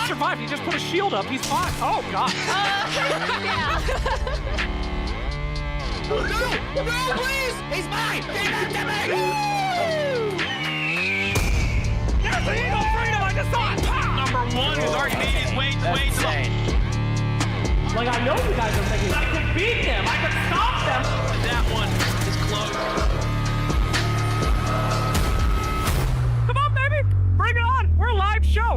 survived. He just put a shield up. He's fine. Oh, God. Yeah. No, please! He's mine! Give him to me! There's the Eagle Freedom. I just saw it. Number one has already made his way to Like, I know you guys are thinking, I can beat them. I can stop them. that one is close. Come on, baby. Bring it on. We're a live show.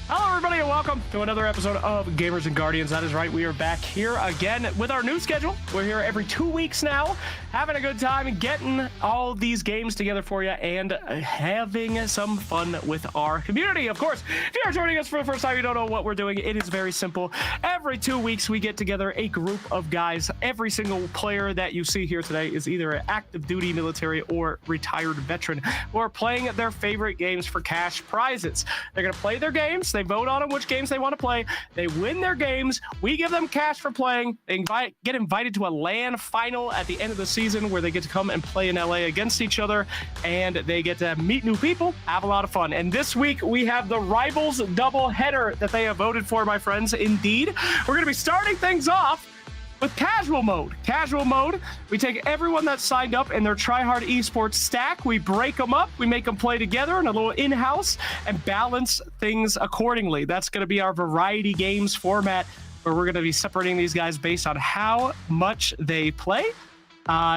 Hello, everybody, and welcome to another episode of Gamers and Guardians. That is right, we are back here again with our new schedule. We're here every 2 weeks now, having a good time, getting all these games together for you, and having some fun with our community. Of course, if you are joining us for the first time, you don't know what we're doing. It is very simple. Every 2 weeks, we get together a group of guys. Every single player that you see here today is either an active duty military or retired veteran who are playing their favorite games for cash prizes. They're going to play their games. They vote on which games they want to play. They win their games. We give them cash for playing. They get invited to a LAN final at the end of the season where they get to come and play in LA against each other, and they get to meet new people, have a lot of fun. And this week we have the Rivals double header that they have voted for, my friends. Indeed, we're going to be starting things off with casual mode. Casual mode, we take everyone that signed up in their tryhard esports stack, we break them up, we make them play together in a little in-house and balance things accordingly. That's going to be our variety games format, where we're going to be separating these guys based on how much they play,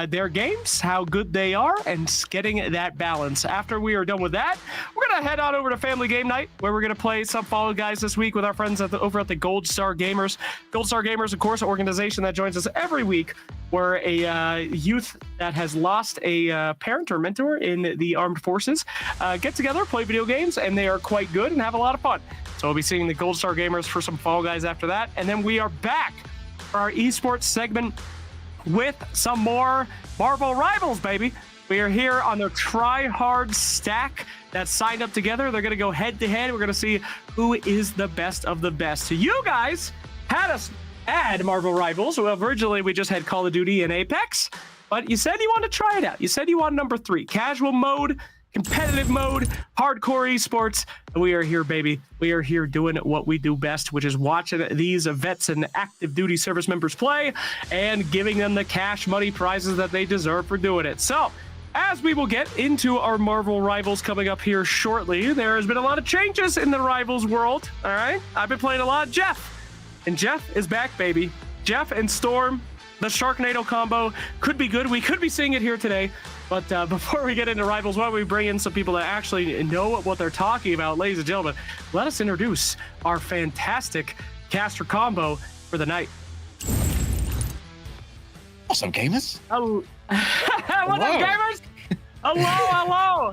their games, how good they are, and getting that balance. After we are done with that, we're going to head on over to Family Game Night, where we're going to play some Fall Guys this week with our friends over at the Gold Star Gamers. Gold Star Gamers, of course, an organization that joins us every week, where a youth that has lost a parent or mentor in the armed forces get together, play video games, and they are quite good and have a lot of fun. So we'll be seeing the Gold Star Gamers for some Fall Guys after that. And then we are back for our esports segment with some more Marvel Rivals, baby. We are here on their try-hard stack that signed up together. They're going to go head-to-head. We're going to see who is the best of the best. So you guys had us add Marvel Rivals. Well, originally, we just had Call of Duty and Apex, but you said you wanted to try it out. You said you want number 3, casual mode, competitive mode, hardcore esports. We are here, baby. We are here doing what we do best, which is watching these vets and active duty service members play and giving them the cash money prizes that they deserve for doing it. So, as we will get into our Marvel Rivals coming up here shortly, there has been a lot of changes in the Rivals world, all right? I've been playing a lot of Jeff, and Jeff is back, baby. Jeff and Storm, the Sharknado combo could be good. We could be seeing it here today. But before we get into Rivals, why don't we bring in some people that actually know what they're talking about? Ladies and gentlemen, let us introduce our fantastic caster combo for the night. What's up, gamers? What's up, gamers? Hello.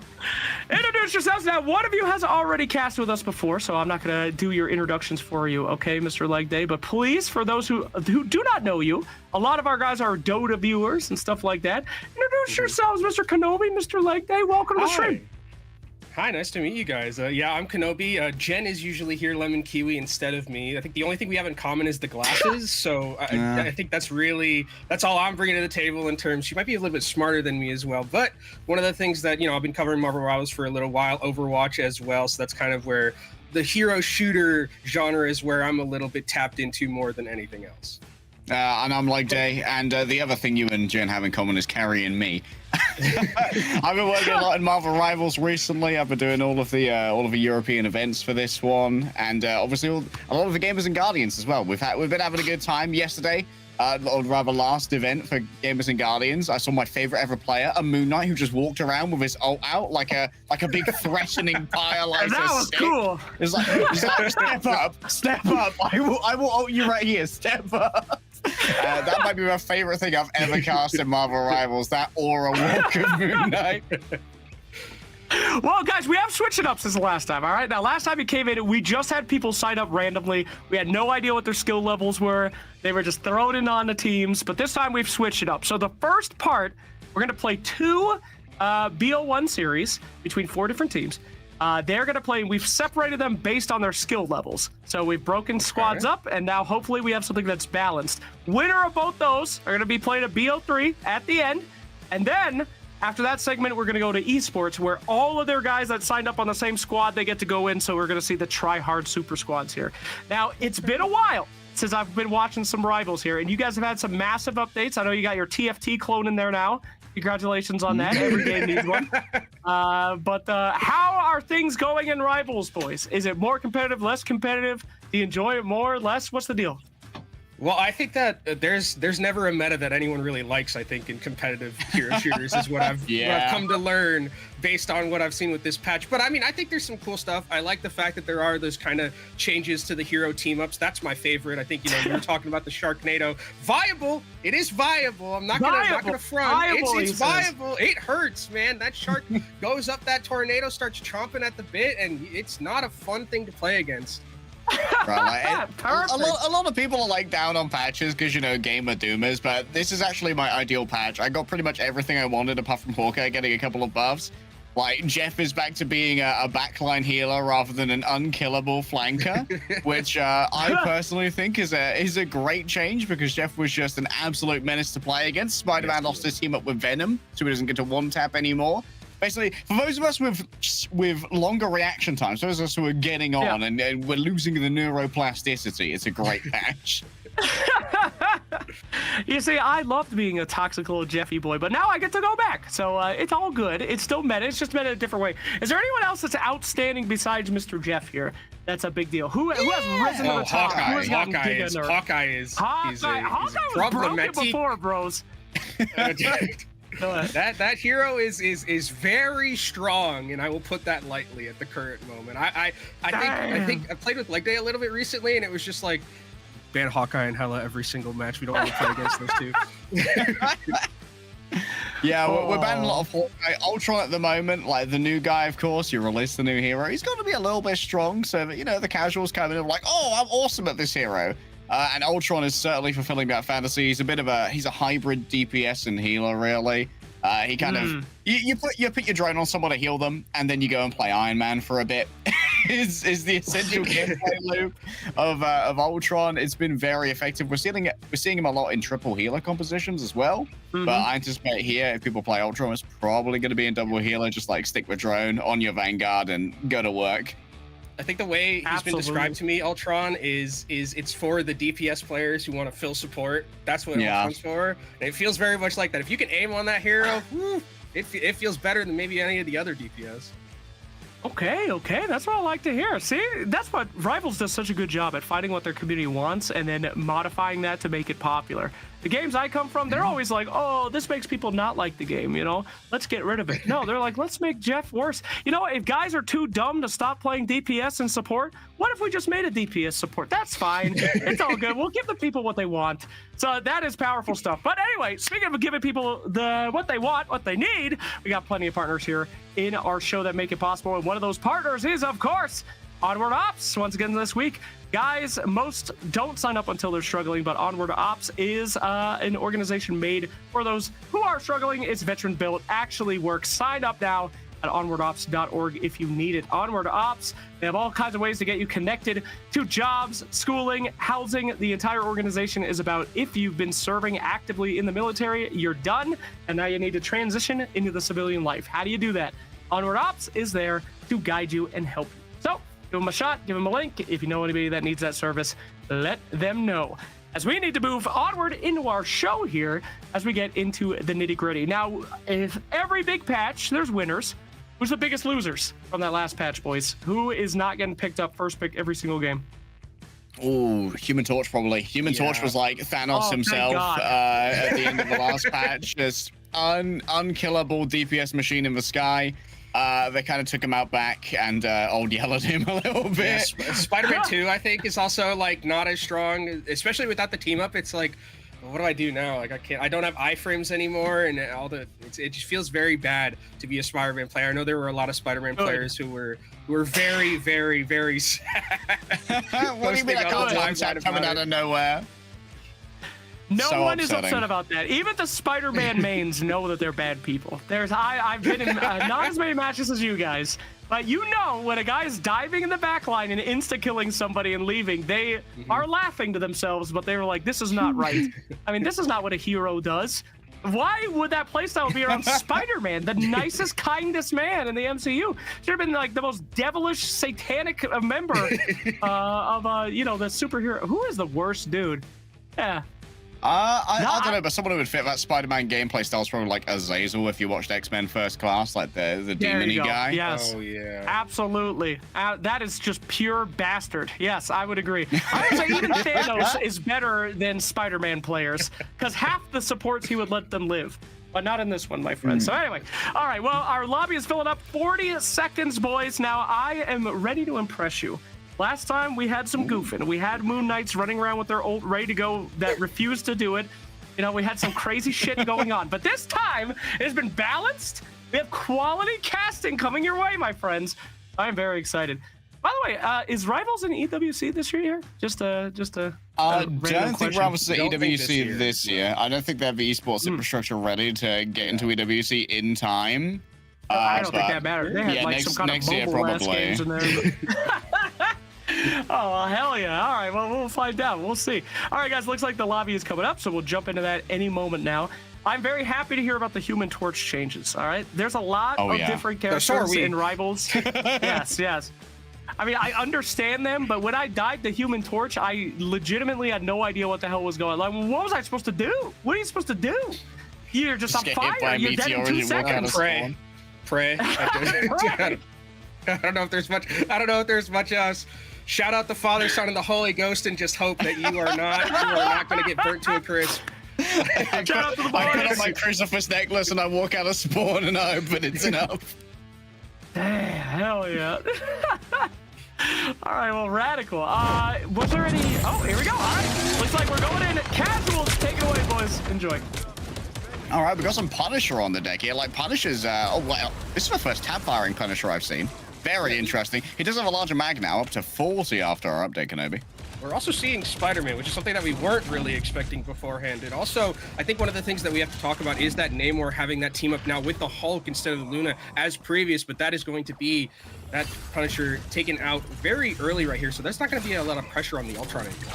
Introduce yourselves. Now, one of you has already cast with us before, so I'm not going to do your introductions for you, okay, Mr. Leg Day? But please, for those who do not know you, a lot of our guys are Dota viewers and stuff like that. Introduce yourselves, Mr. Kenobi, Mr. Leg Day. Welcome to the stream. Hi, nice to meet you guys. Yeah, I'm Kenobi. Jen is usually here, Lemon Kiwi, instead of me. I think the only thing we have in common is the glasses, so I think that's all I'm bringing to the table in terms. She might be a little bit smarter than me as well, but one of the things that, I've been covering Marvel Rivals for a little while, Overwatch as well, so that's kind of where the hero shooter genre is where I'm a little bit tapped into more than anything else. And I'm like Jay, and the other thing you and Jen have in common is carrying me. I've been working a lot in Marvel Rivals recently. I've been doing all of the European events for this one, and obviously a lot of the Gamers and Guardians as well. We've been having a good time. Yesterday, or rather last event for Gamers and Guardians, I saw my favorite ever player, a Moon Knight, who just walked around with his ult out like a big threatening pyrolyzer. That was stick. cool. It's like step up. I will ult you right here. Step up. That might be my favorite thing I've ever cast in Marvel Rivals, that aura walk of Moon Knight. Well, guys, we have switched it up since the last time, all right? Now, last time you came in, we just had people sign up randomly. We had no idea what their skill levels were. They were just thrown in on the teams, but this time we've switched it up. So the first part, we're going to play 2 BO1 series between 4 different teams. They're going to play, we've separated them based on their skill levels. So we've broken squads up, and now hopefully we have something that's balanced. Winner of both those are going to be playing a BO3 at the end, and then After that segment, we're going to go to esports, where all of their guys that signed up on the same squad, they get to go in. So we're going to see the try-hard super squads here. Now, it's been a while since I've been watching some Rivals here, and you guys have had some massive updates. I know you got your TFT clone in there now. Congratulations on that. Every game needs one. But how are things going in Rivals, boys? Is it more competitive, less competitive? Do you enjoy it more, less? What's the deal? Well, I think that there's never a meta that anyone really likes, I think, in competitive hero shooters is what I've come to learn based on what I've seen with this patch. But I mean, I think there's some cool stuff. I like the fact that there are those kind of changes to the hero team-ups. That's my favorite. I think, you know, you were talking about the Sharknado. Viable. It is viable. I'm not gonna front. Viable, it's viable. It hurts, man. That shark goes up that tornado, starts chomping at the bit, and it's not a fun thing to play against. Right, like, a lot of people are like down on patches because, you know, gamer doomers, but this is actually my ideal patch. I got pretty much everything I wanted apart from Hawkeye getting a couple of buffs. Like, Jeff is back to being a backline healer rather than an unkillable flanker, which I personally think is a great change, because Jeff was just an absolute menace to play against. Spider-Man lost his team up with Venom, so he doesn't get to one-tap anymore. Basically, for those of us with longer reaction times, those of us who are getting on and we're losing the neuroplasticity, it's a great patch. You see, I loved being a toxic little Jeffy boy, but now I get to go back. So it's all good. It's still meta. It's just meta a different way. Is there anyone else that's outstanding besides Mr. Jeff here? That's a big deal. Who has risen to the top? Hawkeye was broken before, bros. That hero is very strong, and I will put that lightly at the current moment. I think I played with Leg Day a little bit recently, and it was just like ban Hawkeye and Hela every single match. We don't want to play against those two. Yeah, we're banning a lot of Hawkeye. Ultron at the moment, like the new guy, of course, you release the new hero. He's got to be a little bit strong, so that, you know, the casuals come in and like, oh, I'm awesome at this hero. And Ultron is certainly fulfilling that fantasy. He's a hybrid DPS and healer, really. He kind of you put your drone on someone to heal them, and then you go and play Iron Man for a bit. is the essential gameplay loop of Ultron. It's been very effective. We're seeing him a lot in triple healer compositions as well. But I anticipate here, if people play Ultron, it's probably going to be in double healer. Just like stick with drone on your Vanguard and go to work. I think the way he's been described to me, Ultron, is it's for the DPS players who want to fill support. That's what Ultron's for. And it feels very much like that. If you can aim on that hero, it feels better than maybe any of the other DPS. Okay, that's what I like to hear. See, that's what Rivals does such a good job at, finding what their community wants and then modifying that to make it popular. The games I come from, they're always like, oh, this makes people not like the game, you know? Let's get rid of it. No, they're like, let's make Jeff worse. You know, if guys are too dumb to stop playing DPS and support, what if we just made a DPS support? That's fine. It's all good. We'll give the people what they want. So that is powerful stuff. But anyway, speaking of giving people what they want, what they need, we got plenty of partners here in our show that make it possible. And one of those partners is, of course, Onward Ops. Once again this week, guys, most don't sign up until they're struggling, but Onward Ops is an organization made for those who are struggling. It's veteran built, actually works. Sign up now at onwardops.org if you need it. Onward Ops, they have all kinds of ways to get you connected to jobs, schooling, housing. The entire organization is about, if you've been serving actively in the military, you're done, and now you need to transition into the civilian life. How do you do that? Onward Ops is there to guide you and help you. So give them a shot, give them a link. If you know anybody that needs that service, let them know. As we need to move onward into our show here, as we get into the nitty-gritty. Now, if every big patch, there's winners. Who's the biggest losers from that last patch, boys? Who is not getting picked up first pick every single game? Oh, Human Torch probably. Human Torch was like Thanos himself at the end of the last patch. Just unkillable DPS machine in the sky. They kind of took him out back and old yellowed him a little bit. Yeah, Spider-Man 2, I think, is also like not as strong, especially without the team up. It's like, what do I do now? Like I don't have iframes anymore, and it just feels very bad to be a Spider-Man player. I know there were a lot of Spider-Man players who were very, very, very sad. What do you mean I can't one-tap coming out of nowhere? No one is upset about that. Even the Spider-Man mains know that they're bad people. I've been in not as many matches as you guys, but you know when a guy is diving in the back line and insta-killing somebody and leaving, they are laughing to themselves, but they were like, this is not right. I mean, this is not what a hero does. Why would that playstyle be around Spider-Man, the nicest, kindest man in the MCU? Should have been like the most devilish, satanic member of you know, the superhero. Who is the worst dude? Yeah. I don't know, but someone who would fit that Spider-Man gameplay style is probably like Azazel if you watched X-Men First Class, like the demon-y guy. Yes. Oh, yeah. Absolutely. That is just pure bastard. Yes, I would agree. I would say even Thanos is better than Spider-Man players because half the supports he would let them live. But not in this one, my friend. So anyway, all right, well, our lobby is filling up. 40 seconds, boys. Now, I am ready to impress you. Last time we had some goofing. We had Moon Knights running around with their ult ready to go that refused to do it. You know, we had some crazy shit going on. But this time, it has been balanced. We have quality casting coming your way, my friends. I am very excited. By the way, is Rivals in EWC this year? Just a I don't think Rivals is at Don't think EWC this year. I don't think they have the esports infrastructure ready to get into EWC in time. I don't think that matters. They had like some kind of mobile games in there. Oh, well, hell yeah. All right, well, we'll find out. We'll see. All right, guys, looks like the lobby is coming up, so we'll jump into that any moment now. I'm very happy to hear about the Human Torch changes, all right? There's a lot of different characters in Rivals. Yes. I mean, I understand them, but when I died the Human Torch, I legitimately had no idea what the hell was going on. Like, what was I supposed to do? What are you supposed to do? You're just on fire. You're dead in 2 seconds. Pray. I don't know if there's much. I don't know if there's much else. Shout out the Father, Son, and the Holy Ghost, and just hope that you are not going to get burnt to a crisp. Shout out to the boys. I put on my crucifix necklace and I walk out of spawn and I hope that it's enough. Damn, hell yeah. All right, well, radical. Was there any? Oh, here we go. All right, looks like we're going in. Casuals, take it away, boys. Enjoy. All right, we got some Punisher on the deck here. Like Punisher's, oh wow, this is the first tab firing Punisher I've seen. Very interesting. He does have a larger mag now, up to 40 after our update, Kenobi. We're also seeing Spider-Man, which is something that we weren't really expecting beforehand. And also, I think one of the things that we have to talk about is that Namor having that team up now with the Hulk instead of Luna as previous, but that is going to be that Punisher taken out very early right here. So there's not going to be a lot of pressure on the Ultron anymore.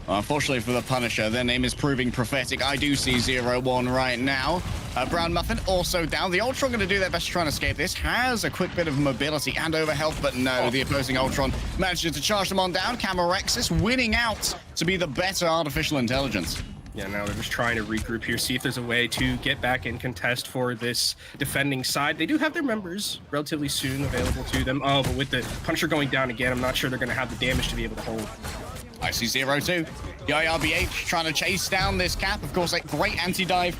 Unfortunately for the Punisher, their name is proving prophetic. I do see 0-1 right now. Brown Muffin also down. The Ultron going to do their best to try and escape this. Has a quick bit of mobility and over health, but no, the opposing Ultron manages to charge them on down. Camarexis winning out to be the better artificial intelligence. Yeah, now they're just trying to regroup here, see if there's a way to get back and contest for this defending side. They do have their members relatively soon available to them. Oh, but with the Punisher going down again, I'm not sure they're going to have the damage to be able to hold. I see 0-2. The IRBH trying to chase down this cap. Of course, a great anti-dive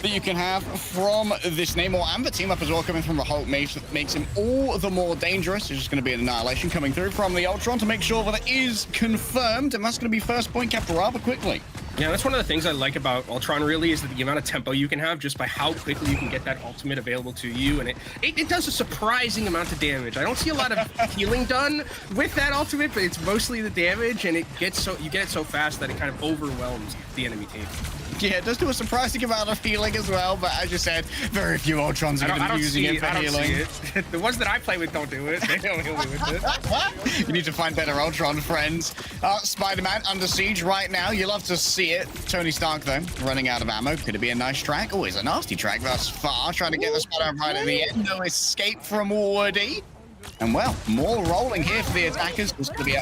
that you can have from this Namor and the team up as well coming from the Hulk makes him all the more dangerous. It's just going to be an annihilation coming through from the Ultron to make sure that it is confirmed, and that's going to be first point capture rather quickly. Yeah, that's one of the things I like about Ultron really is that the amount of tempo you can have just by how quickly you can get that ultimate available to you, and it does a surprising amount of damage. I don't see a lot of healing done with that ultimate, but it's mostly the damage, and you get it so fast that it kind of overwhelms the enemy team. Yeah, it does do a surprising amount of healing as well, but as you said, very few Ultrons are going to be using it for healing. The ones that I play with don't do it. They don't heal me with it. You need to find better Ultron friends. Spider-Man under siege right now. You love to see it. Tony Stark, though, running out of ammo. Could it be a nice track? Oh, it's a nasty track thus far. Trying to get the Spider-Man right at the end. No escape from Woody. And well, more rolling here for the attackers. It's going to be a...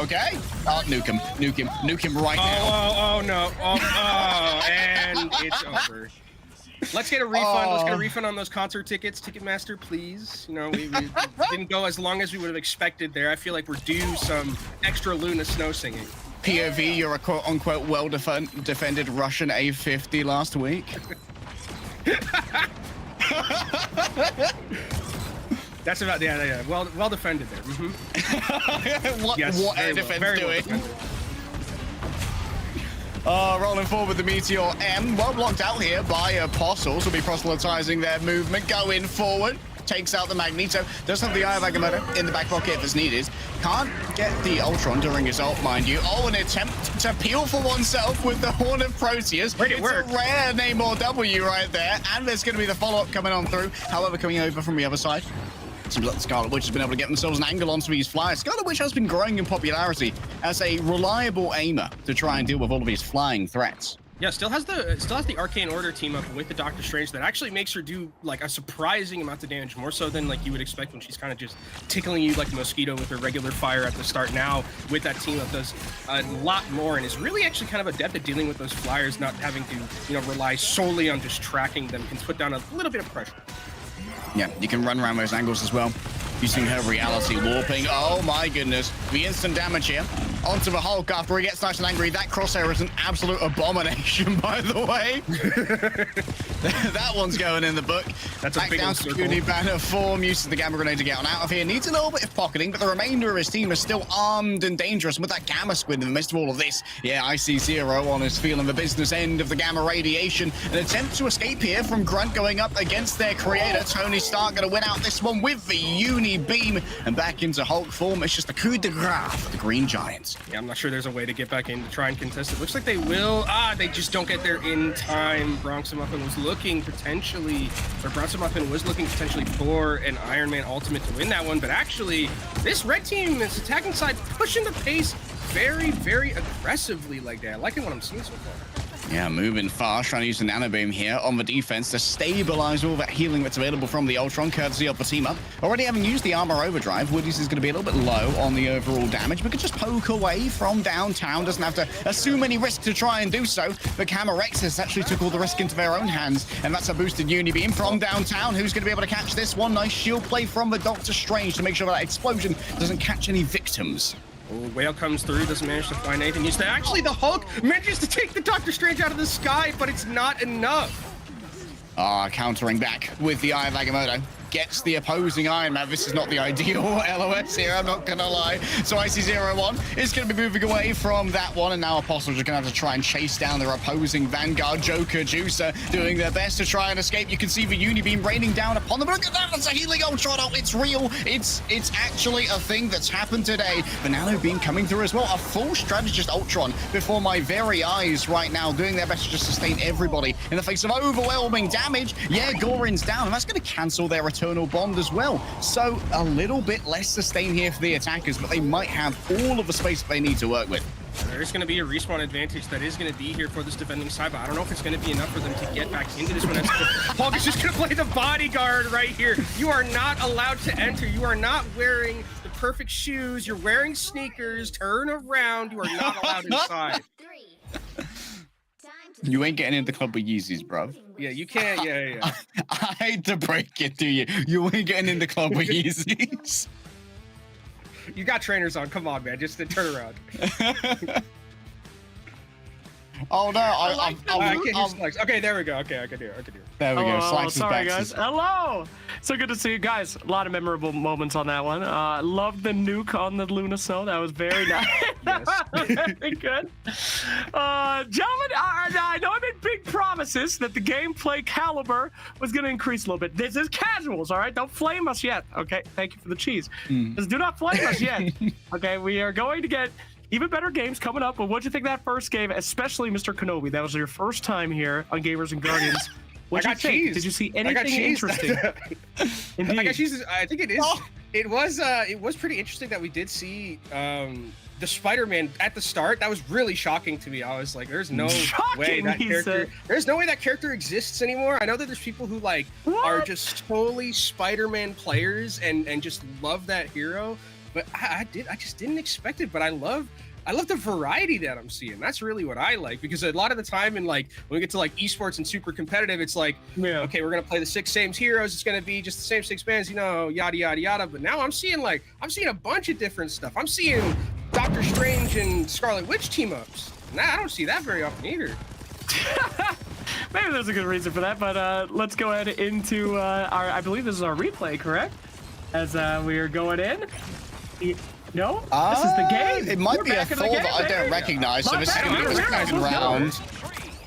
okay. Oh, nuke him right now. Oh, no. Oh, and it's over. Let's get a refund. Let's get a refund on those concert tickets, Ticketmaster, please. You know, we didn't go as long as we would have expected there. I feel like we're due some extra Luna snow singing. POV, you're a quote-unquote well-defended Russian A-50 last week. That's about, yeah. Well defended there. Mm-hmm. What air defense doing? Rolling forward with the Meteor M. Well blocked out here by Apostles. Will be proselytizing their movement. Going forward. Takes out the Magneto. Does have the Eye of Agamotto in the back pocket if it's needed. Can't get the Ultron during his ult, mind you. Oh, an attempt to peel for oneself with the Horn of Proteus. Where'd it work? It's a rare Namor W right there. And there's going to be the follow-up coming on through. However, coming over from the other side. Seems like the Scarlet Witch has been able to get themselves an angle onto these flyers. Scarlet Witch has been growing in popularity as a reliable aimer to try and deal with all of these flying threats. Yeah, still has the Arcane Order team up with the Doctor Strange that actually makes her do like a surprising amount of damage, more so than like you would expect when she's kind of just tickling you like a mosquito with her regular fire at the start. Now with that team up does a lot more and is really actually kind of adept at dealing with those flyers, not having to rely solely on just tracking them. Can put down a little bit of pressure. Yeah, you can run around those angles as well. Using her reality warping. Oh my goodness. The instant damage here onto the Hulk after he gets nice and angry. That crosshair is an absolute abomination, by the way. That one's going in the book. That's a back big down to Uni Banner form. Uses the Gamma Grenade to get on out of here. Needs a little bit of pocketing, but the remainder of his team is still armed and dangerous. And with that Gamma Squid in the midst of all of this, yeah, I see Zero on is feeling the business end of the Gamma Radiation. An attempt to escape here from Grunt going up against their creator. Tony Stark going to win out this one with the Uni Beam and back into Hulk form. It's just a coup de grace for the Green Giants. Yeah, I'm not sure there's a way to get back in to try and contest it. Looks like they will. They just don't get there in time. Bronx and Muffin was looking potentially for an Iron Man ultimate to win that one, but actually this red team, this attacking side, pushing the pace very, very aggressively like that. I like it what I'm seeing so far. Yeah, moving fast, trying to use the Nano Beam here on the defense to stabilize all that healing that's available from the Ultron, courtesy of the team up. Already having used the Armor Overdrive, Woody's is going to be a little bit low on the overall damage, but could just poke away from downtown. Doesn't have to assume any risk to try and do so. But Camarexus actually took all the risk into their own hands, and that's a boosted Uni Beam from downtown. Who's going to be able to catch this one? Nice shield play from the Doctor Strange to make sure that explosion doesn't catch any victims. Oh, Whale comes through, doesn't manage to find anything. Actually, the Hulk manages to take the Doctor Strange out of the sky, but it's not enough. Countering back with the Eye of Agamotto. Gets the opposing Iron Man. This is not the ideal LOS here, I'm not gonna lie. So IC01 is gonna be moving away from that one, and now Apostles are gonna have to try and chase down their opposing Vanguard. Joker, Juicer doing their best to try and escape. You can see the Uni Beam raining down upon them. Look at that, that's a healing Ultron. Oh, it's real. It's actually a thing that's happened today. The Nano Beam coming through as well. A full strategist Ultron before my very eyes right now, doing their best to just sustain everybody in the face of overwhelming damage. Yeah, Gorin's down, and that's gonna cancel their Eternal Bond as well. So a little bit less sustain here for the attackers, but they might have all of the space that they need to work with. There's going to be a respawn advantage that is going to be here for this defending side, but I don't know if it's going to be enough for them to get back into this one. Hulk is just going to play the bodyguard right here. You are not allowed to enter. You are not wearing the perfect shoes. You're wearing sneakers. Turn around. You are not allowed inside. You ain't getting into the club with Yeezys, bro. Yeah, you can't. Yeah. I hate to break it to you. You ain't getting in the club with Yeezys. You got trainers on. Come on, man. Just turn around. Oh no! I can't use Flex. Okay, there we go. Okay, I can do it. There we go. Oh, sorry, guys. Hello. So good to see you guys. A lot of memorable moments on that one. Loved the nuke on the Luna Snow. That was very nice. Very good. Gentlemen, I know I made big promises that the gameplay caliber was going to increase a little bit. This is casuals, all right? Don't flame us yet. Okay, thank you for the cheese. Just do not flame us yet. Okay, we are going to get even better games coming up. But what'd you think of that first game, especially Mr. Kenobi? That was your first time here on Gamers and Guardians. What'd you think? Cheese. Did you see anything interesting? Indeed. I got cheese. I think it is. Oh. It was pretty interesting that we did see the Spider-Man at the start. That was really shocking to me. I was like, there's no way that character exists anymore. I know that there's people who are just totally Spider-Man players and just love that hero. But I just didn't expect it. But I love the variety that I'm seeing. That's really what I like, because a lot of the time in when we get to esports and super competitive, it's okay, we're gonna play the 6 same heroes. It's gonna be just the same 6 bands, yada yada yada. But now I'm seeing a bunch of different stuff. I'm seeing Doctor Strange and Scarlet Witch team ups. Nah, I don't see that very often either. Maybe there's a good reason for that, but let's go ahead into I believe this is our replay, correct? As we are going in. No? This is the game. It might be a Thor that I don't recognize, so this is going to be the second round.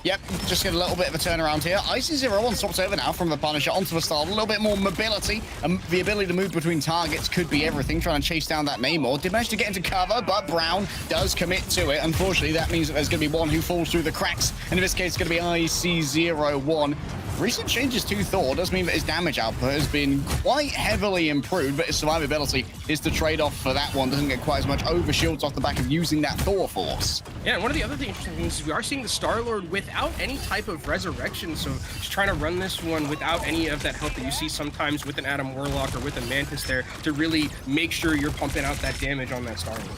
Yep, just get a little bit of a turnaround here. IC01 swaps over now from the Punisher onto the Star. A little bit more mobility, and the ability to move between targets could be everything, trying to chase down that Namor. Did manage to get into cover, but Brown does commit to it. Unfortunately, that means that there's going to be one who falls through the cracks, and in this case, it's going to be IC01. recent changes to Thor does mean that his damage output has been quite heavily improved, but his survivability is the trade-off for that one. Doesn't get quite as much overshields off the back of using that Thor force. Yeah, and one of the other interesting things is we are seeing the Star-Lord without any type of resurrection, so just trying to run this one without any of that health that you see sometimes with an Adam Warlock or with a Mantis there to really make sure you're pumping out that damage on that Star-Lord.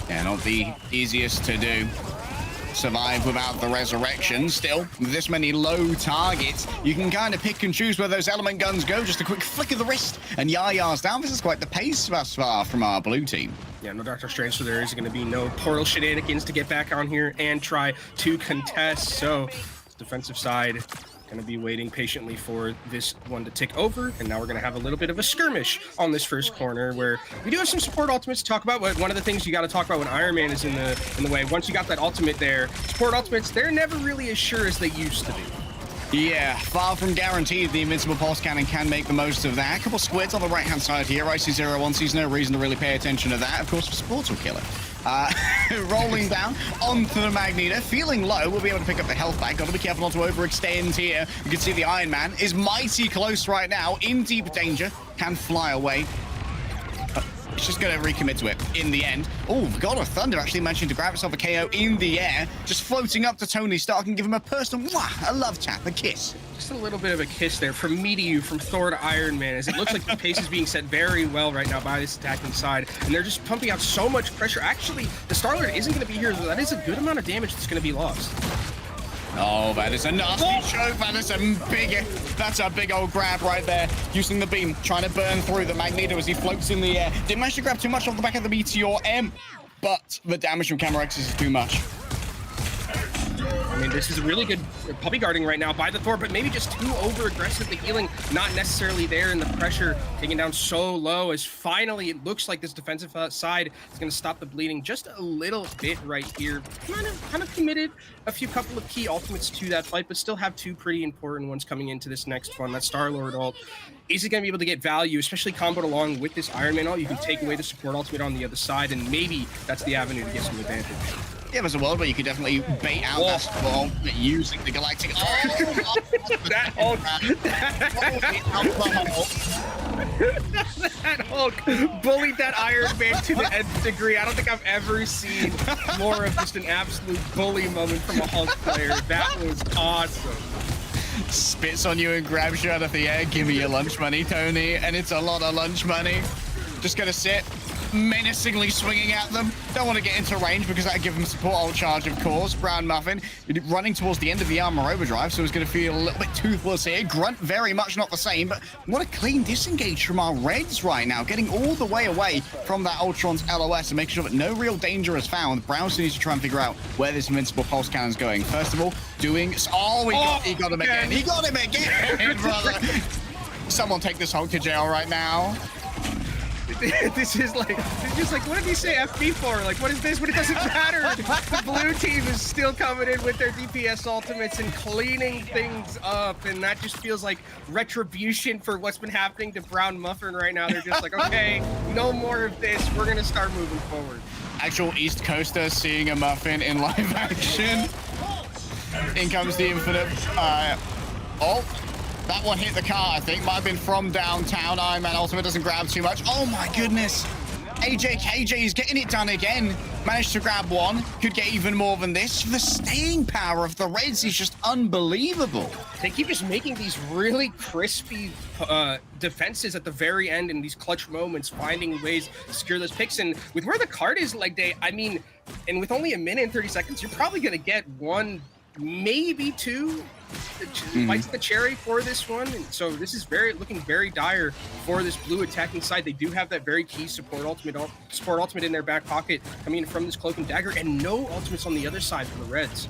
Yeah, not the easiest to do. Survive without the resurrection. Still, with this many low targets, you can kind of pick and choose where those element guns go. Just a quick flick of the wrist, and Yaya's down. This is quite the pace thus far from our blue team. Yeah, no Dr. Strange, so there is going to be no portal shenanigans to get back on here and try to contest. So, defensive side going to be waiting patiently for this one to tick over, and now we're going to have a little bit of a skirmish on this first corner where we do have some support ultimates to talk about. But one of the things you got to talk about when Iron Man is in the way, once you got that ultimate there, support ultimates, they're never really as sure as they used to be. Yeah, far from guaranteed the invincible pulse cannon can make the most of that. A couple squids on the right-hand side here. IC01 sees no reason to really pay attention to that. Of course, the supports will kill it. Rolling down onto the Magneto, feeling low. We'll be able to pick up the health back. Got to be careful not to overextend here. You can see the Iron Man is mighty close right now, in deep danger. Can fly away. It's just going to recommit to it in the end. Oh, the God of Thunder actually managing to grab himself a KO in the air, just floating up to Tony Stark and give him a personal a love tap, a kiss. Just a little bit of a kiss there from me to you, from Thor to Iron Man, as it looks like the pace is being set very well right now by this attacking side, and they're just pumping out so much pressure. Actually, the Star-Lord isn't going to be here, so that is a good amount of damage that's going to be lost. Oh, that is a nasty choke. That's a big old grab right there. Using the beam, trying to burn through the Magneto as he floats in the air. Didn't manage to grab too much off the back of the Meteor M, but the damage from Camarexis is too much. I mean, this is a really good puppy guarding right now by the Thor, but maybe just too over-aggressive. The healing not necessarily there, and the pressure taken down so low as finally it looks like this defensive side is going to stop the bleeding just a little bit right here. Kind of committed a couple of key ultimates to that fight, but still have two pretty important ones coming into this next one. That Star-Lord ult. Is it going to be able to get value, especially comboed along with this Iron Man ult? You can take away the support ultimate on the other side, and maybe that's the avenue to get some advantage. Yeah, there's a world where you could definitely bait out that support using the Galactic. That Hulk. That Hulk bullied that Iron Man to the nth degree. I don't think I've ever seen more of just an absolute bully moment from a Hulk player. That was awesome. Spits on you and grabs you out of the air. Give me your lunch money, Tony. And it's a lot of lunch money. Just gonna sit menacingly swinging at them. Don't want to get into range because that'll give them support ult charge, of course. Brown Muffin running towards the end of the armor overdrive, so he's going to feel a little bit toothless here. Grunt very much not the same, but what a clean disengage from our Reds right now, getting all the way away from that Ultron's LOS and making sure that no real danger is found. Brown's needs to try and figure out where this invincible pulse cannon's going. First of all, doing... he got him again. He got him again, brother. Someone take this Hulk to jail right now. This is like, what did he say FB for? Like, what is this? But it doesn't matter. The blue team is still coming in with their DPS ultimates and cleaning things up, and that just feels like retribution for what's been happening to Brown Muffin right now. They're just like, okay, no more of this. We're gonna start moving forward. Actual East Coaster seeing a Muffin in live action. In comes the Infinite. That one hit the car, I think. Might have been from downtown. Iron Man ultimate doesn't grab too much. Oh my goodness. KJ is getting it done again. Managed to grab one. Could get even more than this. The staying power of the Reds is just unbelievable. They keep just making these really crispy defenses at the very end in these clutch moments, finding ways to secure those picks. And with where the card is, like, and with only a minute and 30 seconds, you're probably going to get one, maybe two bites the cherry for this one. And so this is looking very dire for this blue attacking side. They do have that very key support ultimate in their back pocket coming in from this cloak and dagger, and no ultimates on the other side for the Reds.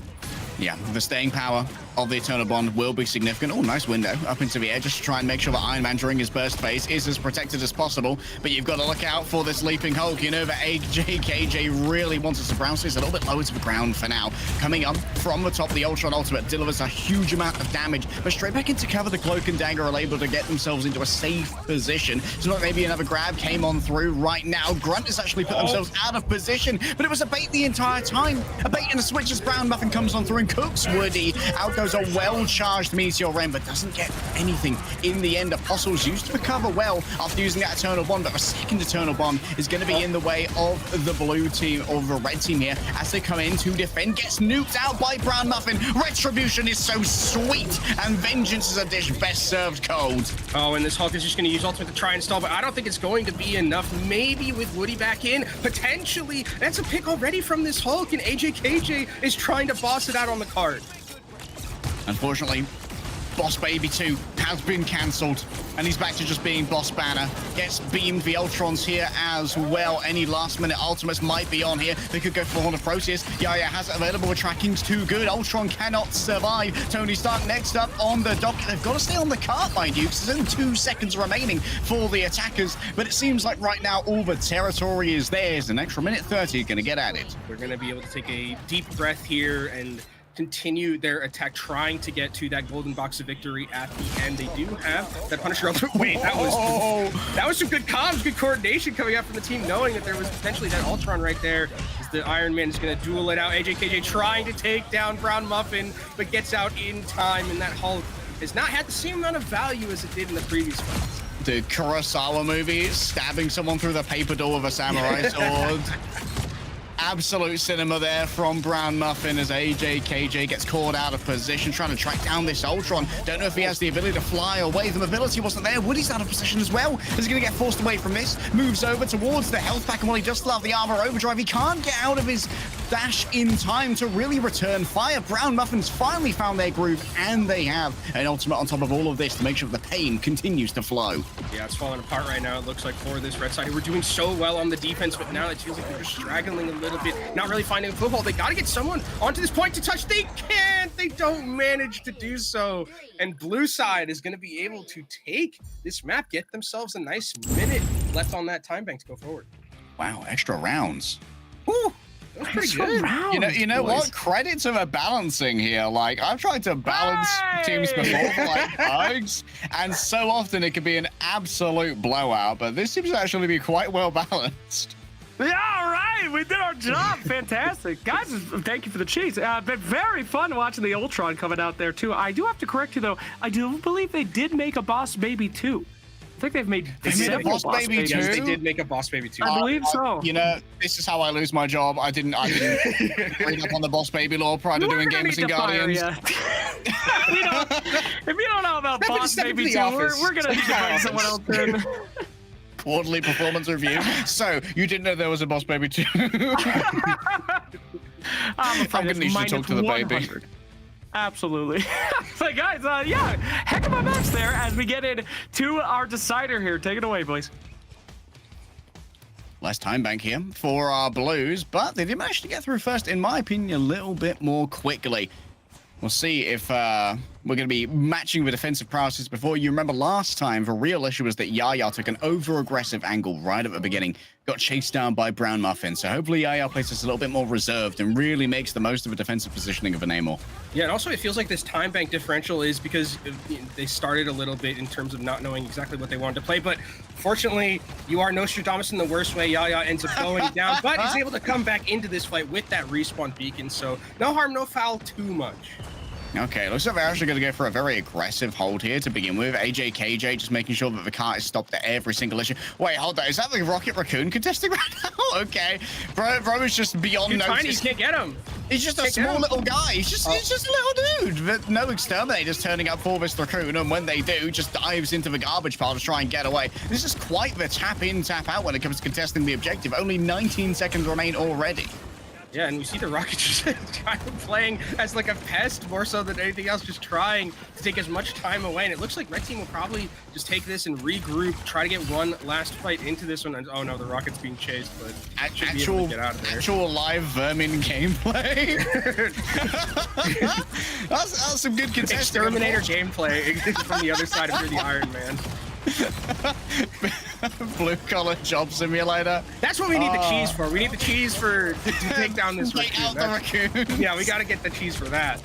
Yeah, the staying power of the Eternal Bond will be significant. Oh, nice window up into the air just to try and make sure that Iron Man during his burst phase is as protected as possible. But you've got to look out for this leaping Hulk. You know that KJ really wants us to brown, so he's a little bit lower to the ground for now. Coming up from the top, the Ultron Ultimate delivers a huge amount of damage, but straight back into cover, the Cloak and Dagger are able to get themselves into a safe position. So maybe another grab came on through right now. Grunt has actually put themselves out of position, but it was a bait the entire time. A bait and a switch as Brown Muffin comes on through and cooks Woody. Out goes a well-charged Meteor Rain, but doesn't get anything in the end. Apostles used to recover well after using that Eternal Bond, but a second Eternal Bond is going to be in the way of the blue team, or the red team here, as they come in to defend. Gets nuked out by Brown Muffin. Retribution is so sweet, and vengeance is a dish best served cold. Oh, and this Hulk is just going to use ultimate to try and stall, but I don't think it's going to be enough. Maybe with Woody back in, potentially. That's a pick already from this Hulk, and AJKJ is trying to boss it out on the card. Unfortunately, Boss Baby 2 has been cancelled, and he's back to just being Boss Banner. Gets beamed. The Ultrons here as well. Any last-minute ultimates might be on here. They could go for Horn of Proteus. Yaya has it available, but tracking's too good. Ultron cannot survive. Tony Stark next up on the dock. They've got to stay on the cart, mind you, because there's only 2 seconds remaining for the attackers, but it seems like right now all the territory is theirs. An extra minute 30 going to get at it. They're going to be able to take a deep breath here and continue their attack, trying to get to that golden box of victory at the end. They do have that Punisher ultimate. Wait, that was some good comms, good coordination coming out from the team, knowing that there was potentially that Ultron right there. As the Iron Man is going to duel it out. AJKJ trying to take down Brown Muffin, but gets out in time, and that Hulk has not had the same amount of value as it did in the previous fights. The Kurosawa movie, stabbing someone through the paper door with a samurai sword. Absolute cinema there from Brown Muffin as AJKJ gets caught out of position, trying to track down this Ultron. Don't know if he has the ability to fly away. The mobility wasn't there. Woody's out of position as well. He's going to get forced away from this. Moves over towards the health pack, and while he does still have the armor overdrive, he can't get out of his dash in time to really return fire. Brown Muffin's finally found their groove, and they have an ultimate on top of all of this to make sure that the pain continues to flow. Yeah, it's falling apart right now, it looks like, for this red side. We're doing so well on the defense, but now it feels like they're just straggling a little bit, not really finding a foothold. They got to get someone onto this point to touch. They can't. They don't manage to do so. And blue side is going to be able to take this map, get themselves a nice minute left on that time bank to go forward. Wow, extra rounds. Woo! That was pretty good. You know what? Credit to the balancing here. Like, I've tried to balance teams before for like bugs, and so often it can be an absolute blowout, but this seems to actually be quite well balanced. Yeah, all right. We did our job. Fantastic. Guys, thank you for the cheese. Been very fun watching the Ultron coming out there, too. I do have to correct you, though. I do believe they did make a Boss Baby 2. I think they've made a Boss Baby 2? Yes, they did make a Boss Baby 2. I believe so. You know, this is how I lose my job. I didn't read up on the Boss Baby lore prior to doing Gamers and Guardians. If you don't know about Boss Baby 2, we're going to need to bring someone else in. Quarterly performance review. So, you didn't know there was a Boss Baby 2? I'm going to need you to talk to the baby. Absolutely. So, guys, yeah, heck of a match there as we get into our decider here. Take it away, boys. Less time bank here for our Blues, but they did manage to get through first, in my opinion, a little bit more quickly. We'll see if we're going to be matching the defensive priorities before. You remember last time, the real issue was that Yaya took an over-aggressive angle right at the beginning, got chased down by Brown Muffin. So hopefully Yaya plays this a little bit more reserved and really makes the most of the defensive positioning of a Namor. Yeah, and also it feels like this time bank differential is because they started a little bit in terms of not knowing exactly what they wanted to play. But fortunately, you are Nostradamus in the worst way. Yaya ends up going down, but he's able to come back into this fight with that respawn beacon. So no harm, no foul too much. Okay, looks like they're actually going to go for a very aggressive hold here to begin with. AJKJ just making sure that the cart is stopped at every single issue. Wait, hold on. Is that the Rocket Raccoon contesting right now? Okay. Bro is just beyond notice. Tiny, you can't get him. He's just a small little guy. He's just a little dude. But no exterminators turning up for this Raccoon, and when they do, just dives into the garbage pile to try and get away. This is quite the tap in, tap out when it comes to contesting the objective. Only 19 seconds remain already. Yeah, and you see the Rocket just kind of playing as like a pest more so than anything else, just trying to take as much time away. And it looks like Red Team will probably just take this and regroup, try to get one last fight into this one. And, oh no, the Rocket's being chased, but actual, get out of there. Actual live vermin gameplay. that's some good contesting. Exterminator gameplay from the other side if you're the Iron Man. Blue collar job simulator. That's what we need the cheese for. We need the cheese to take down this raccoon. Yeah, we got to get the cheese for that.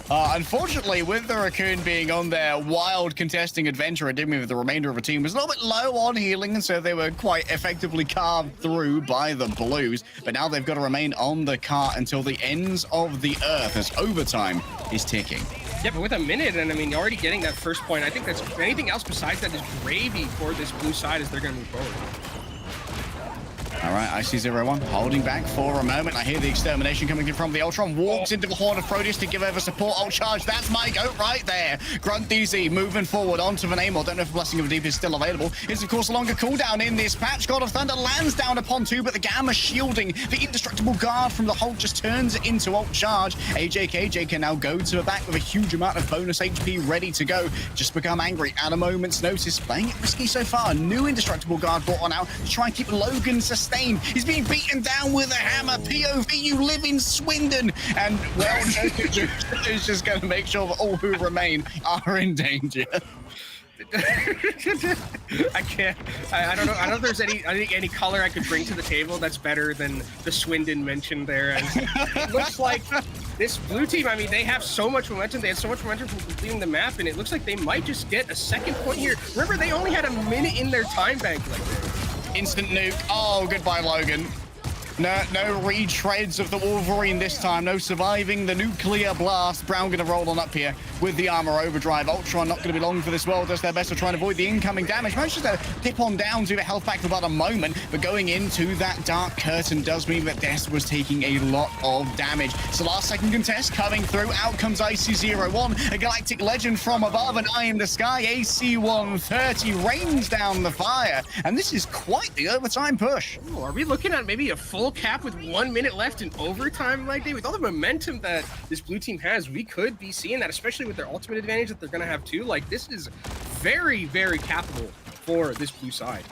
Unfortunately, with the Raccoon being on their wild contesting adventure, and with the remainder of the team was a little bit low on healing, and so they were quite effectively carved through by the Blues. But now they've got to remain on the cart until the ends of the earth, as overtime is ticking. Yeah, but with a minute, and I mean, already getting that first point, I think that's anything else besides that is gravy for this blue side as they're going to move forward. All right, IC01 holding back for a moment. I hear the extermination coming in from the Ultron. Walks into the Horn of Proteus to give over support. Ult charge. That's my goat right there. Grunt DZ moving forward onto the Namor. Don't know if Blessing of Deep is still available. It's, of course, a longer cooldown in this patch. God of Thunder lands down upon two, but the Gamma shielding the indestructible guard from the Hulk just turns it into ult charge. AJKJ can now go to the back with a huge amount of bonus HP ready to go. Just become angry at a moment's notice. Playing it risky so far. New indestructible guard brought on out to try and keep Logan sustained. He's being beaten down with a hammer. POV, you live in Swindon. And, well, is just going to make sure that all who remain are in danger. I can't. I don't know. I don't know if there's any color I could bring to the table that's better than the Swindon mentioned there. As it looks like this blue team, I mean, they have so much momentum. They had so much momentum from completing the map, and it looks like they might just get a second point here. Remember, they only had a minute in their time bank like this. Instant nuke. Oh, goodbye, Logan. No retreads of the Wolverine this time. No surviving the nuclear blast. Brown going to roll on up here with the armor overdrive. Ultron not going to be long for this world. Does their best to try and avoid the incoming damage. Manages to dip on down to the health back for about a moment. But going into that dark curtain does mean that Des was taking a lot of damage. So last second contest coming through. Out comes IC01. A galactic legend from above. And eye in the sky. AC-130 rains down the fire. And this is quite the overtime push. Ooh, are we looking at maybe a full cap with 1 minute left in overtime like day? With all the momentum that this blue team has, we could be seeing that, especially with their ultimate advantage that they're going to have too. Like, this is very, very capital for this blue side.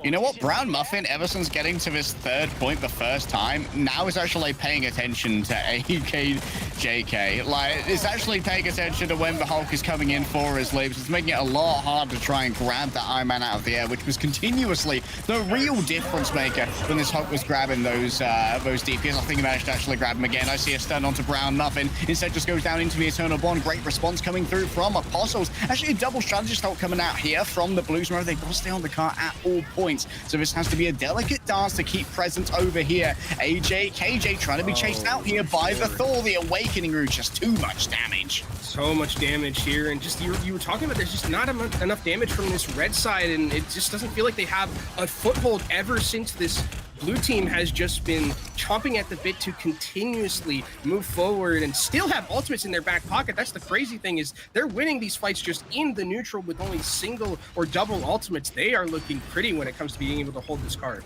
You know what? Brown Muffin, ever since getting to this third point the first time, now is actually paying attention to AKJK. Like, it's actually paying attention to when the Hulk is coming in for his leaps. It's making it a lot harder to try and grab that Iron Man out of the air, which was continuously the real difference maker when this Hulk was grabbing those DPS. I think he managed to actually grab him again. I see a stun onto Brown Muffin. Instead, just goes down into the Eternal Bond. Great response coming through from Apostles. Actually, a double strategist Hulk coming out here from the Blues. Remember, they've got to stay on the car at all points. So this has to be a delicate dance to keep presence over here. AJKJ trying to be chased out here by the Thor. The Awakening Root, just too much damage. So much damage here, and just you were talking about there's just not enough damage from this red side, and it just doesn't feel like they have a foothold ever since this blue team has just been chomping at the bit to continuously move forward and still have ultimates in their back pocket. That's the crazy thing, is they're winning these fights just in the neutral with only single or double ultimates. They are looking pretty when it comes to being able to hold this card.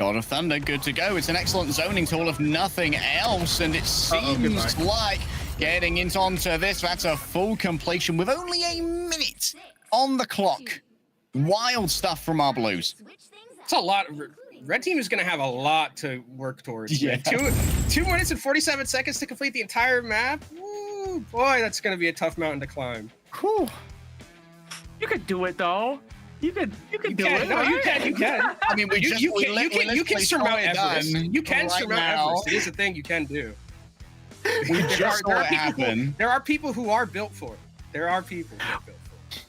God of Thunder, good to go. It's an excellent zoning tool if nothing else, and it seems like getting into onto this, that's a full completion with only a minute on the clock. Wild stuff from our Blues. It's a lot. Red team is going to have a lot to work towards. Yeah. 2 minutes and 47 seconds to complete the entire map. Ooh, boy, that's going to be a tough mountain to climb. Whew. You could do it, though. You could do it. No, right? you can. I mean, you can surmount Everest. You can right surmount now. Everest. It is a thing you can do. We just saw it happen. There are people who are built for it. There are people who are built for it.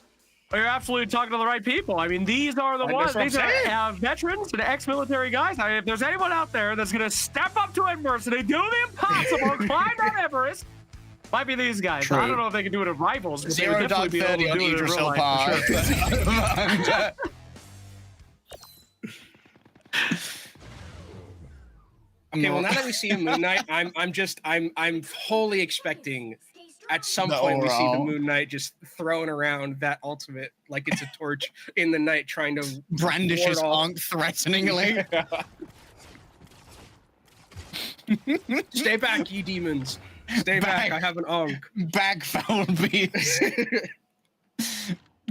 You're absolutely talking to the right people. I mean, these are the ones. These are veterans and ex-military guys. I mean, if there's anyone out there that's going to step up to adversity, do the impossible, climb Mount Everest, might be these guys. True. I don't know if they can do it at Rivals, but Zero they would Dark definitely be able 30 to on do it in Idris real life, for sure. Okay, well, now that we see a Moon Knight, I'm wholly expecting at some point we see the Moon Knight just throwing around that ultimate like it's a torch in the night, trying to brandish his ankh threateningly. Stay back, ye demons. Stay back. I have an ankh. Back, foul beast.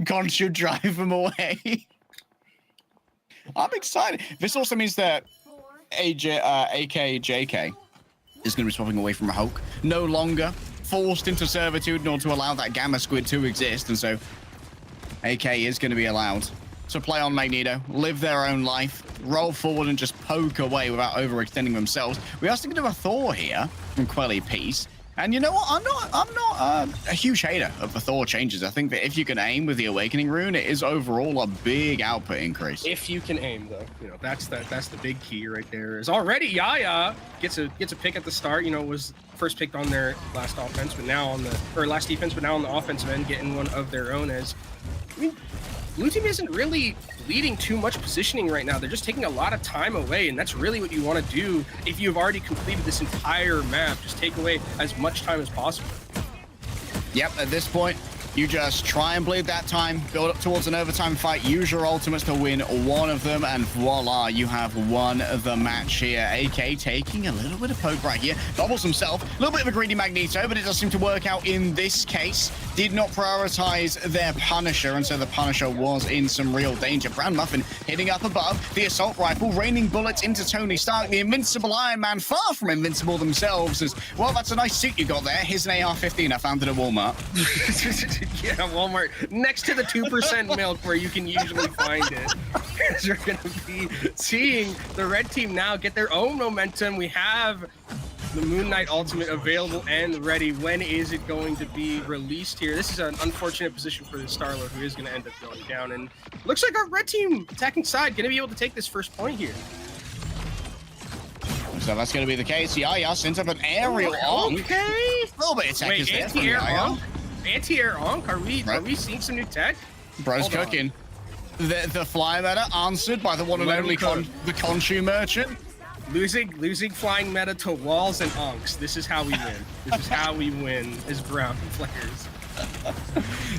Can't you drive him away? I'm excited. This also means that AKJK is going to be swapping away from Hulk. No longer forced into servitude in order to allow that Gamma Squid to exist. And so AK is going to be allowed to play on Magneto, live their own life, roll forward and just poke away without overextending themselves. We are still going to have a Thor here from Quelly Peace. And you know what? I'm not a huge hater of the Thor changes. I think that if you can aim with the Awakening rune, it is overall a big output increase. If you can aim, though, that's the big key right there. Is already Yaya gets a pick at the start. Was first picked on their last offense, but now last defense, but now on the offensive end, getting one of their own. As I mean, blue team isn't really leading too much positioning right now. They're just taking a lot of time away, and that's really what you want to do if you've already completed this entire map. Just take away as much time as possible. Yep, at this point, you just try and bleed that time, build up towards an overtime fight, use your ultimates to win one of them, and voila, you have won the match here. AK taking a little bit of poke right here, doubles himself, a little bit of a greedy Magneto, but it does seem to work out in this case. Did not prioritize their Punisher, and so the Punisher was in some real danger. Brown Muffin hitting up above, the assault rifle, raining bullets into Tony Stark, the invincible Iron Man, far from invincible themselves, as well, that's a nice suit you got there. Here's an AR-15, I found it at Walmart. Yeah, Walmart, next to the 2% milk where you can usually find it. We're going to be seeing the red team now get their own momentum. We have the Moon Knight ultimate available and ready. When is it going to be released here? This is an unfortunate position for the Star-Lord, who is going to end up going down. And looks like our red team attacking side going to be able to take this first point here. So that's going to be the case. Yaya sends up an aerial onk. Okay. A little bit of tech Wait, is there from anti-air Yaya. onk? Anti-air onk? Are we seeing some new tech? Bro's Hold on. cooking. The fly meta answered by the one and Let only him cook. the Khonshu merchant. Losing flying meta to walls and onks. This is how we win. This is how we win as brown players.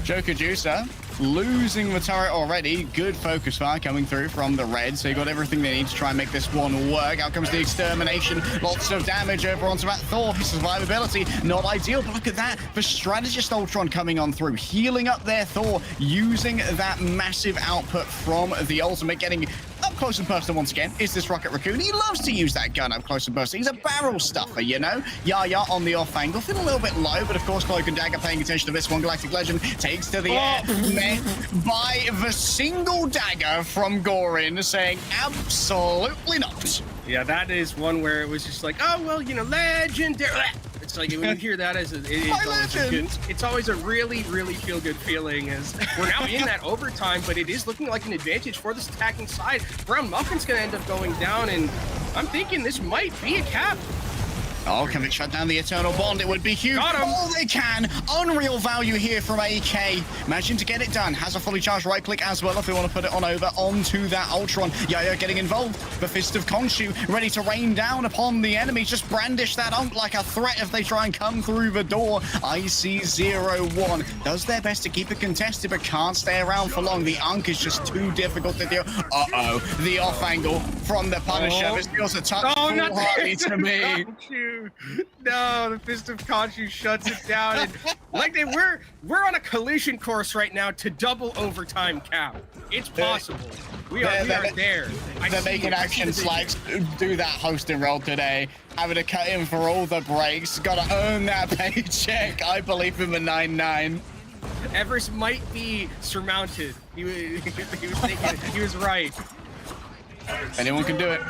Joker Juicer losing the turret already. Good focus fire coming through from the red. So you got everything they need to try and make this one work. Out comes the extermination. Lots of damage over onto that Thor. His survivability not ideal, but look at that. The strategist Ultron coming on through, healing up their Thor, using that massive output from the ultimate, getting up close and personal once again. Is this Rocket Raccoon? He loves to use that gun up close and personal. He's a barrel stuffer, you know? Yaya on the off angle, feeling a little bit low, but of course Cloak and Dagger paying attention to this one. Galactic Legend takes to the air, met by the single dagger from Gorin, saying absolutely not. Yeah, that is one where it was just like, oh well, legendary. It's like when you hear that it's always a really, really feel good feeling. As we're now in that overtime, but it is looking like an advantage for this attacking side. Brown Muffin's gonna end up going down, and I'm thinking this might be a cap. Oh, can they shut down the Eternal Bond? It would be huge. Got him. Oh, they can. Unreal value here from AK. Managing to get it done. Has a fully charged right click as well if we want to put it on over onto that Ultron. Yaya getting involved. The Fist of Khonshu ready to rain down upon the enemy. Just brandish that unk like a threat if they try and come through the door. IC01 does their best to keep it contested but can't stay around for long. The unk is just too difficult to deal. Uh-oh. The off angle from the Punisher. This feels a touch foolhardy to me. No, the Fist of Khonshu shuts it down. And like we're on a collision course right now to double overtime cap. It's possible. We are there. They're making action slides do that hosting role today. Having to cut in for all the breaks. Gotta earn that paycheck. I believe in the 9-9. Everest might be surmounted. He was right. Anyone can do it.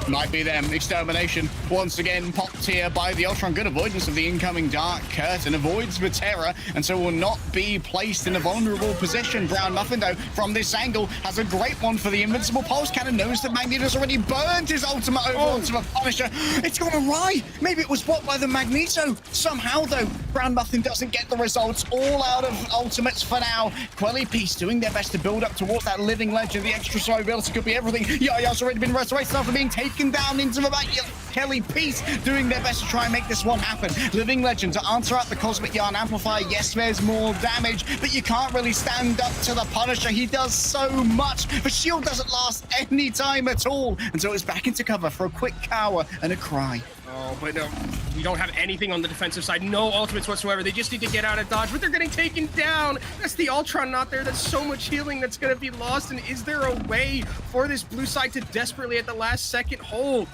Might be them. Extermination once again popped here by the Ultron. Good avoidance of the incoming Dark Curtain. Avoids the terror and so will not be placed in a vulnerable position. Brown Muffin though from this angle has a great one for the invincible pulse cannon. Knows that Magneto's already burned his ultimate over onto the Punisher. It's gone awry. Maybe it was blocked by the Magneto. Somehow though, Brown Muffin doesn't get the results. All out of ultimates for now. Quelly Peace doing their best to build up towards that living legend. The extra survivability could be everything. Yaya's already been resurrected after being taken down into the back. Kelly Peace doing their best to try and make this one happen. Living Legend to answer out the Cosmic Yarn Amplifier. Yes, there's more damage, but you can't really stand up to the Punisher. He does so much. The shield doesn't last any time at all. And so it's back into cover for a quick cower and a cry. Oh, but no, we don't have anything on the defensive side. No ultimates whatsoever. They just need to get out of dodge, but they're getting taken down. That's the Ultron not there. That's so much healing that's going to be lost. And is there a way for this blue side to desperately at the last second hold?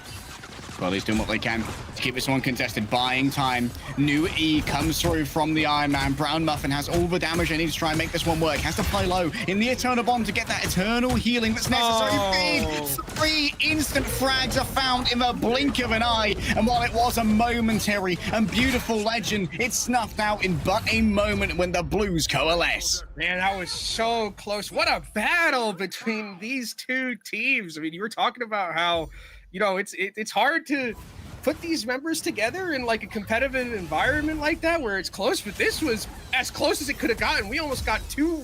Squirrely's doing what they can to keep this one contested, buying time. New E comes through from the Iron Man. Brown Muffin has all the damage they need to try and make this one work. Has to play low in the Eternal Bomb to get that eternal healing that's necessary. Big 3 instant frags are found in the blink of an eye. And while it was a momentary and beautiful legend, it's snuffed out in but a moment when the Blues coalesce. Man, that was so close. What a battle between these two teams. I mean, you were talking about how, you know, it's hard to put these members together in like a competitive environment like that where it's close, but this was as close as it could have gotten. We almost got 3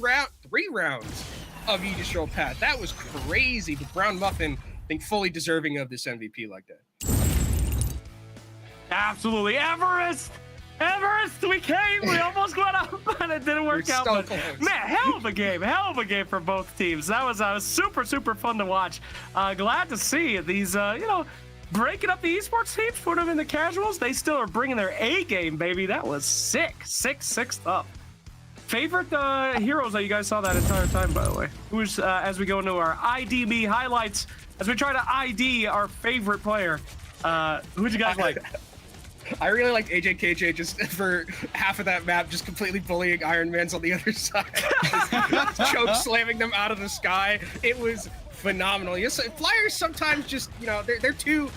rounds of Aegis Roll Path. That was crazy. But Brown Muffin, I think, fully deserving of this MVP like that. Absolutely. Everest, we came. We almost went up, and it didn't work out. So But close. man, hell of a game for both teams. That was super fun to watch. Glad to see these, breaking up the esports teams, putting them in the casuals. They still are bringing their A game, baby. That was sick. Sixth up. Favorite heroes that you guys saw that entire time, by the way? Who's as we go into our ID me highlights, as we try to ID our favorite player? Who'd you guys like? I really liked AJKJ just for half of that map, just completely bullying Iron Man's on the other side, just choke slamming them out of the sky. It was phenomenal. Yes, Flyers sometimes just, you know, they're too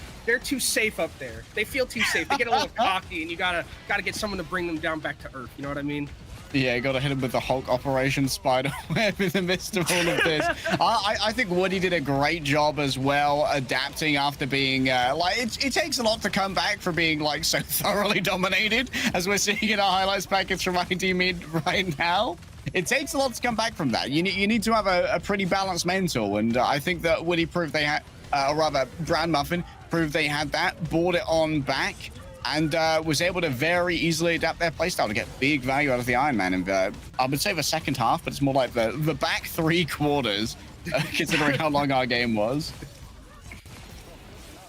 safe up there. They feel too safe. They get a little cocky, and you gotta get someone to bring them down back to earth. You know what I mean? Yeah, you got to hit him with the Hulk Operation Spiderweb in the midst of all of this. I think Woody did a great job as well, adapting after being it takes a lot to come back from being like so thoroughly dominated, as we're seeing in our highlights package from ID Mid right now. It takes a lot to come back from that. You need to have a pretty balanced mental, and I think that Woody proved they had, or rather, Brown Muffin proved they had that, brought it on back, and was able to very easily adapt their playstyle to get big value out of the Iron Man. And I would say the second half, but it's more like the back 3 quarters, considering how long our game was.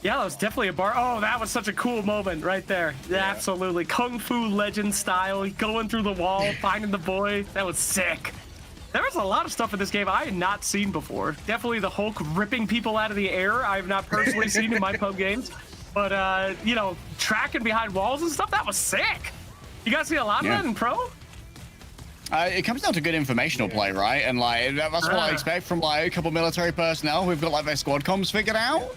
Yeah, that was definitely a bar. Oh, that was such a cool moment right there. Yeah. Absolutely. Kung Fu Legend style, going through the wall, finding the boy. That was sick. There was a lot of stuff in this game I had not seen before. Definitely the Hulk ripping people out of the air. I have not personally seen in my pub games. But, tracking behind walls and stuff, that was sick. You guys see a lot of that in pro? It comes down to good informational play, right? And, that's what I expect from, a couple military personnel who've got, their squad comms figured out.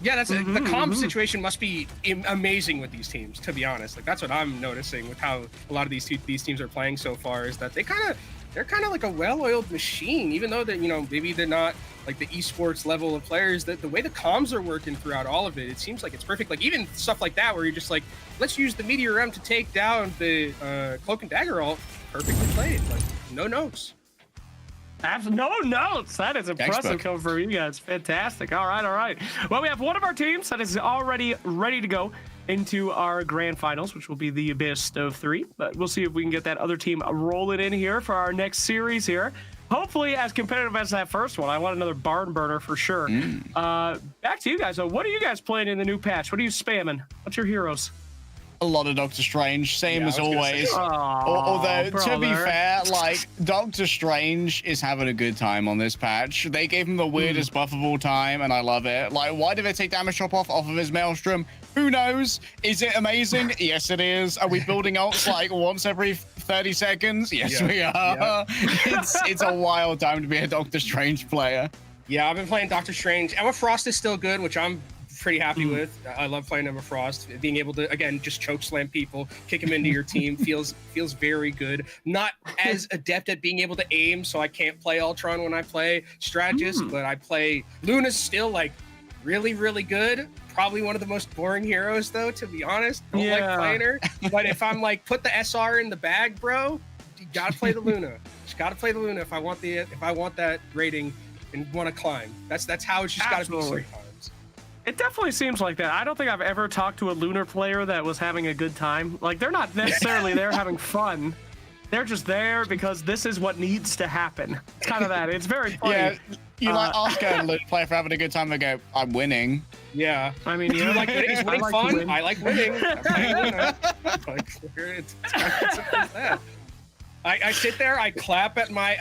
Yeah, that's the comp situation must be amazing with these teams, to be honest. Like, that's what I'm noticing with how a lot of these teams are playing so far, is that they're kind of like a well-oiled machine, even though maybe they're not like the esports level of players. That the way the comms are working throughout all of it, it seems like it's perfect. Like even stuff like that, where you're just like, let's use the Meteor M to take down the Cloak and Dagger ult. Perfectly played. Like no notes. No notes. That is impressive coming from you guys. Fantastic. All right. Well, we have one of our teams that is already ready to go into our grand finals, which will be the best of 3. But we'll see if we can get that other team rolling in here for our next series here. Hopefully as competitive as that first one. I want another barn burner for sure. Back to you guys. So what are you guys playing in the new patch? What are you spamming? What's your heroes? A lot of Doctor Strange, same as always. Although, to be fair, Doctor Strange is having a good time on this patch. They gave him the weirdest buff of all time, and I love it. Why did they take damage chop off of his Maelstrom? Who knows? Is it amazing? Yes, it is. Are we building ults once every 30 seconds? Yes, we are. Yeah. It's a wild time to be a Doctor Strange player. Yeah, I've been playing Doctor Strange. Emma Frost is still good, which I'm pretty happy with. I love playing Emma Frost. Being able to, again, just choke slam people, kick them into your team feels very good. Not as adept at being able to aim, so I can't play Ultron when I play Strategist, but I play Luna's still really, really good. Probably one of the most boring heroes, though, to be honest. Don't like playing her. But if I'm put the SR in the bag, bro, you gotta play the Luna. Just gotta play the Luna if I want that rating and want to climb. That's how it's just gotta be sometimes. It definitely seems like that. I don't think I've ever talked to a Lunar player that was having a good time. They're not necessarily there having fun. They're just there because this is what needs to happen. It's kind of that. It's very funny. Yeah, you ask a Lunar player for having a good time, they go, I'm winning. Yeah. I mean, you like winning? Is winning fun? I like winning. I sit there, I clap at my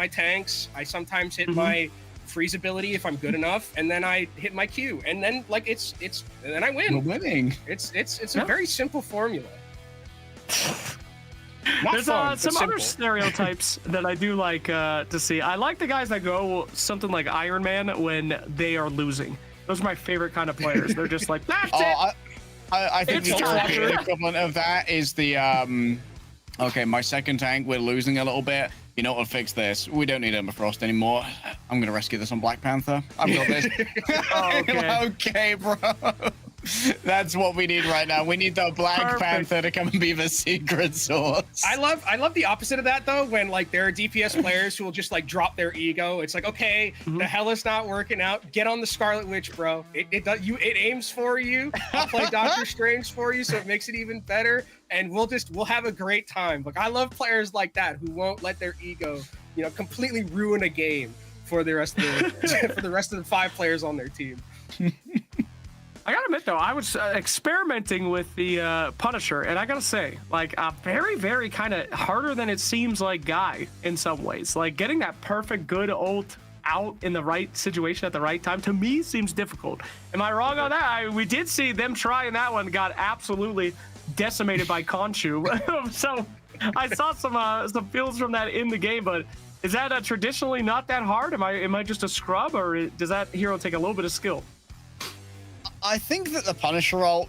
tanks. I sometimes hit my freeze ability if I'm good enough, and then I hit my Q, and then like and then I win. We're winning. It's a very simple formula. Not There's fun, but some other simple. stereotypes that I do like to see. I like the guys that go something like Iron Man when they are losing. Those are my favorite kind of players. They're just like, that's it. I think It's the time. European equivalent of that is the okay, my second tank, we're losing a little bit. You know what'll fix this? We don't need Ember Frost anymore. I'm gonna rescue this on Black Panther. I've got this. Okay. Okay, bro. That's what we need right now. We need the Black Perfect. Panther to come and be the secret source. I love the opposite of that though, when like there are DPS players who will just like drop their ego. It's like, okay, the hell is not working out. Get on the Scarlet Witch, bro. It aims for you. I'll play Doctor Strange for you, so it makes it even better. And we'll have a great time. Like I love players like that who won't let their ego, completely ruin a game for the rest of the 5 players on their team. I gotta admit though, I was experimenting with the Punisher, and I gotta say, like a very, very kind of harder than it seems like guy in some ways. Like getting that perfect good ult out in the right situation at the right time to me seems difficult. Am I wrong on that? We did see them trying that one, got absolutely decimated by Khonshu. So I saw some feels from that in the game, but is that traditionally not that hard? Am I just a scrub, or does that hero take a little bit of skill? I think that the Punisher ult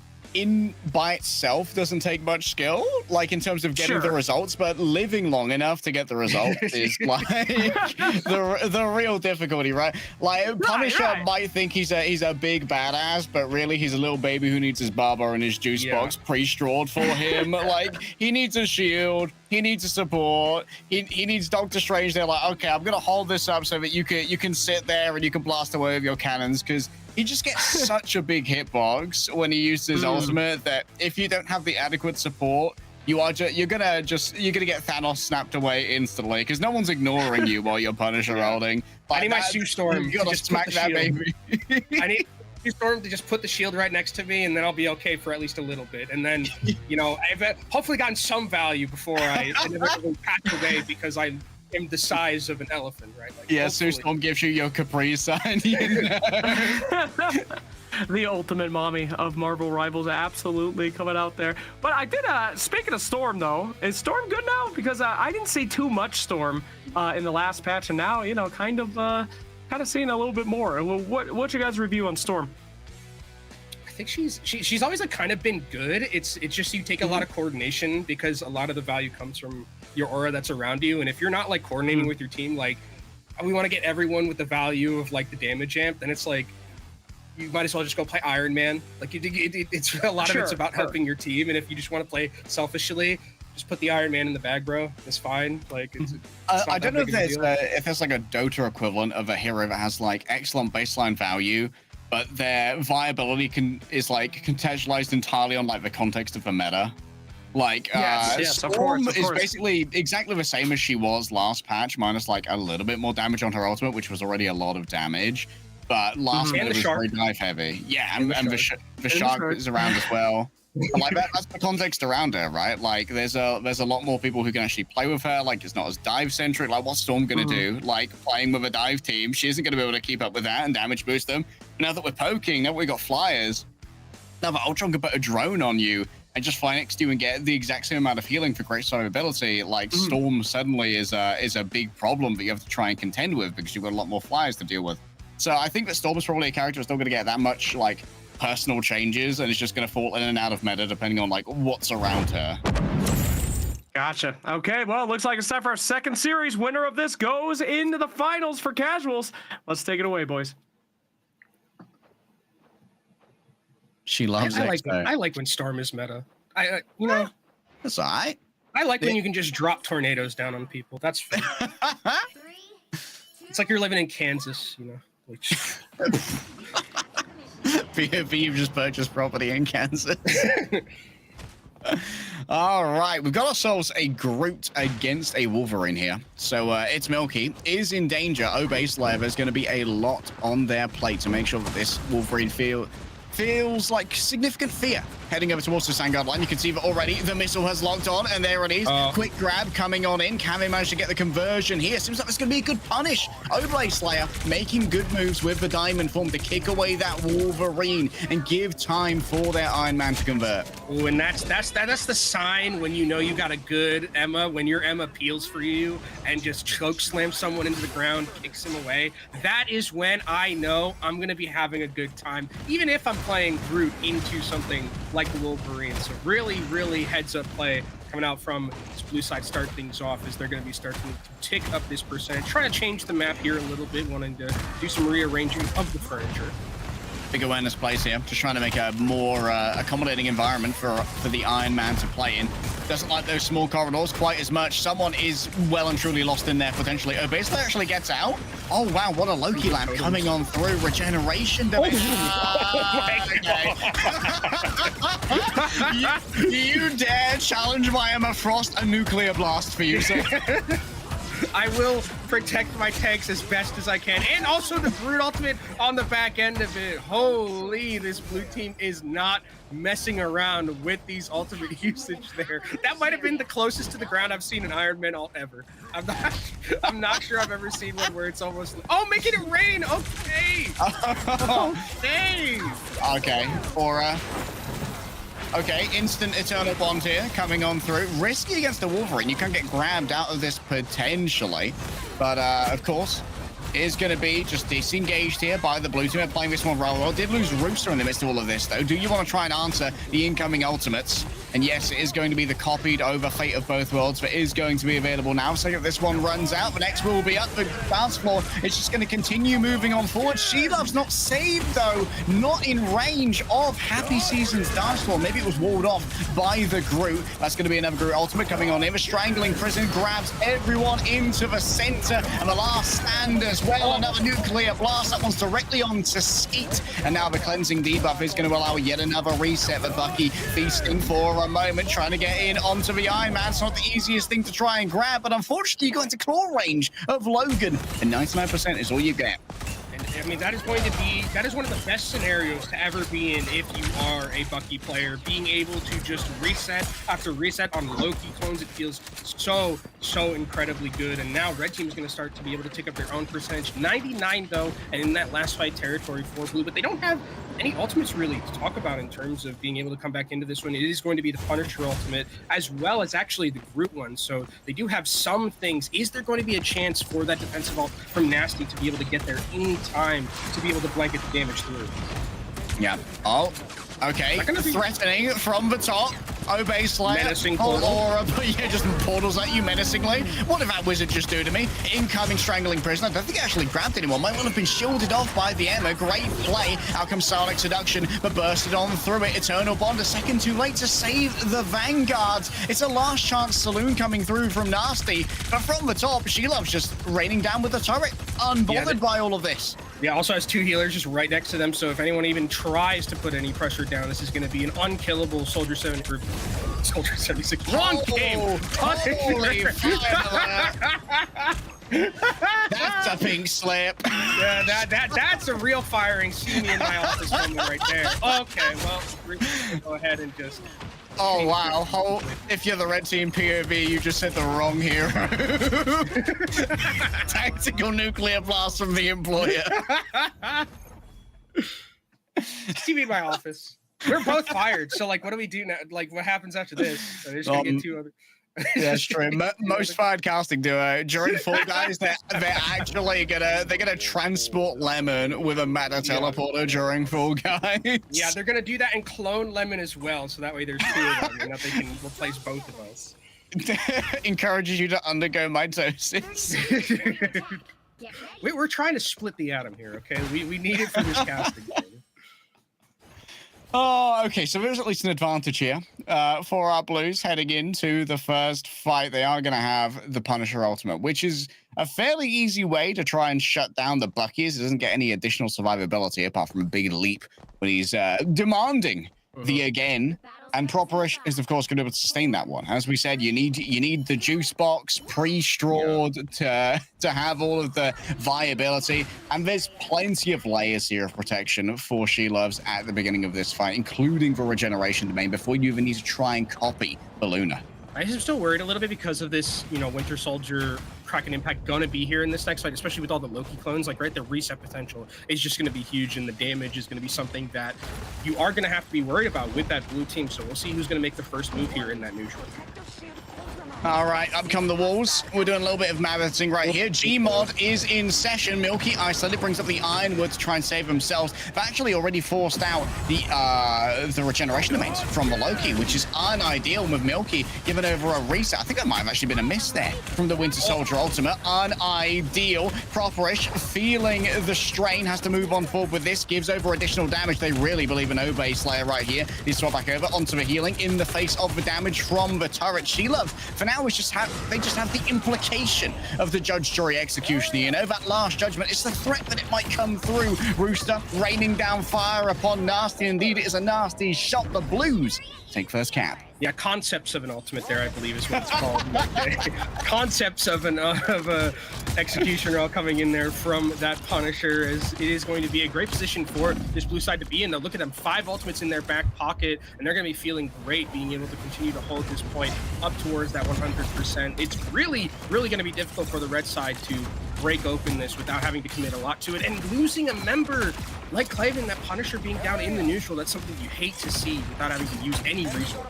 by itself doesn't take much skill, like in terms of getting the results, but living long enough to get the result is like the real difficulty, right? Like Punisher might think he's a big badass, but really he's a little baby who needs his Barber and his juice box pre-strawed for him. Like he needs a shield, he needs a support, he needs Doctor Strange. They're like, okay, I'm gonna hold this up so that you can sit there and you can blast away with your cannons, because he just gets such a big hitbox when he uses his ultimate that if you don't have the adequate support, you're gonna get Thanos snapped away instantly, because no one's ignoring you while you're Punisher holding. I need my Sue Storm. You gotta just smack put the that shield. baby. I need Sue Storm to just put the shield right next to me, and then I'll be okay for at least a little bit. And then, I've hopefully gotten some value before I inevitably pack away because I am the size of an elephant, right? Like, yeah, Sue Storm gives you your Capri Sun. The ultimate mommy of Marvel Rivals, absolutely coming out there. But I did, speaking of Storm though, is Storm good now? Because I didn't see too much Storm in the last patch, and now, kind of seeing a little bit more. What's your guys' review on Storm? I think she's always like kind of been good. It's just you take a lot of coordination, because a lot of the value comes from your aura that's around you. And if you're not like coordinating with your team, like we want to get everyone with the value of like the damage amp, then it's like you might as well just go play Iron Man. Like it's a lot of it's about helping your team. And if you just want to play selfishly, just put the Iron Man in the bag, bro. It's fine. Like it's I don't know if there's like a Dota equivalent of a hero that has like excellent baseline value, but their viability is like contextualized entirely on like the context of the meta. Like Storm is basically exactly the same as she was last patch, minus like a little bit more damage on her ultimate, which was already a lot of damage. But last meta was very dive heavy. Yeah, and the shark is around as well. But like that's the context around her, right? Like there's a lot more people who can actually play with her. Like it's not as dive centric. Like what's Storm gonna do? Like playing with a dive team, she isn't gonna be able to keep up with that and damage boost them. Now that we're poking, now that we got flyers, now that Ultron can put a drone on you and just fly next to you and get the exact same amount of healing for great survivability, like Storm suddenly is a big problem that you have to try and contend with, because you've got a lot more flyers to deal with. So I think that Storm is probably a character that's not going to get that much like personal changes, and it's just going to fall in and out of meta depending on like what's around her. Gotcha. Okay, well, it looks like it's time for our second series. Winner of this goes into the finals for casuals. Let's take it away, boys. She loves it. I like when Storm is meta. That's all right. I like when you can just drop tornadoes down on people. That's fun. It's like you're living in Kansas, Which... You've just purchased property in Kansas. All right, we've got ourselves a Groot against a Wolverine here. So it's Milky is in danger. Obey Slayer, there's going to be a lot on their plate to make sure that this Wolverine feels like significant fear heading over towards the Sandguard line. You can see that already the missile has locked on, and there it is. Quick grab coming on in. Can they manage to get the conversion here? Seems like it's going to be a good punish. Oblate Slayer making good moves with the Diamond Form to kick away that Wolverine and give time for their Iron Man to convert. Ooh, and that's the sign when you know you got a good Emma, when your Emma peels for you and just choke slams someone into the ground, kicks him away. That is when I know I'm going to be having a good time, even if I'm playing Groot into something like the Wolverine. So really, really heads up play coming out from this blue side start things off as they're going to be starting to tick up this percentage, trying to change the map here a little bit, wanting to do some rearranging of the furniture. Big awareness plays here, just trying to make a more accommodating environment for the Iron Man to play in. Doesn't like those small corridors quite as much. Someone is well and truly lost in there potentially. Basically actually gets out. Oh wow, what a Loki lamp coming on through. Regeneration damage. You dare challenge my Emma Frost? A nuclear blast for you, sir. I will protect my tanks as best as I can. And also the Brute Ultimate on the back end of it. Holy, this blue team is not messing around with these ultimate usage there. That might have been the closest to the ground I've seen an Iron Man ult ever. I'm not sure I've ever seen one where it's almost... Oh, making it rain! Okay! Okay! Okay, Aura. Okay, instant Eternal Bond here coming on through. Risky against the Wolverine. You can get grabbed out of this potentially. But, of course, is going to be just disengaged here by the blue team. Playing this one rather well. Did lose Rooster in the midst of all of this, though. Do you want to try and answer the incoming ultimates? And yes, it is going to be the copied over Fate of Both Worlds, but is going to be available now. So if this one runs out, the next will be up. The dance floor is just going to continue moving on forward. She-Love's not saved, though. Not in range of Happy Season's dance floor. Maybe it was walled off by the Groot. That's going to be another Groot ultimate coming on in. The Strangling Prison grabs everyone into the center. And the last stand as well. Another nuclear blast. That one's directly onto Skeet. And now the cleansing debuff is going to allow yet another reset. But Bucky feasting for a moment, trying to get in onto the Iron Man. It's not the easiest thing to try and grab, but unfortunately you got into claw range of Logan, and 99% is all you get. I mean, that is one of the best scenarios to ever be in if you are a Bucky player. Being able to just reset after reset on Loki clones, it feels so incredibly good. And now Red Team is going to start to be able to take up their own percentage. 99 though, and in that last fight territory for Blue, but they don't have any ultimates really to talk about in terms of being able to come back into this one. It is going to be the Punisher ultimate as well as actually the Groot one. So they do have some things. Is there going to be a chance for that defensive ult from Nasty to be able to get there in time to be able to blanket the damage through? Yeah. Oh, okay. Threatening from the top. Obey Slayer. Menacing portal. Aura, but yeah, just portals at you menacingly. What did that wizard just do to me? Incoming Strangling Prison. I don't think it actually grabbed anyone. Might well have been shielded off by the Emma. Great play. Out comes Sonic Seduction, but bursted on through it. Eternal Bond a second too late to save the Vanguards. It's a last chance saloon coming through from Nasty, but from the top, She-Love's just raining down with the turret, unbothered by all of this. Yeah, also has two healers just right next to them, so if anyone even tries to put any pressure down, this is going to be an unkillable Soldier 76. Wrong game! Holy That's a pink slip. Yeah, that's a real firing. See me in my office moment right there. Okay, well, we're gonna go ahead and just... Oh, wow. If you're the red team POV, you just said the wrong hero. Tactical nuclear blast from the employer. See me in my office. We're both fired, so, like, what do we do now? Like, what happens after this? So there's gonna get two other... Yeah, that's true. Most fired casting duo during Fall Guys, they're actually gonna transport Lemon with a meta teleporter during Fall Guys. Yeah, they're gonna do that and clone Lemon as well, so that way there's two of them, and that they can replace both of us. Encourages you to undergo mitosis. We're trying to split the atom here, okay? We need it for this casting. Oh, okay, so there's at least an advantage here for our Blues heading into the first fight. They are going to have the Punisher Ultimate, which is a fairly easy way to try and shut down the Buckies. It doesn't get any additional survivability apart from a big leap when he's demanding the again And Properish is, of course, going to be able to sustain that one. As we said, you need the juice box pre-strawed to have all of the viability. And there's plenty of layers here of protection for She-Loves at the beginning of this fight, including the regeneration domain, before you even need to try and copy the Luna. I'm still worried a little bit because of this, Winter Soldier Kraken Impact gonna be here in this next fight, especially with all the Loki clones. Like, right, the reset potential is just gonna be huge, and the damage is gonna be something that you are gonna have to be worried about with that blue team. So we'll see who's gonna make the first move here in that neutral. All right, up come the walls. We're doing a little bit of marathon right here. Gmod is in session. Milky isolated, brings up the Ironwood to try and save themselves. They've actually already forced out the regeneration domains from the Loki, which is unideal with Milky given over a reset. I think that might have actually been a miss there from the Winter Soldier Ultimate. Unideal. Properish feeling the strain, has to move on forward with this, gives over additional damage. They really believe in Obey Slayer right here. They swap back over onto the healing in the face of the damage from the turret. She-Love, for now, they just have the implication of the Judge, Jury, Executioner. That last judgment, it's the threat that it might come through. Rooster raining down fire upon Nasty. Indeed, it is a nasty shot. The Blues take first cap. Yeah, concepts of an ultimate there, I believe is what it's called. Concepts of a executioner all coming in there from that Punisher, as it is going to be a great position for this blue side to be in. Now look at them, 5 ultimates in their back pocket, and they're going to be feeling great being able to continue to hold this point up towards that 100%. It's really, really going to be difficult for the red side to break open this without having to commit a lot to it, and losing a member like Clavin, that Punisher being down in the neutral, that's something you hate to see without having to use any resources.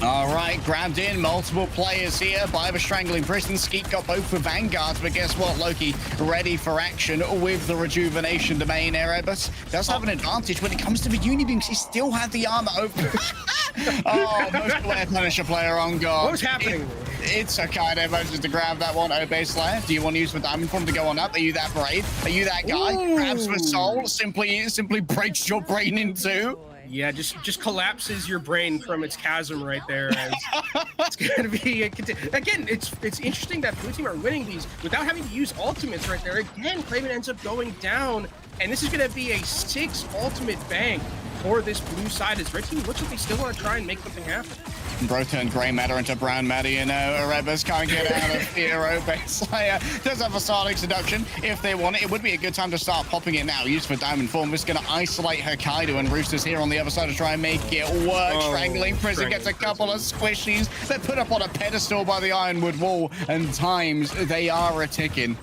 All right, grabbed in, multiple players here by the Strangling Prison. Skeet got both for Vanguards, but guess what? Loki ready for action with the Rejuvenation Domain. Erebus does have an advantage when it comes to the Unibeams. He still had the armor open. Oh, most aware Punisher player on guard. What was happening? It's okay. Manages to grab that one. Obey Slayer. Do you want to use the Diamond Form to go on up? Are you that brave? Are you that guy? Ooh. Grabs the soul, simply breaks your brain in two. Yeah, just collapses your brain from its chasm right there. As it's gonna be again. It's interesting that blue team are winning these without having to use ultimates right there. Again, Clayman ends up going down, and this is gonna be a 6 ultimate bank for this blue side. As red team looks like they still want to try and make something happen. Bro turned grey matter into brown matter, Erebus can't get out of here. Obey Slayer does have a Sonic Seduction if they want it. It would be a good time to start popping it now. Use for Diamond Form. This is going to isolate Hokkaido, and Rooster's here on the other side to try and make it work. Strangling Prison gets a couple of squishies. They're put up on a pedestal by the Ironwood Wall, and times they are a-ticking.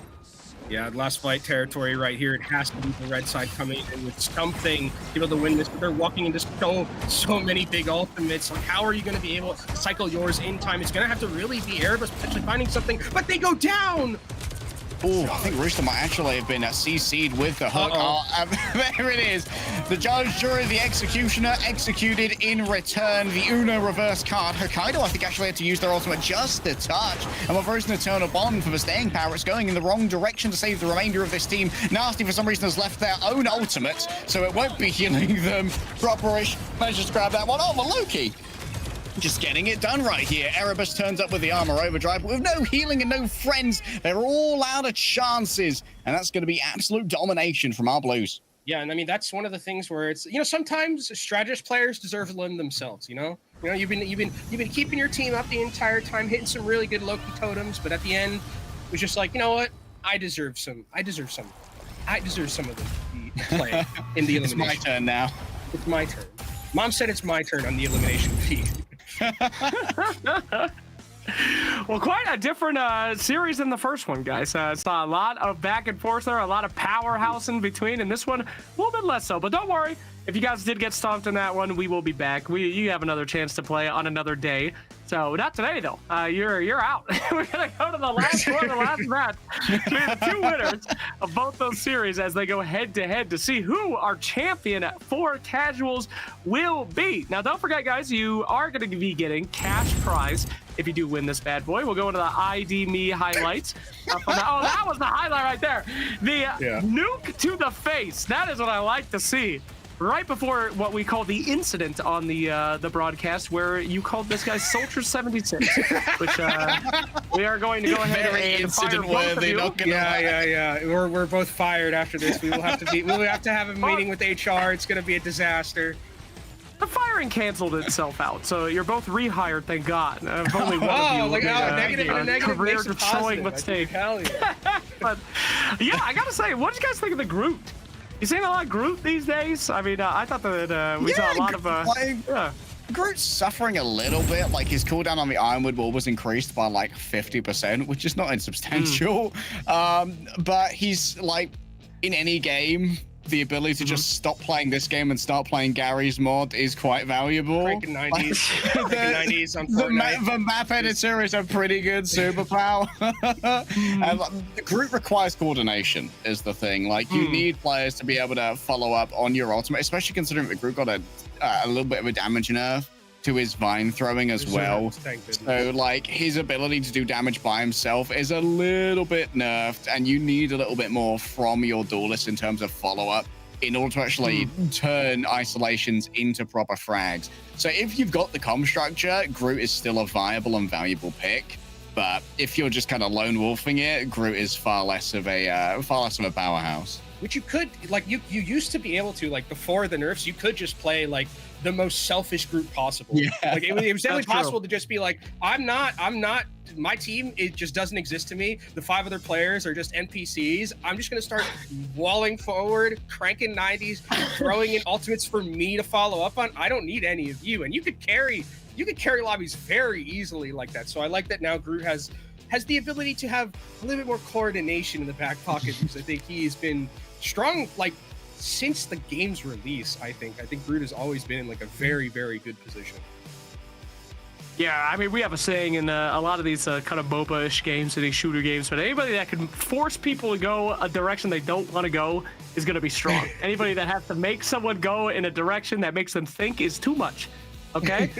Yeah, last fight territory right here. It has to be the red side coming in with something to be able to win this, but they're walking into so many big ultimates. Like, how are you going to be able to cycle yours in time? It's going to have to really be Erebus potentially finding something, but they go down! Oh, I think Rooster might actually have been CC'd with the hook. There it is. The Judge, Jury, the Executioner executed in return. The Uno reverse card. Hokkaido, I think, actually had to use their ultimate just a touch. And with Rooster Eternal Bond for the staying power, it's going in the wrong direction to save the remainder of this team. Nasty, for some reason, has left their own ultimate, so it won't be healing them. Properish manages to grab that one. Oh, the Loki. Just getting it done right here. Erebus turns up with the armor overdrive, but with no healing and no friends. They're all out of chances, and that's going to be absolute domination from our Blues. Yeah, and I mean, that's one of the things where it's, sometimes strategist players deserve to lend themselves, you've been keeping your team up the entire time, hitting some really good Loki totems, but at the end, it was just like, you know what? I deserve some of the play in the elimination. It's my turn now. It's my turn. Mom said it's my turn on the elimination feed. Well, quite a different series than the first one, guys. Saw a lot of back and forth there, a lot of powerhouse in between, and this one a little bit less so. But don't worry, if you guys did get stomped in that one, we will be back. You have another chance to play on another day. So not today though. You're out. We're gonna go to the last one, the last match between the 2 winners of both those series as they go head to head to see who our champion for casuals will be. Now don't forget, guys, you are going to be getting cash prize if you do win this bad boy. We'll go into the ID Me highlights. Oh, that was the highlight right there. The nuke to the face. That is what I like to see. Right before what we call the incident on the broadcast, where you called this guy Soldier 76, which we are going to go ahead and fire both of you. Yeah. We're both fired after this. We will have to have a meeting with HR. It's going to be a disaster. the firing canceled itself out, so you're both rehired, thank God. Only one of you Oh, like made a a negative and a negative career makes a destroying positive. mistake. Hell yeah. But yeah, I gotta say, what did you guys think of the Groot? You seen a lot of Groot these days? I mean, I thought that we saw a lot of yeah. Groot's suffering a little bit. Like his cooldown on the Ironwood wall was increased by like 50%, which is not insubstantial. But he's like, in any game, the ability to just stop playing this game and start playing Gary's mod is quite valuable. Cranking 90s. Cranking 90s on Fortnite. The map editor is a pretty good superpower. And the Groot requires coordination is the thing. Like you need players to be able to follow up on your ultimate, especially considering that Groot got a little bit of a damage nerf to his vine throwing as well. So like his ability to do damage by himself is a little bit nerfed, and you need a little bit more from your duelist in terms of follow-up in order to actually turn isolations into proper frags. So if you've got the comm structure, Groot is still a viable and valuable pick. But if you're just kind of lone wolfing it, Groot is far less of a powerhouse. Which you could, like, you used to be able to, like, before the nerfs, you could just play, like, the most selfish Groot possible. Yeah. Like, it was definitely That's true. possible to just be like, I'm not, my team, it just doesn't exist to me. The 5 other players are just NPCs. I'm just going to start walling forward, cranking 90s, throwing in ultimates for me to follow up on. I don't need any of you. And you could carry lobbies very easily like that. So I like that now Groot has the ability to have a little bit more coordination in the back pocket, because I think he's been strong, like, since the game's release. I think Groot has always been in like a very, very good position. Yeah, I mean, we have a saying in a lot of these kind of MOBA-ish games and these shooter games, but anybody that can force people to go a direction they don't want to go is going to be strong. Anybody that has to make someone go in a direction that makes them think is too much. Okay?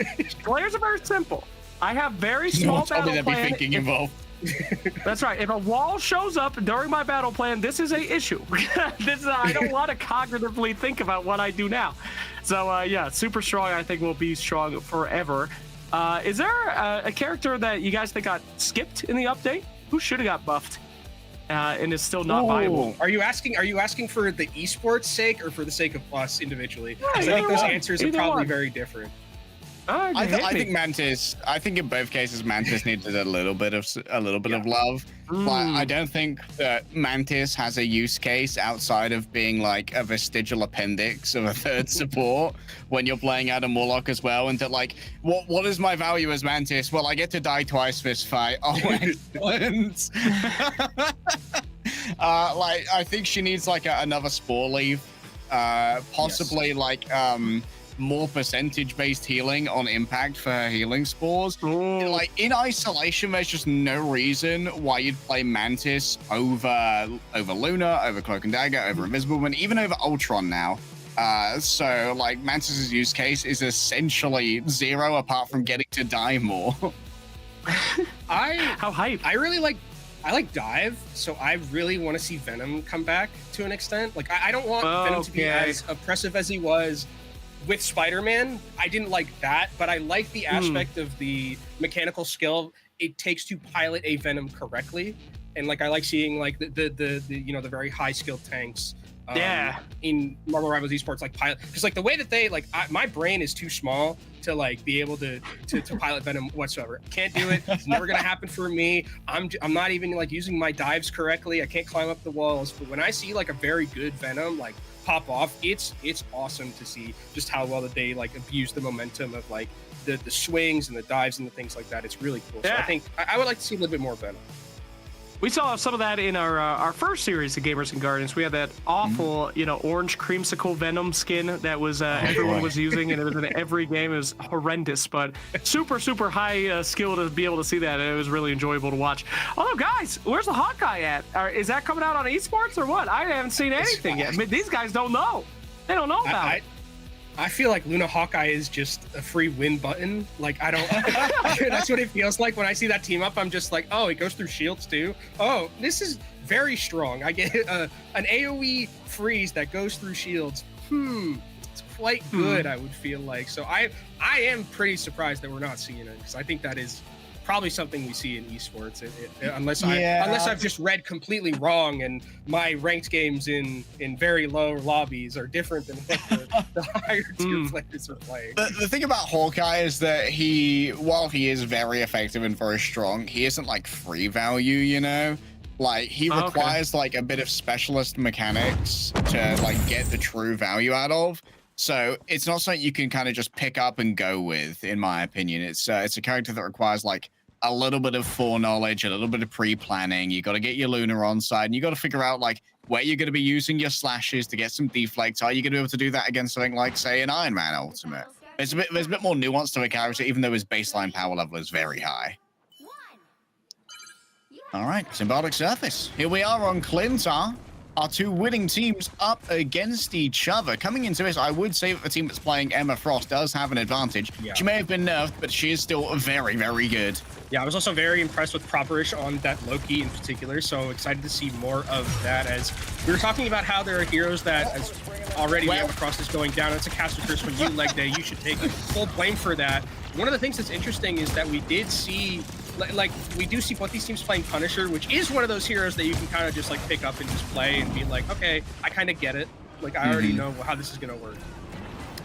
Players are very simple. I have very small battle There'd be thinking involved. That's right. If a wall shows up during my battle plan, this is a issue. I don't want to cognitively think about what I do now. So yeah, super strong. I think will be strong forever. Is there a character that you guys think got skipped in the update? Who should have got buffed and is still not viable? Are you asking for the esports sake or for the sake of us individually? Yeah, 'Cause I think those one. answers are Either probably one. very different. I think Mantis. I think in both cases Mantis needed a little bit of love. But I don't think that Mantis has a use case outside of being like a vestigial appendix of a third support when you're playing Adam Warlock as well. And that, like, what is my value as Mantis? Well, I get to die twice this fight. Oh, excellent. Like, I think she needs like another spore leaf, possibly like more percentage-based healing on impact for her healing spores. Like in isolation, there's just no reason why you'd play Mantis over Luna, over Cloak and Dagger, over Invisible Woman, even over Ultron now. So like Mantis's use case is essentially zero apart from getting to die more. How hype? I like Dive, so I really want to see Venom come back to an extent. Like I don't want Venom to be as oppressive as he was with Spider-Man. I didn't like that, but I like the aspect of the mechanical skill it takes to pilot a Venom correctly. And like I like seeing like the you know, the very high skilled tanks in Marvel Rivals Esports, like pilot, because like the way that they like my brain is too small to like be able to pilot Venom whatsoever. Can't do it. It's never gonna happen for me. I'm not even like using my dives correctly. I can't climb up the walls. But when I see like a very good Venom like pop off, it's awesome to see just how well that they like abuse the momentum of like the swings and the dives and the things like that. It's really cool. So I think I would like to see a little bit more Venom. We saw some of that in our first series of Gamers and Guardians. We had that awful, you know, orange creamsicle Venom skin that was everyone was using, and it was in every game. It was horrendous, but super high skill to be able to see that. It was really enjoyable to watch. Although, guys, where's the Hawkeye at? Is that coming out on esports or what? I haven't seen anything yet. I mean, these guys don't know. They don't know about it. I feel like Luna Hawkeye is just a free win button. Like, I don't... That's what it feels like when I see that team up. I'm just like, oh, it goes through shields too? Oh, this is very strong. I get an AoE freeze that goes through shields. It's quite good, I would feel like. So I am pretty surprised that we're not seeing it, because I think that is probably something we see in esports, unless I've just read completely wrong, and my ranked games in very low lobbies are different than what the higher tier players are playing. The thing about Hawkeye is that while he is very effective and very strong, he isn't like free value, you know? Like he requires like a bit of specialist mechanics to like get the true value out of. So it's not something you can kind of just pick up and go with, in my opinion. It's a character that requires like a little bit of foreknowledge, a little bit of pre-planning. You got to get your Luna on side, and you got to figure out like where you're going to be using your slashes to get some deflects. Are you going to be able to do that against something like, say, an Iron Man Ultimate? There's a bit more nuance to a character, even though his baseline power level is very high. All right, symbolic surface. Here we are on Clintar. Our two winning teams up against each other. Coming into this, I would say that the team that's playing Emma Frost does have an advantage. Yeah. She may have been nerfed, but she is still very, very good. Yeah, I was also very impressed with Properish on that Loki in particular, so excited to see more of that, as we were talking about how there are heroes that as already Emma Frost is going down. It's a caster curse from you, Leg Day. You should take full blame for that. One of the things that's interesting is that we did see we do see both these teams playing Punisher, which is one of those heroes that you can kind of just like pick up and just play and be like, okay, I kind of get it. Like I already know how this is gonna work.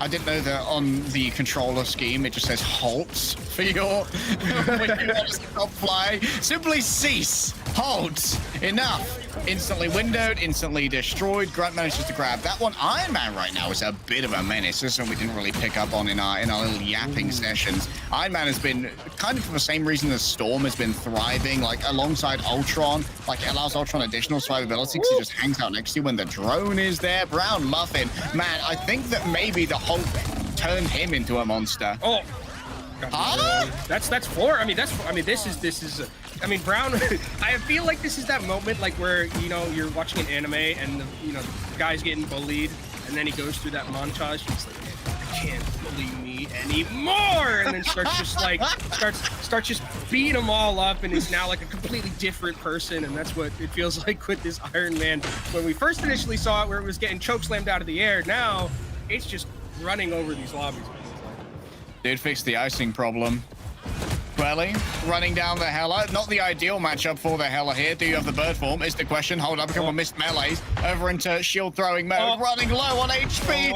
I didn't know that on the controller scheme it just says halt for your when you want to stop fly. Simply cease, halt, enough. Instantly windowed, instantly destroyed. Grant manages to grab that one. Iron Man right now is a bit of a menace. This is something we didn't really pick up on in our little yapping sessions. Iron Man has been kind of for the same reason as Storm has been thriving, like alongside Ultron. Like it allows Ultron additional survivability because he just hangs out next to you when the drone is there. Brown Muffin, man, I think that maybe the Hulk turned him into a monster. Oh, that's four. I mean, this is. I mean, Brown. I feel like this is that moment, like where you're watching an anime and the guy's getting bullied, and then he goes through that montage. He's like, I can't bully me anymore, and then starts just beating them all up, and is now like a completely different person. And that's what it feels like with this Iron Man. When we first initially saw it, where it was getting chokeslammed out of the air, now it's just running over these lobbies. Did fix the icing problem. Quelly running down the Hela. Not the ideal matchup for the Hela here. Do you have the bird form? Is the question. Hold up, a couple of missed melees. Over into shield throwing mode. Running low on HP.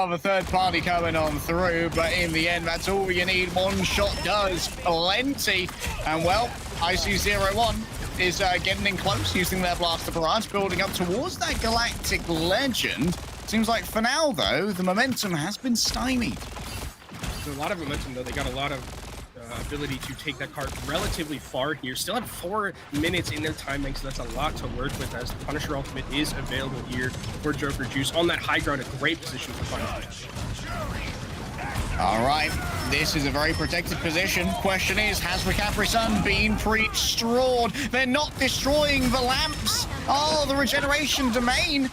The third party coming on through. But in the end, that's all you need. One shot does plenty. And well, IC01 is getting in close, using their blaster barrage, building up towards that galactic legend. Seems like for now, though, the momentum has been stymied. There's a lot of momentum, though. They got a lot of ability to take that card relatively far here. Still have 4 minutes in their time bank, so that's a lot to work with, as the Punisher Ultimate is available here for Joker Juice. On that high ground, a great position for Punisher. All right, this is a very protected position. Question is, has the Capri Sun been pre-strawed? They're not destroying the lamps. Oh, the regeneration domain.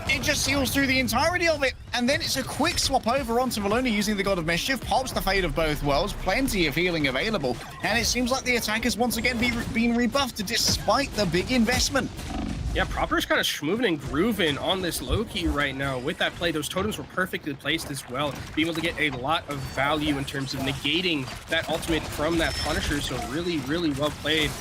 It just seals through the entirety of it, and then it's a quick swap over onto Valona using the God of Mischief, pops the Fate of both worlds, plenty of healing available, and it seems like the attack has once again been rebuffed despite the big investment. Yeah, Proper's kind of schmooving and grooving on this Loki right now with that play. Those totems were perfectly placed as well, being able to get a lot of value in terms of negating that ultimate from that Punisher, so really, really well played.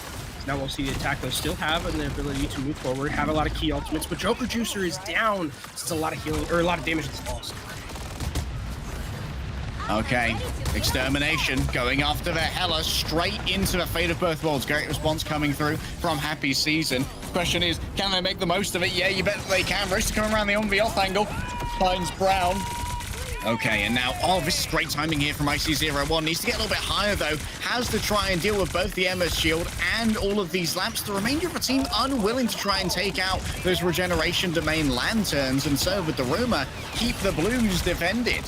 Now we'll see the attack, though, still have the ability to move forward, have a lot of key ultimates, but Joker Juicer is down. This is a lot of healing, or a lot of damage that's lost. Okay, Extermination going after the Hela, straight into the Fate of Both Worlds. Great response coming through from Happy Season. Question is, can they make the most of it? Yeah, you bet they can. Roast coming around the on-the-off angle. Finds Brown. Okay, and now, this is great timing here from IC01. Needs to get a little bit higher, though. Has to try and deal with both the Emma's shield and all of these lamps. The remainder of the team unwilling to try and take out those regeneration domain lanterns, and so with the rumor, keep the Blues defended.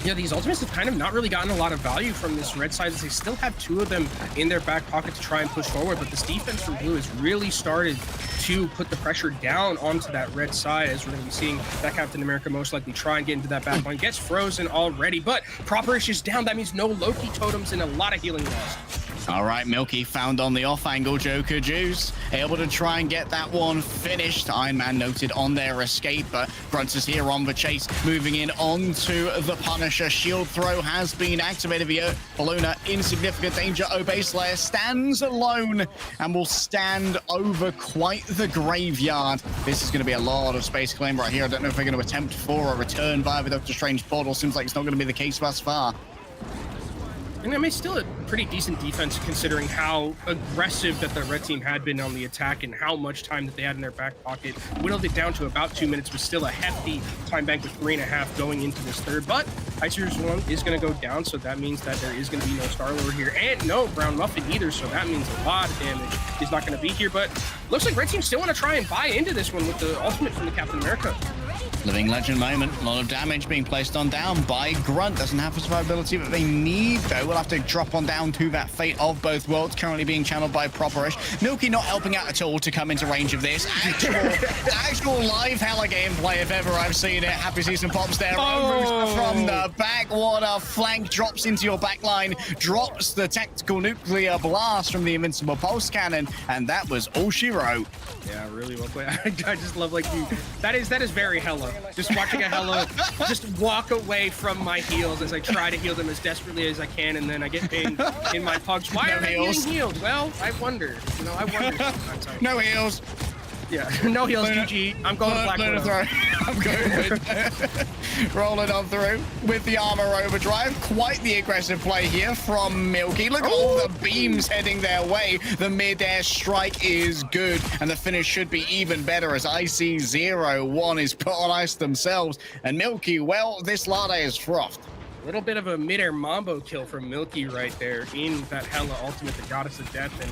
Yeah, these ultimates have kind of not really gotten a lot of value from this red side, as they still have 2 of them in their back pocket to try and push forward, but this defense from Blue has really started to put the pressure down onto that red side, as we're going to be seeing that Captain America most likely try and get into that back line. Gets frozen already, but Properish is down. That means no Loki totems and a lot of healing lost. All right, Milky found on the off angle. Joker Juice able to try and get that one finished. Iron Man noted on their escape, but Grunts is here on the chase, moving in onto the Punisher. Shield throw has been activated. Balloona in significant danger. Obey Slayer stands alone and will stand over quite the graveyard. This is going to be a lot of space claim right here. I don't know if they're going to attempt for a return via the Doctor Strange portal. Seems like it's not going to be the case thus far. And I mean, still a pretty decent defense considering how aggressive that the red team had been on the attack and how much time that they had in their back pocket. Whittled it down to about 2 minutes, was still a hefty time bank with 3.5 going into this third. But Icer's one is going to go down, so that means that there is going to be no Star-Lord here. And no Brown Muffin either, so that means a lot of damage is not going to be here. But looks like red team still want to try and buy into this one with the ultimate from the Captain America. Living Legend moment. A lot of damage being placed on down by Grunt. Doesn't have the survivability that they need, though. We'll have to drop on down to that Fate of Both Worlds, currently being channeled by Properish. Milky not helping out at all to come into range of this. Actual live Hella gameplay, if ever I've seen it. Happy to see some pops there. Oh. From the backwater flank, drops into your backline, drops the tactical nuclear blast from the invincible pulse cannon, and that was all she wrote. Yeah, really well played. I just love like you. That is very Hella. Just watching a Hella just walk away from my heals as I try to heal them as desperately as I can, and then I get pain in my pugs. Why are they getting healed? Well, I wonder. You know, I wonder sometimes. No heals. Yeah, no heals, GG. I'm going to Black Widow. I'm going with rolling on through with the armor overdrive. Quite the aggressive play here from Milky. Look at all the beams heading their way. The mid-air strike is good, and the finish should be even better as IC01 is put on ice themselves. And Milky, well, this latte is frothed. A little bit of a mid-air mambo kill from Milky right there in that Hella ultimate, the Goddess of Death, and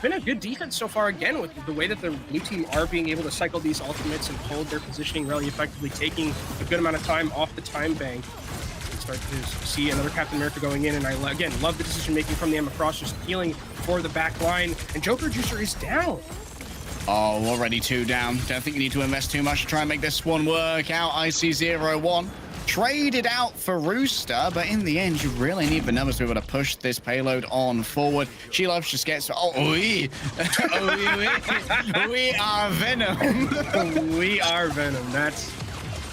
been a good defense so far again with the way that the blue team are being able to cycle these ultimates and hold their positioning really effectively, taking a good amount of time off the time bank. Start to see another Captain America going in, and I again love the decision making from the Emma Frost, just healing for the back line, and Joker Juicer is down. Oh, already 2 down. Don't think you need to invest too much to try and make this one work out. IC01 traded out for Rooster, but in the end, you really need the numbers to be able to push this payload on forward. She loves just gets. We are Venom. We are Venom. That's.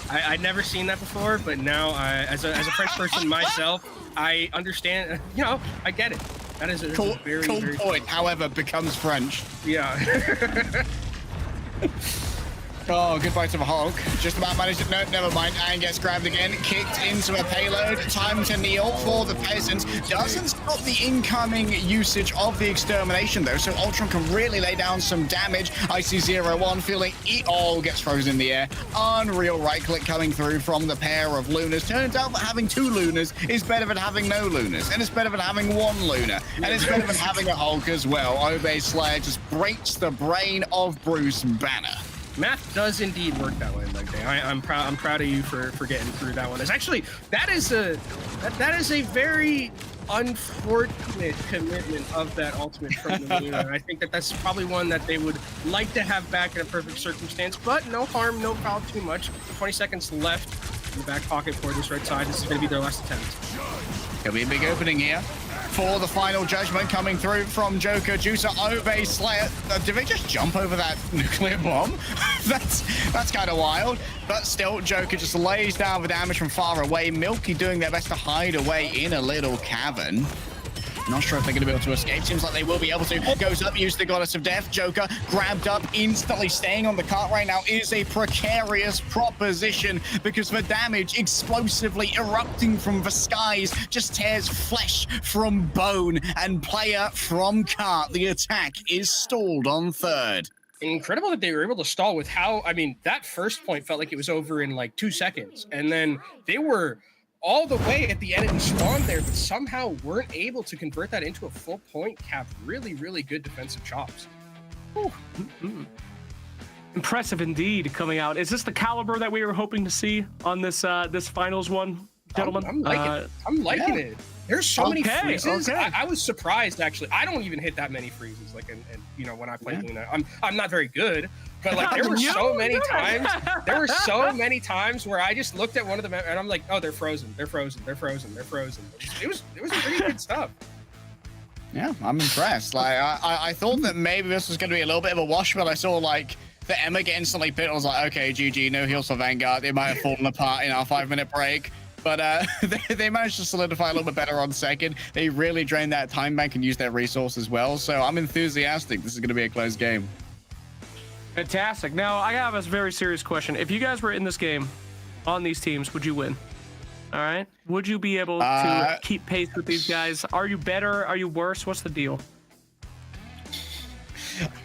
I'd never seen that before, but now, as a French person myself, I understand. You know, I get it. That is a cool, very point. However, becomes French. Yeah. Oh, goodbye to the Hulk. Just about managed it. No, never mind. And gets grabbed again. Kicked into a payload. Time to kneel for the peasants. Doesn't stop the incoming usage of the extermination, though. So Ultron can really lay down some damage. IC01 feeling it all gets frozen in the air. Unreal right click coming through from the pair of Lunas. Turns out that having 2 Lunas is better than having no Lunas. And it's better than having 1 Luna. And it's better than having a Hulk as well. Obey Slayer just breaks the brain of Bruce Banner. Math does indeed work that way, Leg Day. I'm proud of you for getting through that one. It's actually that is a very unfortunate commitment of that ultimate from the Luna. I think that's probably one that they would like to have back in a perfect circumstance, but no harm, no foul too much. 20 seconds left in the back pocket for this right side. This is going to be their last attempt. Could be a big opening here for the final judgment coming through from Joker Juicer. Obey Slayer. Did they just jump over that nuclear bomb? that's kind of wild. But still, Joker just lays down the damage from far away. Milky doing their best to hide away in a little cavern. Not sure if they're going to be able to escape. Seems like they will be able to. Goes up, use the Goddess of Death. Joker grabbed up, instantly staying on the cart right now is a precarious proposition because the damage explosively erupting from the skies just tears flesh from bone and player from cart. The attack is stalled on 3rd. Incredible that they were able to stall with how, I mean, that first point felt like it was over in like 2 seconds. And then they were all the way at the end and spawned there, but somehow weren't able to convert that into a full point cap. Really, really good defensive chops. Impressive indeed coming out. Is this the caliber that we were hoping to see on this this finals one, gentlemen? I'm liking it. There's so many freezes. Okay. I was surprised actually. I don't even hit that many freezes. Like, and you know, when I play Luna, I'm not very good. But like there were so many times where I just looked at one of them and I'm like, oh, they're frozen. It was pretty good stuff. Yeah, I'm impressed. Like, I thought that maybe this was going to be a little bit of a wash, but I saw, like, the Emma get instantly picked. I was like, okay, GG, no heals for Vanguard. They might have fallen apart in our 5-minute break. But they managed to solidify a little bit better on second. They really drained that time bank and used their resources well. So I'm enthusiastic. This is going to be a close game. Fantastic. Now, I have a very serious question. If you guys were in this game on these teams, would you win? All right. Would you be able to keep pace with these guys? Are you better? Are you worse? What's the deal?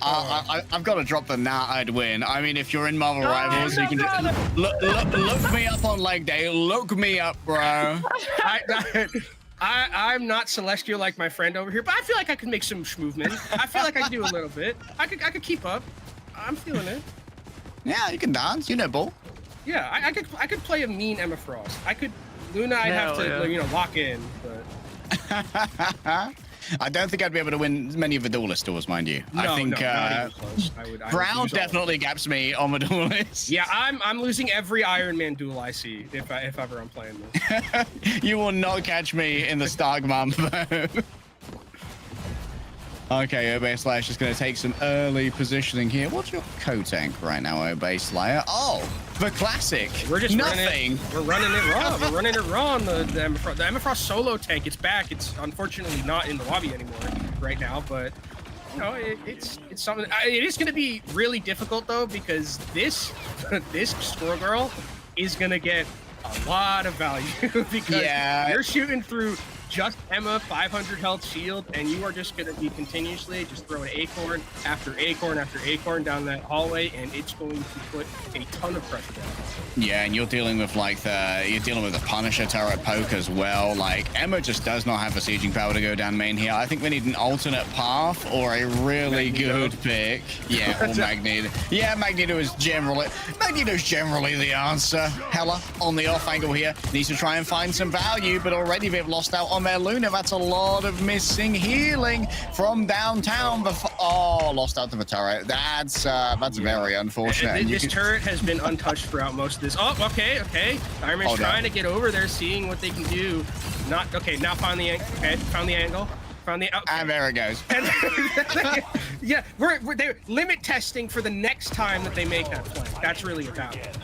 I've got to drop the nah, I'd win. I mean, if you're in Marvel Rivals, you can look me up on leg day. Look me up, bro. I'm not celestial like my friend over here, but I feel like I could make some movement. I feel like I can do a little bit. I could keep up. I'm feeling it. Yeah, you can dance. You know, ball. Yeah, I could play a mean Emma Frost. Luna, I'd have to lock in, but. I don't think I'd be able to win many of the duelist duels, mind you. No, I think not even close. I Brown would definitely gaps me on the duelist. Yeah, I'm losing every Iron Man duel I see if ever I'm playing this. You will not catch me in the Stargman. Okay, Obey Slayer is just going to take some early positioning here. What's your co-tank right now, Obey Slayer? Oh, the classic. We're just nothing. We're running it raw. We're running it raw on the Emma Frost. The Emma Frost solo tank. It's back. It's unfortunately not in the lobby anymore right now, but you know it's something. It is going to be really difficult though because this Squirrel Girl is going to get a lot of value because you're shooting through just Emma 500 health shield, and you are just going to be continuously just throwing acorn after acorn after acorn down that hallway, and it's going to put a ton of pressure down. Yeah, and you're dealing with the Punisher turret poke as well. Like Emma just does not have the sieging power to go down main here. I think we need an alternate path or a really good pick. Yeah, or Magneto. Yeah, Magneto's generally the answer. Hela on the off angle here needs to try and find some value, but already they've lost out on their Luna. That's a lot of missing healing from downtown. Lost out to the turret. That's very unfortunate. This turret has been untouched throughout most of this. Oh, okay. Iron Man's trying to get over there, seeing what they can do. Not okay. Now found the angle. Okay, found the angle. And there it goes. Yeah, they're limit testing for the next time that they make that play. That's really about it.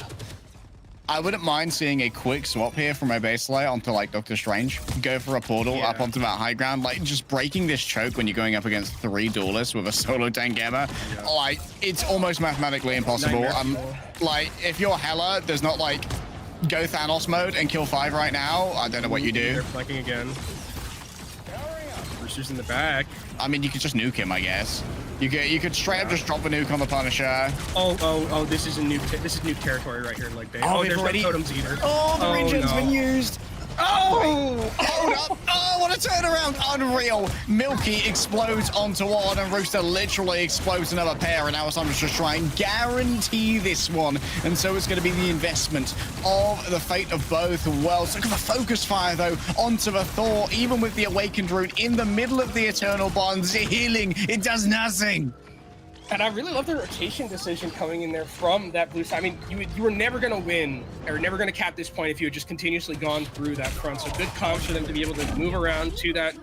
I wouldn't mind seeing a quick swap here from my base layer onto like Doctor Strange. Go for a portal up onto that high ground. Like just breaking this choke when you're going up against 3 duelists with a solo tank Emma. Yeah. Like it's almost mathematically impossible. Like if your Hela does not like go Thanos mode and kill 5 right now, I don't know what you do. They're flanking again. Brewster's in the back. I mean, you could just nuke him, I guess. You could straight up just drop a nuke on the Punisher. Oh! This is new territory right here, like they. Oh, there's no totems either. Oh, the regen's been used. Oh! Hold up! Oh, what a turnaround! Unreal. Milky explodes onto one, and Rooster literally explodes another pair, and now it's time to just try and guarantee this one. And so it's going to be the investment of the fate of both worlds. Look at the focus fire, though, onto the Thor, even with the Awakened Rune in the middle of the Eternal Bonds. Healing, it does nothing. And I really love the rotation decision coming in there from that blue side. I mean, you were never going to win or never going to cap this point if you had just continuously gone through that front. So good comms for them to be able to move around to that,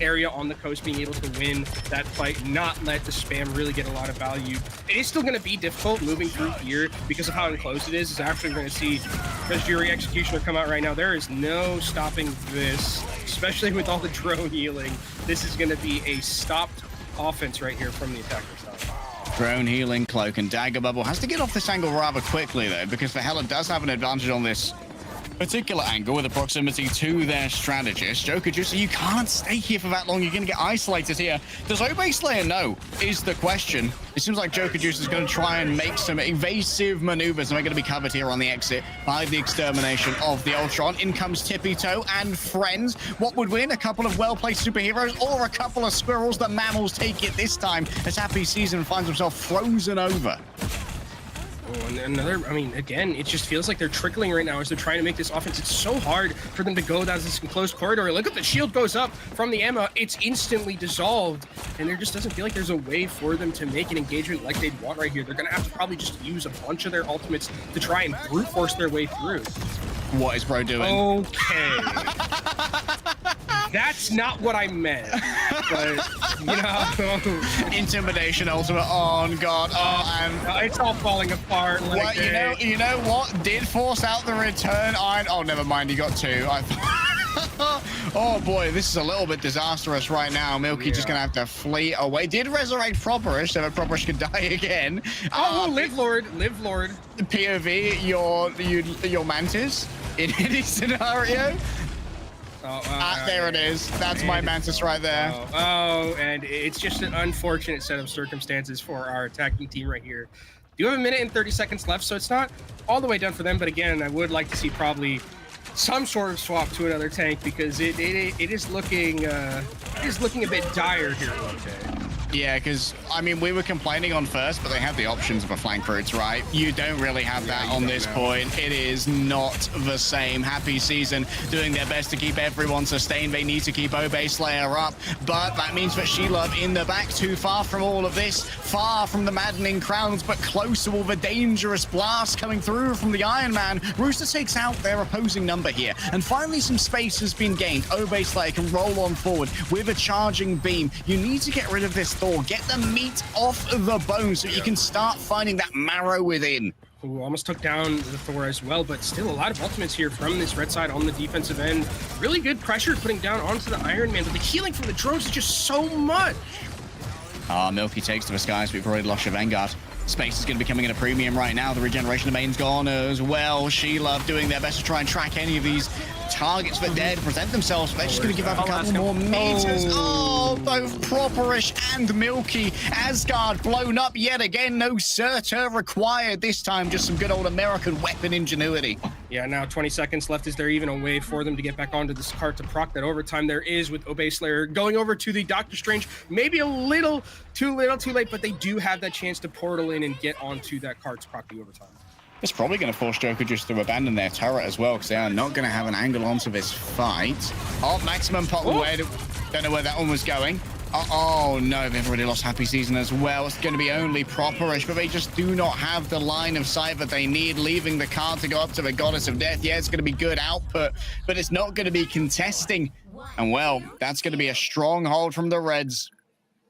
area on the coast, being able to win that fight, not let the spam really get a lot of value. It is still going to be difficult moving through here because of how enclosed it is. Is actually going to see Fury Executioner come out right now. There is no stopping this, especially with all the drone healing. This is going to be a stopped offense right here from the attacker side. Drone healing, cloak, and dagger bubble has to get off this angle rather quickly though, because the Hela does have an advantage on this particular angle with the proximity to their strategist. Joker Juicer, you can't stay here for that long. You're going to get isolated here. Does Obey Slayer know is the question. It seems like Joker Juicer is going to try and make some evasive maneuvers, and they're going to be covered here on the exit by the extermination of the Ultron. In comes Tippy Toe and friends. What would win? A couple of well-placed superheroes or a couple of squirrels? The mammals take it this time as Happy Season finds himself frozen over. Oh, and another, again, it just feels like they're trickling right now as they're trying to make this offense. It's so hard for them to go down this enclosed corridor. Look at the shield goes up from the Emma. It's instantly dissolved, and there just doesn't feel like there's a way for them to make an engagement like they'd want right here. They're going to have to probably just use a bunch of their ultimates to try and brute force their way through. What is Bro doing? Okay. That's not what I meant. But, you know. Intimidation ultimate on God. Oh, and it's all falling apart. Like, what, you know what? Did force out the return iron. Oh, never mind. You got two. I oh boy, this is a little bit disastrous right now. Milky just gonna have to flee away. Did resurrect Properish so that Properish could die again. Oh, live Lord. POV, your Mantis in any scenario. There it is. That's my Mantis right there. And it's just an unfortunate set of circumstances for our attacking team right here. Do have a minute and 30 seconds left, so it's not all the way done for them. But again, I would like to see probably some sort of swap to another tank because it is looking a bit dire here one day. Yeah, because, I mean, we were complaining on first, but they have the options of a flank route, right? You don't really have that on this point. It is not the same. Happy Season doing their best to keep everyone sustained. They need to keep Obey Slayer up, but that means that She-Love in the back, too far from all of this, far from the maddening crowds, but closer with a dangerous blast coming through from the Iron Man. Rooster takes out their opposing number here, and finally some space has been gained. Obey Slayer can roll on forward with a charging beam. You need to get rid of this Thor. Get the meat off the bone so you can start finding that marrow within. Who almost took down the Thor as well, but still a lot of ultimates here from this red side on the defensive end. Really good pressure putting down onto the Iron Man, but the healing from the drones is just so much. Milky takes to the skies. We've already lost your Vanguard. Space is going to be coming in a premium right now. The regeneration domain's gone as well. She-Love doing their best to try and track any of these targets that dare to present themselves. They're just going to give up a couple more meters. Oh, both Properish and Milky. Asgard blown up yet again. No Surtur required this time. Just some good old American weapon ingenuity. Yeah, now 20 seconds left. Is there even a way for them to get back onto this cart to proc that overtime? There is with Obey Slayer going over to the Doctor Strange. Maybe a little too late, but they do have that chance to portal in and get onto that cart to proc the overtime. It's probably going to force Joker just to abandon their turret as well, because they are not going to have an angle onto this fight. Oh, Maximum pop away. Don't know where that one was going. Oh no, they've already lost Happy Season as well. It's going to be only Properish, but they just do not have the line of sight that they need, leaving the card to go up to the Goddess of Death. Yeah, it's going to be good output, but it's not going to be contesting. And well, that's going to be a stronghold from the Reds.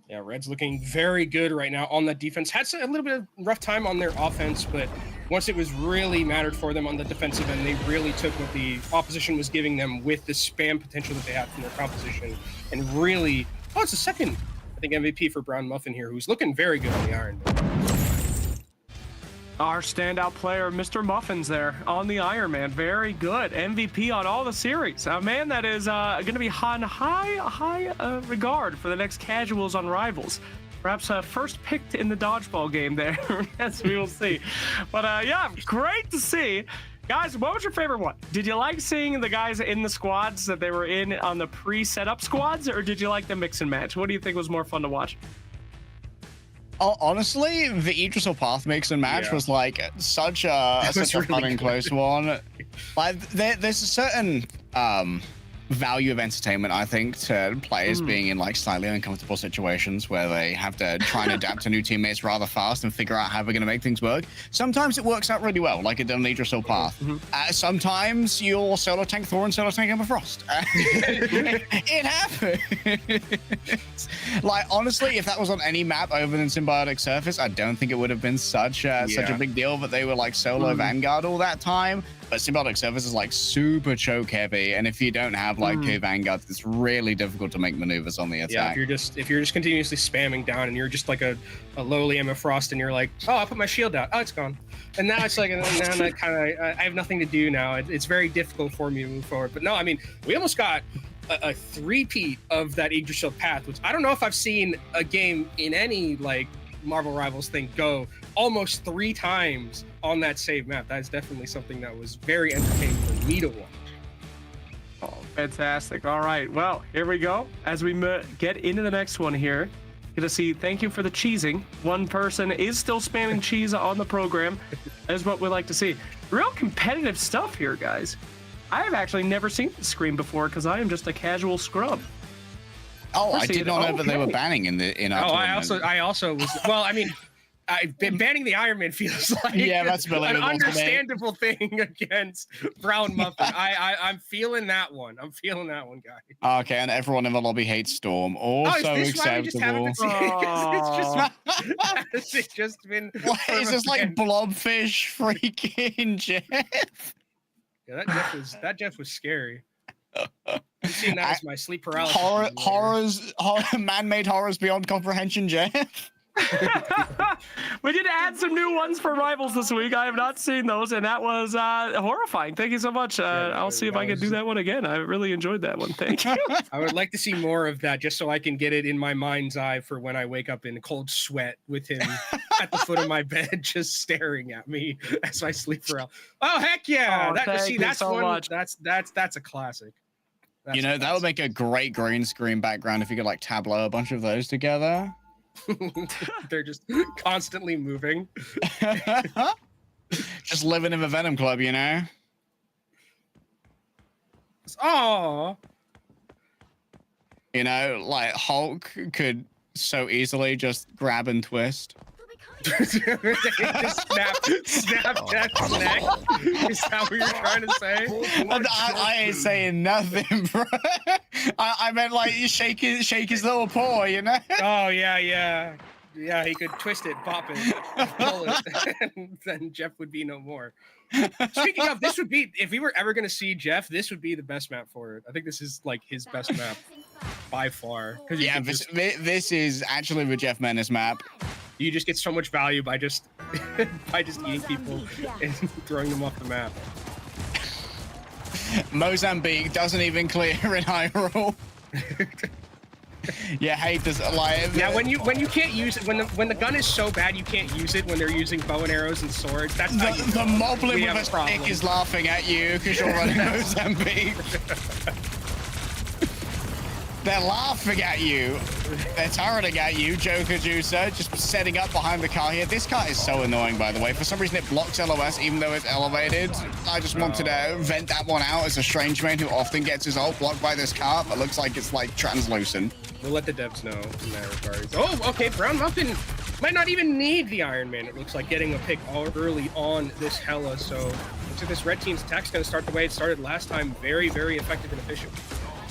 Yeah, Reds looking very good right now on that defense. Had a little bit of rough time on their offense, but once it was really mattered for them on the defensive end, they really took what the opposition was giving them with the spam potential that they had from their composition and really... Oh, it's the second, I think, MVP for Brown Muffin here, who's looking very good on the Iron Man. Our standout player, Mr. Muffins there on the Iron Man. Very good. MVP on all the series. A man that is going to be on high regard for the next casuals on Rivals. Perhaps first picked in the dodgeball game there, as we will see. But yeah, great to see. Guys, what was your favorite one? Did you like seeing the guys in the squads that they were in on the pre-set-up squads, or did you like the mix and match? What do you think was more fun to watch? Honestly, the Idrisil Path mix and match was like such a fun and close one. Like there's a certain value of entertainment, I think, to players being in like slightly uncomfortable situations where they have to try and adapt to new teammates rather fast and figure out how they're going to make things work. Sometimes it works out really well, like it did on Idrisil Path. Sometimes you'll solo tank Thor and solo tank Emma Frost. It happens. Like, honestly, if that was on any map other than Symbiotic Surface, I don't think it would have been such a big deal that they were like solo Vanguard all that time. But Symbiotic Surface is like super choke heavy, and if you don't have like two Vanguards, it's really difficult to make maneuvers on the attack. Yeah, if you're just continuously spamming down, and you're just like a lowly Emma Frost, and you're like, oh, I put my shield out, oh, it's gone, and now it's like, now I have nothing to do now. It's very difficult for me to move forward. But no, I mean, we almost got a three-peat of that Yggdrasil path, which I don't know if I've seen a game in any like Marvel Rivals thing go almost 3 times on that save map. That is definitely something that was very entertaining for me to watch. Oh, fantastic. All right, well, here we go. As we get into the next one here, gonna see, thank you for the cheesing. One person is still spamming cheese on the program. That is what we like to see. Real competitive stuff here, guys. I have actually never seen this screen before because I am just a casual scrub. Oh, I did not know that they were banning in our tournament. I also was, well, I mean, Banning the Iron Man feels like that's an believable to me. understandable thing against Brown Muffin. I'm feeling that one. I'm feeling that one, guy. Okay, and everyone in the lobby hates Storm. Also is this why we just haven't acceptable. been seeing it? Has it just been? What, is this like blobfish freaking Jeff? Yeah, that Jeff was scary. I've seen that as my sleep paralysis. Man-made horrors beyond comprehension, Jeff. We did add some new ones for Rivals this week. I have not seen those, and that was horrifying. Thank you so much. I'll see if I can do that one again. I really enjoyed that one. Thank you. I would like to see more of that just so I can get it in my mind's eye for when I wake up in a cold sweat with him at the foot of my bed just staring at me as I sleep for out. Oh, heck yeah. That's so one. much. That's a classic. You know, that would make a great green screen background if you could like tableau a bunch of those together. They're just constantly moving. Just living in the Venom Club, you know? Oh. You know, like Hulk could so easily just grab and twist. Just snap Death's neck. Is that what you're trying to say? I ain't saying nothing, bro. I meant like you shake his little paw, you know? Oh yeah. He could twist it, pop it, pull it, and then Jeff would be no more. Speaking of, this would be, if we were ever going to see Jeff, this would be the best map for it. I think this is like his best map by far. Yeah, this is actually the Jeff Menace map. You just get so much value by just eating people and throwing them off the map. Mozambique doesn't even clear in Hyrule. Yeah, hate this. Like, now, when you can't use it, when the gun is so bad you can't use it when they're using bow and arrows and swords. That's the moblin with a stick is laughing at you because you're running Mozambique. They're laughing at you. They're turreting at you, Joker Juicer, just setting up behind the car here. This car is so annoying, by the way. For some reason, it blocks LOS even though it's elevated. I just wanted to vent that one out as a strange man who often gets his ult blocked by this car, but looks like it's like translucent. We'll let the devs know in that regard. Oh, okay, Brown Muffin might not even need the Iron Man. It looks like getting a pick all early on this Hella. So looks like this red team's attack's going to start the way it started last time. Very, very effective and efficient.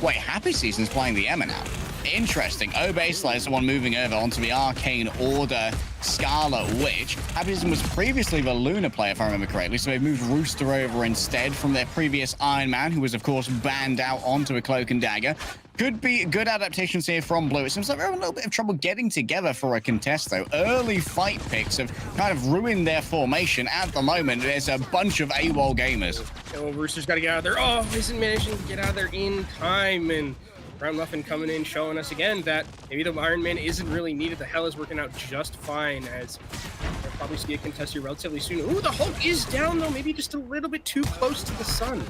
Wait, Happy Season's playing the Emma now. Interesting. Obasla is the one moving over onto the Arcane Order Scarlet Witch. Happy Season was previously the Luna player, if I remember correctly, so they moved Rooster over instead from their previous Iron Man, who was, of course, banned out onto a Cloak and Dagger. Could be good adaptations here from Blue. It seems like they're having a little bit of trouble getting together for a contest, though. Early fight picks have kind of ruined their formation. At the moment, there's a bunch of AWOL gamers. Oh, Rooster's got to get out of there. Oh, isn't managing to get out of there in time. And Brown Muffin coming in, showing us again that maybe the Iron Man isn't really needed. The Hell is working out just fine, as we'll probably see a contest here relatively soon. Ooh, the Hulk is down, though. Maybe just a little bit too close to the sun.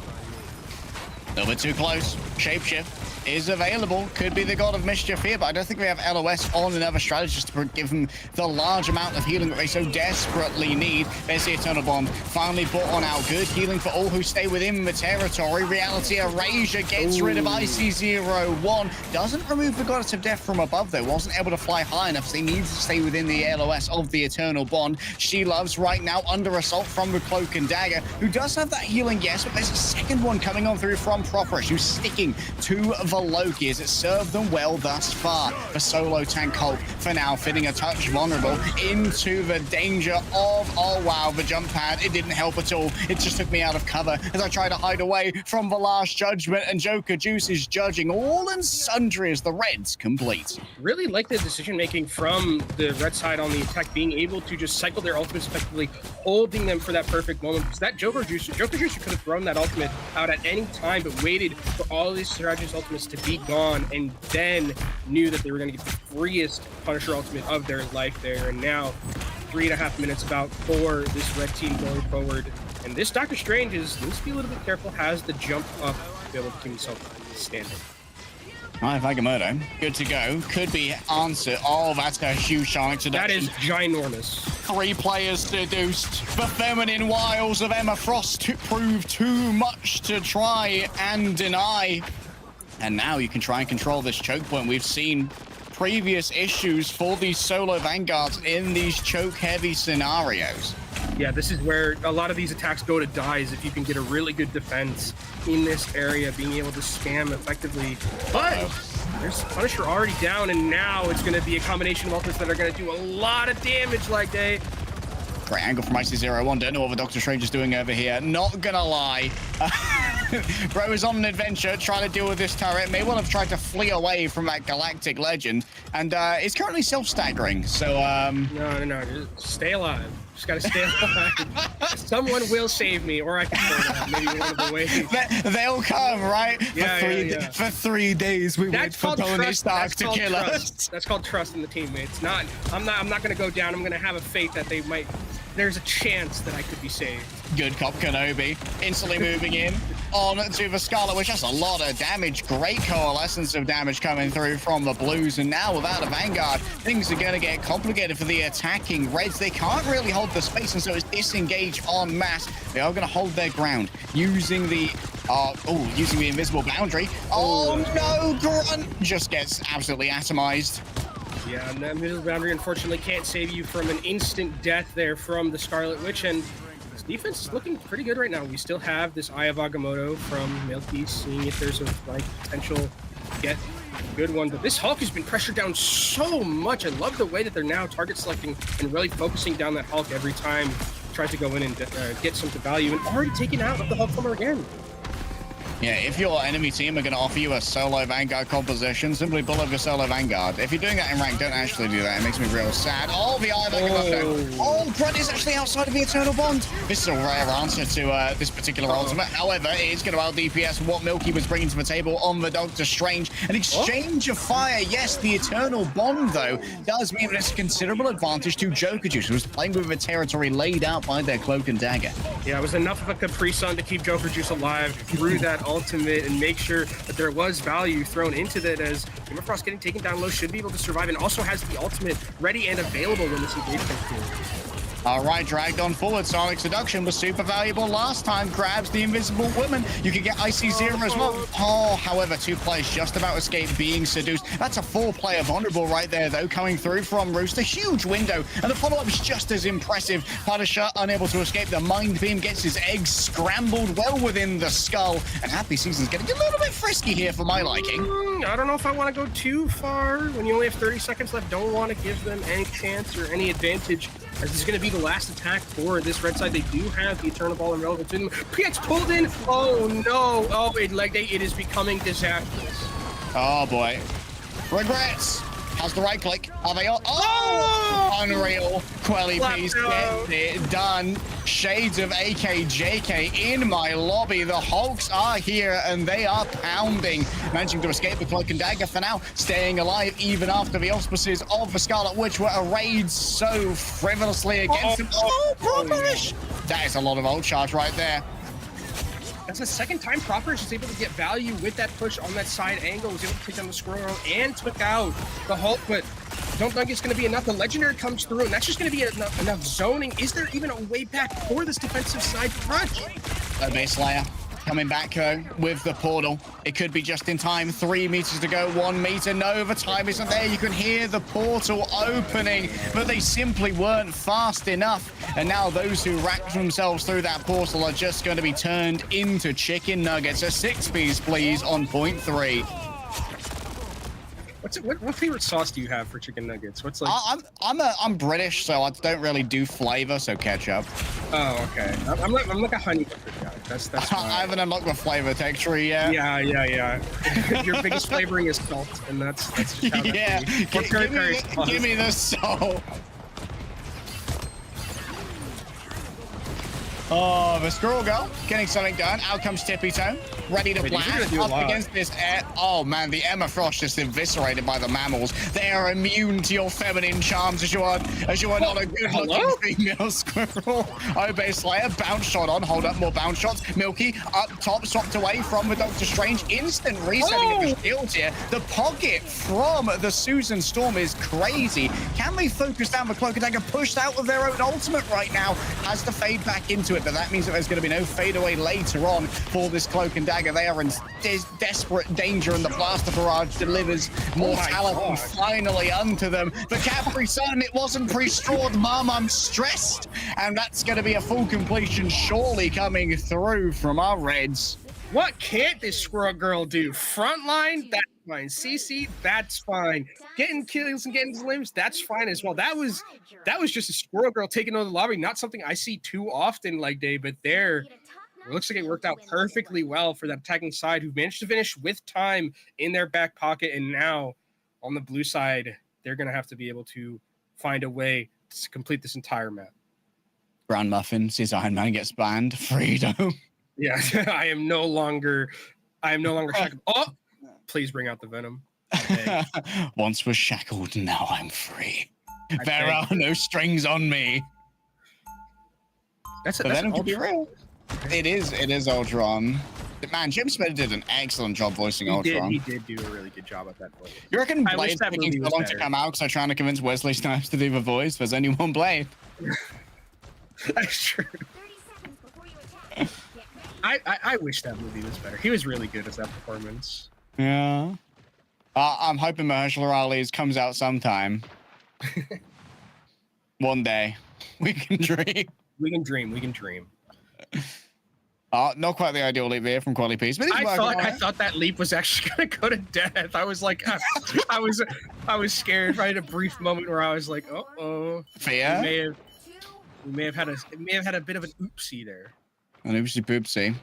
A little bit too close. Shapeshift is available. Could be the God of Mischief here, but I don't think we have LOS on another strategist to give them the large amount of healing that they so desperately need. There's the Eternal Bond finally brought on out. Good healing for all who stay within the territory. Reality Erasure gets rid of IC-01. Doesn't remove the Goddess of Death from above, though. Wasn't able to fly high enough, so he needs to stay within the LOS of the Eternal Bond. She Loves right now under assault from the Cloak and Dagger, who does have that healing, yes, but there's a second one coming on through from Properish, who's sticking to the Loki's. It served them well thus far. The solo tank Hulk for now feeling a touch vulnerable into the danger of, oh wow, the jump pad. It didn't help at all. It just took me out of cover as I tried to hide away from the Last Judgment, and Joker Juice is judging all and sundry as the Reds complete. Really like the decision making from the red side on the attack, being able to just cycle their ultimates effectively, holding them for that perfect moment. Because that Joker Juice could have thrown that ultimate out at any time, but waited for all of these strategists' ultimates to be gone, and then knew that they were going to get the freest Punisher ultimate of their life there. And now 3.5 minutes about for this red team going forward. And this Doctor Strange needs to be a little bit careful, has the jump up to be able to keep himself standing. All right, Vagamoto, good to go. Could be answer. Oh, that's a huge chance. That is ginormous. 3 players seduced. The feminine wiles of Emma Frost prove too much to try and deny. And now you can try and control this choke point. We've seen previous issues for these solo vanguards in these choke-heavy scenarios. Yeah, this is where a lot of these attacks go to die, is if you can get a really good defense in this area, being able to spam effectively. But there's Punisher already down, and now it's going to be a combination of ultimates that are going to do a lot of damage like day. Great angle from IC01. Don't know what the Doctor Strange is doing over here. Not gonna lie. Bro is on an adventure trying to deal with this turret. May well have tried to flee away from that galactic legend. And is currently self-staggering. So, No. Just stay alive. Just gotta stay alive. Someone will save me, or I can throw that. Maybe one of the ways. They'll come, right? Yeah, For 3 days, we wait for Tony Stark to kill us. That's called trust in the teammates. I'm not gonna go down. I'm gonna have a faith that they might. There's a chance that I could be saved. Good cop Kenobi, instantly moving in on to the Scarlet Witch. That's a lot of damage. Great coalescence of damage coming through from the Blues. And now without a Vanguard, things are going to get complicated for the attacking Reds. They can't really hold the space, and so it's disengage en masse. They are going to hold their ground using the using the invisible boundary. Oh no, Grunt just gets absolutely atomized. Yeah, and that middle boundary unfortunately can't save you from an instant death there from the Scarlet Witch, and this defense is looking pretty good right now. We still have this Eye of Agamotto from Milky, seeing if there's a potential get a good one, but this Hulk has been pressured down so much. I love the way that they're now target selecting and really focusing down that Hulk every time tries to go in and get some value, and already taken out of the Hulk former again. Yeah, if your enemy team are going to offer you a solo Vanguard composition, simply pull up your solo Vanguard. If you're doing that in rank, don't actually do that. It makes me real sad. Oh, the Eye of Agamotto. Oh, Grunt is actually outside of the Eternal Bond. This is a rare answer to this particular ultimate. However, it is going to out DPS what Milky was bringing to the table on the Doctor Strange. An exchange of fire. Yes, the Eternal Bond, though, does mean that it's a considerable advantage to Joker Juice, who's playing with a territory laid out by their Cloak and Dagger. Yeah, it was enough of a Capri Sun to keep Joker Juice alive through that ultimate and make sure that there was value thrown into that, as Gamer Frost getting taken down low should be able to survive, and also has the ultimate ready and available when this engagement comes through. All right, dragged on forward. Sonic Seduction was super valuable last time. Grabs the Invisible Woman. You can get IC0 as well. Oh, however, 2 players just about escape being seduced. That's a 4-player vulnerable right there, though, coming through from Rooster. Huge window, and the follow-up is just as impressive. Punisher unable to escape. The Mind Beam gets his eggs scrambled well within the skull, and Happy Season's getting a little bit frisky here for my liking. I don't know if I want to go too far. When you only have 30 seconds left, don't want to give them any chance or any advantage, as this is going to be the last attack for this red side. They do have the Eternal Ball and relevant to them. Gets pulled in. Oh no. Oh, it is becoming disastrous. Oh boy. Regrets. How's the right click? Are they all? Oh! Unreal. Quelly piece gets it done. Shades of AKJK in my lobby. The Hulks are here and they are pounding. Managing to escape the Cloak and Dagger for now. Staying alive even after the auspices of the Scarlet Witch were arrayed so frivolously against him. Oh, Properish! That is a lot of ult charge right there. That's the second time Properish is able to get value with that push on that side angle. Was able to take down the Squirrel and took out the Hulk, but don't think it's going to be enough. The Legendary comes through, and that's just going to be enough zoning. Is there even a way back for this defensive side crunch? Base Slayer coming back though with the portal. It could be just in time. 3 meters to go, 1 meter. No, the time isn't there. You can hear the portal opening, but they simply weren't fast enough. And now those who racked themselves through that portal are just going to be turned into chicken nuggets. A 6-piece, please, on point 3. What favorite sauce do you have for chicken nuggets? What's like? I'm British, so I don't really do flavor, so ketchup. Oh, okay. I'm like a honey butter guy. That's I haven't unlocked the flavor texture yet. Yeah. Your biggest flavoring is salt, and that's just how yeah. Give me the salt. Oh, the Squirrel Girl getting something done. Out comes Tippy Toe, ready to blast up against this air. Oh man, the Emma Frost just eviscerated by the mammals. They are immune to your feminine charms as you are not a good-looking female squirrel. Obey Slayer, bounce shot on, hold up more bounce shots. Milky up top, swapped away from the Doctor Strange. Instant resetting of the shields here. The pocket from the Susan Storm is crazy. Can they focus down the Cloak and Dagger? Pushed out with their own ultimate right now. Has to fade back into it, but that means that there's going to be no fadeaway later on for this Cloak and Dagger. They are in desperate danger, and the Blaster Barrage delivers mortality finally unto them. The Capri Sun, it wasn't pre-strawed, Mom, I'm stressed, and that's going to be a full completion surely coming through from our Reds. What can't this Squirrel Girl do? Frontline, that's fine. CC, that's fine. Getting kills and getting limbs, that's fine as well. That was just a Squirrel Girl taking over the lobby. Not something I see too often, like Day, but there, it looks like it worked out perfectly well for that attacking side, who managed to finish with time in their back pocket. And now on the blue side, they're going to have to be able to find a way to complete this entire map. Brown Muffin says Iron Man gets banned. Freedom. Yeah, I am no longer shackled. Oh, please bring out the Venom. Once was shackled, now I'm free. There are no strings on me. That's Venom could be real. It is Ultron. Man, Jim Smith did an excellent job voicing Ultron. He did do a really good job at that voice. You reckon Blade's taking so long to come out because I'm trying to convince Wesley Snipes to do the voice? There's only one Blade. That's true. I wish that movie was better. He was really good at that performance. Yeah. I'm hoping Mahershala Ali's comes out sometime. One day. We can dream. We can dream. We can dream. Not quite the ideal leap here from Quality Peace, but I thought that leap was actually gonna go to death. I was like, I was scared. Right, a brief moment where I was like, oh, fear. We may have had a bit of an oopsie there. An oopsie poopsie.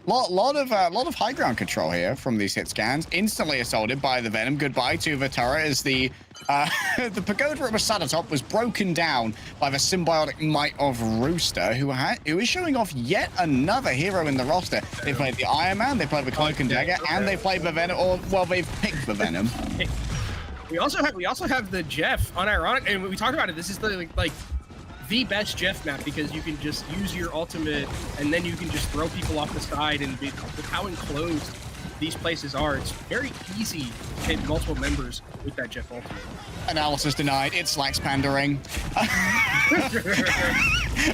Lot of high ground control here from these hit scans. Instantly assaulted by the Venom. Goodbye to the turret as the pagoda at the side of top was broken down by the symbiotic might of Rooster, who is showing off yet another hero in the roster. They played the Iron Man, they played the Cloak and Dagger, and they played the Venom. Or well, they've picked the Venom. We also have the Jeff unironic, and we talked about it. This is the the best Jeff map because you can just use your ultimate and then you can just throw people off the side, and with how enclosed these places are, it's very easy to hit multiple members with that Jeff ultimate. Analysis denied. It slacks pandering.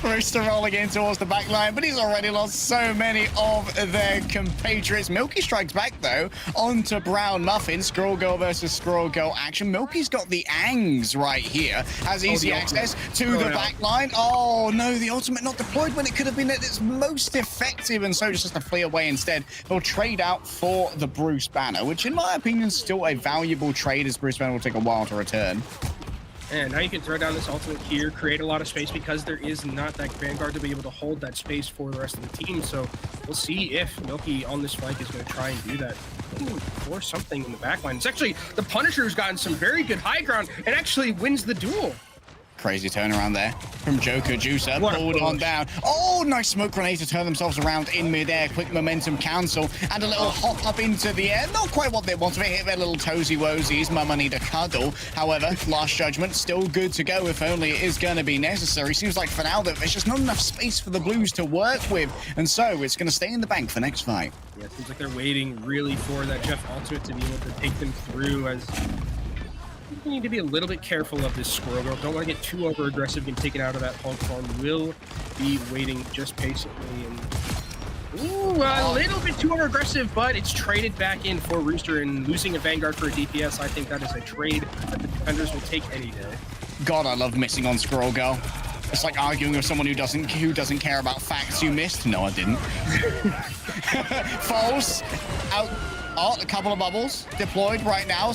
Rooster rolling in towards the back line, but he's already lost so many of their compatriots. Milky strikes back, though, onto Brown Muffin. Squirrel Girl versus Squirrel Girl action. Milky's got the Angs right here. Has easy access to the back line. Oh, no, the ultimate not deployed when it could have been at its most effective, and so just has to flee away instead. They'll trade out for the Bruce Banner, which in my opinion is still a valuable trade, as Bruce Banner will take a while to return. And now you can throw down this ultimate here, create a lot of space because there is not that Vanguard to be able to hold that space for the rest of the team. So we'll see if Milky on this flank is going to try and do that. Or something in the back line. It's actually the Punisher who's gotten some very good high ground and actually wins the duel. Crazy turnaround there from Joker Juicer. Pulled on down. Oh, nice smoke grenade to turn themselves around in midair. Quick momentum cancel and a little hop up into the air. Not quite what they wanted. They hit their little toesy woesies. Mama need a cuddle. However, Last Judgment still good to go if only it is going to be necessary. Seems like for now that there's just not enough space for the Blues to work with, and so it's going to stay in the bank for next fight. Yeah, it seems like they're waiting really for that Jeff ultimate to be able to take them through, as you need to be a little bit careful of this Squirrel Girl. Don't want to get too over aggressive and taken out of that Hulk form. Will be waiting just patiently. And ooh, a little bit too over aggressive, but it's traded back in for Rooster, and losing a Vanguard for a DPS, I think that is a trade that the defenders will take any day. God, I love missing on Squirrel Girl. It's like arguing with someone who doesn't care about facts you missed. No, I didn't. False. Out. Oh, a couple of bubbles deployed right now.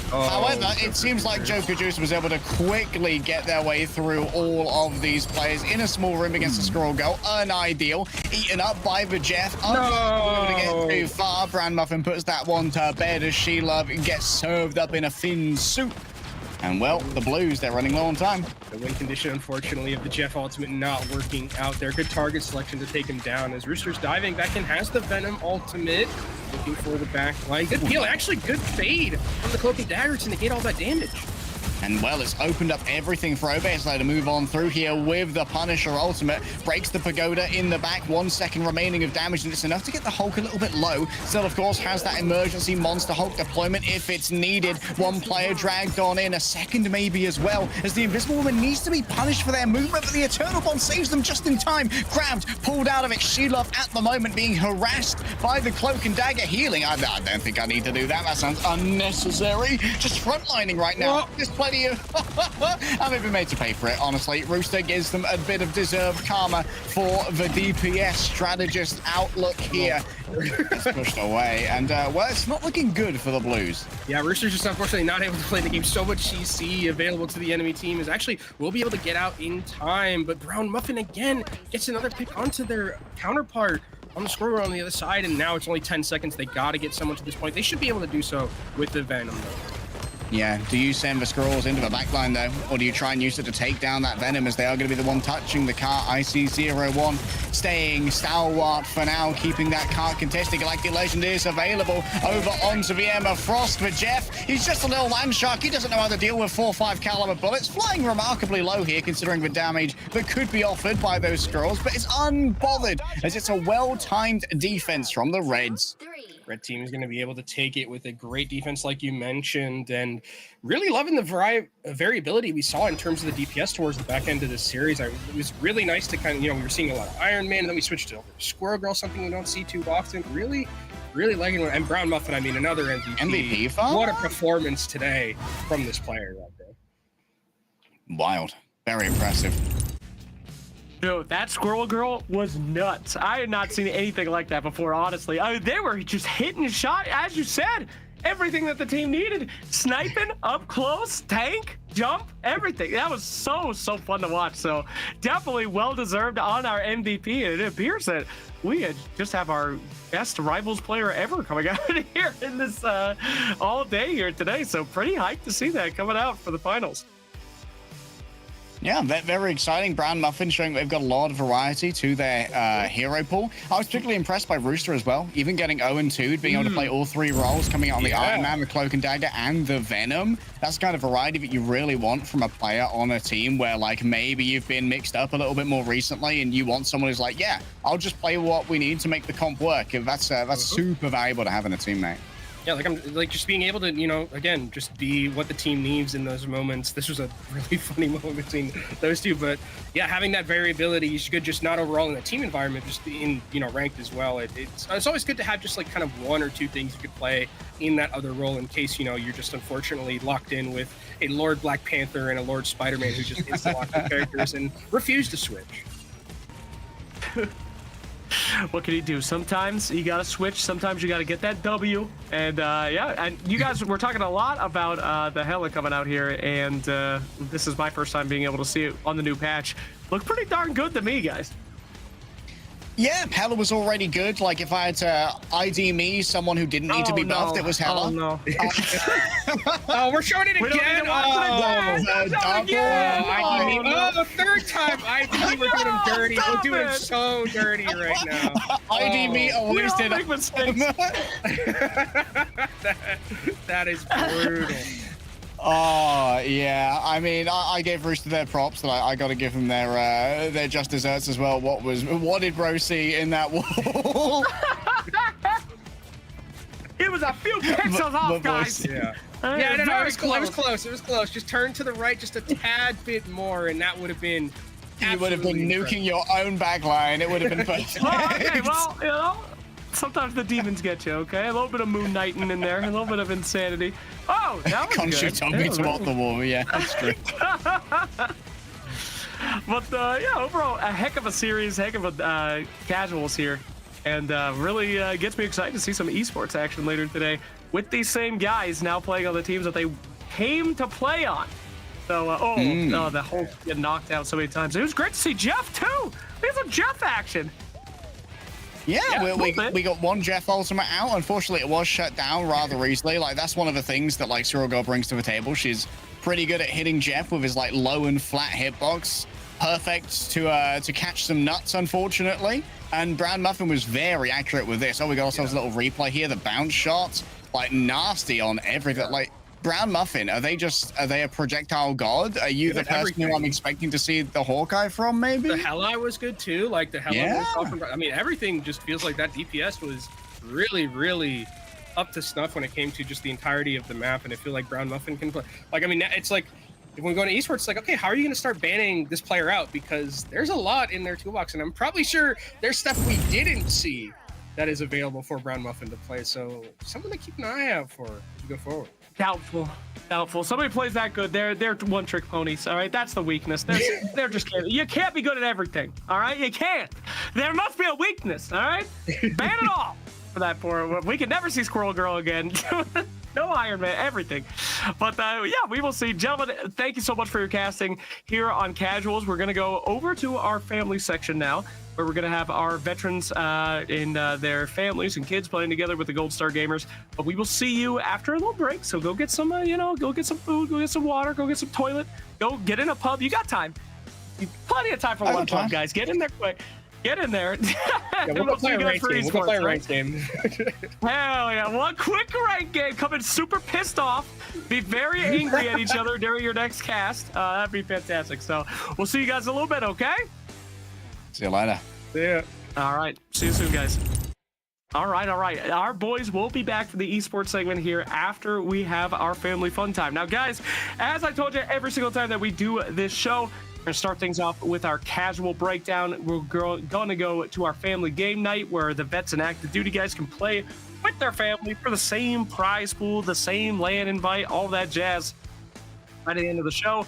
However, it seems like Joker Juice was able to quickly get their way through all of these players in a small room against the Squirrel Girl. Unideal. Eaten up by the Jeff. Unable to get too far. Brand Muffin puts that one to bed as Sheila gets served up in a thin soup. And, well, the Blues, they're running low on time. The win condition, unfortunately, of the Jeff ultimate not working out there. Good target selection to take him down as Rooster's diving back in, has the Venom ultimate, looking for the back line. Good peel, actually good fade from the Cloak and Dagger to negate all that damage. And, well, it's opened up everything for Obey to move on through here with the Punisher ultimate. Breaks the Pagoda in the back. 1 second remaining of damage, and it's enough to get the Hulk a little bit low. Still, of course, has that emergency Monster Hulk deployment if it's needed. One player dragged on in, a second maybe as well, as the Invisible Woman needs to be punished for their movement, but the Eternal Bond saves them just in time. Grabbed, pulled out of it. Sheilov at the moment being harassed by the Cloak and Dagger. Healing, I don't think I need to do that. That sounds unnecessary. Just frontlining right now. There's plenty of... I've been made to pay for it, honestly. Rooster gives them a bit of deserved karma for the DPS strategist outlook here. It's pushed away, and, well, it's not looking good for the Blues. Yeah, Rooster's just unfortunately not able to play the game. So much CC available to the enemy team is actually will be able to get out in time, but Brown Muffin again gets another pick onto their counterpart on the scoreboard on the other side, and now it's only 10 seconds. They got to get someone to this point. They should be able to do so with the Venom, though. Yeah, do you send the Squirrels into the backline, though? Or do you try and use it to take down that Venom, as they are going to be the one touching the car? IC01 staying stalwart for now, keeping that car contested. Galactic Legend is available over onto the Emma Frost for Jeff. He's just a little land shark. He doesn't know how to deal with 4-5 caliber bullets. Flying remarkably low here, considering the damage that could be offered by those Squirrels, but it's unbothered, as it's a well-timed defense from the Reds. Red team is going to be able to take it with a great defense, like you mentioned, and really loving the variability we saw in terms of the DPS towards the back end of this series. It was really nice to kind of, we were seeing a lot of Iron Man, and then we switched to Squirrel Girl, something we don't see too often. Really liking it. And Brown Muffin, I mean, another MVP. MVP fun? What a performance today from this player right there. Wild. Very impressive. Dude, that Squirrel Girl was nuts. I had not seen anything like that before, honestly. I mean, they were just hitting shot, as you said, everything that the team needed. Sniping, up close, tank, jump, everything. That was so fun to watch. So definitely well-deserved on our MVP. And it appears that we just have our best Rivals player ever coming out here in this all day here today. So pretty hyped to see that coming out for the finals. Yeah, very exciting. Brown Muffin showing they've got a lot of variety to their hero pool. I was particularly impressed by Rooster as well, even getting 0-2, being able to play all 3 roles, coming out on the Iron Man, the Cloak and Dagger, and the Venom. That's the kind of variety that you really want from a player on a team where, like, maybe you've been mixed up a little bit more recently and you want someone who's like, yeah, I'll just play what we need to make the comp work. That's super valuable to have in a teammate. Yeah, I'm just being able to, again, just be what the team needs in those moments. This was a really funny moment between those two, but yeah, having that variability is good, just not overall in the team environment, just in, ranked as well. It's always good to have just like kind of 1 or 2 things you could play in that other role in case, you're just unfortunately locked in with a Lord Black Panther and a Lord Spider-Man who just insta-locked the characters and refuse to switch. What can you do? Sometimes you gotta switch. Sometimes you gotta get that W. And yeah, and you guys were talking a lot about the Hela coming out here, and this is my first time being able to see it on the new patch. Look pretty darn good to me, guys. Yeah, Hela was already good. Like, if I had to ID me someone who didn't need to be buffed, it was Hela. Oh, no. Oh, we're showing it again. Third time ID. We're doing him dirty. We're doing him so dirty right now. ID me always did make mistakes. That is brutal. Oh, yeah. I mean, I gave Rooster their props, and I got to give them their just desserts as well. What did Bro see in that wall? It was a few pixels off, guys. Yeah. It was close. It was close. Just turn to the right just a tad bit more, and that would have been. You would have been nuking your own backline. It would have been perfect. Okay, well, sometimes the demons get you, okay? A little bit of Moon Knighting in there, a little bit of insanity. Oh, that was Khonshu good. told me to walk the wall. Yeah, that's true. But yeah, overall, a heck of a series, heck of a casuals here, and really gets me excited to see some esports action later today with these same guys now playing on the teams that they came to play on. So, the whole get knocked out so many times. It was great to see Jeff too. There's some Jeff action. Yeah, we got one Jeff Ultimate out. Unfortunately, it was shut down rather easily. Like, that's one of the things that, like, Squirrel Girl brings to the table. She's pretty good at hitting Jeff with his, like, low and flat hitbox. Perfect to catch some nuts, unfortunately. And Brown Muffin was very accurate with this. Oh, we got ourselves a little replay here. The bounce shot, like, nasty on everything. Like, Brown Muffin, are they a projectile god? Are you the person everything. who I'm expecting to see the Hawkeye from, maybe? The Hella was good too. Like the Hella Yeah. was talking about. I mean, everything just feels like that DPS was really, really up to snuff when it came to just the entirety of the map. And I feel like Brown Muffin can play. Like, I mean, it's like when we go into esports, it's like, okay, how are you going to start banning this player out? Because there's a lot in their toolbox, and I'm probably sure there's stuff we didn't see that is available for Brown Muffin to play. So something to keep an eye out for as we go forward. Doubtful. Somebody plays that good, they're one-trick ponies. All right, that's the weakness. They're just kidding. You can't be good at everything. All right, you can't. There must be a weakness. All right, ban it all for that. We can never see Squirrel Girl again. No Iron Man, everything. But yeah, we will see. Gentlemen, thank you so much for your casting here on Casuals. We're going to go over to our family section now, where we're going to have our veterans and their families and kids playing together with the Gold Star Gamers. But we will see you after a little break. So go get some, go get some food, go get some water, go get some toilet, go get in a pub. You got time. Plenty of time for one pub, guys. Get in there quick. Get in there. Yeah, we'll go play a ranked game. Hell yeah. One quick rank game. Coming super pissed off. Be very angry at each other during your next cast. That'd be fantastic. So we'll see you guys in a little bit, okay? See you later. See ya. All right. See you soon, guys. All right. Our boys will be back for the esports segment here after we have our family fun time. Now, guys, as I told you every single time that we do this show, we're going to start things off with our casual breakdown. We're going to go to our family game night where the vets and active duty guys can play with their family for the same prize pool, the same LAN invite, all that jazz by the end of the show.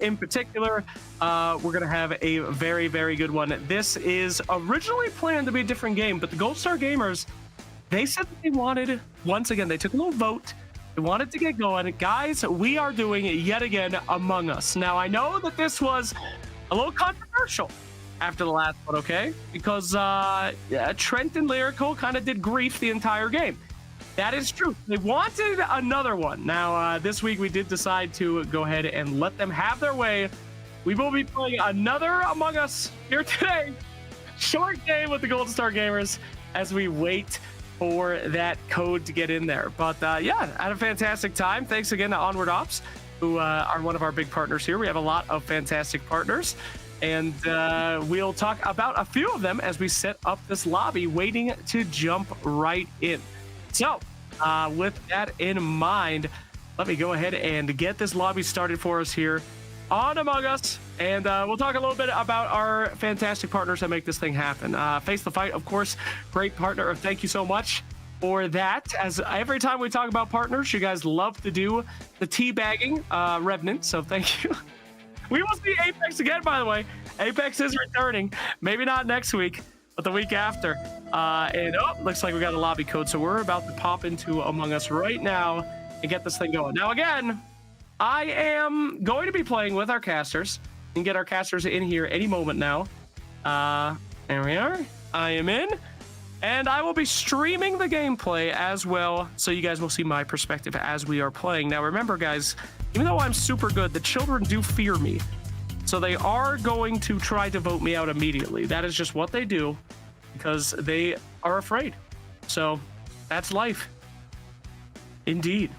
In particular, we're going to have a very, very good one. This is originally planned to be a different game, but the Gold Star Gamers, they said that they wanted, once again, they took a little vote. They wanted to get going. Guys, we are doing yet again Among Us. Now, I know that this was a little controversial after the last one, okay? Because Trent and Lyrical kind of did grief the entire game. That is true. They wanted another one. Now, this week we did decide to go ahead and let them have their way. We will be playing another Among Us here today. Short game with the Gold Star Gamers as we wait for that code to get in there. But yeah, had a fantastic time. Thanks again to Onward Ops, who are one of our big partners here. We have a lot of fantastic partners. And we'll talk about a few of them as we set up this lobby, waiting to jump right in. So, with that in mind, let me go ahead and get this lobby started for us here on Among Us, and we'll talk a little bit about our fantastic partners that make this thing happen. Face the Fight, of course, great partner. Thank you so much for that. As every time we talk about partners, you guys love to do the teabagging, Revenant, so thank you. We will see Apex again, by the way. Apex is returning. Maybe not next week, but the week after. And looks like we got a lobby code, so we're about to pop into Among Us right now and get this thing going. Now, again, I am going to be playing with our casters and get our casters in here any moment now. There we are. I am in, and I will be streaming the gameplay as well, so you guys will see my perspective as we are playing. Now, remember, guys, even though I'm super good, the children do fear me. So they are going to try to vote me out immediately. That is just what they do because they are afraid. So that's life. Indeed.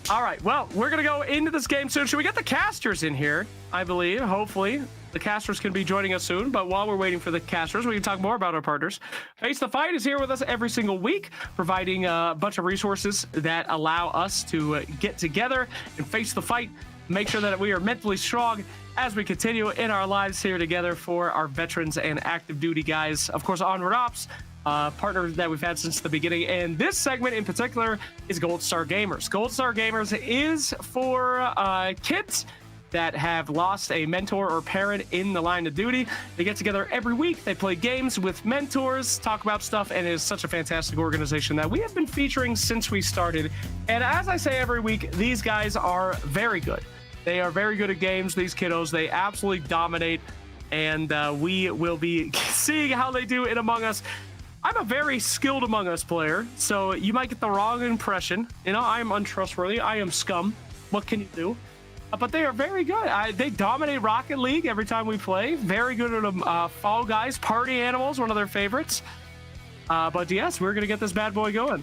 All right, well, we're going to go into this game soon. Should we get the casters in here? I believe, hopefully. The casters can be joining us soon, but while we're waiting for the casters, we can talk more about our partners. Face the Fight is here with us every single week, providing a bunch of resources that allow us to get together and face the fight, make sure that we are mentally strong as we continue in our lives here together for our veterans and active duty guys. Of course, Onward Ops, partner that we've had since the beginning. And this segment in particular is Gold Star Gamers. Gold Star Gamers is for kids that have lost a mentor or parent in the line of duty. They get together every week. They play games with mentors, talk about stuff, and it is such a fantastic organization that we have been featuring since we started. And as I say every week, these guys are very good. They are very good at games, these kiddos. They absolutely dominate, and we will be seeing how they do in Among Us. I'm a very skilled Among Us player, so you might get the wrong impression. You know, I am untrustworthy. I am scum. What can you do? But they are very good. They dominate Rocket League every time we play. Very good at Fall Guys. Party Animals, one of their favorites. But yes, we're going to get this bad boy going.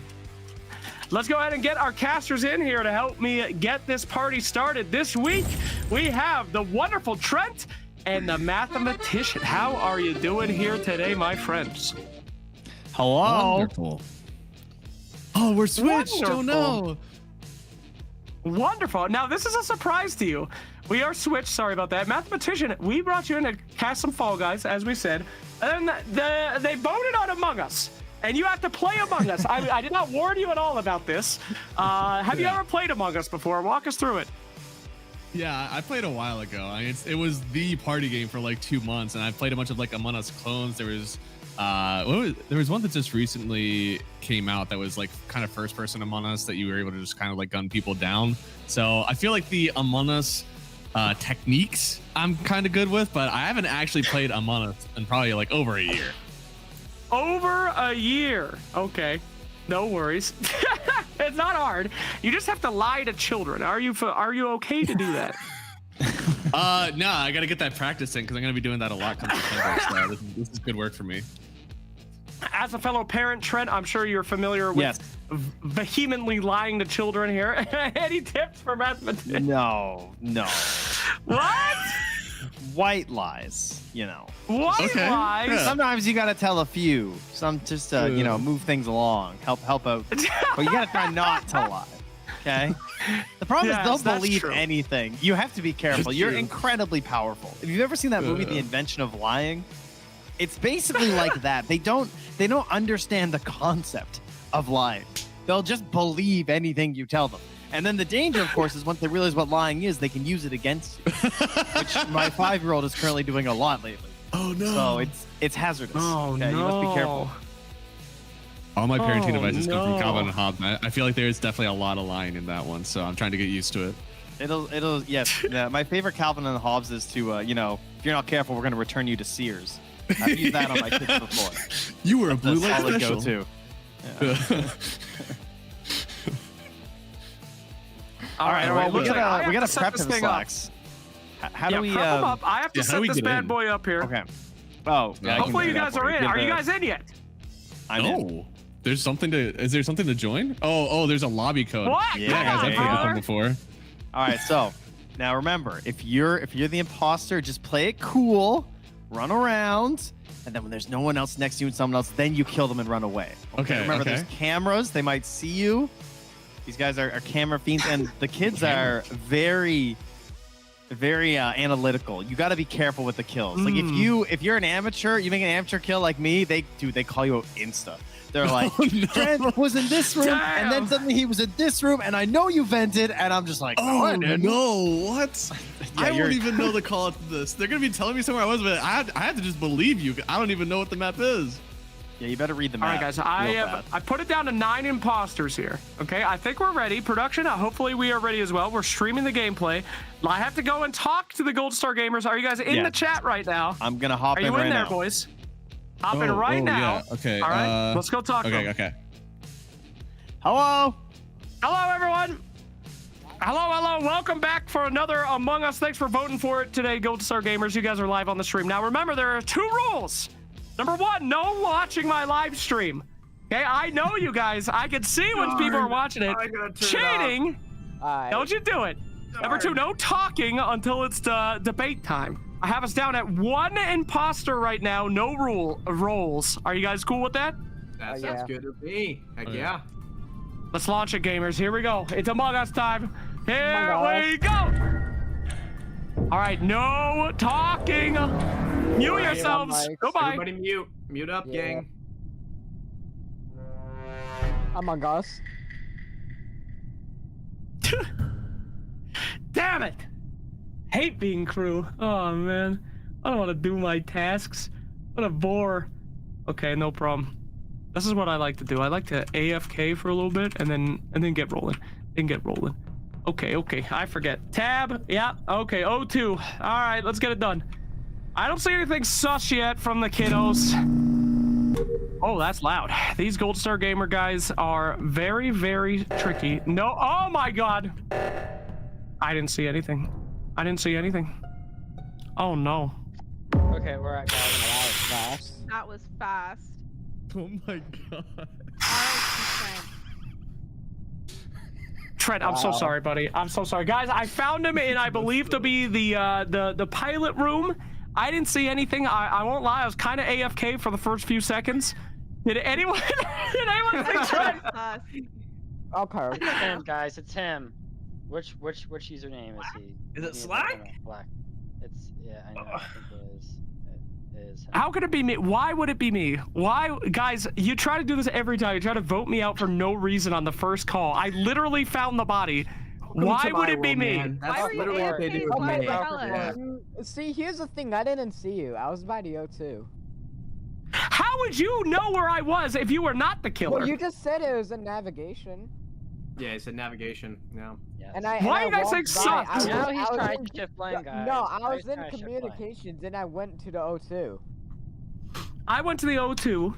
let's go ahead and get our casters in here to help me get this party started. This week, we have the wonderful Trent and the mathematician. How are you doing here today, my friends? Hello. Wonderful. Oh, we're switched. Oh no. Wonderful. Now, this is a surprise to you. We are switched. Sorry about that. Mathematician, we brought you in to cast some Fall Guys, as we said. And then they voted on Among Us. And you have to play Among Us. I did not warn you at all about this. Have you ever played Among Us before? Walk us through it. Yeah, I played a while ago. I mean, it was the party game for like 2 months, and I played a bunch of like Among Us clones. There was one that just recently came out that was like kind of first person Among Us that you were able to just kind of like gun people down. So I feel like the Among Us techniques I'm kind of good with, but I haven't actually played Among Us in probably like over a year. Over a year. Okay. No worries. It's not hard. You just have to lie to children. Are you okay to do that? No, I got to get that practice in because I'm going to be doing that a lot come September. So this is good work for me. As a fellow parent, Trent, I'm sure you're familiar with vehemently lying to children here. Any tips for mathematicians? No. What? White lies, you know. What lies? Yeah. Sometimes you gotta tell a few. Some just to, you know, move things along, help out. But you gotta try not to lie. Okay? The problem is they'll believe anything. You have to be careful. You're incredibly powerful. If you've ever seen that movie, The Invention of Lying, it's basically like that. They don't understand the concept of lying. They'll just believe anything you tell them. And then the danger, of course, is once they realize what lying is, they can use it against you, which my 5-year-old is currently doing a lot lately. Oh no! So it's hazardous. Oh okay? no! You must be careful. All my parenting devices come from no. Calvin and Hobbes. I feel like there's definitely a lot of lying in that one, so I'm trying to get used to it. Yes. Yeah, my favorite Calvin and Hobbes is to, you know, if you're not careful, we're going to return you to Sears. I've used that on my kids before. You were a blue light Solid special. go-to. Yeah. All right. We gotta to set prep this him, thing up. Slacks. How do we? Prep him up. I have to how do set we this get bad in? boy up here. Okay. Oh, yeah, I can Hopefully do you that guys for are in. Are you Give guys in yet? I'm in. No. Is there something to join? Oh, there's a lobby code. What? Yeah, Yeah, guys, Come I've on, played this brother. one before. All right, so now remember, if you're the imposter, just play it cool, run around, and then when there's no one else next to you and someone else, then you kill them and run away. Okay, Remember, okay. there's cameras; they might see you. These guys are camera fiends, and the kids are very analytical. You got to be careful with the kills. Like if you're an amateur, you make an amateur kill like me, they call you out insta. They're like, Trent was in this room, and then suddenly he was in this room, and I know you vented, and I'm just like, no, I didn't. no, what? Yeah, I won't even know the call to this. They're gonna be telling me somewhere I was, but I have to just believe you. I don't even know what the map is. Yeah, you better read the map. All right, guys. I put it down to 9 imposters here. Okay, I think we're ready. Production, hopefully we are ready as well. We're streaming the gameplay. I have to go and talk to the Gold Star Gamers. Are you guys in the chat right now? I'm gonna hop Are in you right in there, now. boys? Hop in right now. Yeah. Okay. All right, let's go talk to them. Okay. Hello. Hello, everyone. Hello. Welcome back for another Among Us. Thanks for voting for it today, Gold Star Gamers. You guys are live on the stream. Now, remember, there are 2 rules. Number 1, no watching my live stream. Okay, I know you guys. I can see when people are watching it. Cheating. Don't you do it. Number 2, no talking until it's debate time. I have us down at 1 imposter right now. No roles. Are you guys cool with that? That sounds good to me. Heck yeah. Let's launch it, gamers. Here we go. It's Among Us time. Here we go. All right, no talking. Mute yourselves. Goodbye. Everybody mute. Mute up, gang. Among Us. Damn it. Hate being crew. Oh, man. I don't want to do my tasks. What a bore. Okay, no problem. This is what I like to do. I like to AFK for a little bit and then get rolling. Okay. I forget. Tab. Yeah. Okay. O2. All right. Let's get it done. I don't see anything sus yet from the kiddos. Oh, that's loud. These Gold Star Gamer guys are very, very tricky. No. Oh my God. I didn't see anything. Oh no. Okay, we're at guys. That was fast. That was fast. Oh my God. Alright, Trent, I'm so Wow. sorry, buddy. I'm so sorry, guys. I found him in I believe to be the pilot room. I didn't see anything. I won't lie. I was kind of AFK for the first few seconds. Did anyone see Trent? Okay. It's him, guys. It's him. Which username is he? Is it He Slack? Black. It's I know. I think it is. It is him. How could it be me? Why would it be me? Why, guys? You try to do this every time. You try to vote me out for no reason on the first call. I literally found the body. Why would it be me? That's literally what they do with Okay, me. but, see, here's the thing. I didn't see you. I was by the O2. How would you know where I was if you were not the killer? Well, you just said it was in navigation. Yeah, it's a navigation. Yeah. Yes. And I. Why and you I guys walked think by. sucks? Now I he's was trying in- to shift blame, guys. No, I Now was he's in trying to shift blame. communications, and I went to the O2. I went to the O2.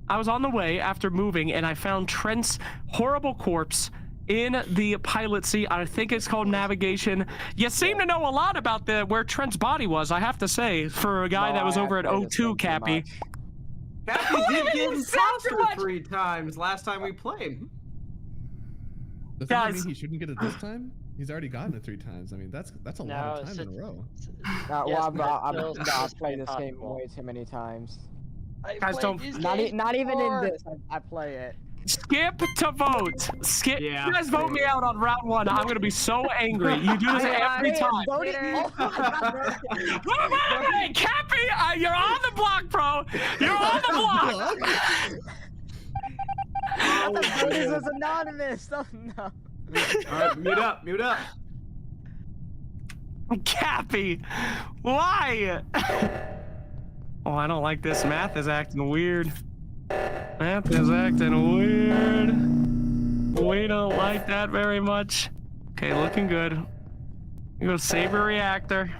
I was on the way after moving, and I found Trent's horrible corpse in the pilot seat. I think it's called navigation. You seem to know a lot about where Trent's body was, I have to say, for a guy No, that was I over at actually just O2, think too Cappy. much. Cappy did get You said too imposter much. 3 times last time we played. Does that Guys. mean he shouldn't get it this time? He's already gotten it 3 times. I mean, that's a lot of time in a row. Well, Yes, I've but still I've played this game impossible. way too many times. I Guys, played don't- these Not games even in before. this. I play it. Skip to vote. Skip. Yeah. You guys vote me out on round 1. I'm gonna be so angry. You do this every time. Voted- oh my God. Wait, Cappy, you're on the block, bro. You're on the block. I thought voting was anonymous. Oh, no. Alright, mute up, mute up. Cappy, why? Oh, I don't like this. Math is acting weird. Math is acting weird. We don't like that very much. Okay, looking good. You go save your reactor.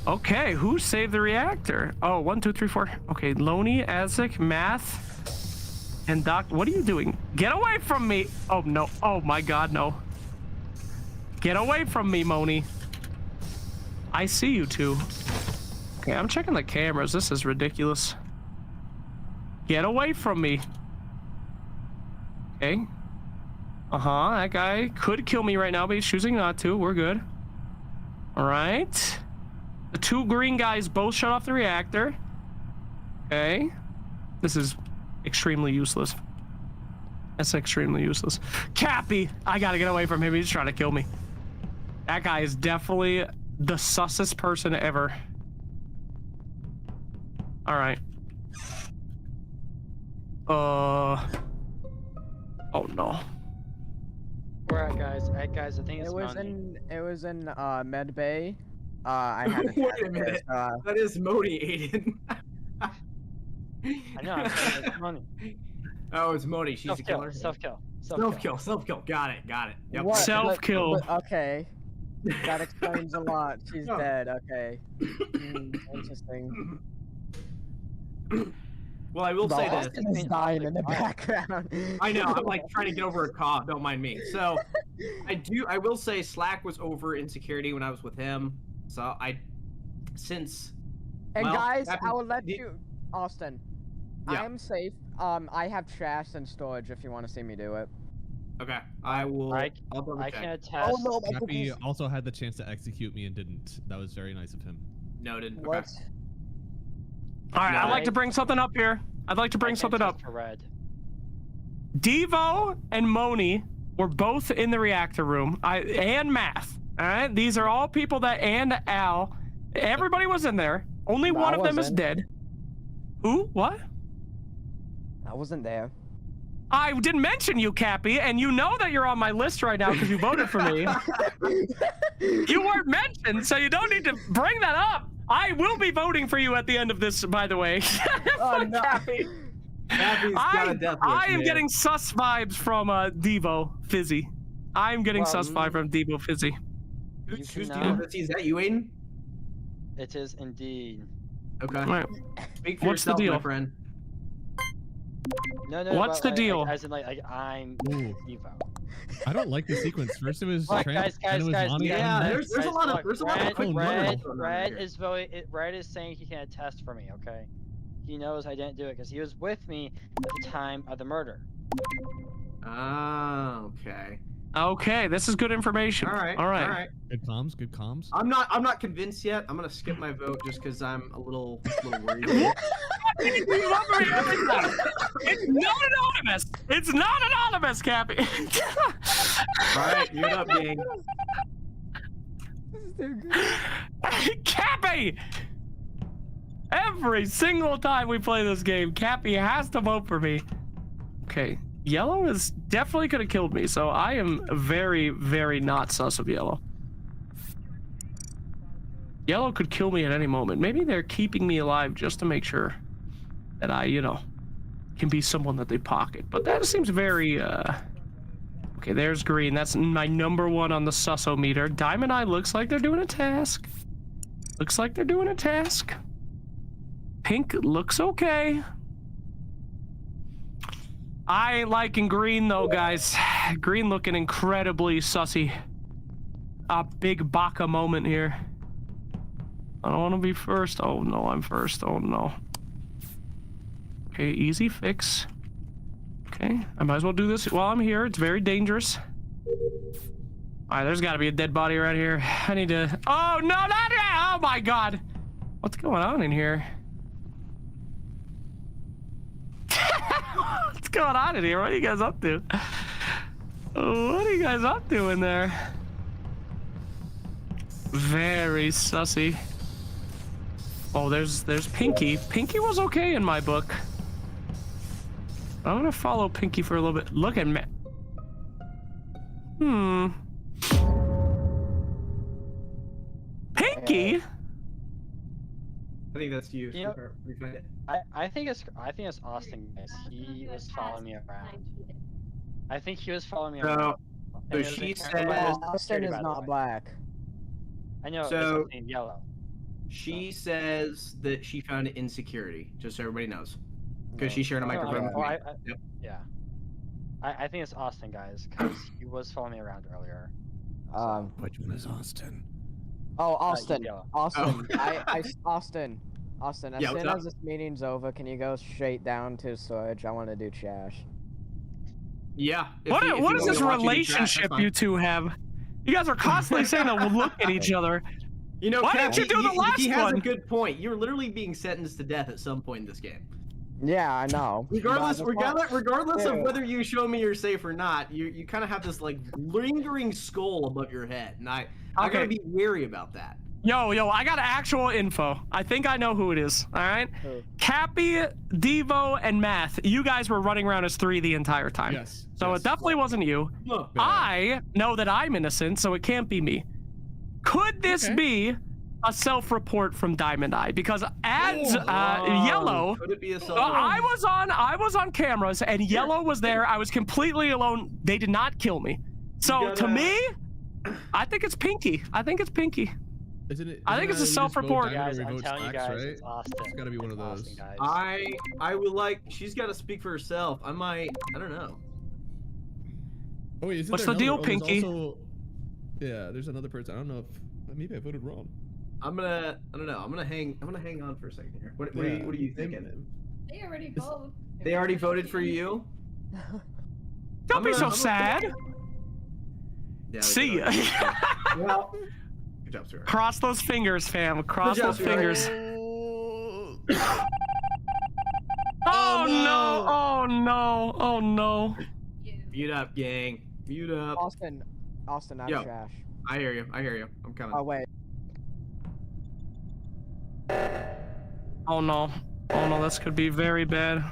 Okay, who saved the reactor? Oh, 1, 2, 3, 4. Okay, Loney, Azik, Math, and Doc. What are you doing? Get away from me! Oh no! Oh my God, no! Get away from me, Moni. I see you two. Okay, I'm checking the cameras. This is ridiculous. Get away from me. Okay. Uh-huh, that guy could kill me right now, but he's choosing not to. We're good. All right. The 2 green guys both shut off the reactor. Okay. This is extremely useless. That's extremely useless. Cappy! I gotta get away from him. He's trying to kill me. That guy is definitely the sussest person ever. All right. Oh no. Where at, guys? Guys, I think it's It was Monday. in Med Bay. I had a Wait a minute. That is Modi, Aiden. I know. I'm saying it's Monday. Oh, it's Modi. She's a killer. Self-kill. Self-kill. Got it. Yep. What? Self-kill. Okay. That explains a lot. She's Oh. dead. Okay. Interesting. Well, I will say this. Austin is dying in the background. I know. I'm like trying to get over a cough. Don't mind me. So, I will say Slack was over in security when I was with him. So And well, guys, that- I will let you, Austin. Yeah. I am safe. I have trash and storage if you want to see me do it. Okay, I will. I I'll double can check. attest. Oh no, my Happy cookies. also had the chance to execute me and didn't. That was very nice of him. Noted. Okay. What? All right, No, I'd like to I- bring something up here. I'd like to bring something up. For red. Devo and Moni were both in the reactor room. And Math. All right, these are all people that and Al. Everybody was in there. Only No, one I of them is wasn't. dead. Who? What? I wasn't there. I didn't mention you, Cappy, and you know that you're on my list right now because you voted for me. You weren't mentioned, so you don't need to bring that up. I will be voting for you at the end of this, by the way. Oh, no. Cappy. Happy's got a death wish, I am man. getting sus vibes from Devo Fizzy. I'm getting Well, sus vibe from Devo Fizzy. Who's You dealing cannot- with this? Is that you, Aiden? It is indeed. Okay. All right. Speak for What's the yourself, deal? my friend. No. What's but, the deal? As in, like I'm Ooh. Evo. I don't like the sequence. First it was Look, Trent, guys, then it was guys, Lonnie, yeah, and there's a lot of- there's a lot of quick Red, murders Red here. is voting. Red is saying he can attest for me. Okay, he knows I didn't do it because he was with me at the time of the murder. Ah, okay. Okay, this is good information. All right. All right. All right. Good comms. Good comms. I'm not convinced yet. I'm gonna skip my vote just because I'm a little worried. It's not anonymous. It's not anonymous, Cappy. All right, mute up, gang. This is too good. Cappy! Every single time we play this game, Cappy has to vote for me. Okay, Yellow is definitely could have killed me, so I am very, very not sus of Yellow. Yellow could kill me at any moment. Maybe they're keeping me alive just to make sure that I, can be someone that they pocket. But that seems very, Okay, there's green. That's my #1 on the susso-meter. Diamond Eye looks like they're doing a task. Looks like they're doing a task. Pink looks okay. I ain't liking green though, guys. Green looking incredibly sussy. A big baka moment here. I don't want to be first. Oh no, I'm first. Oh no. Okay, easy fix. Okay, I might as well do this while I'm here. It's very dangerous. Alright, there's gotta be a dead body right here. I need to... Oh, no, not that! Oh my god! What's going on in here? What's going on in here? What are you guys up to? What are you guys up to in there? Very sussy. Oh, there's Pinky. Pinky was okay in my book. I'm gonna follow Pinky for a little bit. Look at me. Pinky? I think that's you. You know, We find it. I think it's Austin, guys. He was following me around. I think he was following me around. So And she it was a said- camera- Austin is by the not way. black. I know. So- it's yellow. She says that she found an insecurity, just so everybody knows. Because she shared a No, microphone with oh, me. Yep. Yeah. I think it's Austin, guys, because he was following me around earlier. Which one is Austin? Oh, Austin. yellow. Austin. Austin. Austin, as Yeah, what's soon up? as this meeting's over, can you go straight down to storage? I want to do trash. Yeah. if What you- if what you is want this to watch me do trash, relationship that's fine. you two have? You guys are constantly saying that we'll look at each other. You know, Why Cap, didn't you do the last he has one? a good point. You're literally being sentenced to death at some point in this game. Yeah, I know. Regardless of Yeah. whether you show me you're safe or not, you kind of have this like lingering skull above your head, and I Okay. gotta be wary about that. Yo, I got actual info. I think I know who it is. All right, Who? Cappy, Devo, and Math. You guys were running around as 3 the entire time. Yes. So yes. it definitely wasn't you. Huh. I know that I'm innocent, so it can't be me. Could this Okay. be a self-report from Diamond Eye? Because as Yellow, Could it be a self? I was on cameras and Yellow was there. I was completely alone. They did not kill me. So You to gotta- me, I think it's Pinky. I think it's Pinky. Isn't it? I think it's a isn't that you just vote self-report. Diamond Guys, or I'm vote telling you Slacks, guys, right? it's Austin. It's gotta be one of It's those. Austin, guys. I would like. She's got to speak for herself. I don't know. Oh wait, isn't What's there the deal, another- oh, there's Pinky? also- Yeah, there's another person. I don't know if maybe I voted wrong. I don't know. I'm gonna hang on for a second here. What are Yeah, you they- thinking? They already voted. They already voted for you? Don't be so I'm sad. Yeah, they See did ya. already. Well, good job, sir. Cross those fingers, fam. Cross Good job, those sir. fingers. Oh no! Oh no! Oh no! Mute up, gang. Mute up. Austin, I'm Yo. trash. I hear you. I'm coming. Oh wait. Oh no! Oh no! This could be very bad.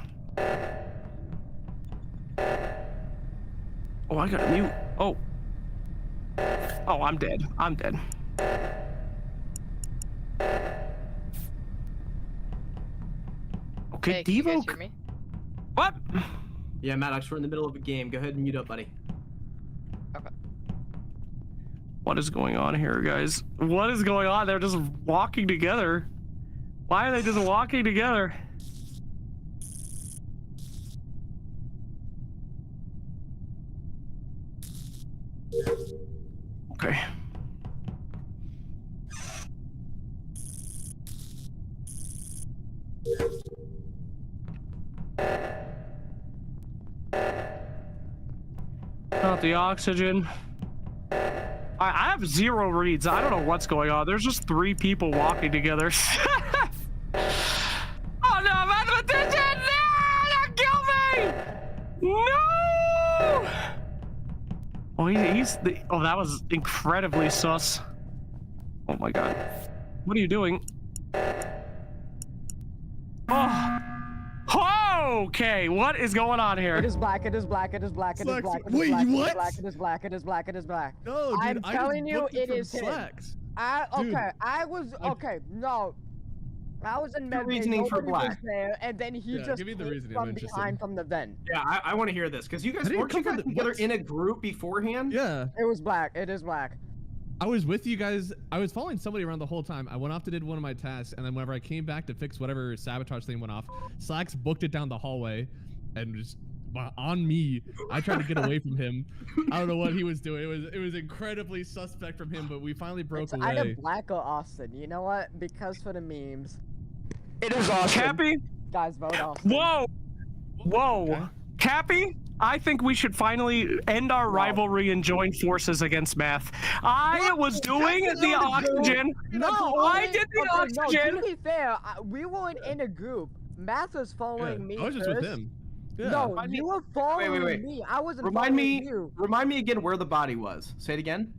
Oh, I gotta mute. Oh. Oh, I'm dead. I'm dead. Okay, Hey, can you guys Devo. hear me? What? Yeah, Maddox, we're in the middle of a game. Go ahead and mute up, buddy. What is going on here, guys? What is going on? They're just walking together. Why are they just walking together? Okay. Not the oxygen. I have 0 reads. I don't know what's going on. There's just 3 people walking together. Oh no, mathematician! No! Don't kill me! No! Oh, oh, that was incredibly sus. Oh my god. What are you doing? Oh. Okay, what is going on here? It is black, it is black, it is black, it is black, it is Wait, black, what? it is black, it is black, it is black. No, dude, I'm telling you, it is him. Slacks. No. I was in med reasoning for black. there, and then he just give me the came reasoning, from I'm interested. behind from the vent. Yeah, I want to hear this because you guys weren't you guys together in a group beforehand? Yeah. It was black. It is black. I was with you guys. I was following somebody around the whole time. I went off to did one of my tasks, and then whenever I came back to fix whatever sabotage thing went off, Slacks booked it down the hallway, and just on me, I tried to get away from him. I don't know what he was doing. It was incredibly suspect from him, but we finally broke away. Either black or Austin. You know what? Because for the memes. It is Austin. Cappy? Guys, vote Austin. Whoa! Whoa! Okay. Cappy? I think we should finally end our rivalry and join forces against Math. I was doing the oxygen. No, I did the oxygen. No, to be fair, we weren't in a group. Math was following me. I was just first. with him. Yeah. No, you were following me. I wasn't Remind following me. you. Remind me again where the body was. Say it again.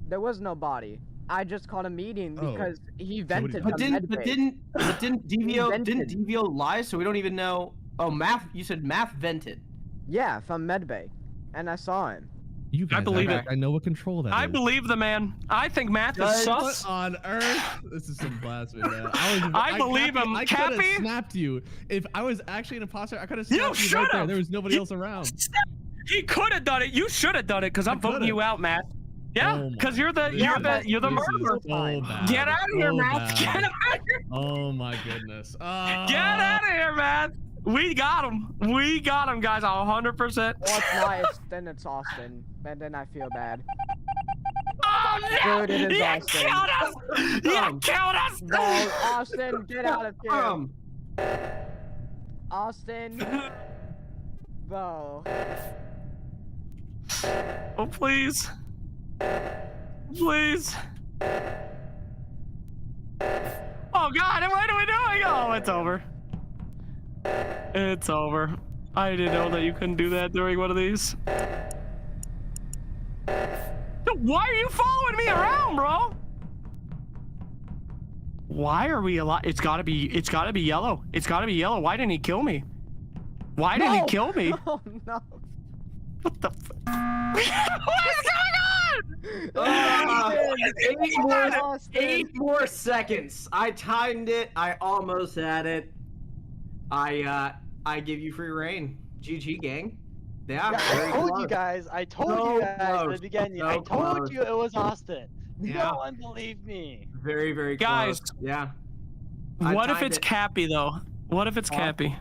There was no body. I just called a meeting because he vented. But didn't Devio vented. didn't Devio lie? So we don't even know. Oh, Math. You said Math vented. Yeah, from medbay, and I saw him. You guys, I believe it. I know what control that I is. believe the man. I think Math is sus. What on earth? This is some blasphemy, man. I believe him. I could have Cappy? snapped you. If I was actually an imposter, I could have snapped you right should've. there. There was nobody else around. He could have done it. You should have done it because I'm voting you out, Matt. Yeah, Oh because my you're the goodness. you're the This is murderer. so bad. Get out of here, So Matt. bad. Get out of here. Oh my goodness. Get out of here, Matt. We got him. We got him, guys. 100%. Well, it's not. Then it's Austin, and then I feel bad. Oh no! Dude, it is You Austin. killed us! You killed us! No, Austin, get out of here. Austin. Bro. Oh, please. Please. Oh, God, what are we doing? Oh, it's over. It's over. I didn't know that you couldn't do that during one of these. Why are you following me around, bro? Why are we alive? It's gotta be yellow. It's gotta be yellow. Why didn't he kill me? Why didn't he kill me? Oh, no. What the what is going on? 8 more seconds. I timed it. I almost had it. I give you free reign. GG, gang. Yeah. I told you guys. I told you guys at the beginning. I told you it was Austin. Yeah. No one believed me. Very, very Guys, close. Yeah. What if it's Cappy though? What if it's Cappy?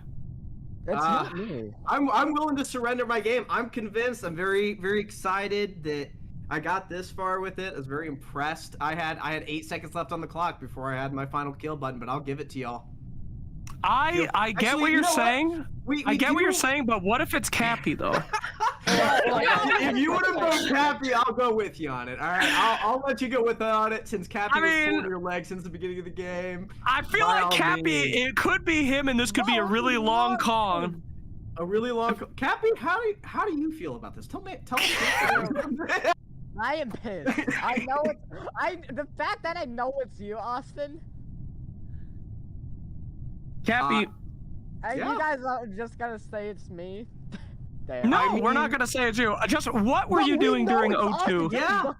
That's not me. I'm willing to surrender my game. I'm convinced. I'm very, very excited that I got this far with it. I was very impressed. I had 8 seconds left on the clock before I had my final kill button, but I'll give it to y'all. I get what you're saying. I get what you're saying, but what if it's Cappy though? If you want to vote Cappy, I'll go with you on it. All right, I'll let you go with it on it since Cappy was pulling your leg since the beginning of the game. I feel like Cappy, it could be him, and this could be a really long con. A really long Cappy, how do you feel about this? Tell me. I am pissed. I know it's the fact that I know it's you, Austin. Cappy. You guys are just gonna say it's me. Damn. No, we're not gonna say it's you. Just what were you doing during O2? Yeah.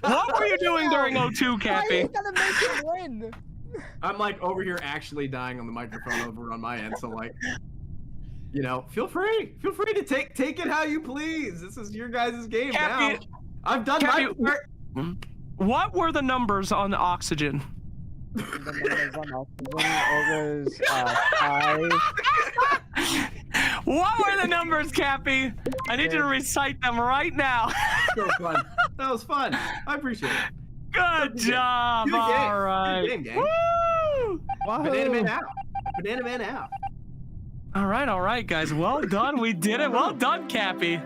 What were you doing during O2, Cappy? Why are you gonna make him win? I'm like over here actually dying on the microphone over on my end, so like, you know, feel free to take it how you please. This is your guys' game Cappy, now. I've done Cappy, my part. What were the numbers on the oxygen? The numbers on oxygen, it was 5. What were the numbers, Cappy? I need you to recite them right now. So fun. That was fun. I appreciate it. Good job. All right. Good game, gang. Woo! Banana man out. Banana man out. All right, guys. Well done. We did it. Well done, Cappy.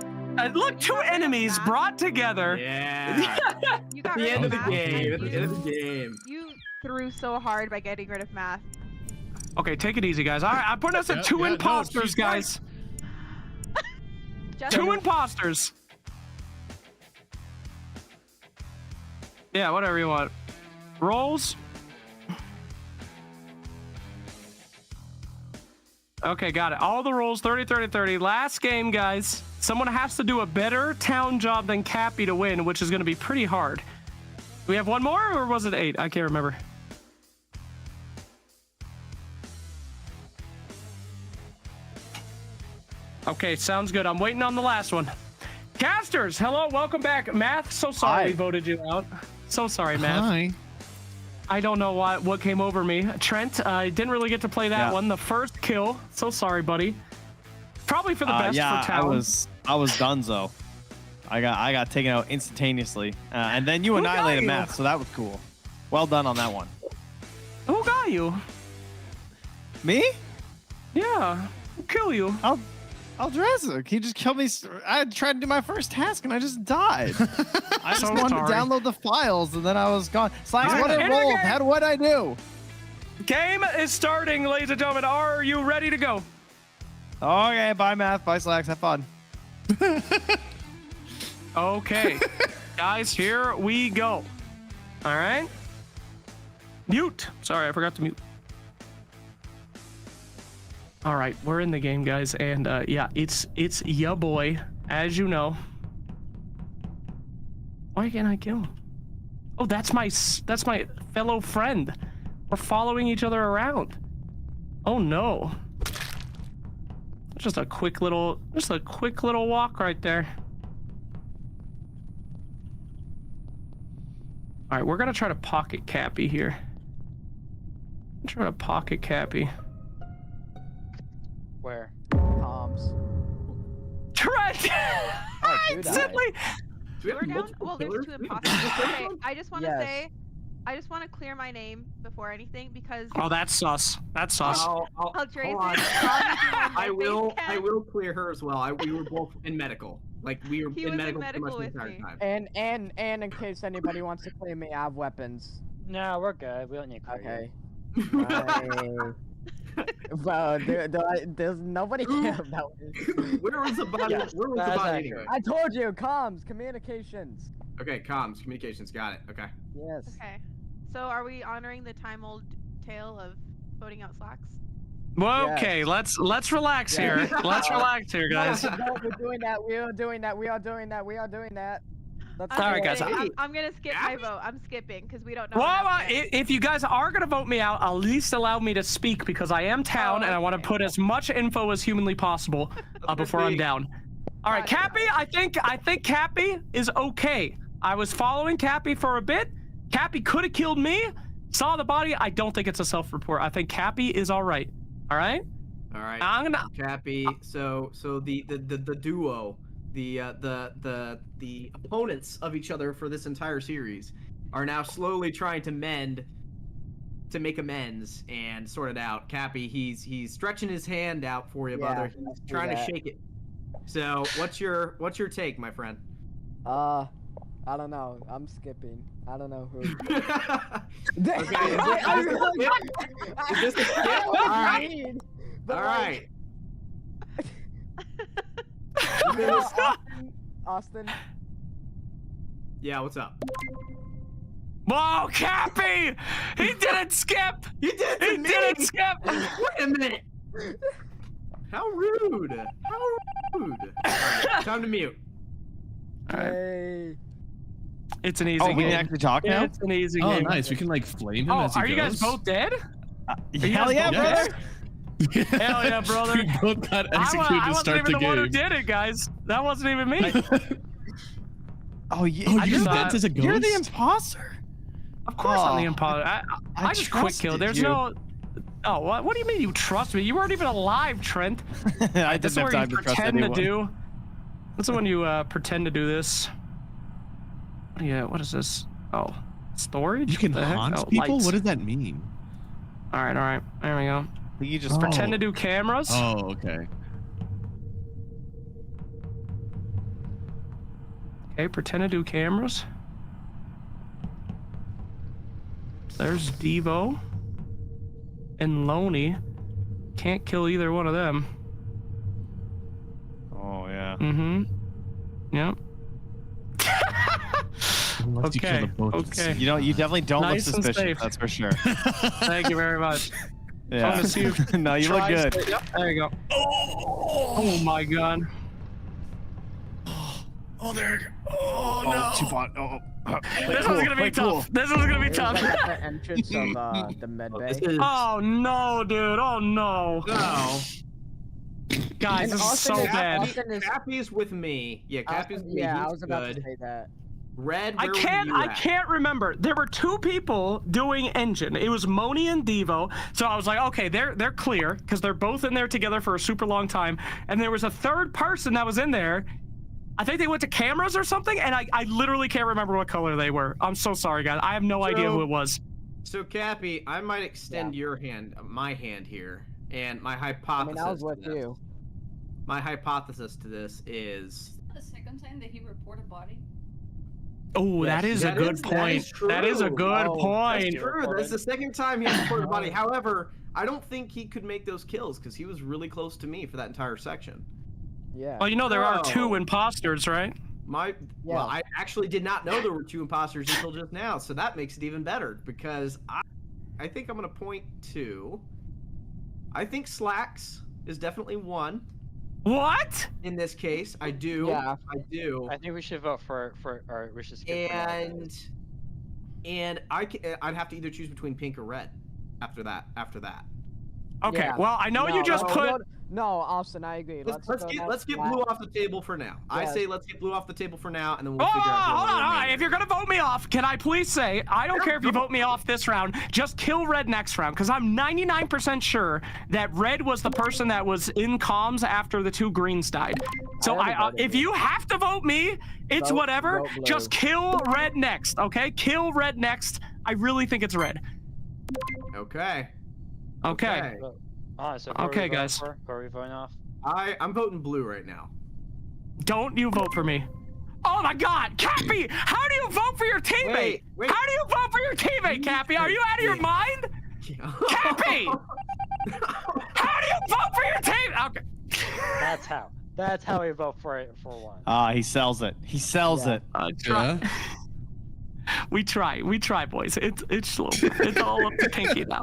Look, two enemies brought together. Yeah. You got At the rid end of the math, game. At and the end of the game. You threw so hard by getting rid of math. Okay, take it easy, guys. All right, I'm putting us at two imposters, guys. Two imposters. Yeah, whatever you want. Rolls. Okay, got it. All the rolls, 30, 30, 30. Last game, guys. Someone has to do a better town job than Cappy to win, which is going to be pretty hard. Do we have one more, or was it 8? I can't remember. Okay, sounds good. I'm waiting on the last one. Casters, hello, welcome back. Math, so sorry we voted you out. So sorry, Math. Hi. I don't know what came over me. Trent, I didn't really get to play that one. The first kill. So sorry, buddy. Probably for the best for town. I was donezo. I got taken out instantaneously, and then you annihilated Math, so that was cool. Well done on that one. Who got you? Me? Yeah, I'll kill you. I'll dress it. He just killed me. I tried to do my first task and I just died. I just wanted to download the files and then I was gone. Slacks, what I rolled. What'd I do? Game is starting, ladies and gentlemen. Are you ready to go? Okay, bye Math. Bye Slacks. Have fun. Okay. Guys, here we go. All right. Mute. Sorry, I forgot to mute. All right, we're in the game, guys, and yeah, it's ya boy, as you know. Why can't I kill him? Oh, that's my fellow friend. We're following each other around. Oh no. Just a quick little walk right there. All right, we're gonna try to pocket Cappy here. I'm trying to pocket Cappy. Where? Comms. Trent! Instantly! We're down. Well, there's 2 imposters. Okay, I just want to say, I just want to clear my name before anything because. Oh, that's sus. That's sus. Hold on. I will clear her as well. We were both in medical. Like we were in medical pretty much the entire time. And in case anybody wants to claim me, I have weapons. No, we're good. We don't need to clear. Okay. Bro, there's nobody care about this. Where was the body? Where was the body anyway? I told you, comms, communications. Okay, comms, communications, got it. Okay. Yes. Okay. So are we honoring the time-old tale of voting out Slacks? Well, okay, let's relax here. Let's relax here, guys. We're doing that. We are doing that. We are doing that. We are doing that. All right, guys. I'm gonna skip my vote. I'm skipping because we don't know. Well, if you guys are gonna vote me out, at least allow me to speak because I am town and I want to put as much info as humanly possible before I'm down. All right, Cappy. I think Cappy is okay. I was following Cappy for a bit. Cappy could have killed me. Saw the body. I don't think it's a self-report. I think Cappy is all right. All right. All right. I'm gonna Cappy. So the duo. The opponents of each other for this entire series are now slowly trying to make amends and sort it out. Cappy, he's stretching his hand out for you, brother. He's trying to shake it. So what's your take, my friend? I don't know. I'm skipping. I don't know who. Okay. Is this a skip? All right. All right. Austin. Yeah, what's up? Whoa, Cappy! He didn't skip! He didn't skip! Wait a minute! How rude! How rude! Alright, time to mute. Hey. It's an easy game. We can actually talk now? It's an easy game. Oh, nice. We can like flame him as he goes. Are you guys both dead? Hell yeah, brother! Hell yeah, brother! We both got executed to start the game. I wasn't even the one who did it, guys. That wasn't even me. Oh, yeah. Oh, you're dead as a ghost? You're the imposter. Of course I'm the imposter. I just quick killed. There's no... Oh, what do you mean you trust me? You weren't even alive, Trent. I didn't have time to trust anyone. That's when you pretend to do this. Yeah, what is this? Oh, storage? You can haunt people? Lights. What does that mean? All right. There we go. You just pretend to do cameras. Oh, okay. Okay, pretend to do cameras. There's Devo and Loney. Can't kill either one of them. Oh yeah. Mm-hmm. Yep. Okay. Okay. You definitely don't Nice look and suspicious. safe. That's for sure. Thank you very much. Yeah. I'm gonna see if No, you look good. Yep. There you go. Oh my god. Oh, there. Oh, no. Too far. Oh. This one's gonna be tough. This one's gonna be tough. Is that the entrance of the med bay? Oh no, dude. Oh no. No. Guys, And this is Austin so is- bad. Austin is- Cappy's with me. Yeah, Cappy's with me. Yeah, I He's was about to good. say that. Red, I where were can't you at? remember. There were two people doing engine. It was Moni and Devo. So I was like, okay, they're clear because they're both in there together for a super long time. And there was a third person that was in there. I think they went to cameras or something, and I literally can't remember what color they were. I'm so sorry, guys. I have no idea who it was. So, Cappy, I might extend your hand, my hand here, and my hypothesis. I was with to this- you. My hypothesis to this is. The second time that he reported body. Oh, Yes, that is a good point. That is a good point. That's true. That's the second time he has reported body. However, I don't think he could make those kills because he was really close to me for that entire section. Yeah. Well, you know there are two imposters, right? Well, I actually did not know there were two imposters until just now, so that makes it even better because I think I'm gonna point to. I think Slacks is definitely one. What? In this case, I do. Yeah. I do. I think we should vote for or we should skip for now. And I'd have to either choose between pink or red after that. Okay. Yeah. Well, I know you just put. No, Austin, I agree. Let's get blue off the table for now. I Yeah. say let's get blue off the table for now, and then we'll Oh, figure out. hold on. If you're gonna vote me off, can I please say I don't care if you vote me off this round. Just kill Red next round, because I'm 99% sure that Red was the person that was in comms after the two greens died. So if you have to vote me, it's whatever. vote blue. Just kill Red next, okay? Kill Red next. I really think it's Red. Okay. Okay. So Okay, guys. Who are we voting off? I'm voting blue right now. Don't you vote for me. Oh my god, Cappy! How do you vote for your teammate? Wait. How do you vote for your teammate, Cappy? Are you out of your mind? Cappy! How do you vote for your team? Okay. That's how we vote for one. He sells it. He sells it. We try, boys. It's slow. It's all up to Pinky now.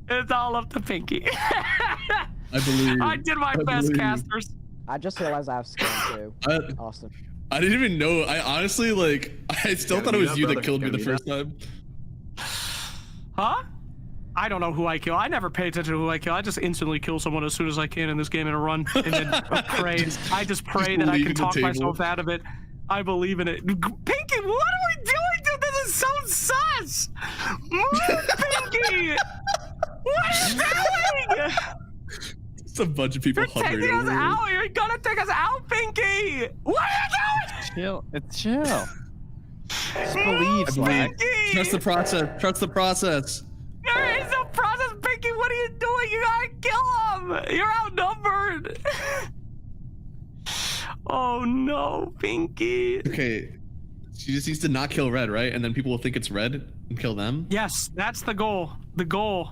It's all up to Pinky. I believe. I did my best, casters. I just realized I have skin too. Awesome. I didn't even know. I honestly, I still thought it was you that killed me the first time. Huh? I don't know who I kill. I never pay attention to who I kill. I just instantly kill someone as soon as I can in this game in a run. And then pray. I just pray that I can talk myself out of it. I believe in it. Pinky, what are we doing, dude? This is so sus! Move, Pinky! What are you doing? It's a bunch of people You're taking us out. You're gonna take us out, Pinky. What are you doing? Chill. It's chill. Just Move, believe, Pinky. Trust the process. Trust the process. There is no process, Pinky. What are you doing? You gotta kill him. You're outnumbered. Oh no, Pinky. Okay. She just needs to not kill Red, right? And then people will think it's Red and kill them? Yes, that's the goal. The goal.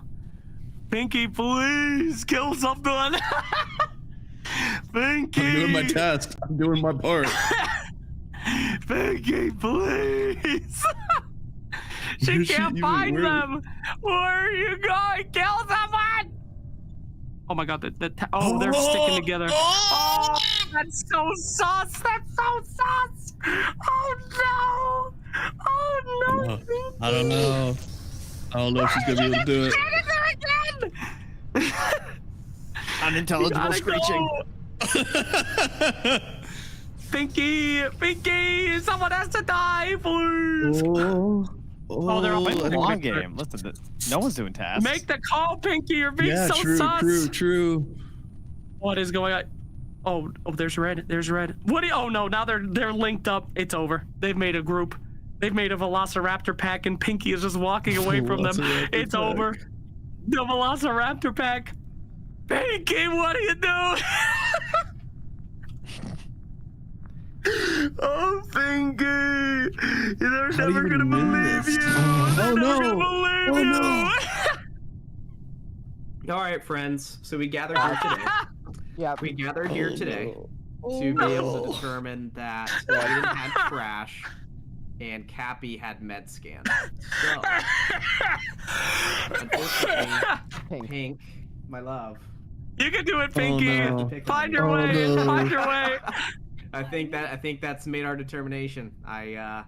Pinky, please kill something. Pinky. I'm doing my task. I'm doing my part. Pinky, please. She can't find them. Where are you going? Kill someone. Oh my god, they're sticking together. Oh, that's so sus. That's so sus. Oh no. Oh no. I don't know. I don't know if she's gonna be able to do it. Unintelligible screeching. Pinky, someone has to die, please. Oh, they're all playing a long game. Listen, no one's doing tasks. Make the call, Pinky. You're being Yeah, so sus. true. What is going on? Oh, there's Red. There's Red. Oh no, now they're linked up. It's over. They've made a group. They've made a Velociraptor pack, and Pinky is just walking away from them. It's over. The Velociraptor pack. Pinky, what are you doing? Oh, Pinky. Pinky. They're never gonna believe you. They're never gonna believe you. All right, friends. So we gathered here today. Yeah. We gathered here today to be able to determine that Ian had trash and Cappy had med scan. So, unfortunately, Pink, my love. You can do it, Pinky. Find your way. Find your way. I think that's made our determination. I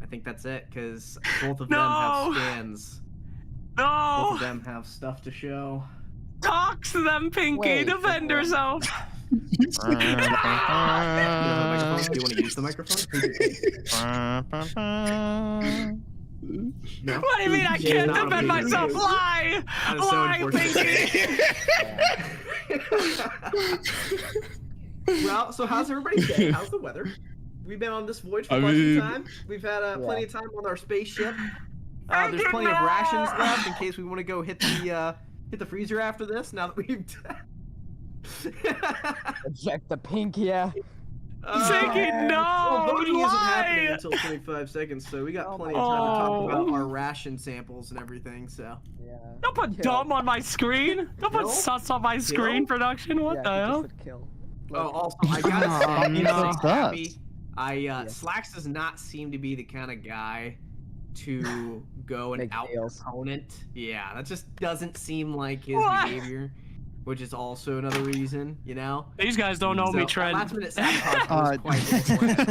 think that's it, because both of them have scans. No. Both of them have stuff to show. Talk to them, Pinky. Defend yourself. Do you want to use the microphone? No? What do you mean I can't defend myself? Lie! Lie, Pinky! Well, so how's everybody's day? How's the weather? We've been on this voyage for quite some time. We've had plenty of time on our spaceship. There's plenty of rations left in case we want to go hit the freezer after this. Now that we've Eject the pink, yeah. Pinky, no! Well, voting isn't happening Why? until 25 seconds, so we got plenty of time to talk about our ration samples and everything. So. Yeah. Don't put dumb on my screen. Don't put sus on my screen, production. What the hell? Oh, also, I gotta say, you know, sus. Slacks does not seem to be the kind of guy to go and out opponent. Yeah, that just doesn't seem like his behavior, which is also another reason, you know? These guys don't know me, Trent. Last minute sabotage was quite disappointing.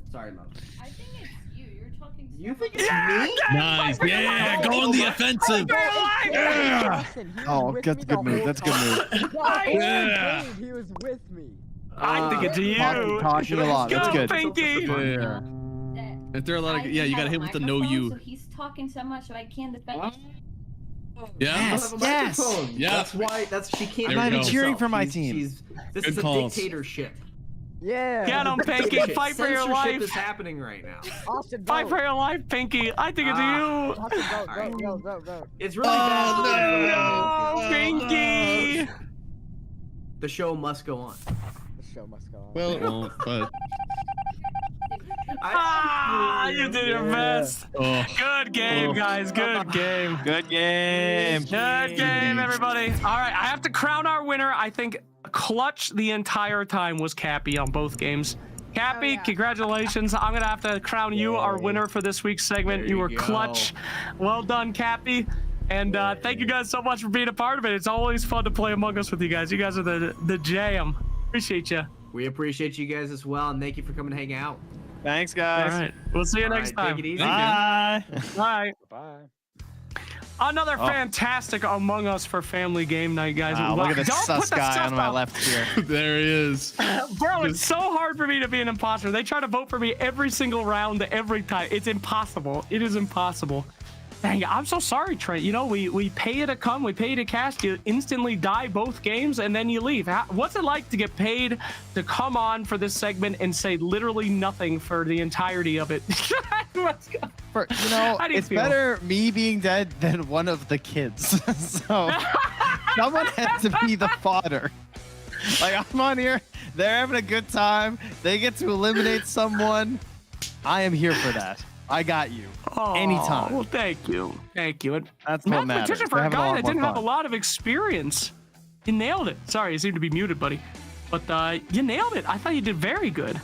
Sorry, love. I think it's you. You're talking. You think it's me? Nice. Yeah, go on the offensive. Yeah. Oh, that's a good move. That's a good move. Yeah. He was with me. I think it's you. Talking a lot. That's Go, good. Pinky. Yeah. If there are a lot of you gotta hit with the no you. So he's talking so much, so I can't defend. Yeah. Yes. Yeah. That's why. She can't. There we I'm go. cheering for my team. This Good is a calls. dictatorship. Yeah. Get him, Pinky. Fight for your Censorship life. is happening right now. Austin, Fight for your life, Pinky. I think it's you. Austin, go. It's really bad. No, Pinky. The show must go on. The show must go on. Well, it won't, but. You did your best. Oh. Good game, guys. Good game. Good game. Good game, everybody. All right, I have to crown our winner. I think clutch the entire time was Cappy on both games. Cappy, congratulations. I'm going to have to crown you our winner for this week's segment. You were clutch. Well done, Cappy. And thank you guys so much for being a part of it. It's always fun to play Among Us with you guys. You guys are the jam. Appreciate you. We appreciate you guys as well, and thank you for coming to hang out. Thanks, guys. All right. We'll see you next time. Take it easy. Bye. Bye. Bye. Another fantastic Among Us for family game night, guys. Wow, look at this Don't sus put the guy stuff on my out. left here. There he is. Bro, it's so hard for me to be an imposter. They try to vote for me every single round, every time. It's impossible. It is impossible. Dang, I'm so sorry, Trent. You know, we pay you to come, we pay you to cast, you instantly die both games, and then you leave. What's it like to get paid to come on for this segment and say literally nothing for the entirety of it? Let's go. How do you It's feel? better me being dead than one of the kids. So someone has to be the fodder. Like, I'm on here, they're having a good time, they get to eliminate someone. I am here for that. I got you. Anytime. Well, thank you. Thank you. That's what matters. Mathematician for They're a having a guy lot that more didn't have a fun. lot of experience. You nailed it. Sorry, you seem to be muted, buddy. But you nailed it. I thought you did very good.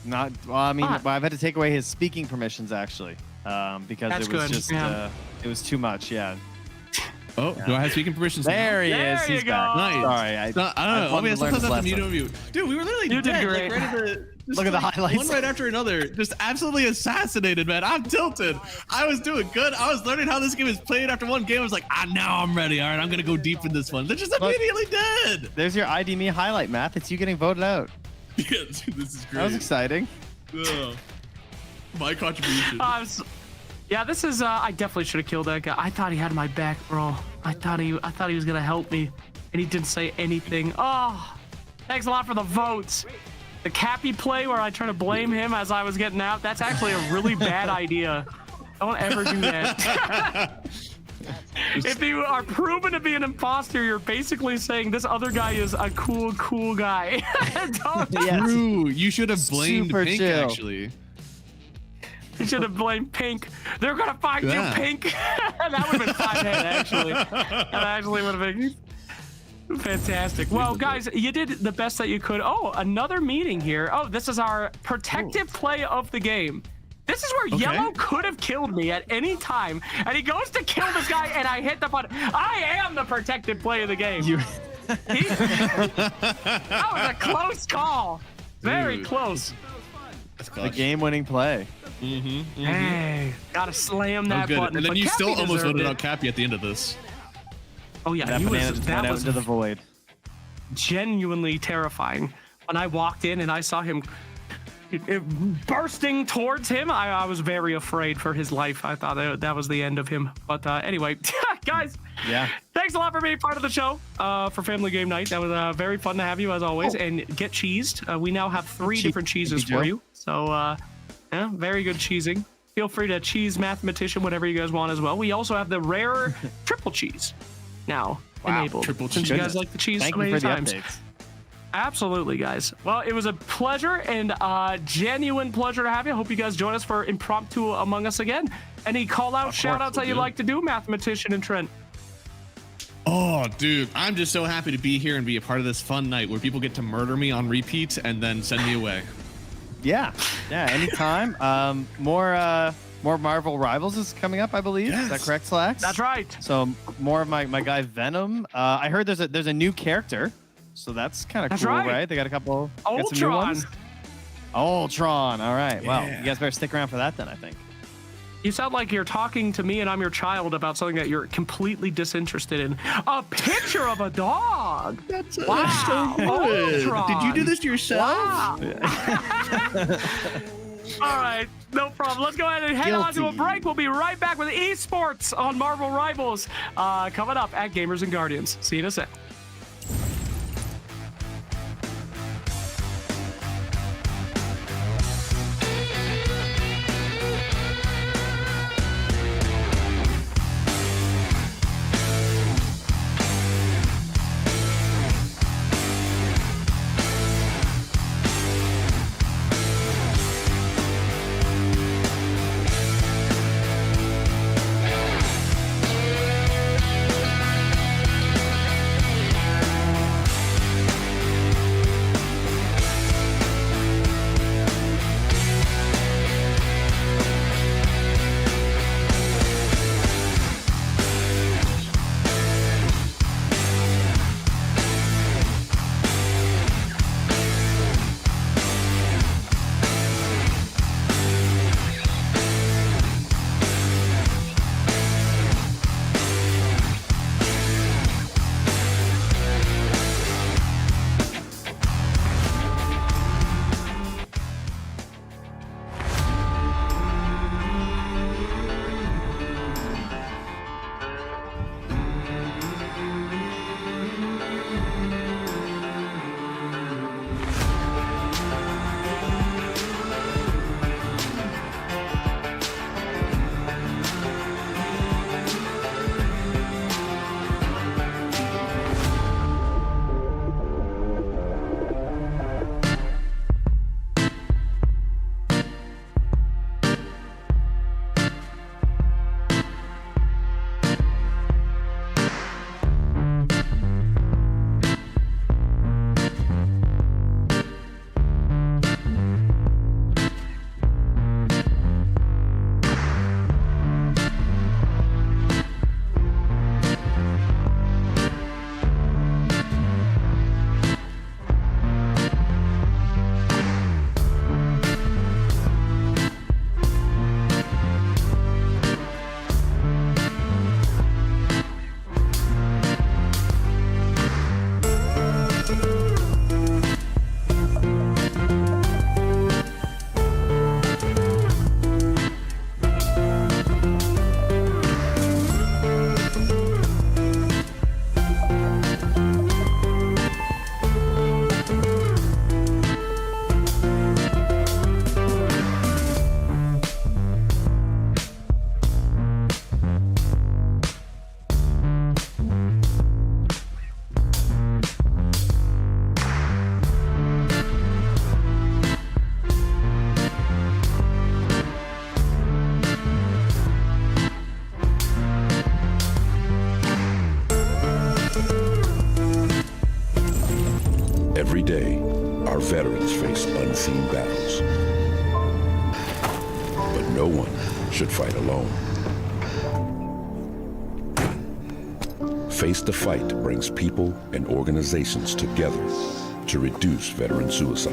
Not, well, I mean, I've had to take away his speaking permissions, actually. Because That's it was good, just, yeah. it was too much, yeah. Oh, do I have speaking permissions? There he There is. you He's go. back. Nice. Sorry, I don't know. I mean, sometimes I have to mute on mute. Dude, we were literally You did dead. great. Like, right at the, just Look at the like, highlights. one right after another. Just absolutely assassinated, man. I'm tilted. I was doing good. I was learning how this game is played after one game. I was like, now I'm ready. All right, I'm going to go deep in this one. They're just immediately dead. There's your ID Me highlight, Math. It's you getting voted out. Yeah, dude, this is great. That was exciting. Ugh. My contribution. Yeah, this is. I definitely should have killed that guy. I thought he had my back, bro. I thought he was gonna help me, and he didn't say anything. Oh, thanks a lot for the votes. The Cappy play where I try to blame him as I was getting out. That's actually a really bad idea. Don't ever do that. If you are proven to be an imposter, you're basically saying this other guy is a cool guy. True. You should have blamed Super Pink, chill. actually. You should have blamed Pink. They're gonna find you, Pink. That would have been 5 head, actually. That actually would have been fantastic. Well, guys, you did the best that you could. Oh, another meeting here. Oh, this is our protective play of the game. This is where Yellow could have killed me at any time, and he goes to kill this guy, and I hit the button. I am the protected play of the game. That was a close call. Very close. The game-winning play. Hey, gotta slam that button. And then But you still Cappy almost deserved voted it. out Cappy at the end of this. Oh yeah, That he banana was. just That went out was into the void. genuinely terrifying. When I walked in and I saw him bursting towards him, I was very afraid for his life. I thought that was the end of him. But anyway, guys, thanks a lot for being part of the show for Family Game Night. That was very fun to have you as always. And get cheesed. We now have 3 different cheeses for you. So yeah, very good cheesing. Feel free to cheese Mathematician, whatever you guys want as well. We also have the rare triple cheese now enabled. Triple Since cheese. you guys like the cheese Thank so you many for the times. updates. Absolutely, guys. Well, it was a pleasure and genuine pleasure to have you. I hope you guys join us for Impromptu Among Us again. Any call-out, shout-outs that you'd like to do, Mathematician and Trent? Oh, dude, I'm just so happy to be here and be a part of this fun night where people get to murder me on repeat and then send me away. Yeah, anytime. More Marvel Rivals is coming up, I believe. Is that correct, Slacks? That's right. So more of my guy Venom. I heard there's a new character, so that's kind of cool, right? They got a couple. Got some new ones. Ultron. All right. Well, you guys better stick around for that then, I think. You sound like you're talking to me and I'm your child about something that you're completely disinterested in. A picture of a dog. That's so good. Ultron. Did you do this yourself? Wow. All right, no problem. Let's go ahead and head on to a break. We'll be right back with esports on Marvel Rivals coming up at Gamers and Guardians. See you in a sec. Every day, our veterans face unseen battles. But no one should fight alone. Face the Fight brings people and organizations together to reduce veteran suicide.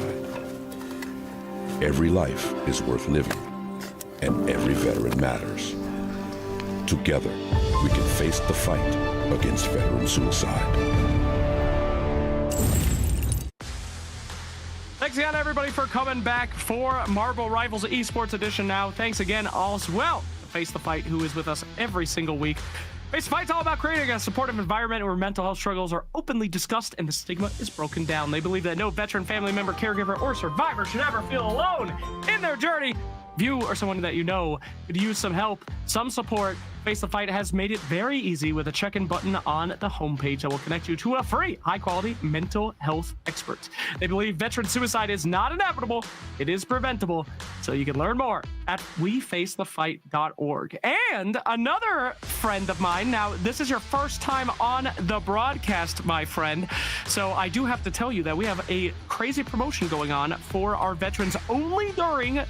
Every life is worth living, and every veteran matters. Together, we can face the fight against veteran suicide. Thanks again, everybody, for coming back for Marvel Rivals Esports Edition now. Thanks again, all as well, to Face the Fight, who is with us every single week. Face the Fight's all about creating a supportive environment where mental health struggles are openly discussed and the stigma is broken down. They believe that no veteran, family member, caregiver, or survivor should ever feel alone in their journey. If you or someone that you know could use some help, some support, Face the Fight has made it very easy with a check-in button on the homepage that will connect you to a free, high-quality mental health expert. They believe veteran suicide is not inevitable, it is preventable. So you can learn more at wefacethefight.org. And another friend of mine, now this is your first time on the broadcast, my friend. So I do have to tell you that we have a crazy promotion going on for our veterans only during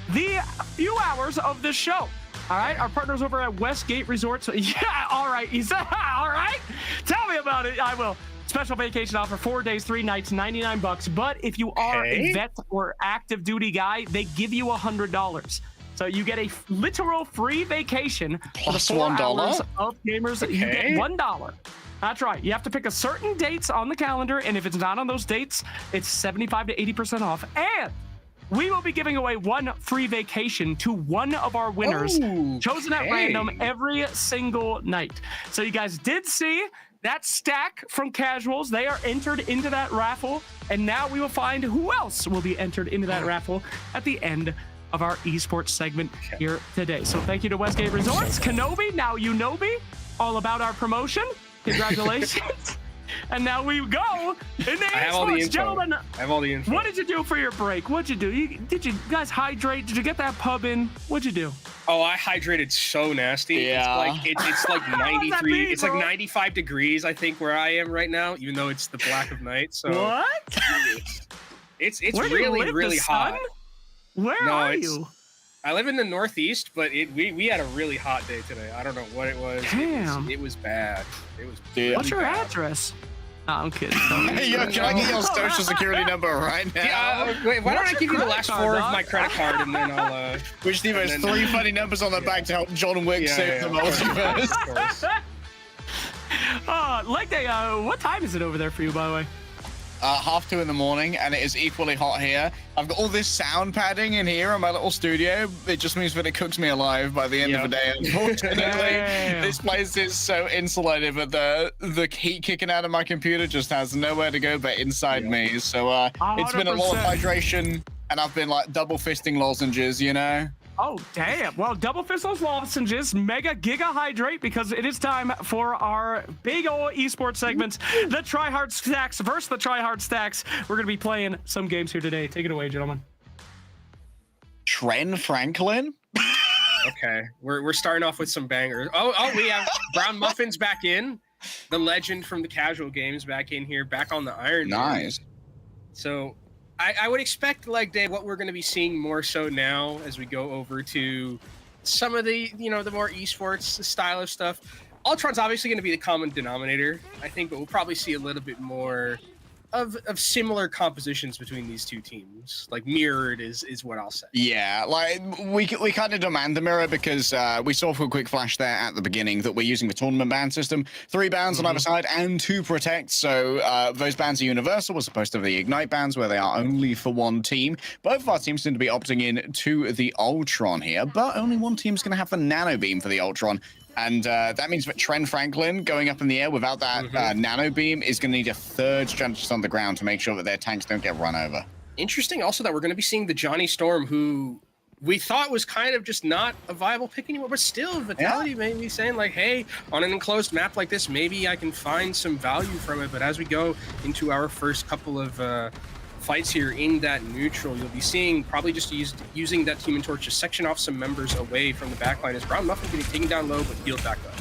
the few hours of this show. All right, our partners over at Westgate Resorts. Yeah, all right. He said, all right. Tell me about it. I will. Special vacation offer, 4 days, 3 nights, $99. But if you are a vet or active duty guy, they give you $100. So you get a literal free vacation plus for the 4 $1 hours of gamers. You get $1. That's right. You have to pick a certain dates on the calendar, and if it's not on those dates, it's 75 to 80% off. And we will be giving away one free vacation to one of our winners, chosen at random every single night. So you guys did see that stack from Casuals. They are entered into that raffle, and now we will find who else will be entered into that raffle at the end of our esports segment here today. So thank you to Westgate Resorts. Kenobi, now you know me, all about our promotion. Congratulations. And now we go in the esports, gentlemen. I have all the info. What did you do for your break? What'd you do? Did you guys hydrate? Did you get that pub in? What'd you do? Oh, I hydrated so nasty. Yeah. It's like 93. It's like 95 degrees, I think, where I am right now, even though it's the black of night. So what? It's really hot. Where are you? I live in the Northeast, but we had a really hot day today. I don't know what it was. Damn. It was bad. It was. What's your address? No, I'm kidding. Hey, yo, can I get your social security number right now? Yeah, wait, why don't I give you the last 4 of my credit card, and then I'll. Which Steve has 3 funny numbers on the back to help John Wick save the multiverse. Leg day, what time is it over there for you, by the way? 2:30 in the morning, and it is equally hot here. I've got all this sound padding in here in my little studio. It just means that it cooks me alive by the end of the day. Unfortunately, this place is so insulated, but the heat kicking out of my computer just has nowhere to go but inside me. So it's been a lot of hydration, and I've been like double fisting lozenges, you know? Oh, damn. Well, double fist those lozenges, mega giga hydrate, because it is time for our big old esports segments, the Tryhard Stacks versus the Tryhard Stacks. We're going to be playing some games here today. Take it away, gentlemen. Tren Franklin? Okay, we're starting off with some bangers. Oh, we have Brown Muffins back in. The legend from the casual games back in here, back on the Iron Man. Nice. So I would expect, like, Dave, what we're going to be seeing more so now as we go over to some of the, the more esports style of stuff. Ultron's obviously going to be the common denominator, I think, but we'll probably see a little bit more of similar compositions between these two teams. Like, mirrored is what I'll say. Yeah, like, we kind of demand the mirror because we saw for a quick flash there at the beginning that we're using the tournament ban system. 3 bans on either side and 2 protect. So those bans are universal as opposed to the Ignite bans where they are only for one team. Both of our teams seem to be opting in to the Ultron here, but only one team's going to have the Nano Beam for the Ultron. And that means that Tren Franklin going up in the air without that nano beam is going to need a 3rd strategist on the ground to make sure that their tanks don't get run over. Interesting also that we're going to be seeing the Johnny Storm, who we thought was kind of just not a viable pick anymore, but still Vitality may be saying, like, hey, on an enclosed map like this, maybe I can find some value from it. But as we go into our first couple of fights here in that neutral, you'll be seeing probably just using that Human Torch to section off some members away from the backline as Brown Muffin getting taken down low but healed back up.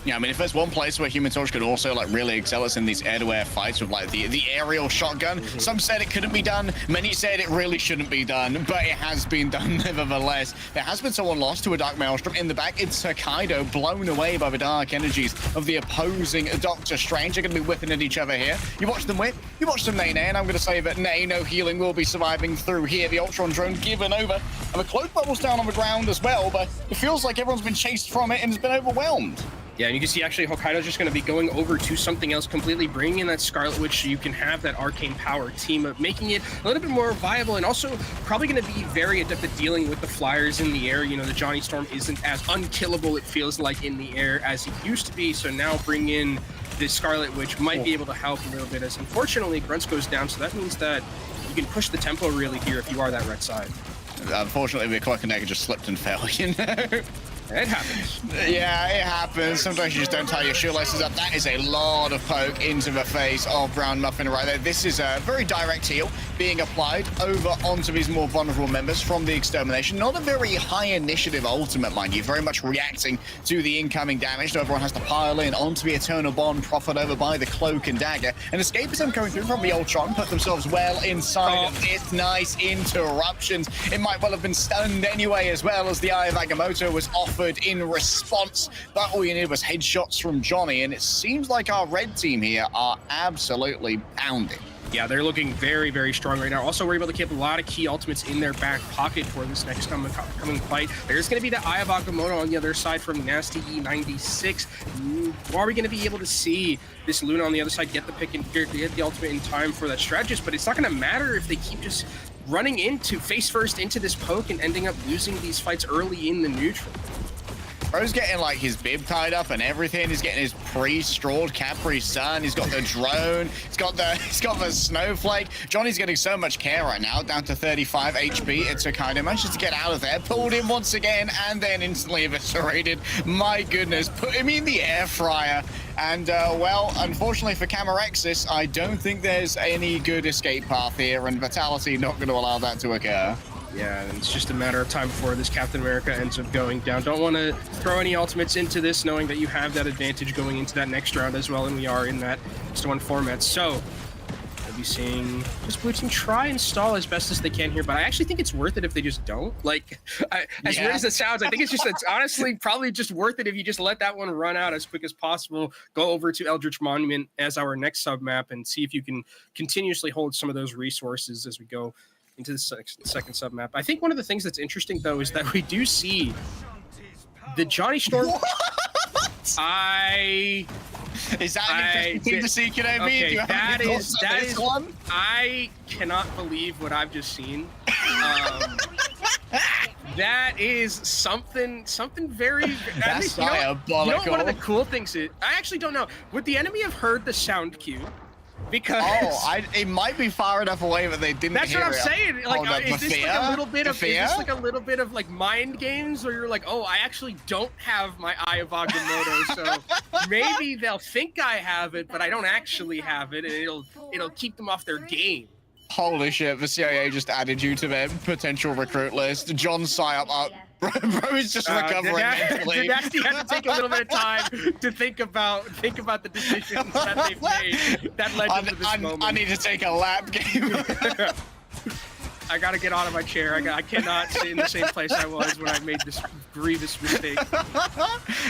Yeah, I mean, if there's one place where Human Torch could also like really excel, it's in these air-to-air fights with like the aerial shotgun. Some said it couldn't be done. Many said it really shouldn't be done, but it has been done nevertheless. There has been someone lost to a Dark Maelstrom in the back. It's Hokkaido, blown away by the dark energies of the opposing Doctor Strange. They're going to be whipping at each other here. You watch them whip, you watch them nay, and I'm going to say that nay, no healing will be surviving through here. The Ultron drone given over, and the cloak bubble's down on the ground as well, but it feels like everyone's been chased from it and has been overwhelmed. Yeah, and you can see actually Hokkaido's just going to be going over to something else completely, bringing in that Scarlet Witch so you can have that arcane power team up, making it a little bit more viable, and also probably going to be very adept at dealing with the flyers in the air. You know, the Johnny Storm isn't as unkillable, it feels like, in the air as it used to be, so now bring in this Scarlet Witch might be able to help a little bit, as unfortunately Grunts goes down, so that means that you can push the tempo really here if you are that red side. Unfortunately, the Cloak and Dagger just slipped and fell, you know? It happens. Yeah, it happens. Sometimes you just don't tie your shoelaces up. That is a lot of poke into the face of Brown Muffin right there. This is a very direct heal being applied over onto these more vulnerable members from the extermination. Not a very high initiative ultimate, mind you. Very much reacting to the incoming damage. So everyone has to pile in onto the Eternal Bond, proffered over by the Cloak and Dagger. And escapism coming through from the Ultron, put themselves well inside of this. Nice interruptions. It might well have been stunned anyway, as well as the Eye of Agamotto was offered in response, but all you needed was headshots from Johnny, and it seems like our red team here are absolutely pounding. Yeah, they're looking very, very strong right now. Also, we're able to keep a lot of key ultimates in their back pocket for this next coming fight. There's going to be the Eye of Agamotto on the other side from Nasty E96. Are we going to be able to see this Luna on the other side get the pick and get the ultimate in time for that strategist? But it's not going to matter if they keep just running into face first into this poke and ending up losing these fights early in the neutral. Bro's getting like his bib tied up and everything. He's getting his pre-strawed Capri Sun. He's got the drone. He's got the snowflake. Johnny's getting so much care right now, down to 35 HP. It's Hokkaido manages to get out of there, pulled him once again, and then instantly eviscerated. My goodness, put him in the air fryer. And well, unfortunately for Camarexis, I don't think there's any good escape path here, and Vitality not going to allow that to occur. Yeah, and it's just a matter of time before this Captain America ends up going down. Don't want to throw any ultimates into this, knowing that you have that advantage going into that next round as well, and we are in that just-1 format. So we'll be seeing just Blue Team try and stall as best as they can here, but I actually think it's worth it if they just don't. Like, as weird as it sounds, I think it's honestly probably just worth it if you just let that one run out as quick as possible, go over to Eldritch Monument as our next sub-map, and see if you can continuously hold some of those resources as we go into the second sub-map. I think one of the things that's interesting, though, is that we do see the Johnny Storm. What? Is that an interesting thing to see, Kenobi? Okay, Do you have any thoughts on this one? I cannot believe what I've just seen. That is something very... That's You diabolical. know, one of the cool things is... I actually don't know. Would the enemy have heard the sound cue? Because it might be far enough away that they didn't that's hear what I'm saying. Like, is this like a little bit of like mind games where you're like, oh, I actually don't have my Eye of Agamotto, so maybe they'll think I have it, but I don't actually have it, and it'll keep them off their game. Holy shit, the CIA just added you to their potential recruit list. John Psyop up. Bro is just recovering mentally. Nasty had to take a little bit of time to think about the decisions that they've made that led to this moment. I need to take a lap game. I gotta get out of my chair. I cannot stay in the same place I was when I made this grievous mistake.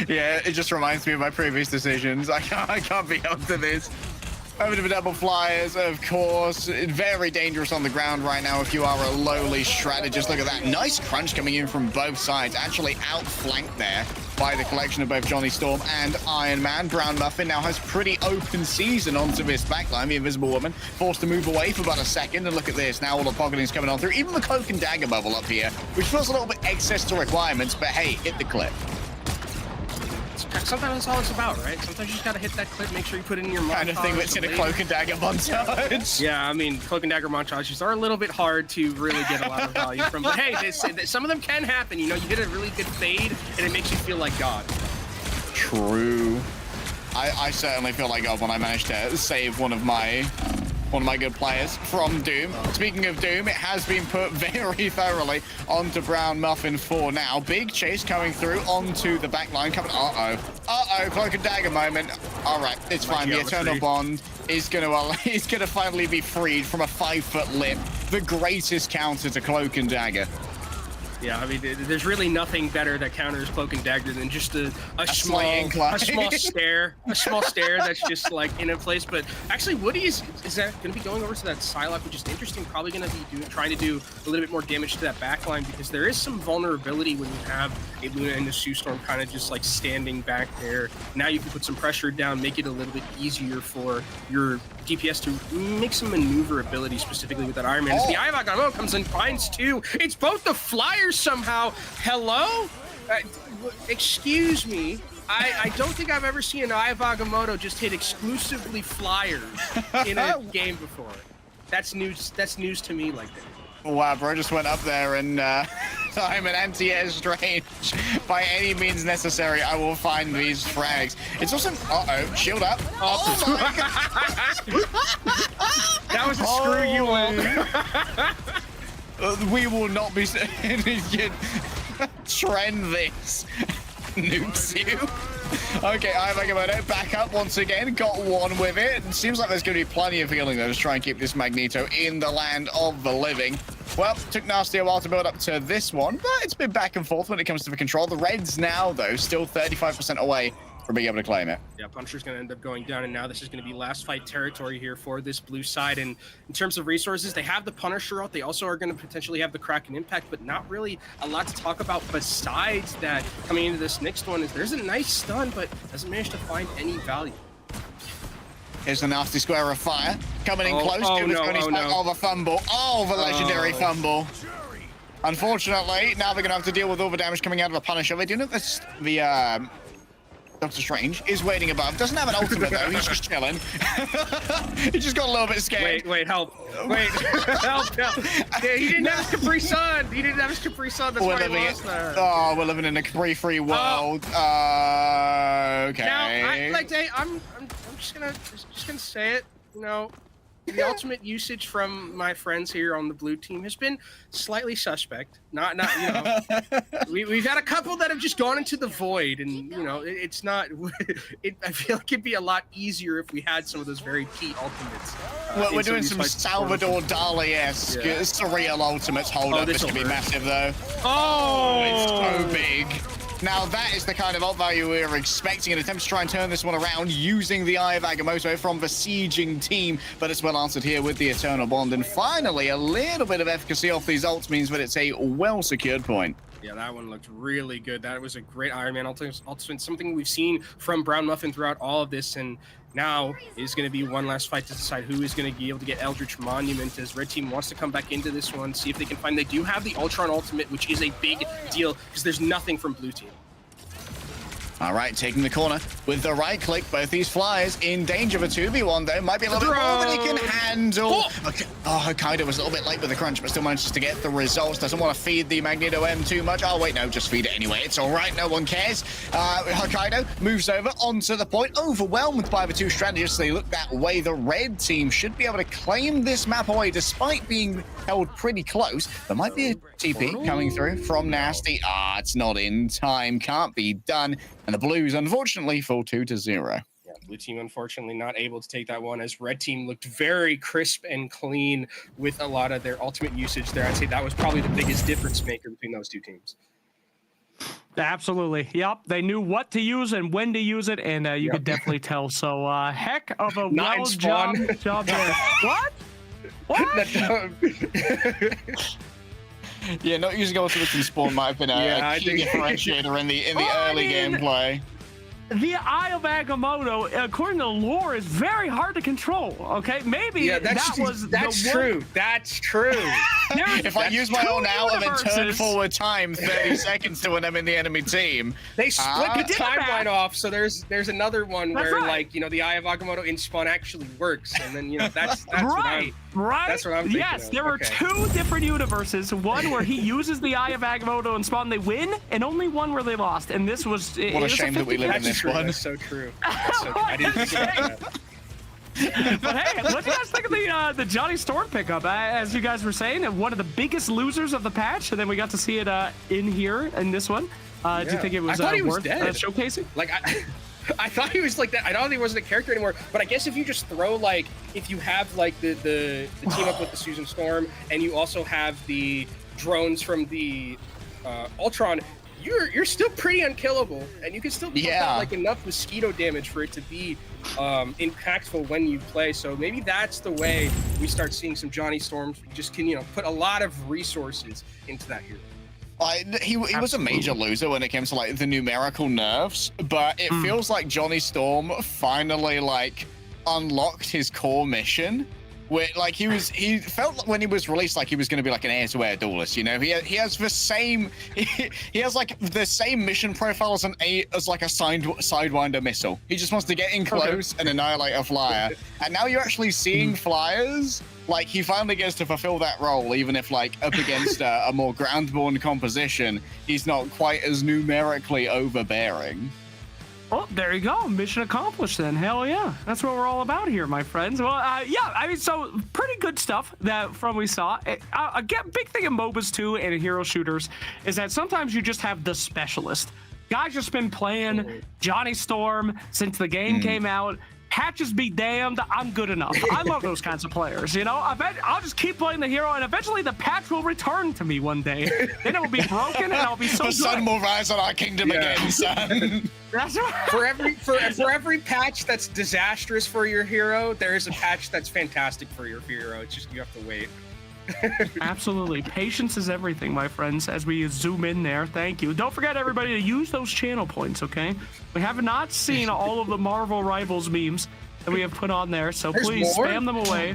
Yeah, it just reminds me of my previous decisions. I can't be up to this. Over to the double flyers, of course. Very dangerous on the ground right now if you are a lowly strategist. Look at that. Nice crunch coming in from both sides. Actually outflanked there by the collection of both Johnny Storm and Iron Man. Brown Muffin now has pretty open season onto this backline. The Invisible Woman forced to move away for about a second. And look at this. Now all the pocketing's coming on through. Even the Cloak and Dagger bubble up here, which feels a little bit excess to requirements. But hey, hit the clip. Sometimes that's all it's about, right? Sometimes you just gotta hit that clip, make sure you put it in your montage. Kind of thing that's in a Cloak and Dagger montage. Yeah, I mean, Cloak and Dagger montages are a little bit hard to really get a lot of value from. But hey, some of them can happen. You know, you get a really good fade, and it makes you feel like God. True. I certainly feel like God when I managed to save one of my one of my good players from Doom. Speaking of Doom, it has been put very thoroughly onto Brown Muffin 4 now. Big chase coming through onto the back line. Coming, cloak and dagger moment. All right, it's fine. The Eternal Bond is gonna finally be freed from a 5-foot lip. The greatest counter to cloak and dagger. Yeah, I mean, there's really nothing better that counters cloak and dagger than just a small stare, that's just like in a place. But actually, Woody is that going to be going over to that Psylocke, which is interesting. Probably going to be trying to do a little bit more damage to that backline because there is some vulnerability when you have a Luna and a Sue Storm kind of just like standing back there. Now you can put some pressure down, make it a little bit easier for your DPS to make some maneuverability, specifically with that Iron Man. As the Eye of Agamotto comes and finds two. It's both the Flyers somehow. Hello? Excuse me. I don't think I've ever seen an Eye of Agamotto just hit exclusively Flyers in a game before. That's news to me like that. Wow, bro just went up there and I'm an anti-air strange. By any means necessary, I will find these frags. It's also, shield up. Oh my god. That was a screw you all. We will not be trend this. Nukes you. Okay, Eye of Agamotto back up once again. Got one with it. It seems like there's going to be plenty of healing, though, to try and keep this Magneto in the land of the living. Well, took Nasty a while to build up to this one, but it's been back and forth when it comes to the control. The Reds now, though, still 35% away from being able to claim it. Yeah, Punisher's going to end up going down, and now this is going to be last fight territory here for this blue side. And in terms of resources, they have the Punisher out. They also are going to potentially have the Kraken Impact, but not really a lot to talk about besides that. Coming into this next one, is there's a nice stun, but doesn't manage to find any value. Here's the nasty square of fire. Coming in close. The fumble. Oh, the legendary fumble. Unfortunately, now they're going to have to deal with all the damage coming out of the Punisher. They do know this, the Doctor Strange is waiting above. Doesn't have an ultimate, though. He's just chilling. He just got a little bit scared. Wait, help. Wait, help. Yeah, he didn't have his Capri Sun. That's why he lost there. Oh, we're living in a Capri-free world. Okay. Now, I'm just gonna say it. You know, the ultimate usage from my friends here on the blue team has been slightly suspect. Not you know, we've had a couple that have just gone into the void, and you know, it's not. I feel like it'd be a lot easier if we had some of those very key ultimates. Well, we're doing some Salvador Dali-esque surreal ultimates. Hold up, this could be massive though. Oh, it's so big. Now that is the kind of ult value we were expecting. An attempt to try and turn this one around using the Eye of Agamotto from the sieging team, but it's well answered here with the Eternal Bond. And finally, a little bit of efficacy off these ults means that it's a well-secured point. Yeah, that one looked really good. That was a great Iron Man ultimate, something we've seen from Brown Muffin throughout all of this, and now is going to be one last fight to decide who is going to be able to get Eldritch Monument, as Red Team wants to come back into this one, see if they can find. They do have the Ultron ultimate, which is a big deal because there's nothing from Blue Team. All right, taking the corner with the right click. Both these Flyers in danger of a 2v1, though. Might be a little bit more than he can handle. Okay. Oh, Hokkaido was a little bit late with the crunch, but still manages to get the results. Doesn't want to feed the Magneto M too much. Oh, wait, no, just feed it anyway. It's all right. No one cares. Hokkaido moves over onto the point, overwhelmed by the two strategists. They look that way. The Red Team should be able to claim this map away despite being held pretty close. There might be a TP coming through from Nasty. It's not in time. Can't be done. And the Blues, unfortunately, fall 2-0. Yeah, Blue Team, unfortunately, not able to take that one, as Red Team looked very crisp and clean with a lot of their ultimate usage there. I'd say that was probably the biggest difference maker between those two teams. Absolutely. Yep. They knew what to use and when to use it, and you could definitely tell. So, heck of a job there. What? What? Yeah, not using ultimates in spawn might have been a key differentiator in the early gameplay. The Eye of Agamotto, according to lore, is very hard to control. Okay, maybe that's true. That's true. If I use my own now and then turn forward time 30 seconds to when I'm in the enemy team, they split the timeline off. So there's another one where like the Eye of Agamotto in spawn actually works, and then that's right. That's what I'm thinking. Yes, there were two different universes. One where he uses the Eye of Agamotto and spawn, they win, and only one where they lost. And this was what a shame that we live in this one. That's so true. That's so true. I didn't think about that. But hey, what do you guys think of the Johnny Storm pickup? As you guys were saying, one of the biggest losers of the patch, and then we got to see it in here in this one. Do you think it was, worth showcasing? Like, I thought he was like that. I don't think he wasn't a character anymore. But I guess if you just throw like, if you have like the team up with the Susan Storm, and you also have the drones from the Ultron, you're still pretty unkillable, and you can still put out like enough mosquito damage for it to be impactful when you play. So maybe that's the way we start seeing some Johnny Storms. We just can put a lot of resources into that hero. He was a major loser when it came to like the numerical nerfs, but it feels like Johnny Storm finally like unlocked his core mission. Where like he felt when he was released like he was going to be like an air-to-air duelist. He has the same he has like the same mission profile as like a sidewinder missile. He just wants to get in close and annihilate a flyer. And now you're actually seeing flyers. Like he finally gets to fulfill that role, even if like up against a more ground-born composition, he's not quite as numerically overbearing. Well, there you go. Mission accomplished then. Hell yeah. That's what we're all about here, my friends. Well, yeah, I mean, so pretty good stuff that we saw. Again, big thing in MOBAs too and in hero shooters is that sometimes you just have the specialist. Guys just been playing Johnny Storm since the game came out. Patches be damned, I'm good enough. I love those kinds of players, I bet I'll just keep playing the hero, and eventually the patch will return to me one day. Then it will be broken, and I'll be so good. The sun will rise on our kingdom again, son. That's right. For every patch that's disastrous for your hero, there is a patch that's fantastic for your hero. It's just you have to wait. Absolutely. Patience is everything, my friends, as we zoom in there. Thank you. Don't forget, everybody, to use those channel points, okay? We have not seen all of the Marvel Rivals memes that we have put on there, so please spam them away.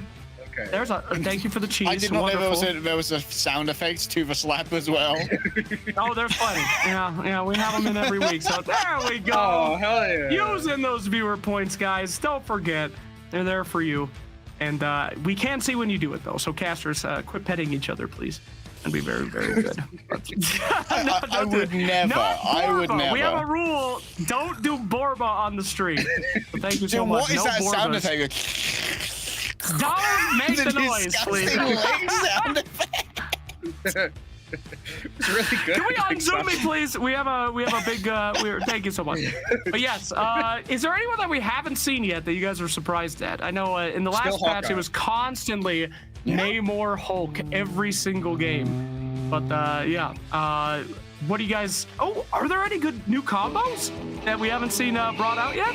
Okay. There's thank you for the cheese. I did not know there was a sound effects to the slap as well. Oh, there's plenty. Yeah, we have them in every week, so there we go. Oh, hell yeah. Using those viewer points, guys. Don't forget, they're there for you. And we can see when you do it, though. So, casters, quit petting each other, please. That'd be very, very good. I would never. We have a rule. Don't do Borba on the stream. So thank you so much. What is that sound effect? Don't make the noise, please. Sound effect. It's really good. Can we unzoom me, please? We have a big. Thank you so much. But yes, is there anyone that we haven't seen yet that you guys are surprised at? I know in the last patch it was constantly Namor Hulk every single game. But yeah, what do you guys? Oh, are there any good new combos that we haven't seen brought out yet?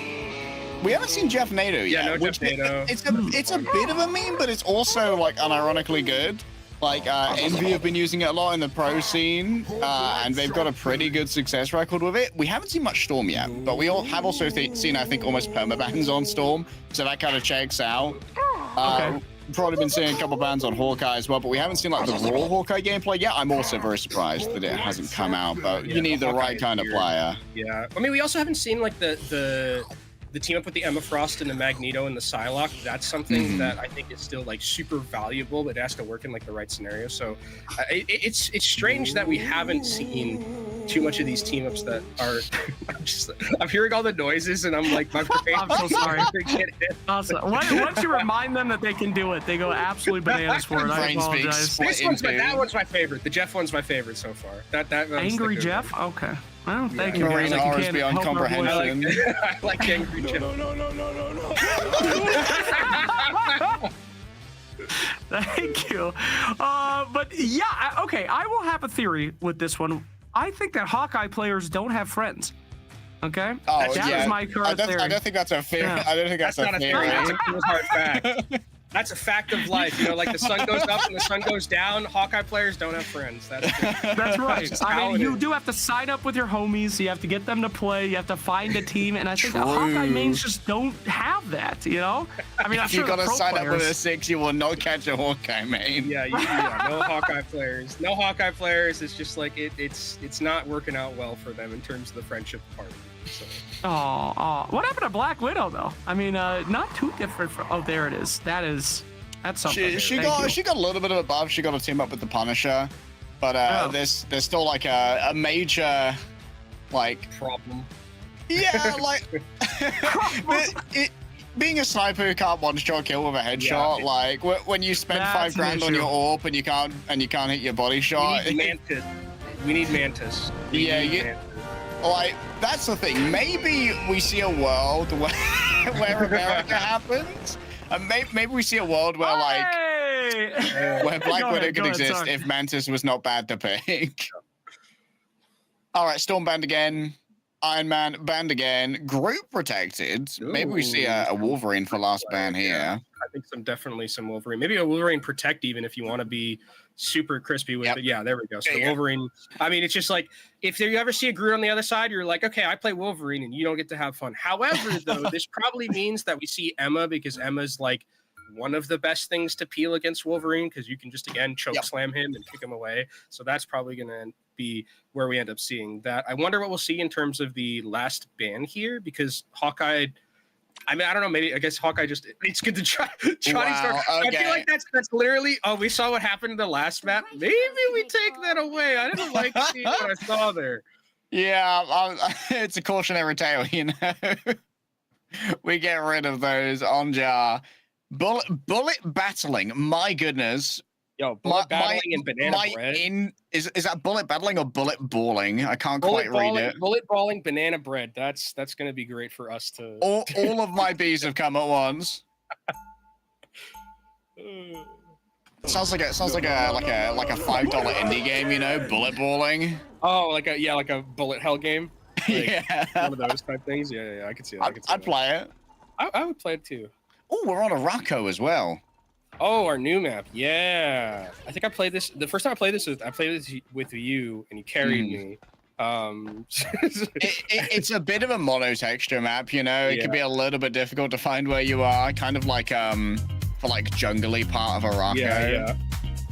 We haven't seen Jeff Nato yet. Yeah, no Jeff Nato. It's a bit of a meme, but it's also like unironically good. Like Envy have been using it a lot in the pro scene, and they've got a pretty good success record with it. We haven't seen much Storm yet, but we all have also seen, I think, almost permabans on Storm, so that kind of checks out. Probably been seeing a couple bans on Hawkeye as well, but we haven't seen like the raw Hawkeye gameplay yet. I'm also very surprised that it hasn't come out, but you need the right kind of player. Yeah, I mean, we also haven't seen like the team up with the Emma Frost and the Magneto and the Psylocke. That's something that I think is still like super valuable, but it has to work in like the right scenario. So it's strange that we haven't seen too much of these team ups that are. I'm hearing all the noises and I'm like, my brain. I'm so sorry. Awesome. Once you remind them that they can do it, they go absolutely bananas for it. I apologize. That one's my favorite. The Jeff one's my favorite so far. That Angry Jeff. One. Okay. Well, thank you. Marine R is beyond comprehension. I like Angry Jeff. No. Thank you. But yeah, okay. I will have a theory with this one. I think that Hawkeye players don't have friends. Okay. Oh, that is my current theory. I don't think that's a theory. Yeah. I don't think that's not a theory. That's a cool hard fact. That's a fact of life. Like the sun goes up and the sun goes down. Hawkeye players don't have friends. That's right. That's I mean, you do have to sign up with your homies. You have to get them to play. You have to find a team. And I think the Hawkeye mains just don't have that, I mean, I'm if sure you got to sign players... up with a 6, you will not catch a Hawkeye main. Yeah, no Hawkeye players. No Hawkeye players. It's just like it's not working out well for them in terms of the friendship part. So. Oh, what happened to Black Widow though? I mean, not too different from. Oh, there it is. That's something. She got a little bit of a buff. She got to team up with the Punisher, but there's still like a major like problem. Yeah, like being a sniper who can't one-shot kill with a headshot, like when you spend That's 5 grand on your AWP and you can't hit your body shot. We need Mantis. Like that's the thing. Maybe we see a world where America happens, and maybe we see a world where where Black Widow could exist if Mantis was not bad to pick. All right, Storm banned again. Iron Man banned again. Group protected. Ooh, maybe we see a Wolverine for last ban here. I think definitely some Wolverine. Maybe a Wolverine protect even if you want to be super crispy with it. Yeah, there we go. So Wolverine. I mean, it's just like if you ever see a Groot on the other side, you're like, okay, I play Wolverine, and you don't get to have fun. However, though, this probably means that we see Emma because Emma's like one of the best things to peel against Wolverine because you can just again choke slam him and kick him away. So that's probably gonna be where we end up seeing that. I wonder what we'll see in terms of the last ban here because Hawkeye. I mean, I don't know. Maybe I guess Hawkeye it's good to try to start. Okay. I feel like that's literally. Oh, we saw what happened in the last map. Maybe we take that away. I didn't like seeing what I saw there. Yeah, it's a cautionary tale, you know. We get rid of those on jar. Bullet battling. My goodness. Yo, bullet battling and banana bread. Is that bullet battling or bullet balling? I can't quite read it. Bullet balling banana bread. That's gonna be great for us to. All of my bees have come at once. Sounds like a $5 indie game, you know, bullet balling. Oh, like a bullet hell game. Like yeah, one of those type things. Yeah, I could see that. I'd play it. I would play it too. Oh, we're on a Rocco as well. Oh, our new map. Yeah. I think I played this. The first time I played this with you, and you carried me. It's a bit of a mono texture map, you know. It can be a little bit difficult to find where you are, kind of like for like jungly part of a Rocco. Yeah.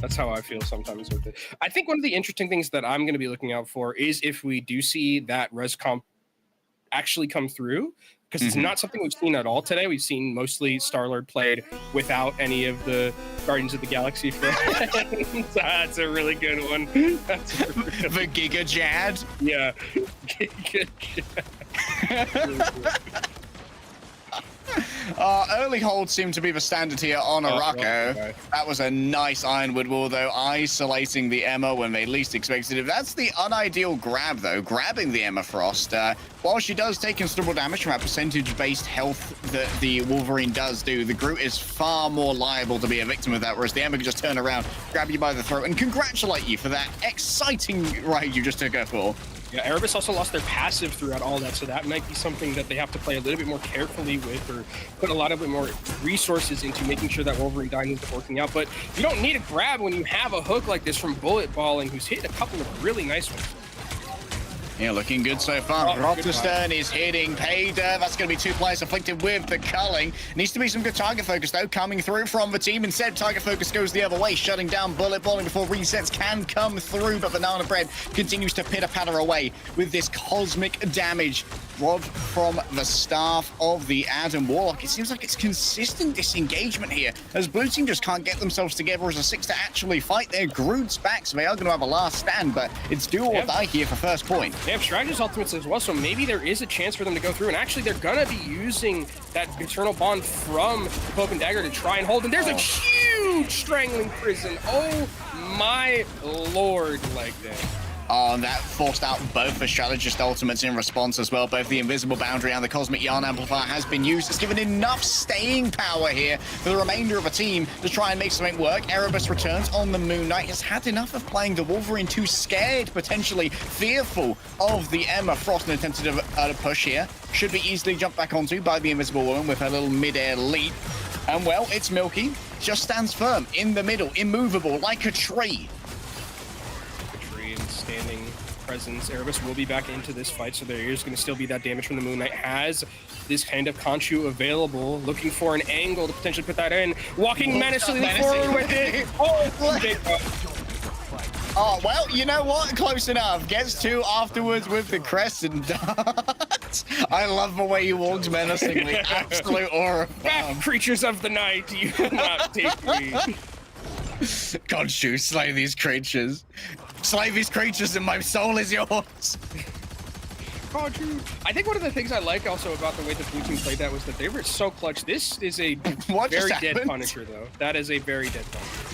That's how I feel sometimes with it. I think one of the interesting things that I'm going to be looking out for is if we do see that res comp actually come through. Because it's not something we've seen at all today. We've seen mostly Star-Lord played without any of the Guardians of the Galaxy friends. That's a really good one. That's a really good the Giga Jad? Yeah. Giga Jad. Early holds seem to be the standard here on a Rocco. That was a nice Ironwood wall, though, isolating the Emma when they least expected it. That's the unideal grab, though, grabbing the Emma Frost. While she does take considerable damage from that percentage-based health that the Wolverine does do, the Groot is far more liable to be a victim of that, whereas the Emma can just turn around, grab you by the throat, and congratulate you for that exciting ride you just took her for. Yeah, Erebus also lost their passive throughout all that, so that might be something that they have to play a little bit more carefully with, or put a lot of more resources into making sure that Wolverine Dying is working out. But you don't need a grab when you have a hook like this from Bullet Balling, who's hit a couple of really nice ones. Yeah, looking good so far. Rotterdam is hitting Payder. That's going to be 2 players afflicted with the culling. Needs to be some good target focus, though, coming through from the team. Instead, target focus goes the other way, shutting down Bullet Balling before resets can come through. But Banana Bread continues to pitter-patter away with this cosmic damage. Rod from the staff of the Adam Warlock. It seems like it's consistent disengagement here, as Blue Team just can't get themselves together as a 6 to actually fight their Groot's back, so they are going to have a last stand, but it's do or die here for first point. They have Strategist ultimates as well, so maybe there is a chance for them to go through, and actually they're going to be using that Eternal Bond from Cloak and Dagger to try and hold, and there's a huge Strangling Prison. Oh my lord, like that. Oh, and that forced out both the Strategist ultimates in response as well. Both the Invisible Boundary and the Cosmic Yarn Amplifier has been used. It's given enough staying power here for the remainder of the team to try and make something work. Erebus returns on the Moon Knight. Has had enough of playing the Wolverine, too scared, potentially fearful of the Emma Frost, and attempted a push here. Should be easily jumped back onto by the Invisible Woman with her little mid-air leap. And well, it's Milky. Just stands firm in the middle, immovable, like a tree. Standing presence. Erebus will be back into this fight, so there is going to still be that damage from the Moon Knight. Has this kind of Khonshu available, looking for an angle to potentially put that in. Walking menacingly forward with it. Oh, well, you know what? Close enough. Gets 2 afterwards with the Crescent Dart. I love the way you walked menacingly. Absolute aura. Creatures of the night, you will not take me. Khonshu, slay these creatures. Slay these creatures and my soul is yours. I think one of the things I like also about the way the blue team played that was that they were so clutch. This is a very dead Punisher, though. That is a very dead Punisher.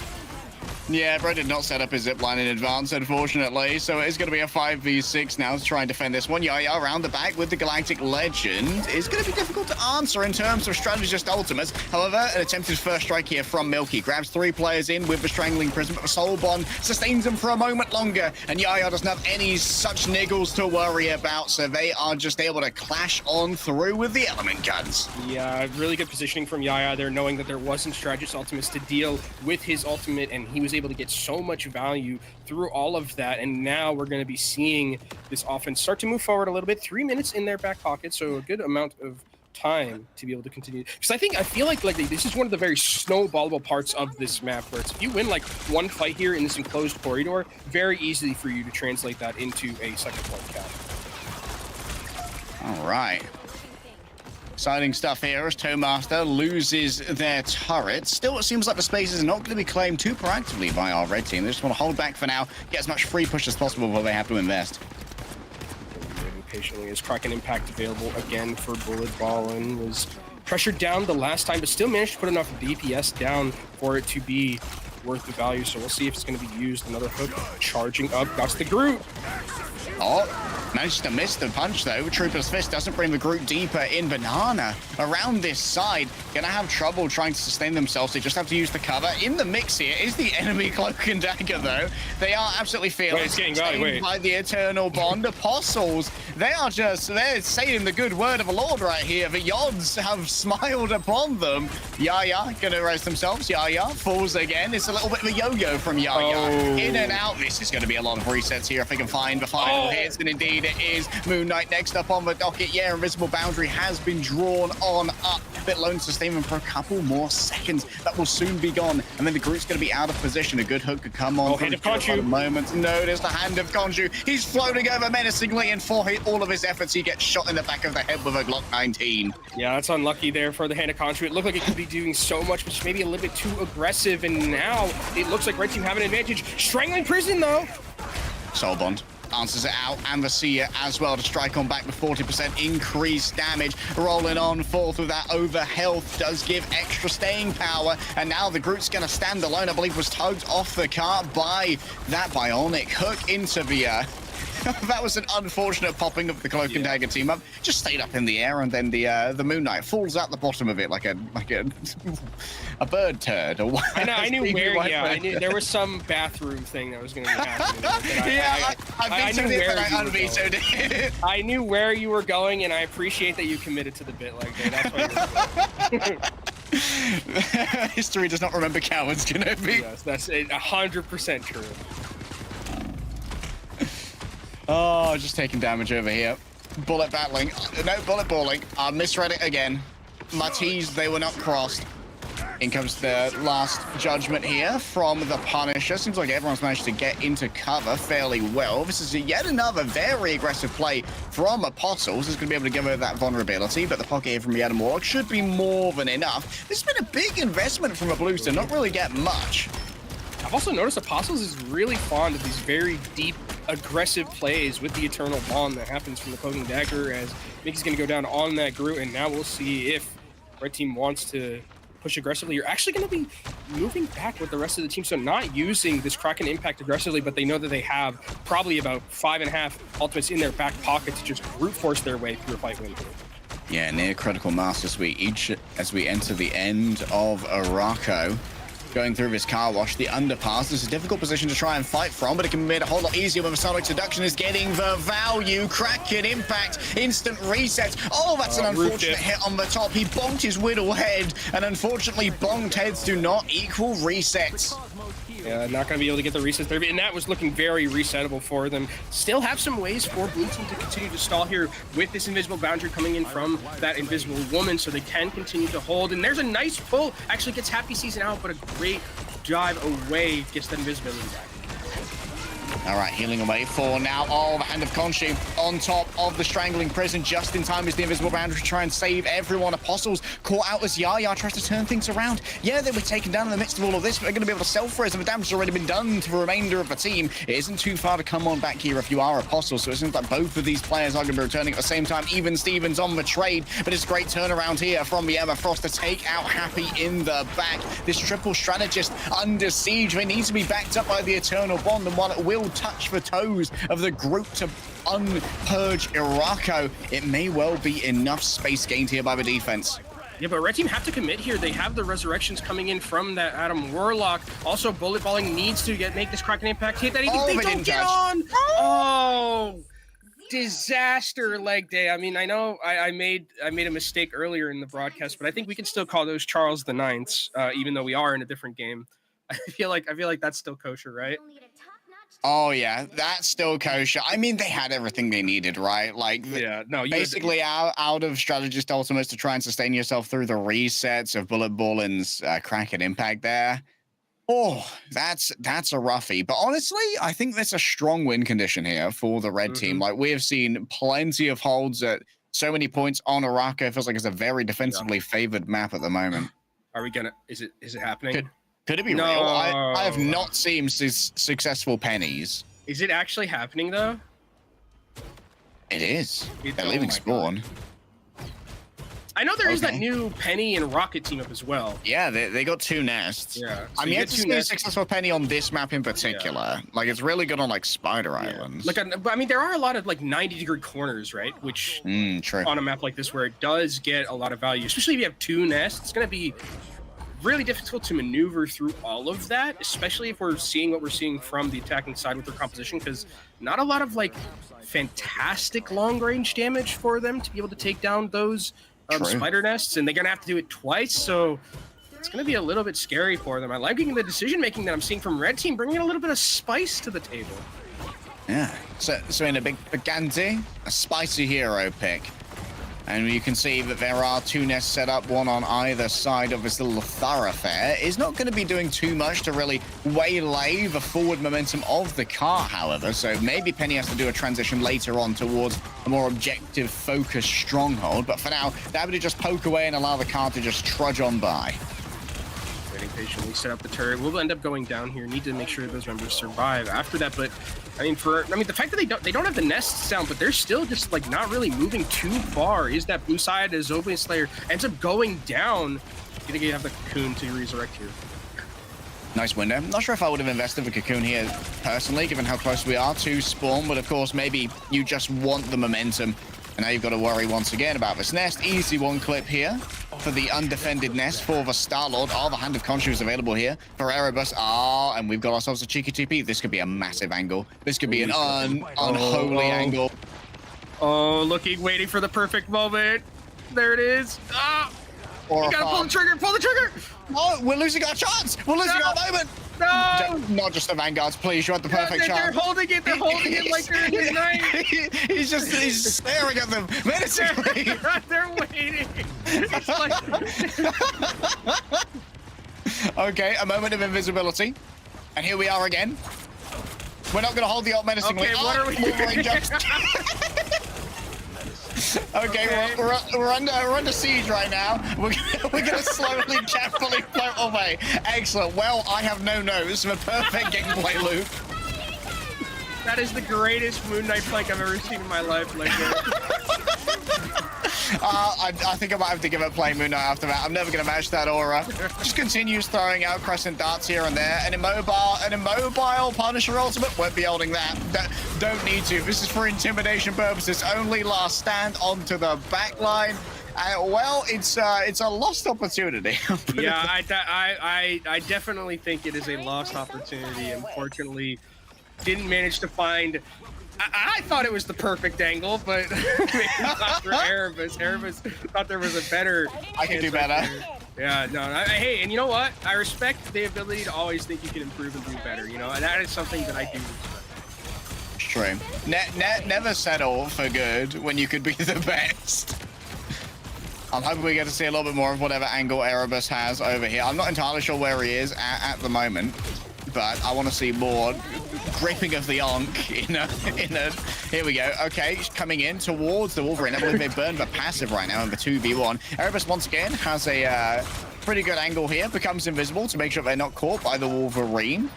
Yeah, Bro did not set up his zipline in advance, unfortunately, so it is going to be a 5v6 now to try and defend this one. Yaya around the back with the Galactic Legend is going to be difficult to answer in terms of strategist ultimates. However, an attempted first strike here from Milky. Grabs 3 players in with the Strangling Prism, but the Soul Bond sustains them for a moment longer, and Yaya doesn't have any such niggles to worry about, so they are just able to clash on through with the element guns. Yeah, really good positioning from Yaya there, knowing that there wasn't strategist ultimates to deal with his ultimate, and he was able to get so much value through all of that. And now we're going to be seeing this offense start to move forward a little bit. 3 minutes in their back pocket, so a good amount of time to be able to continue. Because I feel like this is one of the very snowballable parts of this map, where it's, if you win like one fight here in this enclosed corridor, very easily for you to translate that into a second point cap. All right. Exciting stuff here as Toemaster loses their turret. Still, it seems like the space is not going to be claimed too proactively by our red team. They just want to hold back for now, get as much free push as possible before they have to invest. Waiting patiently is Kraken Impact available again for Bullet Ball, and was pressured down the last time, but still managed to put enough DPS down for it to be worth the value. So we'll see if it's going to be used. Another hook charging up. That's the Groot. Oh, managed to miss the punch though. Trooper's Fist doesn't bring the Groot deeper in. Banana around this side. Gonna have trouble trying to sustain themselves. They just have to use the cover. In the mix here is the enemy Cloak and Dagger though. They are absolutely fearless. Wait, it's getting value, by the Eternal Bond. Apostles, they're saying the good word of the Lord right here. The Yods have smiled upon them. Yaya gonna rest themselves. Yaya falls again. It's a little bit of a yo-yo from Yaya. In and out. This is gonna be a lot of resets here if they can find the final hits, and indeed it is. Moon Knight next up on the docket. Yeah, Invisible Boundary has been drawn on up. Bit lone sustain them for a couple more seconds. That will soon be gone, and then the Groot's going to be out of position. A good hook could come on. Hand of Khonshu. Moment. No, there's the Hand of Khonshu. He's floating over menacingly, and for all of his efforts, he gets shot in the back of the head with a Glock 19. Yeah, that's unlucky there for the Hand of Khonshu. It looked like it could be doing so much, but maybe a little bit too aggressive, and now it looks like Red Team have an advantage. Strangling Prison, though. Soul Bond answers it out, and the Seer as well to strike on back with 40% increased damage. Rolling on forth with that over health does give extra staying power, and now the Groot's gonna stand alone. I believe was tugged off the cart by that bionic hook into the that was an unfortunate popping of the Cloak and Dagger team up. Just stayed up in the air, and then the Moon Knight falls out the bottom of it like a bird turd. Or I knew where. Yeah, I knew there was some bathroom thing that was going to be happening. I knew where you were going, and I appreciate that you committed to the bit like that. That's why. History does not remember cowards, Kenobi. Yes, that's 100% true. Oh, just taking damage over here. Bullet battling. No, bullet balling. I misread it again. My T's, they were not crossed. In comes the last judgment here from the Punisher. Seems like everyone's managed to get into cover fairly well. This is yet another very aggressive play from Apostles. Is going to be able to give her that vulnerability, but the pocket here from Yadam Warlock should be more than enough. This has been a big investment from a Blues to not really get much. I've also noticed Apostles is really fond of these very deep, aggressive plays with the Eternal Bond that happens from the Cloak and Dagger, as Mickey's going to go down on that Groot, and now we'll see if Red Team wants to push aggressively. You're actually going to be moving back with the rest of the team, so not using this Kraken Impact aggressively, but they know that they have probably about 5.5 ultimates in their back pocket to just brute force their way through a fight win. Yeah, near critical mass as we enter the end of Araco. Going through this car wash, the underpass. This is a difficult position to try and fight from, but it can be made a whole lot easier when the Sonic Seduction is getting the value. Kraken Impact, instant reset. Oh, that's an unfortunate hit on the top. He bonked his Whittle head, and unfortunately, bonked heads do not equal resets. Yeah, not going to be able to get the resets there, and that was looking very resettable for them. Still have some ways for Blue Team to continue to stall here with this Invisible Boundary coming in from that Invisible Woman, so they can continue to hold. And there's a nice pull. Actually gets Happy Season out, but a great dive away gets that invisibility back. All right, healing away for now. Oh, the Hand of Khonshu on top of the Strangling Prison just in time as the Invisible Boundary to try and save everyone. Apostles caught out as Yaya tries to turn things around. Yeah, they were taken down in the midst of all of this, but they're going to be able to self-res, and the damage has already been done to the remainder of the team. It isn't too far to come on back here if you are Apostles, so it seems like both of these players are going to be returning at the same time. Even Stevens on the trade, but it's a great turnaround here from the Emma Frost to take out Happy in the back. This triple strategist under siege. They need to be backed up by the Eternal Bond, and while it will touch the toes of the group to unpurge Irako, it may well be enough space gained here by the defense. Yeah, but Red Team have to commit here. They have the resurrections coming in from that Adam Warlock. Also, bullet balling needs to make this Kraken impact hit that they don't get on. Oh, disaster leg day. I mean, I know I made a mistake earlier in the broadcast, but I think we can still call those Charles the Ninths, even though we are in a different game. I feel like that's still kosher, right? Oh yeah, that's still kosher. I mean, they had everything they needed, right? Like, yeah, no, basically out of strategist ultimates to try and sustain yourself through the resets of Bullet Ballin's Kraken impact there. Oh, that's a roughie. But honestly, I think that's a strong win condition here for the red team. Like, we have seen plenty of holds at so many points on Araka. It feels like it's a very defensively favored map at the moment. Are we gonna? Is it happening? Could it be real? I have not seen successful pennies. Is it actually happening though? It is. They're leaving spawn. God. I know there is that new Penny and Rocket team up as well. Yeah, they got 2 nests. Yeah. I'm yet to see a successful Penny on this map in particular. Yeah. Like, it's really good on like Spider Islands. Like, I mean, there are a lot of like 90-degree corners, right? Which true. On a map like this where it does get a lot of value, especially if you have 2 nests, it's gonna be really difficult to maneuver through all of that, especially if we're seeing what we're seeing from the attacking side with their composition, because not a lot of like fantastic long range damage for them to be able to take down those spider nests, and they're gonna have to do it twice, so it's gonna be a little bit scary for them. I'm liking the decision making that I'm seeing from Red Team, bringing a little bit of spice to the table. Yeah, so in a big Gandhi, a spicy hero pick. And you can see that there are 2 nests set up, one on either side of this little thoroughfare. It's not going to be doing too much to really waylay the forward momentum of the car, however. So maybe Penny has to do a transition later on towards a more objective, focused stronghold. But for now, they're able to just poke away and allow the car to just trudge on by. Waiting patiently, set up the turret. We'll end up going down here. Need to make sure those members survive after that, but I mean, the fact that they don't have the nests down, but they're still just like not really moving too far. Is that blue side as Zobian Slayer ends up going down? You think you have the cocoon to resurrect here? Nice window. I'm not sure if I would have invested the cocoon here personally, given how close we are to spawn, but of course, maybe you just want the momentum. And now you've got to worry once again about this nest. Easy 1 clip here for the undefended nest for the Star-Lord. Oh, the Hand of Khonshu is available here for Erebus. Oh, and we've got ourselves a cheeky TP. This could be a massive angle. This could be an unholy angle. Oh, waiting for the perfect moment. There it is. Ah! You gotta pull the trigger, pull the trigger! Oh, we're losing our chance! We're losing our moment! No! Not just the Vanguards, please. You had the perfect chance. They're holding it like they're in the night. He's staring at them menacingly. They're waiting. It's like... Okay, a moment of invisibility. And here we are again. We're not going to hold the ult menacingly. Okay, what are we doing? Okay, we're under siege right now. We're gonna slowly, carefully float away. Excellent. Well, I have no notes. The perfect gameplay loop. That is the greatest Moon Knight flank I've ever seen in my life. Like, I think I might have to give up playing Moon Knight after that. I'm never gonna match that aura. Just continues throwing out crescent darts here and there. An immobile Punisher ultimate won't be holding that. Don't need to. This is for intimidation purposes only. Last stand onto the back line. Well, it's a lost opportunity. Yeah, I definitely think it is a lost opportunity. Unfortunately, didn't manage to find. I thought it was the perfect angle, but maybe not for Erebus. Erebus thought there was a better. I can do better. Yeah, no. Hey, and you know what? I respect the ability to always think you can improve and do better. You know, and that is something that I do respect. True. Never settle for good when you could be the best. I'm hoping we get to see a little bit more of whatever angle Erebus has over here. I'm not entirely sure where he is at the moment, but I want to see more gripping of the Onk here we go. Okay, coming in towards the Wolverine. I believe they burned the passive right now in the 2v1. Erebus once again has a pretty good angle here, becomes invisible to make sure they're not caught by the Wolverine.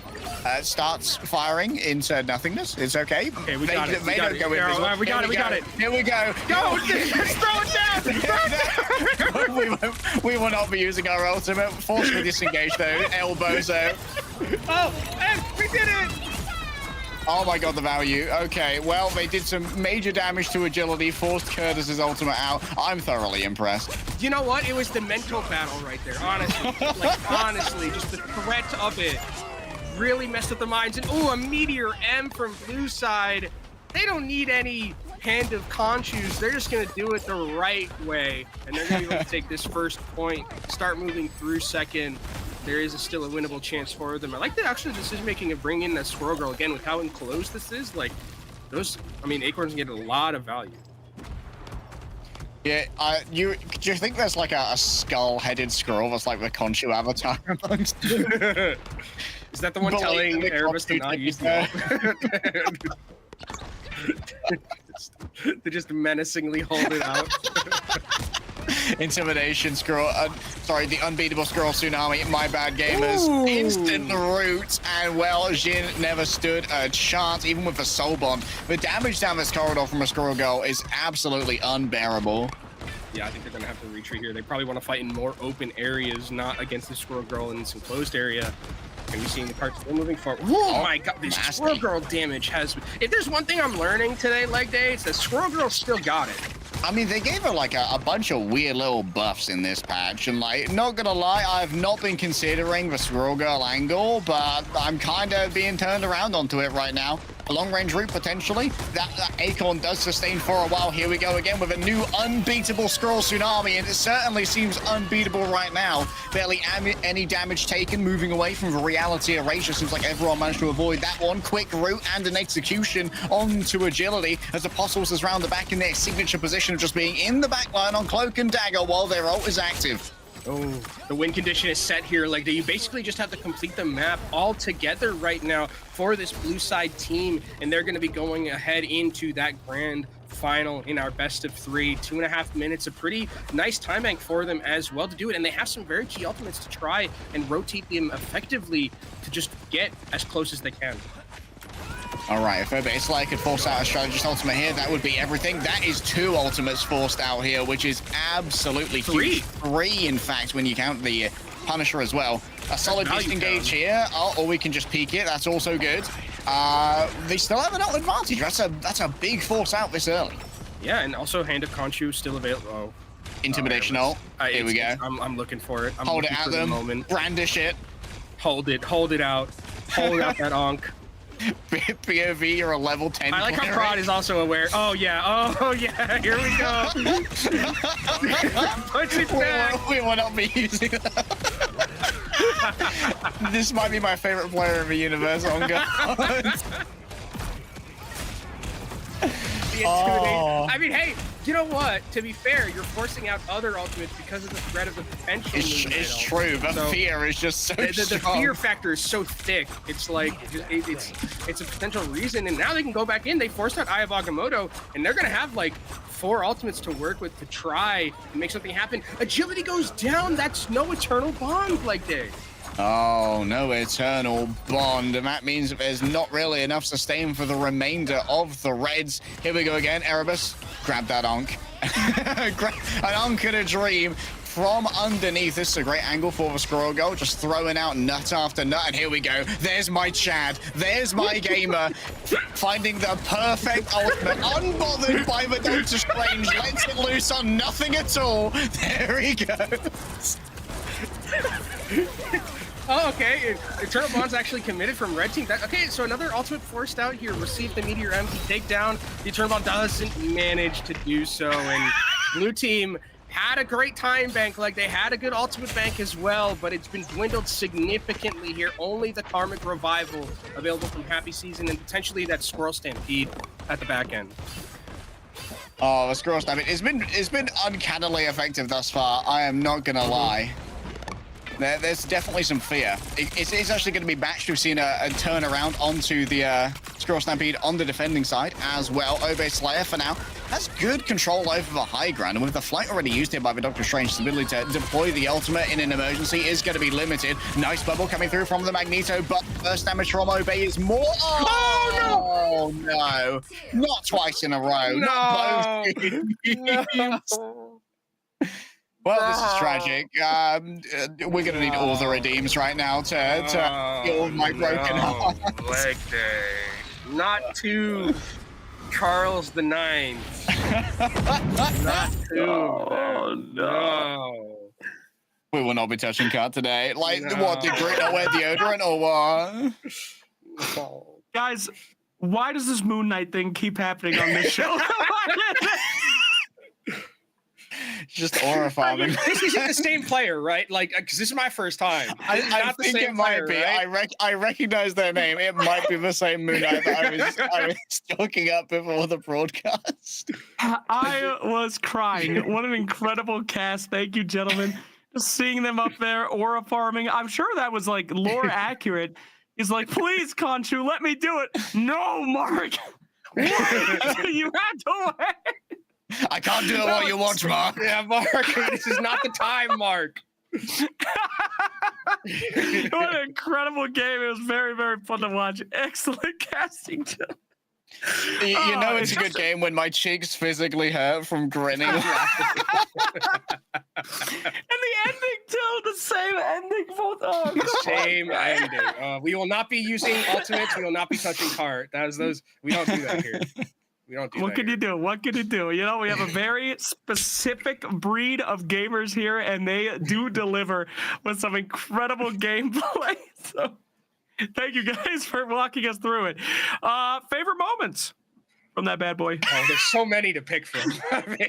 Starts firing into nothingness. It's okay. Okay, we got it. We got it. Here we go. Go! Just throw it down! We will not be using our ultimate. Forcefully disengage though. Elbows out. Oh, and we did it! Oh my god, the value. Okay, well, they did some major damage to agility, forced Curtis's ultimate out. I'm thoroughly impressed. You know what? It was the mental battle right there, honestly. Like, honestly, just the threat of it really messed up the minds. And, ooh, a Meteor M from blue side. They don't need any hand of Khonshu's. They're just going to do it the right way. And they're going to be able to take this first point, start moving through second. There is still a winnable chance for them. I like the actual decision-making of bringing in that Squirrel Girl again with how enclosed this is. Like, those, I mean, Acorns get a lot of value. Yeah, do you think there's like a skull-headed squirrel that's like the Khonshu avatar amongst them? Is that the one telling Erebus to not use the They just menacingly hold it out. Intimidation squirrel, sorry, the unbeatable squirrel tsunami. My bad, gamers. Ooh. Instant root, and well, Jin never stood a chance, even with the soul bond. The damage down this corridor from a squirrel girl is absolutely unbearable. Yeah, I think they're gonna have to retreat here. They probably want to fight in more open areas, not against the squirrel girl in this enclosed area. And we're seeing the cards still moving forward. Oh my god, this Squirrel Girl damage has... If there's one thing I'm learning today, Leg Day, it's that Squirrel Girl still got it. I mean, they gave her like a bunch of weird little buffs in this patch, and like, not gonna lie, I've not been considering the Squirrel Girl angle, but I'm kind of being turned around onto it right now. A long-range route, potentially. That Acorn does sustain for a while. Here we go again with a new unbeatable Scroll Tsunami, and it certainly seems unbeatable right now. Barely any damage taken, moving away from the reality erasure. Seems like everyone managed to avoid that one. Quick route and an execution onto agility as Apostles is round the back in their signature position of just being in the back line on Cloak and Dagger while their ult is active. Oh, the win condition is set here. Like, you basically just have to complete the map all together right now for this blue side team, and they're going to be going ahead into that grand final in our best of 3. 2.5 minutes, a pretty nice time bank for them as well to do it, and they have some very key ultimates to try and rotate them effectively to just get as close as they can. All right, if Islay could force out a strategist ultimate here, that would be everything. That is 2 ultimates forced out here, which is absolutely huge. 3, in fact, when you count the Punisher as well. A solid disengage here, or we can just peek it. That's also good. They still have an ult advantage. That's a big force out this early. Yeah, and also Hand of Khonshu still available. Oh. Intimidation ult. Here we go. I'm looking for it. Hold it at them. Brandish it. Hold it out. Hold out that Onk. POV, you're a level 10 I like how Prod is also aware. Oh yeah, here we go. Push it back. We will not be using that. This might be my favorite player in the universe, on God. Oh. I mean, hey, you know what? To be fair, you're forcing out other ultimates because of the threat of the potential. It's true, but fear is just so the fear factor is so thick. It's like it's a potential reason, and now they can go back in. They forced out Eye of Agamotto, and they're gonna have like 4 ultimates to work with to try and make something happen. Agility goes down. That's no eternal bond, like day. Oh, no eternal bond, and that means that there's not really enough sustain for the remainder of the Reds. Here we go again, Erebus. Grab that Onk. An Onk and a dream from underneath. This is a great angle for the Squirrel Girl, just throwing out nut after nut, and here we go. There's my Chad. There's my gamer. Finding the perfect ultimate, unbothered by the Doctor Strange, lets it loose on nothing at all. There he goes. Oh, okay. Eternal Bond's actually committed from Red Team. Okay, so another ultimate forced out here. Received the Meteor M to take down. The Eternal Bond doesn't manage to do so. And Blue Team had a great time bank. Like, they had a good ultimate bank as well, but it's been dwindled significantly here. Only the Karmic Revival available from Happy Season and potentially that Squirrel Stampede at the back end. Oh, the Squirrel Stampede. It's been uncannily effective thus far. I am not gonna lie. There's definitely some fear. It's actually going to be matched. We've seen a turnaround onto the Squirrel Stampede on the defending side as well. Obey Slayer for now has good control over the high ground, and with the flight already used here by the Doctor Strange, his ability to deploy the ultimate in an emergency is going to be limited. Nice bubble coming through from the Magneto, but first damage from Obey is more. Oh no! Not twice in a row. No. Not both. No. Well, this is tragic. We're gonna need all the redeems right now to heal my broken heart. Leg day. Not to Charles the Ninth. Not to. Oh no. We will not be touching Cut today. Like, No. what? Did Brit not wear deodorant or what? Guys, why does this Moon Knight thing keep happening on this show? Just aura farming. This isn't the same player, right? Like, because this is my first time. I Not the think same it might player, be. right? I recognize their name. It might be the same Moon Knight that I was talking up before the broadcast. I was crying. What an incredible cast. Thank you, gentlemen. Just seeing them up there, aura farming. I'm sure that was like lore accurate. He's like, please, Khonshu, let me do it. No, Mark. What? You had to wait. I can't do it while you watch, Mark. Yeah, Mark. This is not the time, Mark. What an incredible game. It was very, very fun to watch. Excellent casting, Joe. You know it's a good game when my cheeks physically hurt from grinning. And the ending too, the same ending both. Oh, The same ending. We will not be using ultimates. We will not be touching cart. That is those. We don't do that here. We don't do What that can here. you do? What can you do? You know, we have a very specific breed of gamers here, and they do deliver with some incredible gameplay. So, thank you guys for walking us through it. Favorite moments from that bad boy? Oh, there's so many to pick from. I mean,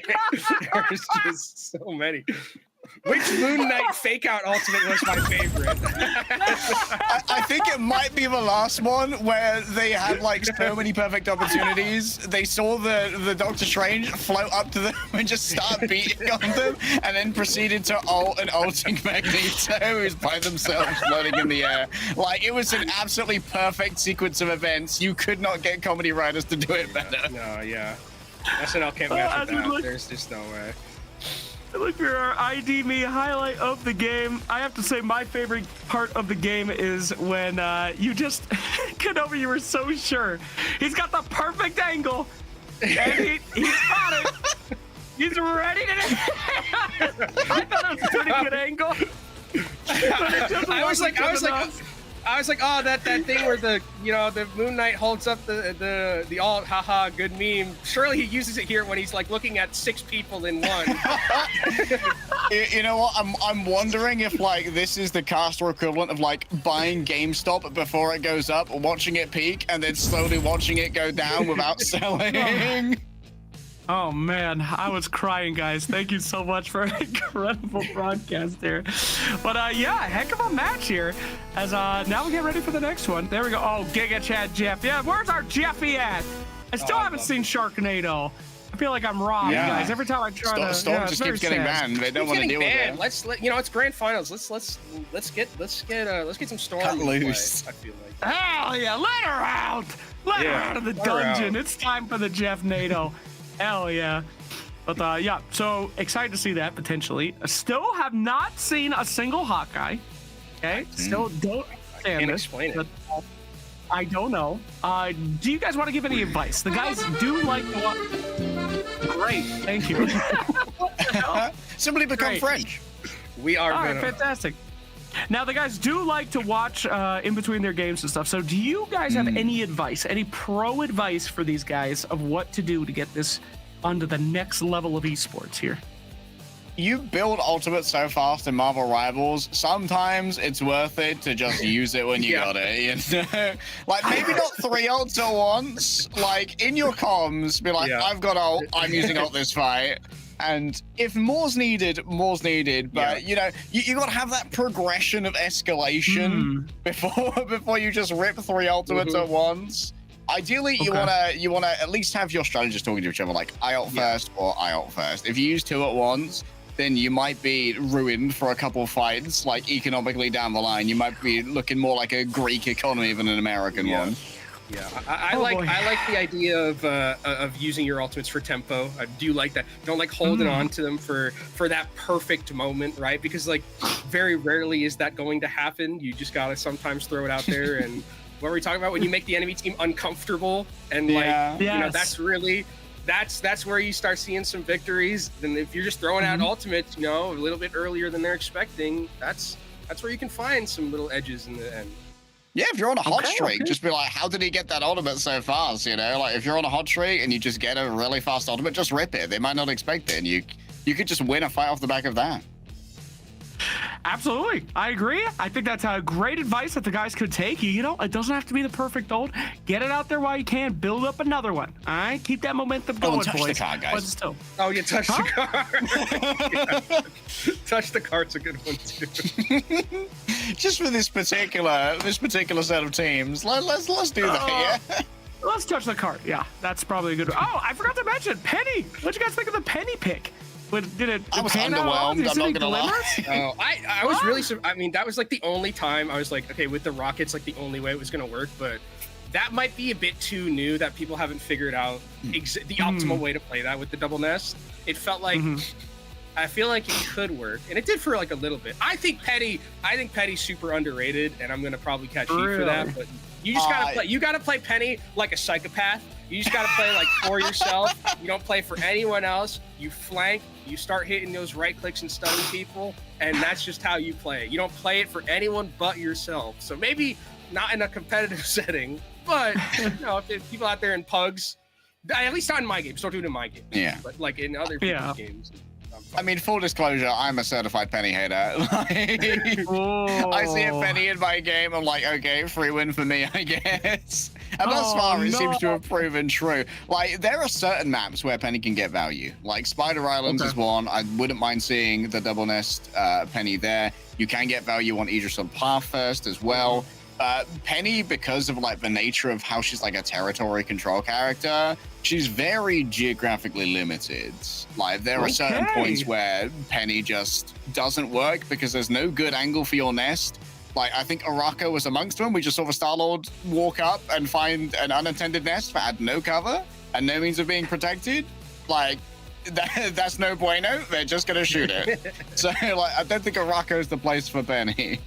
there's just so many. Which Moon Knight fake out ultimate was my favorite? I think it might be the last one where they had like so many perfect opportunities. They saw the Doctor Strange float up to them and just start beating on them, and then proceeded to ult and ulting Magneto, who's by themselves floating in the air. Like, it was an absolutely perfect sequence of events. You could not get comedy writers to do it better. No, yeah. SNL can't match with that. There's just no way. Look for our ID Me highlight of the game. I have to say my favorite part of the game is when you just, Kenobi, you were so sure. He's got the perfect angle, and he's got it. He's ready to. I thought it was a pretty good angle. I was like, oh, that thing where the Moon Knight holds up the alt, haha, good meme. Surely he uses it here when he's like looking at 6 people in one. You know what? I'm wondering if like this is the caster equivalent of like buying GameStop before it goes up, watching it peak, and then slowly watching it go down without selling. Oh man, I was crying, guys. Thank you so much for an incredible broadcast there. But yeah, heck of a match here. As now we get ready for the next one. There we go. Oh, Giga Chat Jeff. Yeah, where's our Jeffy at? I still haven't seen Sharknado. I feel like I'm robbed, guys. Every time I try to. Storm just keeps getting banned. They don't want to deal with it. Let's it's grand finals. Let's get some Storm. Cut loose. I feel like. Hell yeah, let her out. Let her out of the dungeon. It's time for the Jeff Nato. Hell yeah. But yeah, so excited to see that potentially. Still have not seen a single Hawkeye. Okay, still don't understand Can't this. explain it. I don't know. Do you guys want to give any advice? The guys do like to watch. Great, thank you. Simply become French. We are. All right, fantastic. Now the guys do like to watch in between their games and stuff. So do you guys have any advice, any pro advice for these guys of what to do to get this onto the next level of esports here? You build ultimate so fast in Marvel Rivals, sometimes it's worth it to just use it when you got it, you know? Like, maybe not 3 ults at once. Like, in your comms, be like, I've got ult, I'm using ult this fight. And if more's needed, but you know, you got to have that progression of escalation before you just rip 3 ultimates at once. Ideally, you wanna at least have your strategists talking to each other, like I ult first or I ult first. If you use 2 at once, then you might be ruined for a couple fights, like economically down the line. You might be looking more like a Greek economy than an American one. Yeah, I like the idea of using your ultimates for tempo. I do like that. Don't like holding on to them for that perfect moment, right? Because like very rarely is that going to happen. You just gotta sometimes throw it out there. And what were we talking about when you make the enemy team uncomfortable and like you know that's really that's where you start seeing some victories. Then if you're just throwing out ultimates, you know, a little bit earlier than they're expecting, that's where you can find some little edges in the end. Yeah, if you're on a hot streak, just be like, how did he get that ultimate so fast? You know, like if you're on a hot streak and you just get a really fast ultimate, just rip it. They might not expect it. And you could just win a fight off the back of that. Absolutely. I agree. I think that's a great advice that the guys could take. You know, it doesn't have to be the perfect ult. Get it out there while you can. Build up another one. All right? Keep that momentum going, touch boys. the card, guys. But still. Oh, you touched the card. Yeah. Touch the card's a good one, too. Just for this particular set of teams, let's do that, yeah? Let's touch the card. Yeah, that's probably a good one. Oh, I forgot to mention Penny. What'd you guys think of the Penny pick? Did it I was pan out? underwhelmed, I'm not gonna lie. Oh, I was really, I mean, that was like the only time I was like, okay, with the Rockets, like the only way it was gonna work, but that might be a bit too new that people haven't figured out the optimal way to play that with the double nest. It felt like, I feel like it could work, and it did for like a little bit. I think Penny's super underrated, and I'm gonna probably catch heat for that, but you just gotta play. You gotta play Penny like a psychopath. You just gotta play like for yourself. You don't play for anyone else. You flank. You start hitting those right clicks and stunning people, and that's just how you play it. You don't play it for anyone but yourself. So maybe not in a competitive setting, but you know, if people out there in pugs, at least not in my games. Don't do it in my games. Yeah. But like in other people's games. I mean, full disclosure, I'm a certified Penny hater. I see a Penny in my game, I'm like, okay, free win for me, I guess. And thus far, it seems to have proven true. Like, there are certain maps where Penny can get value. Like, Spider Islands is one. I wouldn't mind seeing the double nest Penny there. You can get value on Idris on Pathfirst as well. Penny, because of like the nature of how she's like a territory control character, she's very geographically limited. Like there are certain points where Penny just doesn't work because there's no good angle for your nest. Like I think Araka was amongst them. We just saw the Star-Lord walk up and find an unattended nest that had no cover and no means of being protected. Like that's no bueno. They're just gonna shoot it. So like I don't think Araka is the place for Penny.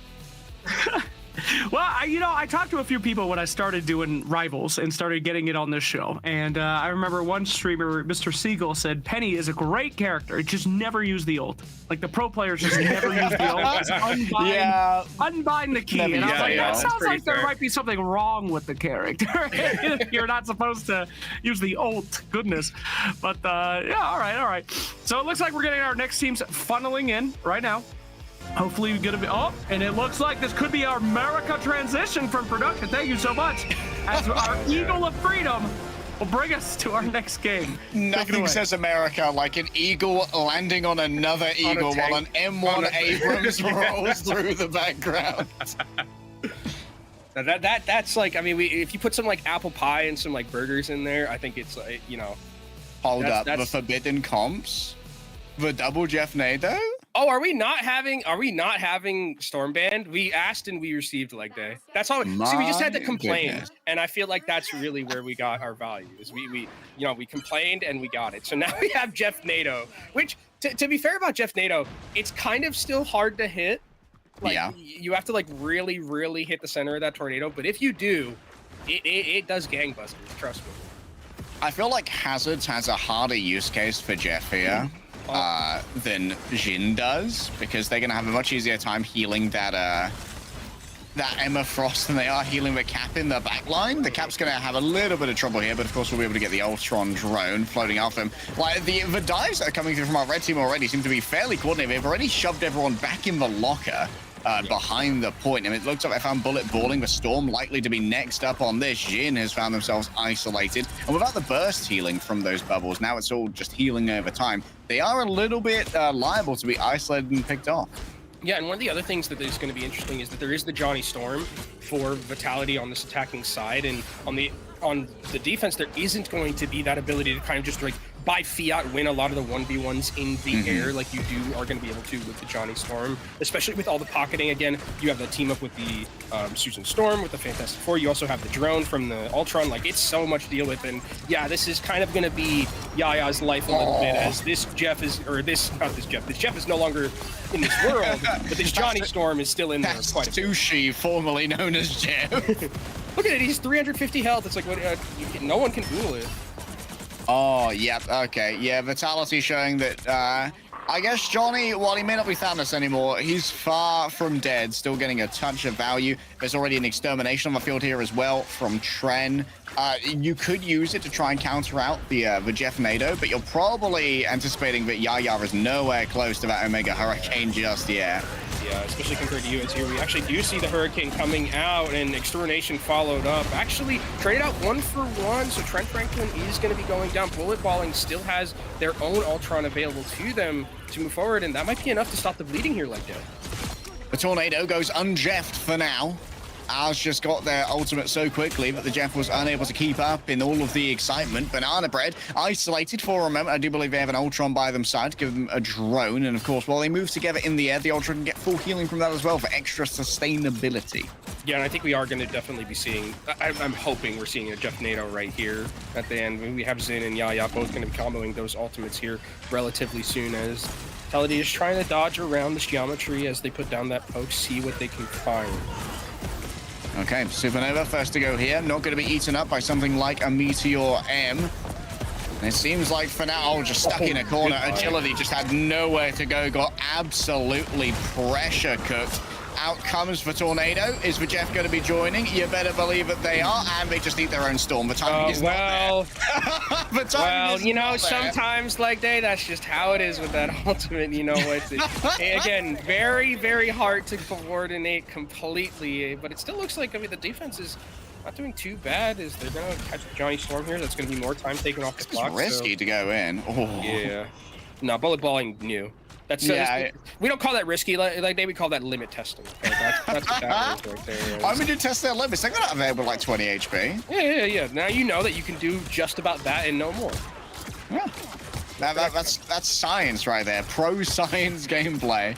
Well, I talked to a few people when I started doing Rivals and started getting it on this show. And I remember one streamer, Mr. Siegel, said Penny is a great character. It just never used the ult. Like the pro players just never use the ult. Just unbind the key. And I was like, that sounds like there might be something wrong with the character. You're not supposed to use the ult. Goodness. But yeah, all right. So it looks like we're getting our next teams funneling in right now. Hopefully we're gonna be and it looks like this could be our America transition from production. Thank you so much. As our Eagle of Freedom will bring us to our next game. Nothing says America like an eagle landing on another eagle while an M1 Abrams rolls through the background. That's like, I mean, if you put some like apple pie and some like burgers in there, I think it's like, you know. Hold up, the forbidden comps? The double Jeff Nado? Oh, are we not having Stormband? We asked and we received leg day. That's all. See, we just had to complain, and I feel like that's really where we got our value. Is we complained and we got it. So now we have Jeff Nato, which to be fair about Jeff Nato, it's kind of still hard to hit. Like, you have to like really, really hit the center of that tornado. But if you do, it does gangbusters. Trust me. I feel like Hazards has a harder use case for Jeff here. Than Jin does, because they're gonna have a much easier time healing that Emma Frost than they are healing the Cap in the back line. The Cap's gonna have a little bit of trouble here, but of course we'll be able to get the Ultron drone floating after him. Like the dives that are coming through from our red team already seem to be fairly coordinated. They've already shoved everyone back in the locker. Behind the point, and it looks like they found Bullet balling. The Storm likely to be next up on this. Jin has found themselves isolated, and without the burst healing from those bubbles, now it's all just healing over time. They are a little bit liable to be isolated and picked off. Yeah, and one of the other things that is going to be interesting is that there is the Johnny Storm for Vitality on this attacking side, and on the defense, there isn't going to be that ability to kind of just like by fiat win a lot of the 1v1s in the air like you are going to be able to with the Johnny Storm, especially with all the pocketing. Again, you have the team up with the Susan Storm, with the Fantastic Four. You also have the drone from the Ultron. Like, it's so much to deal with. And yeah, this is kind of going to be Yaya's life a little bit, as this Jeff is, or this, not this Jeff is no longer in this world, but this Johnny Storm is still in there quite a bit. Sushi, formerly known as Jeff. Look at it, he's 350 health. It's like, what? No one can duel it. Oh, yep, okay. Yeah, Vitality showing that, I guess Johnny, while he may not be Thanos anymore, he's far from dead, still getting a touch of value. There's already an extermination on the field here as well from Tren. You could use it to try and counter out the Jeff Nado, but you're probably anticipating that Yaya is nowhere close to that Omega Hurricane just yet. Yeah, especially compared to you, as here we actually do see the Hurricane coming out, and Extermination followed up. Actually, traded out 1-for-1, so Trent Franklin is going to be going down. Bullet Balling still has their own Ultron available to them to move forward, and that might be enough to stop the bleeding here like that. The Tornado goes unjeffed for now. Ours just got their ultimate so quickly that the Jeff was unable to keep up in all of the excitement. Banana Bread isolated for a moment. I do believe they have an Ultron by them side to give them a drone. And of course, while they move together in the air, the Ultron can get full healing from that as well for extra sustainability. Yeah, and I think we are going to definitely be seeing, I'm hoping we're seeing a Jeff Nato right here at the end. We have Zin and Yaya both going to be comboing those ultimates here relatively soon, as Vitality is trying to dodge around this geometry as they put down that poke, see what they can find. Okay, Supernova first to go here. Not going to be eaten up by something like a Meteor M. And it seems like for now, just stuck in a corner. Agility just had nowhere to go. Got absolutely pressure cooked. Out comes the Tornado. Is the Jeff going to be joining? You better believe that they are, and they just need their own storm. The timing is not there. The timing is you know, not there. sometimes, like, that's just how it is with that ultimate, you know what? Again, very, very hard to coordinate completely, but it still looks like, I mean, the defense is not doing too bad, as they're going to catch Johnny Storm here. That's going to be more time taken off the clock. It's risky to go in. Oh. Yeah. No, Bullet Balling new. That's we don't call that risky. Like they would call that limit testing. Okay? That's what that is right there. I'm going to test their limits. They're not available like 20 HP. Yeah. Now you know that you can do just about that and no more. Yeah. That's science right there. Pro science gameplay.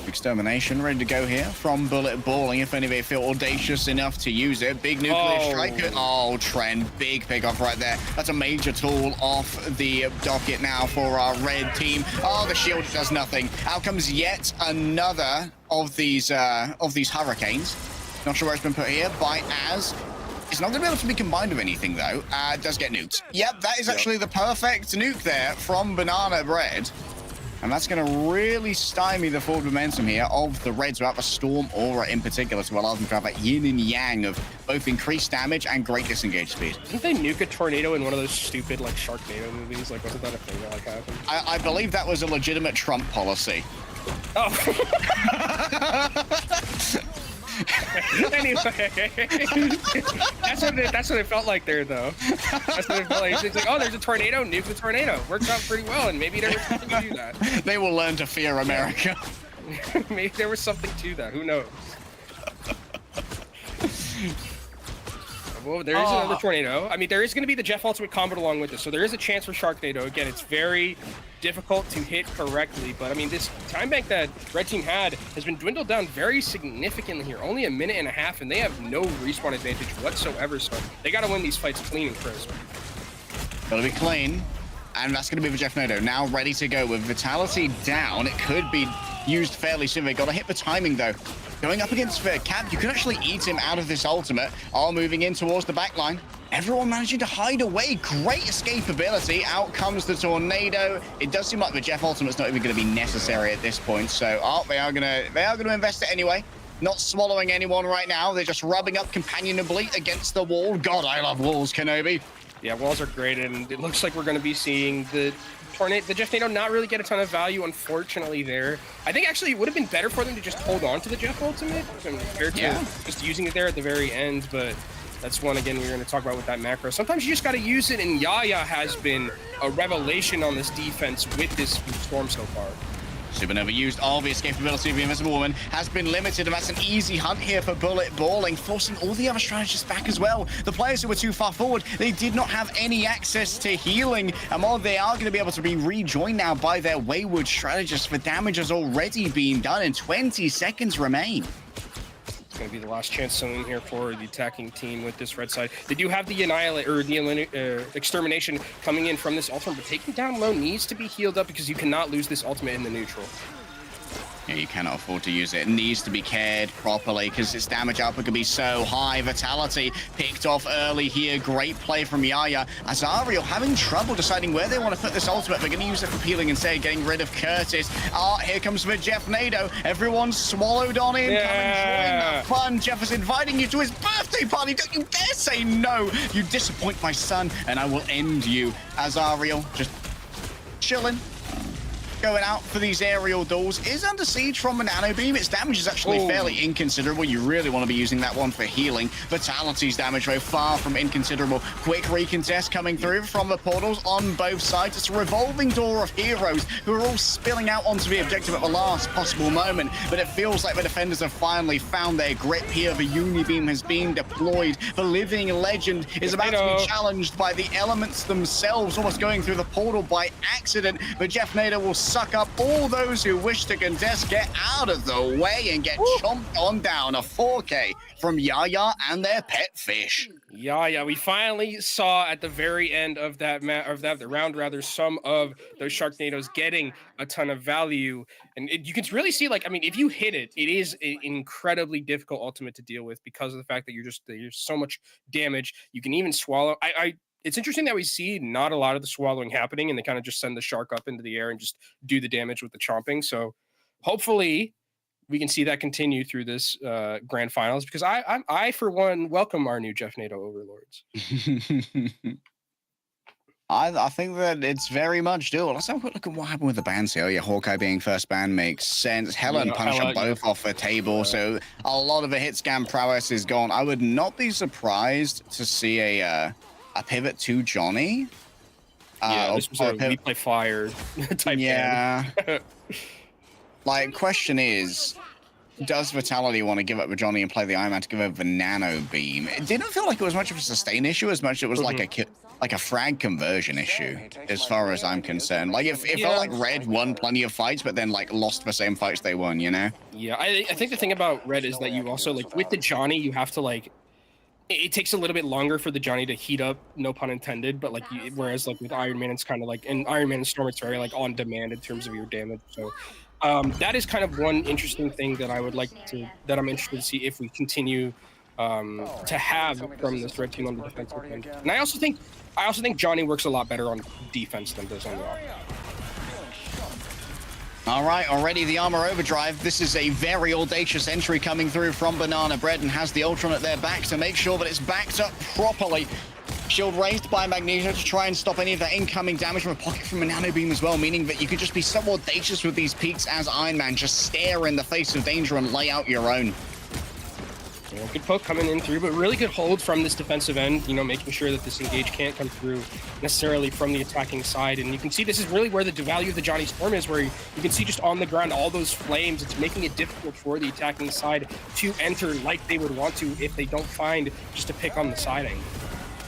Extermination ready to go here from Bullet Balling if only they feel audacious enough to use it. Big nuclear strike. Oh, Trent, big pick off right there. That's a major tool off the docket now for our red team. Oh, the shield does nothing. Out comes yet another of these hurricanes. Not sure where it's been put here by Az. It's not going to be able to be combined with anything though. It does get nuked. Yep, that is actually the perfect nuke there from Banana Bread. And that's going to really stymie the forward momentum here of the Reds without the Storm Aura in particular to allow them to have that yin and yang of both increased damage and great disengage speed. Didn't they nuke a tornado in one of those stupid, like, Sharknado movies? Like, wasn't that a thing that, like, happened? I believe that was a legitimate Trump policy. Oh. Anyway, that's what it felt like there, though. That's what it felt like. It's like, oh, there's a tornado, nuke the tornado. Works out pretty well, and maybe there was something to do that. They will learn to fear America. Maybe there was something to that. Who knows? Well, there is another tornado. I mean, there is going to be the Jeff Ultimate combo along with this, so there is a chance for Sharknado. Again, it's very difficult to hit correctly, but I mean, this time bank that Red Team had has been dwindled down very significantly here. Only a minute and a half, and they have no respawn advantage whatsoever, so they got to win these fights clean and crisp. Gotta be clean. And that's going to be the Jeff Nato. Now ready to go with Vitality down. It could be used fairly soon. They got to hit the timing, though. Going up against the Cap, you can actually eat him out of this ultimate. All moving in towards the back line. Everyone managing to hide away. Great escapability. Out comes the Tornado. It does seem like the Jeff ultimate's not even going to be necessary at this point. So, they are going to invest it anyway. Not swallowing anyone right now. They're just rubbing up companionably against the wall. God, I love walls, Kenobi. Yeah, walls are great, and it looks like we're going to be seeing the Jeff Nato not really get a ton of value, unfortunately, there. I think actually it would have been better for them to just hold on to the Jeff ultimate compared to just using it there at the very end, but that's one, again, we're going to talk about with that macro. Sometimes you just got to use it, and Yaya has been a revelation on this defense with this Storm so far. Supernova used all the escapability of the Invisible Woman, has been limited, and that's an easy hunt here for Bullet Balling, forcing all the other strategists back as well. The players who were too far forward, they did not have any access to healing, and while they are going to be able to be rejoined now by their wayward strategists, the damage has already been done, and 20 seconds remain. It's going to be the last chance soon here for the attacking team with this red side. They do have the Annihilate or the Extermination coming in from this ultimate, but taking down low needs to be healed up because you cannot lose this ultimate in the neutral. Yeah, you cannot afford to use it. It needs to be cared properly because its damage output can be so high. Vitality picked off early here. Great play from Yaya. Azariel having trouble deciding where they want to put this ultimate. They're going to use it for peeling instead, getting rid of Curtis. Here comes the Jeff Nado. Everyone's swallowed on in. Come and join the fun. Jeff is inviting you to his birthday party. Don't you dare say no. You disappoint my son, and I will end you. Azariel just chilling. Going out for these aerial duels is under siege from a nano beam. Its damage is actually fairly inconsiderable. You really want to be using that one for healing. Vitality's damage, though, far from inconsiderable. Quick recontest coming through from the portals on both sides. It's a revolving door of heroes who are all spilling out onto the objective at the last possible moment. But it feels like the defenders have finally found their grip here. The Unibeam has been deployed. The living legend is about to be challenged by the elements themselves, almost going through the portal by accident. But Jeff Nader will suck up all those who wish to contest, get out of the way, and get chomped on down. A 4K from Yaya and their pet fish. Yeah, we finally saw at the very end of that round, rather, some of those Sharknadoes getting a ton of value, and you can really see, like, I mean, if you hit it, it is an incredibly difficult ultimate to deal with because of the fact that there's so much damage. You can even swallow. It's interesting that we see not a lot of the swallowing happening, and they kind of just send the shark up into the air and just do the damage with the chomping. So hopefully we can see that continue through this grand finals, because I for one welcome our new Jeff Nato overlords. I think that it's very much doable. Let's have a quick look at what happened with the bans here. Yeah, Hawkeye being first ban makes sense. Helen and Punisher both off the table, so a lot of the hit scan prowess is gone. I would not be surprised to see a pivot to Johnny. This was a we play fire type. Yeah. Like, question is, does Vitality want to give up the Johnny and play the Iron Man to give up the Nano Beam? It didn't feel like it was much of a sustain issue as much as it was like a frag conversion issue, as far as I'm concerned. Like, it felt like Red won plenty of fights, but then, like, lost the same fights they won, you know? Yeah, I think the thing about Red is that you also, like, with the Johnny, you have to, like, it takes a little bit longer for the Johnny to heat up, no pun intended, but like whereas like with Iron Man, it's kind of like, in Iron Man and Storm, it's very like on demand in terms of your damage. So that is kind of one interesting thing that I'm interested to see if we continue to have from this red team on the defensive end. And I also think Johnny works a lot better on defense than does on the offense. All right, already the armor overdrive. This is a very audacious entry coming through from Banana Bread, and has the Ultron at their back to make sure that it's backed up properly. Shield raised by Magneto to try and stop any of that incoming damage from a pocket from a Nano Beam as well, meaning that you could just be so audacious with these peaks as Iron Man, just stare in the face of danger and lay out your own. Yeah, good poke coming in through, but really good hold from this defensive end, you know, making sure that this engage can't come through necessarily from the attacking side. And you can see this is really where the value of the Johnny Storm is, where you can see just on the ground all those flames. It's making it difficult for the attacking side to enter like they would want to if they don't find just a pick on the side angle.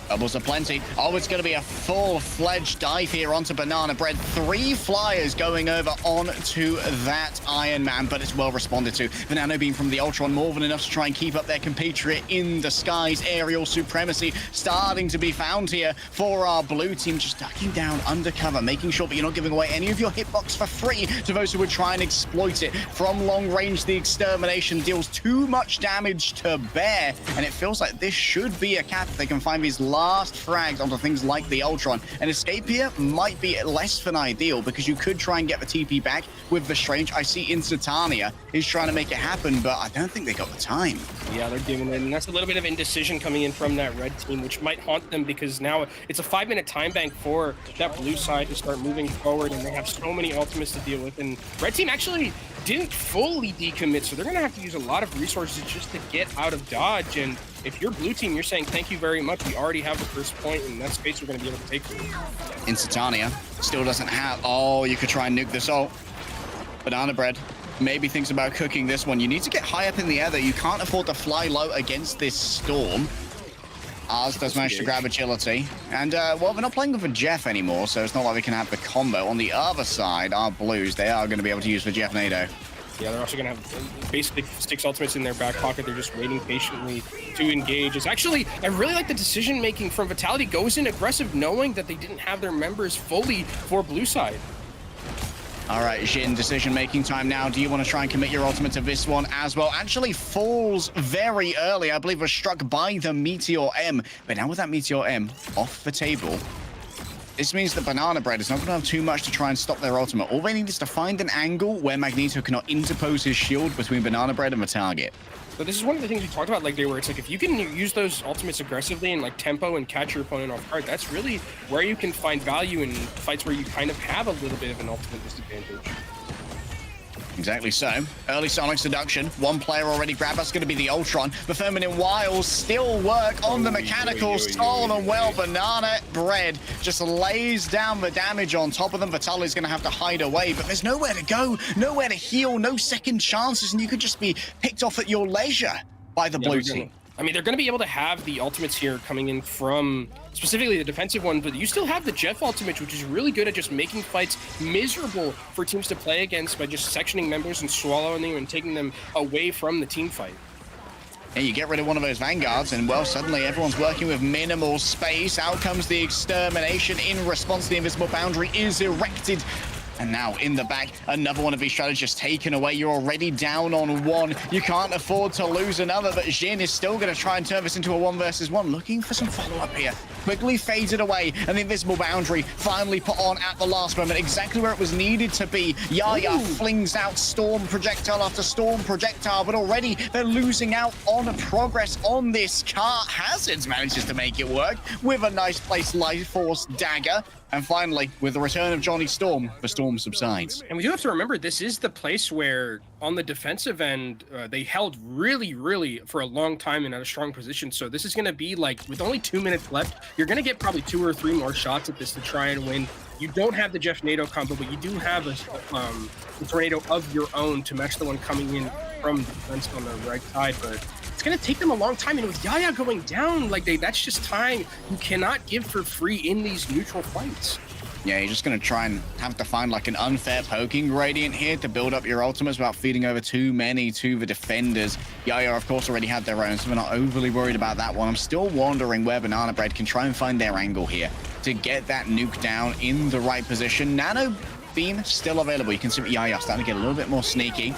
Doubles are plenty. Oh, it's going to be a full-fledged dive here onto Banana Bread. 3 flyers going over onto that Iron Man, but it's well responded to. The Nano Beam from the Ultron, more than enough to try and keep up their compatriot in the skies. Aerial supremacy starting to be found here for our blue team, just ducking down undercover, making sure that you're not giving away any of your hitbox for free to those who would try and exploit it. From long range, the extermination deals too much damage to bear, and it feels like this should be a cap if they can find these last frags onto things like the Ultron. An escape here might be less than ideal, because you could try and get the TP back with the Strange. I see Insitania is trying to make it happen, but I don't think they got the time. Yeah, they're giving it, and that's a little bit of indecision coming in from that red team, which might haunt them, because now it's a 5-minute time bank for that blue side to start moving forward, and they have so many ultimates to deal with. And red team actually didn't fully decommit, so they're going to have to use a lot of resources just to get out of dodge. And if you're blue team, you're saying thank you very much. We already have the first point, and that space we're going to be able to take from you. Insitania still doesn't have... Oh, you could try and nuke this ult. Banana Bread maybe thinks about cooking this one. You need to get high up in the air, though. You can't afford to fly low against this storm. Ours does manage to grab agility. And, well, we're not playing with a Jeff anymore, so it's not like we can have the combo. On the other side, our Blues, they are going to be able to use the Jeff Nado. Yeah, they're also going to have basically 6 ultimates in their back pocket. They're just waiting patiently to engage. It's actually, I really like the decision-making from Vitality. Goes in aggressive knowing that they didn't have their members fully for blue side. All right, Jin, decision-making time now. Do you want to try and commit your ultimate to this one as well? Actually falls very early. I believe was struck by the Meteor M. But now with that Meteor M off the table, this means that Banana Bread is not going to have too much to try and stop their ultimate. All they need is to find an angle where Magneto cannot interpose his shield between Banana Bread and the target. But this is one of the things we talked about, like, where it's like, if you can use those ultimates aggressively and, like, tempo and catch your opponent off guard, that's really where you can find value in fights where you kind of have a little bit of an ultimate disadvantage. Exactly so. Early Sonic Seduction. One player already grabbed. That's going to be the Ultron. The Feminine Wiles still work on the mechanical. Solid well. Banana Bread just lays down the damage on top of them. Vitality's going to have to hide away, but there's nowhere to go, nowhere to heal, no second chances, and you could just be picked off at your leisure by the blue team. I mean, they're going to be able to have the ultimates here coming in from specifically the defensive one, but you still have the Jeff ultimate, which is really good at just making fights miserable for teams to play against by just sectioning members and swallowing them and taking them away from the team fight. And you get rid of one of those Vanguards, and, well, suddenly everyone's working with minimal space. Out comes the Extermination in response. The Invisible Boundary is erected. And now in the back, another one of these strategists taken away. You're already down on one. You can't afford to lose another, but Jin is still going to try and turn this into a 1 versus 1. Looking for some follow-up here. Quickly faded away, and the Invisible Boundary finally put on at the last moment, exactly where it was needed to be. Yaya flings out storm projectile after storm projectile, but already they're losing out on progress on this car. Hazards manages to make it work with a nice placed Life Force dagger. And finally, with the return of Johnny Storm, the storm subsides. And we do have to remember, this is the place where, on the defensive end, they held really for a long time and at a strong position. So this is going to be like, with only 2 minutes left, you're going to get probably 2 or 3 more shots at this to try and win. You don't have the Jeff NATO combo, but you do have a tornado of your own to match the one coming in from defense on the right side. But it's going to take them a long time, and with Yaya going down, like, that's just time you cannot give for free in these neutral fights. Yeah, you're just going to try and have to find like an unfair poking gradient here to build up your ultimates without feeding over too many to the defenders. Yaya, of course, already had their own, so we're not overly worried about that one. I'm still wondering where Banana Bread can try and find their angle here to get that nuke down in the right position. Nano Beam still available. You can see Yaya starting to get a little bit more sneaky.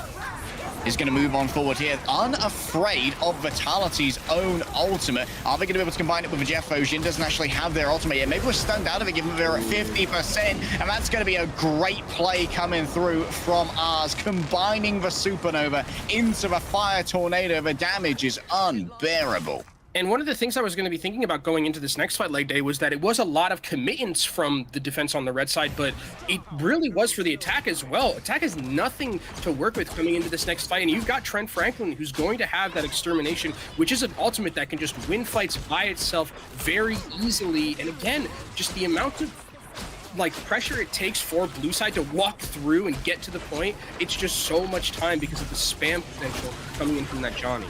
Is going to move on forward here, unafraid of Vitality's own ultimate. Are they going to be able to combine it with a Jeff? Jin doesn't actually have their ultimate yet. Maybe we're stunned out of it, given they're at 50%, and that's going to be a great play coming through from ours, combining the Supernova into the Fire Tornado. The damage is unbearable. And one of the things I was going to be thinking about going into this next fight, Leg Day, was that it was a lot of committance from the defense on the red side, but it really was for the attack as well. Attack has nothing to work with coming into this next fight, and you've got Trent Franklin, who's going to have that Extermination, which is an ultimate that can just win fights by itself very easily. And again, just the amount of like pressure it takes for blue side to walk through and get to the point, it's just so much time because of the spam potential coming in from that Johnny.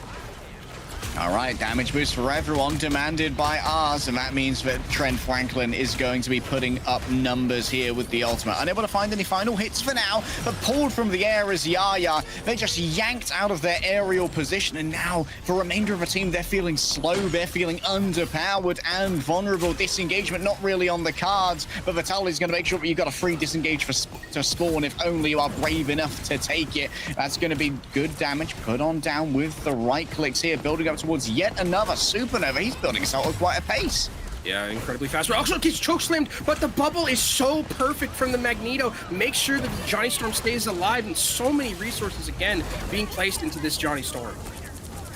All right, damage boost for everyone demanded by ours, and that means that Trent Franklin is going to be putting up numbers here with the ultimate. Unable to find any final hits for now, but pulled from the air is Yaya. They just yanked out of their aerial position, and now the remainder of the team, they're feeling slow, they're feeling underpowered and vulnerable. Disengagement not really on the cards, but Vitality's going to make sure that you've got a free disengage to spawn if only you are brave enough to take it. That's going to be good damage put on down with the right clicks here, building up towards yet another Supernova. He's building us out at quite a pace. Yeah, incredibly fast. Also gets choke slammed, but the bubble is so perfect from the Magneto. Make sure that Johnny Storm stays alive, and so many resources again being placed into this Johnny Storm.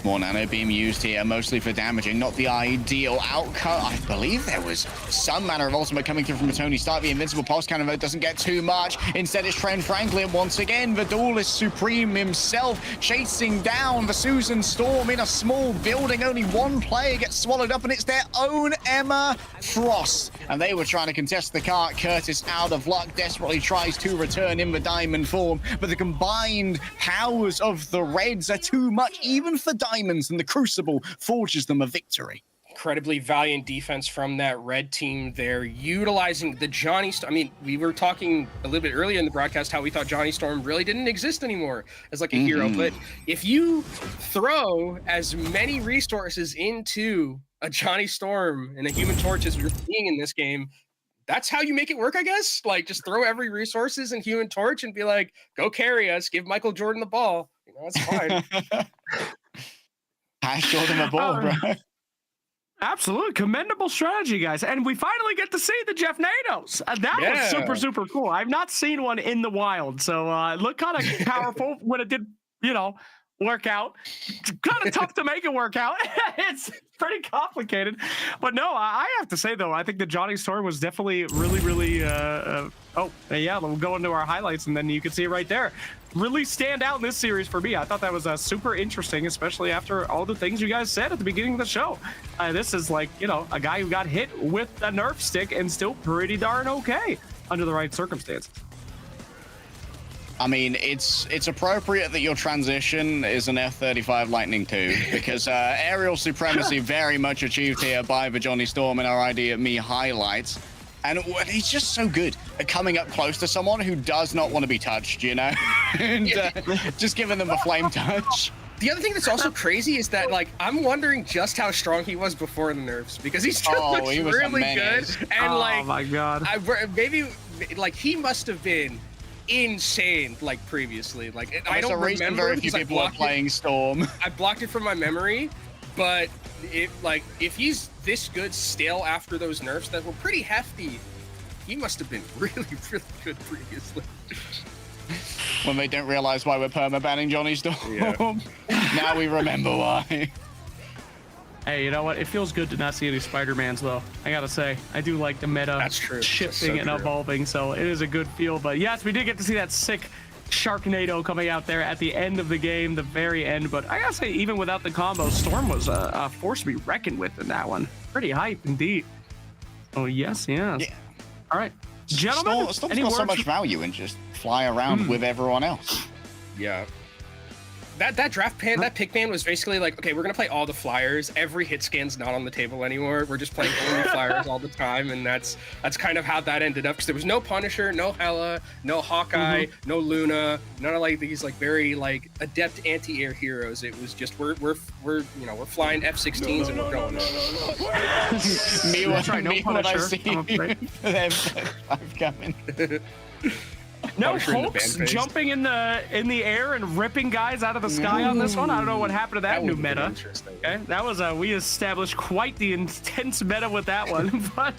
More nano beam used here, mostly for damaging, not the ideal outcome. I believe there was some manner of ultimate coming through from a Tony Stark. The invincible pulse cannon mode doesn't get too much. Instead, it's Trent Franklin once again, the duelist supreme himself, chasing down the Susan Storm in a small building. Only one player gets swallowed up, and it's their own Emma Frost. And they were trying to contest the cart. Curtis, out of luck, desperately tries to return in the diamond form, but the combined powers of the Reds are too much, even for Diamonds, and the Crucible forges them a victory. Incredibly valiant defense from that red team there, utilizing the Johnny Storm. I mean, we were talking a little bit earlier in the broadcast how we thought Johnny Storm really didn't exist anymore as like a hero, but if you throw as many resources into a Johnny Storm and a Human Torch as we're seeing in this game, that's how you make it work, I guess. Like, just throw every resources in Human Torch and be like, go carry us, give Michael Jordan the ball. You know, that's fine. Pass Jordan the ball, bro. Absolutely. Commendable strategy, guys. And we finally get to see the Jeff Natos. That was super, super cool. I've not seen one in the wild. So it looked kind of powerful when it did, you know, work out. Kind of tough to make it work out. It's pretty complicated. But no, I have to say, though, I think the Johnny Storm was definitely really, yeah, we'll go into our highlights, and then you can see it right there. Really stand out in this series for me. I thought that was super interesting, especially after all the things you guys said at the beginning of the show. This is like, you know, a guy who got hit with a Nerf stick and still pretty darn okay under the right circumstances. I mean, it's appropriate that your transition is an F-35 Lightning II, because aerial supremacy very much achieved here by the Johnny Storm in our ID at Me highlights. And he's just so good at coming up close to someone who does not want to be touched, you know? And just giving them a flame touch. The other thing that's also crazy is that, like, I'm wondering just how strong he was before the nerfs, because he still looks really good. And, oh my God. Maybe, like, he must have been insane, like, previously. Like, I don't remember. Very few people are playing Storm. I blocked it from my memory, but if he's this good still after those nerfs that were pretty hefty, he must have been really, really good previously. When they don't realize why we're perma-banning Johnny Storm. Yeah. Now we remember why. Hey, you know what? It feels good to not see any Spider-Mans, though. I gotta say, I do like the meta shifting and evolving, so it is a good feel. But yes, we did get to see that sick Sharknado coming out there at the end of the game, the very end. But I gotta say, even without the combo, Storm was a force to be reckoned with in that one. Pretty hype indeed. Oh yes. Yeah. All right, gentlemen. Storm's got so much value in just fly around with everyone else. Yeah. That draft pan, that pick ban was basically like, okay, we're gonna play all the flyers. Every hit scan's not on the table anymore. We're just playing only flyers all the time, and that's kind of how that ended up. Because there was no Punisher, no Hela, no Hawkeye, no Luna, none of like these like very like adept anti-air heroes. It was just we're flying F-16s and we're going. Me when I see I'm coming. No Hulk's jumping in the air and ripping guys out of the sky on this one. I don't know what happened to that new meta. Okay, that was we established quite the intense meta with that one. But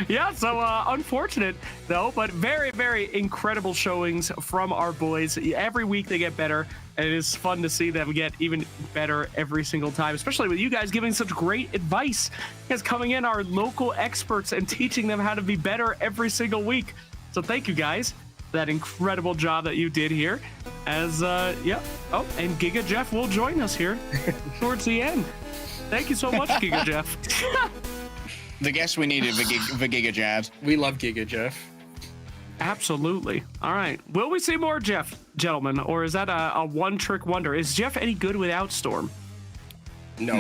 yeah, so unfortunate though, but very, very incredible showings from our boys. Every week they get better, and it is fun to see them get even better every single time, especially with you guys giving such great advice. You guys coming in, our local experts, and teaching them how to be better every single week. So thank you guys. That incredible job that you did here. As and Giga Jeff will join us here towards the end. Thank you so much, Giga Jeff. The guest we needed, the Giga Jabs. We love Giga Jeff. Absolutely. All right. Will we see more Jeff, gentlemen, or is that a one-trick wonder? Is Jeff any good without Storm? No.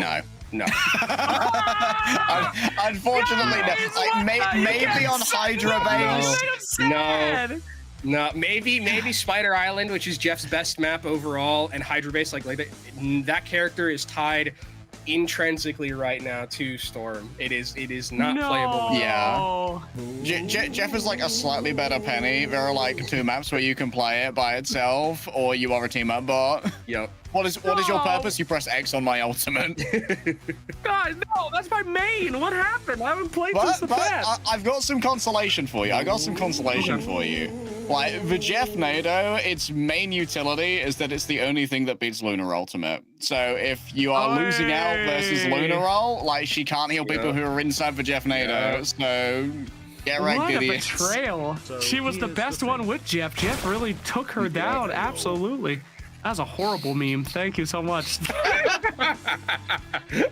Unfortunately, no. Like, maybe on Hydra base. No, maybe Spider Island, which is Jeff's best map overall, and Hydra base, like that character is tied intrinsically right now to Storm. It is not playable. Yeah. Jeff is like a slightly better Penny. There are like two maps where you can play it by itself, or you are a team up bot. Yep. What is your purpose? You press X on my ultimate. God, no, that's my main. What happened? I haven't played since the past. I've got some consolation for you. For you. Like, the Jeff Nado, its main utility is that it's the only thing that beats Lunar Ultimate. So if you are losing out versus Lunar Roll, like, she can't heal people who are inside the Jeff Nado. So, get right, what a idiots. betrayal. She was the best one with Jeff. Jeff really took her down. Absolutely. That was a horrible meme. Thank you so much. I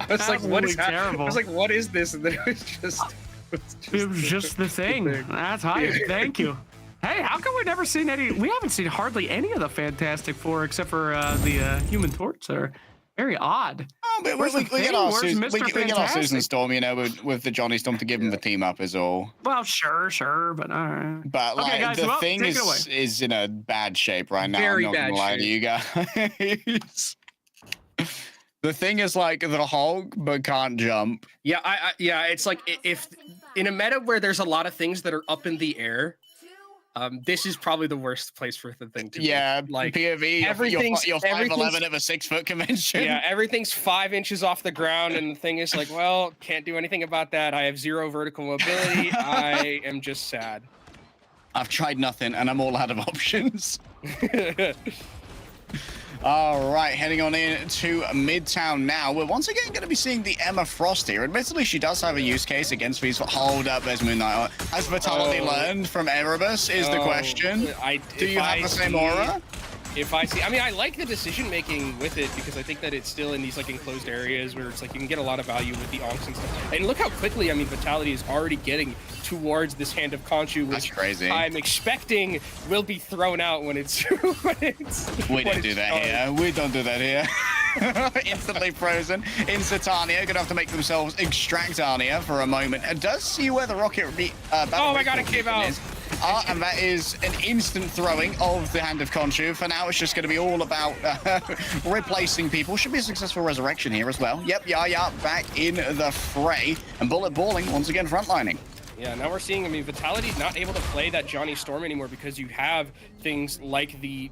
was like, what is terrible. I was like, what is this? And then it was just. It was just the thing. That's hype. Thank you. Hey, how come we've never seen any? We haven't seen hardly any of the Fantastic Four except for the Human Torch. They're very odd. Oh, but we get our Susan Storm, you know, with the Johnny Storm to give him the team up is all. Well, sure, but all right. But like, guys, the thing is in a bad shape right now. Very I'm not gonna lie to you guys. The thing is like the Hulk, but can't jump. Yeah, yeah. It's like if in a meta where there's a lot of things that are up in the air. This is probably the worst place for the thing to be. Yeah, like POV, you're 5'11" at a 6-foot convention. Yeah, everything's 5 inches off the ground, and the thing is like, well, can't do anything about that. I have 0 vertical mobility. I am just sad. I've tried nothing, and I'm all out of options. All right, heading on in to Midtown now. We're once again going to be seeing the Emma Frost here. Admittedly, she does have a use case against these. Hold up, there's Moon Knight. Has Vitality learned from Erebus is the question. Do you have the same aura? If I see, I mean, I like the decision making with it because I think that it's still in these like enclosed areas where it's like you can get a lot of value with the onks and stuff. And look how quickly, I mean, Vitality is already getting towards this hand of Khonshu, which that's crazy. I'm expecting will be thrown out when it's We don't do that here. We don't do that here. Instantly frozen. Insatania gonna have to make themselves extract Arnia for a moment. And does see where the rocket oh my god, it came out. And that is an instant throwing of the Hand of Khonshu. For now, it's just going to be all about replacing people. Should be a successful resurrection here as well. Yep, Yaya back in the fray. And Bullet Balling once again frontlining. Yeah, now we're seeing, I mean, Vitality's not able to play that Johnny Storm anymore because you have things like the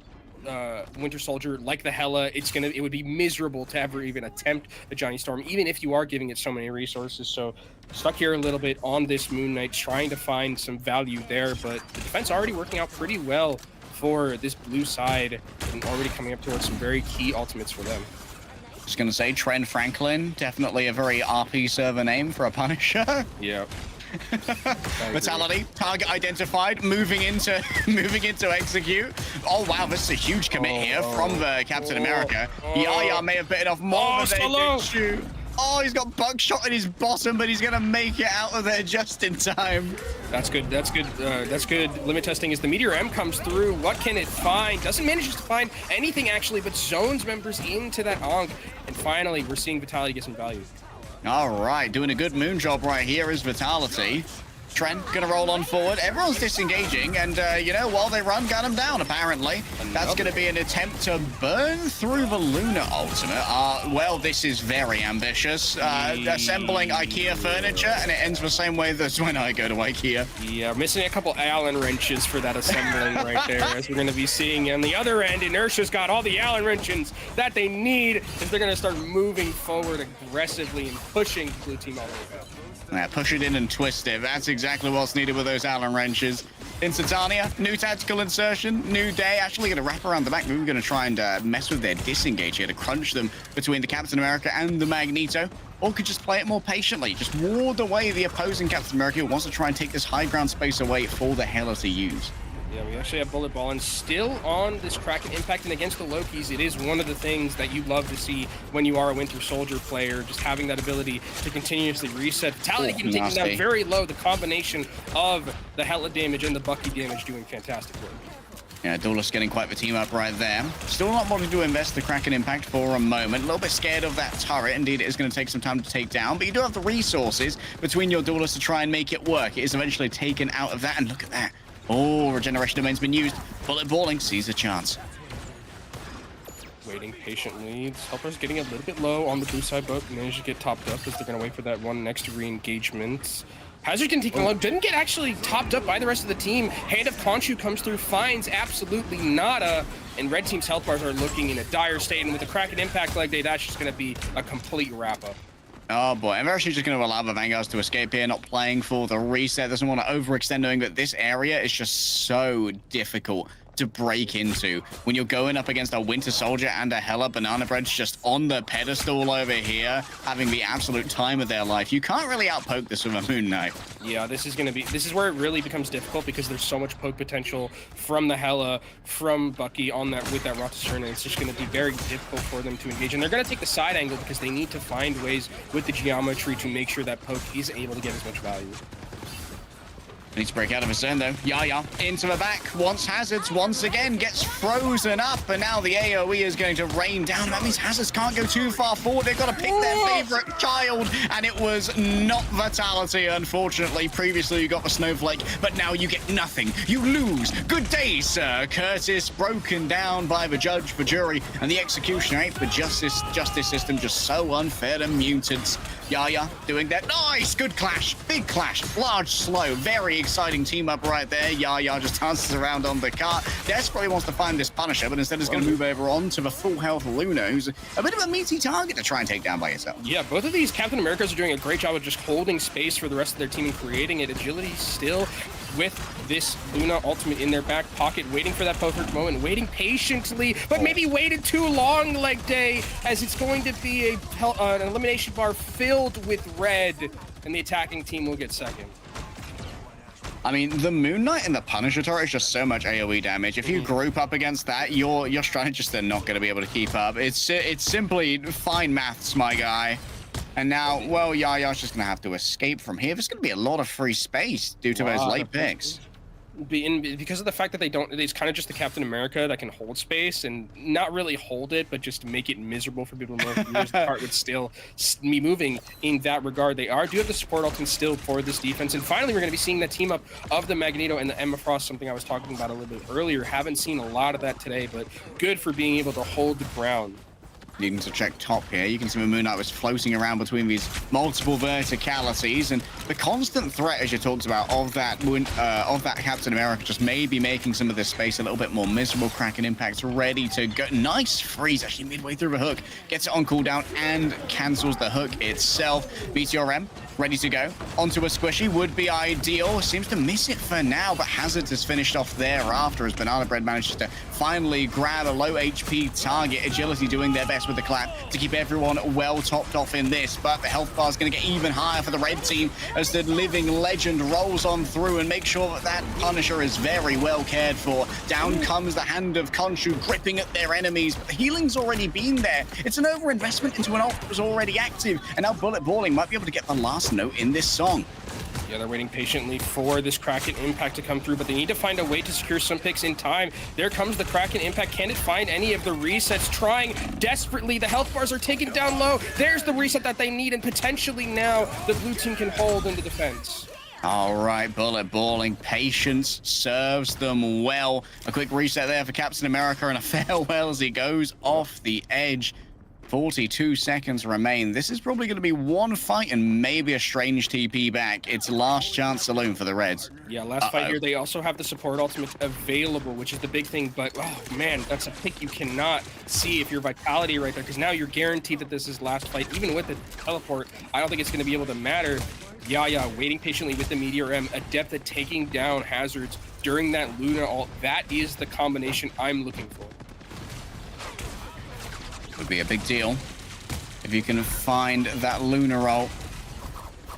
Winter Soldier, like the Hela. It would be miserable to ever even attempt the Johnny Storm, even if you are giving it so many resources. So stuck here a little bit on this Moon Knight, trying to find some value there, but the defense already working out pretty well for this blue side and already coming up towards some very key ultimates for them. Just gonna say Trent Franklin, definitely a very RP server name for a Punisher. Yeah. Vitality, target identified, moving into execute. Oh wow, this is a huge commit here from the Captain America. Yaya may have bitten off more than they did shoot. Oh, he's got buckshot in his bottom, but he's gonna make it out of there just in time. That's good. That's good. That's good. Limit testing as the Meteor M comes through. What can it find? Doesn't manage to find anything actually, but zones members into that Onk. And finally, we're seeing Vitality get some value. All right, doing a good moon job right here is Vitality. Trent gonna roll on forward. Everyone's disengaging, and you know, while they run, gun him down. Apparently, that's gonna be an attempt to burn through the Lunar ultimate. Well, this is very ambitious. Assembling IKEA furniture, and it ends the same way as when I go to IKEA. Yeah, missing a couple Allen wrenches for that assembling right there, as we're gonna be seeing on the other end. Inertia's got all the Allen wrenches that they need, as they're gonna start moving forward aggressively and pushing the blue team all the way up. Yeah, push it in and twist it. That's exactly what's needed with those Allen wrenches. Insatania, new tactical insertion, new day. Actually going to wrap around the back. We're going to try and mess with their disengage here to crunch them between the Captain America and the Magneto. Or could just play it more patiently. Just ward away the opposing Captain America who wants to try and take this high ground space away for the Hela to use. Yeah, we actually have Bullet Ball and still on this Kraken impact, and against the Lokis, it is one of the things that you love to see when you are a Winter Soldier player, just having that ability to continuously reset. Vitality even taking down very low, the combination of the Hela damage and the Bucky damage doing fantastic work. Yeah, Duelist getting quite the team up right there. Still not wanting to invest the Kraken impact for a moment. A little bit scared of that turret. Indeed, it is going to take some time to take down, but you do have the resources between your Duelists to try and make it work. It is eventually taken out of that, and look at that. Oh, regeneration domain's been used. Bullet Balling sees a chance. Waiting patiently. Helper's getting a little bit low on the blue side, but managed to get topped up as they're going to wait for that one next re-engagement. Hazard can take a low. Didn't get actually topped up by the rest of the team. Hand of Khonshu comes through, finds absolutely nada. and red team's health bars are looking in a dire state, and with the Kraken impact leg day, that's just going to be a complete wrap-up. Oh boy, I'm actually just going to allow the Vanguards to escape here, not playing for the reset. Doesn't want to overextend, knowing that this area is just so difficult to break into. When you're going up against a Winter Soldier and a Hela, Banana Bread's just on the pedestal over here, having the absolute time of their life. You can't really outpoke this with a Moon Knight. Yeah, this is where it really becomes difficult because there's so much poke potential from the Hela, from Bucky on that with that Rotisserna. It's just going to be very difficult for them to engage, and they're going to take the side angle because they need to find ways with the geometry to make sure that poke is able to get as much value. Needs to break out of his zone though. Yaya into the back. Wants Hazards once again. Gets frozen up. And now the AoE is going to rain down. That means Hazards can't go too far forward. They've got to pick their favorite child. And it was not Vitality, unfortunately. Previously you got the Snowflake, but now you get nothing. You lose. Good day, sir. Curtis broken down by the judge, the jury, and the executioner. Right? The justice system just so unfair to mutants. Yaya doing that. Nice. Good clash. Big clash. Large, slow. Very exciting team up right there. Yaya just dances around on the cart. Desperately wants to find this Punisher, but instead is going to move over on to the full health Luna, who's a bit of a meaty target to try and take down by yourself. Yeah, both of these Captain Americas are doing a great job of just holding space for the rest of their team and creating it. Agility still with this Luna ultimate in their back pocket, waiting for that perfect moment, waiting patiently, but maybe waited too long, leg day, as it's going to be an elimination bar filled with red, and the attacking team will get second. I mean, the Moon Knight and the Punisher turret is just so much AoE damage. If you group up against that, your strategists are not going to be able to keep up. It's simply fine maths, my guy. And now, well, Yaya's just going to have to escape from here. There's going to be a lot of free space due to those late picks. Because of the fact that they don't, it's kind of just the Captain America that can hold space and not really hold it, but just make it miserable for people to move. The cart would still be moving in that regard. They do have the support ultimate still for this defense. And finally, we're going to be seeing that team up of the Magneto and the Emma Frost, something I was talking about a little bit earlier. Haven't seen a lot of that today, but good for being able to hold the ground. Needing to check top here. You can see the Moon Knight was floating around between these multiple verticalities, and the constant threat, as you talked about, of that Captain America just maybe making some of this space a little bit more miserable. Kraken Impact ready to go. Nice freeze actually midway through the hook. Gets it on cooldown and cancels the hook itself. BTRM ready to go. Onto a squishy would be ideal. Seems to miss it for now, but Hazards has finished off thereafter as Banana Bread manages to finally grab a low HP target. Agility doing their best with the clap to keep everyone well topped off in this, but the health bar is going to get even higher for the red team as the living legend rolls on through and makes sure that that Punisher is very well cared for. Down comes the hand of Khonshu, gripping at their enemies, but the healing's already been there. It's an overinvestment into an ult that was already active, and now Bullet Balling might be able to get the last note in this song. Yeah, they're waiting patiently for this Kraken Impact to come through, but they need to find a way to secure some picks in time. There comes the Kraken Impact. Can it find any of the resets? Trying desperately. The health bars are taken down low. There's the reset that they need, and potentially now the blue team can hold into defense. All right, Bullet Balling. Patience serves them well. A quick reset there for Captain America and a farewell as he goes off the edge. 42 seconds remain. This is probably going to be one fight and maybe a strange TP back. It's last chance saloon for the Reds. Yeah, last fight here. They also have the support ultimate available, which is the big thing. But, oh, man, that's a pick you cannot see if you're Vitality right there, because now you're guaranteed that this is last fight. Even with the teleport, I don't think it's going to be able to matter. Yaya waiting patiently with the Meteor M, adept at taking down Hazards during that Luna ult. That is the combination I'm looking for. Would be a big deal if you can find that Luna roll.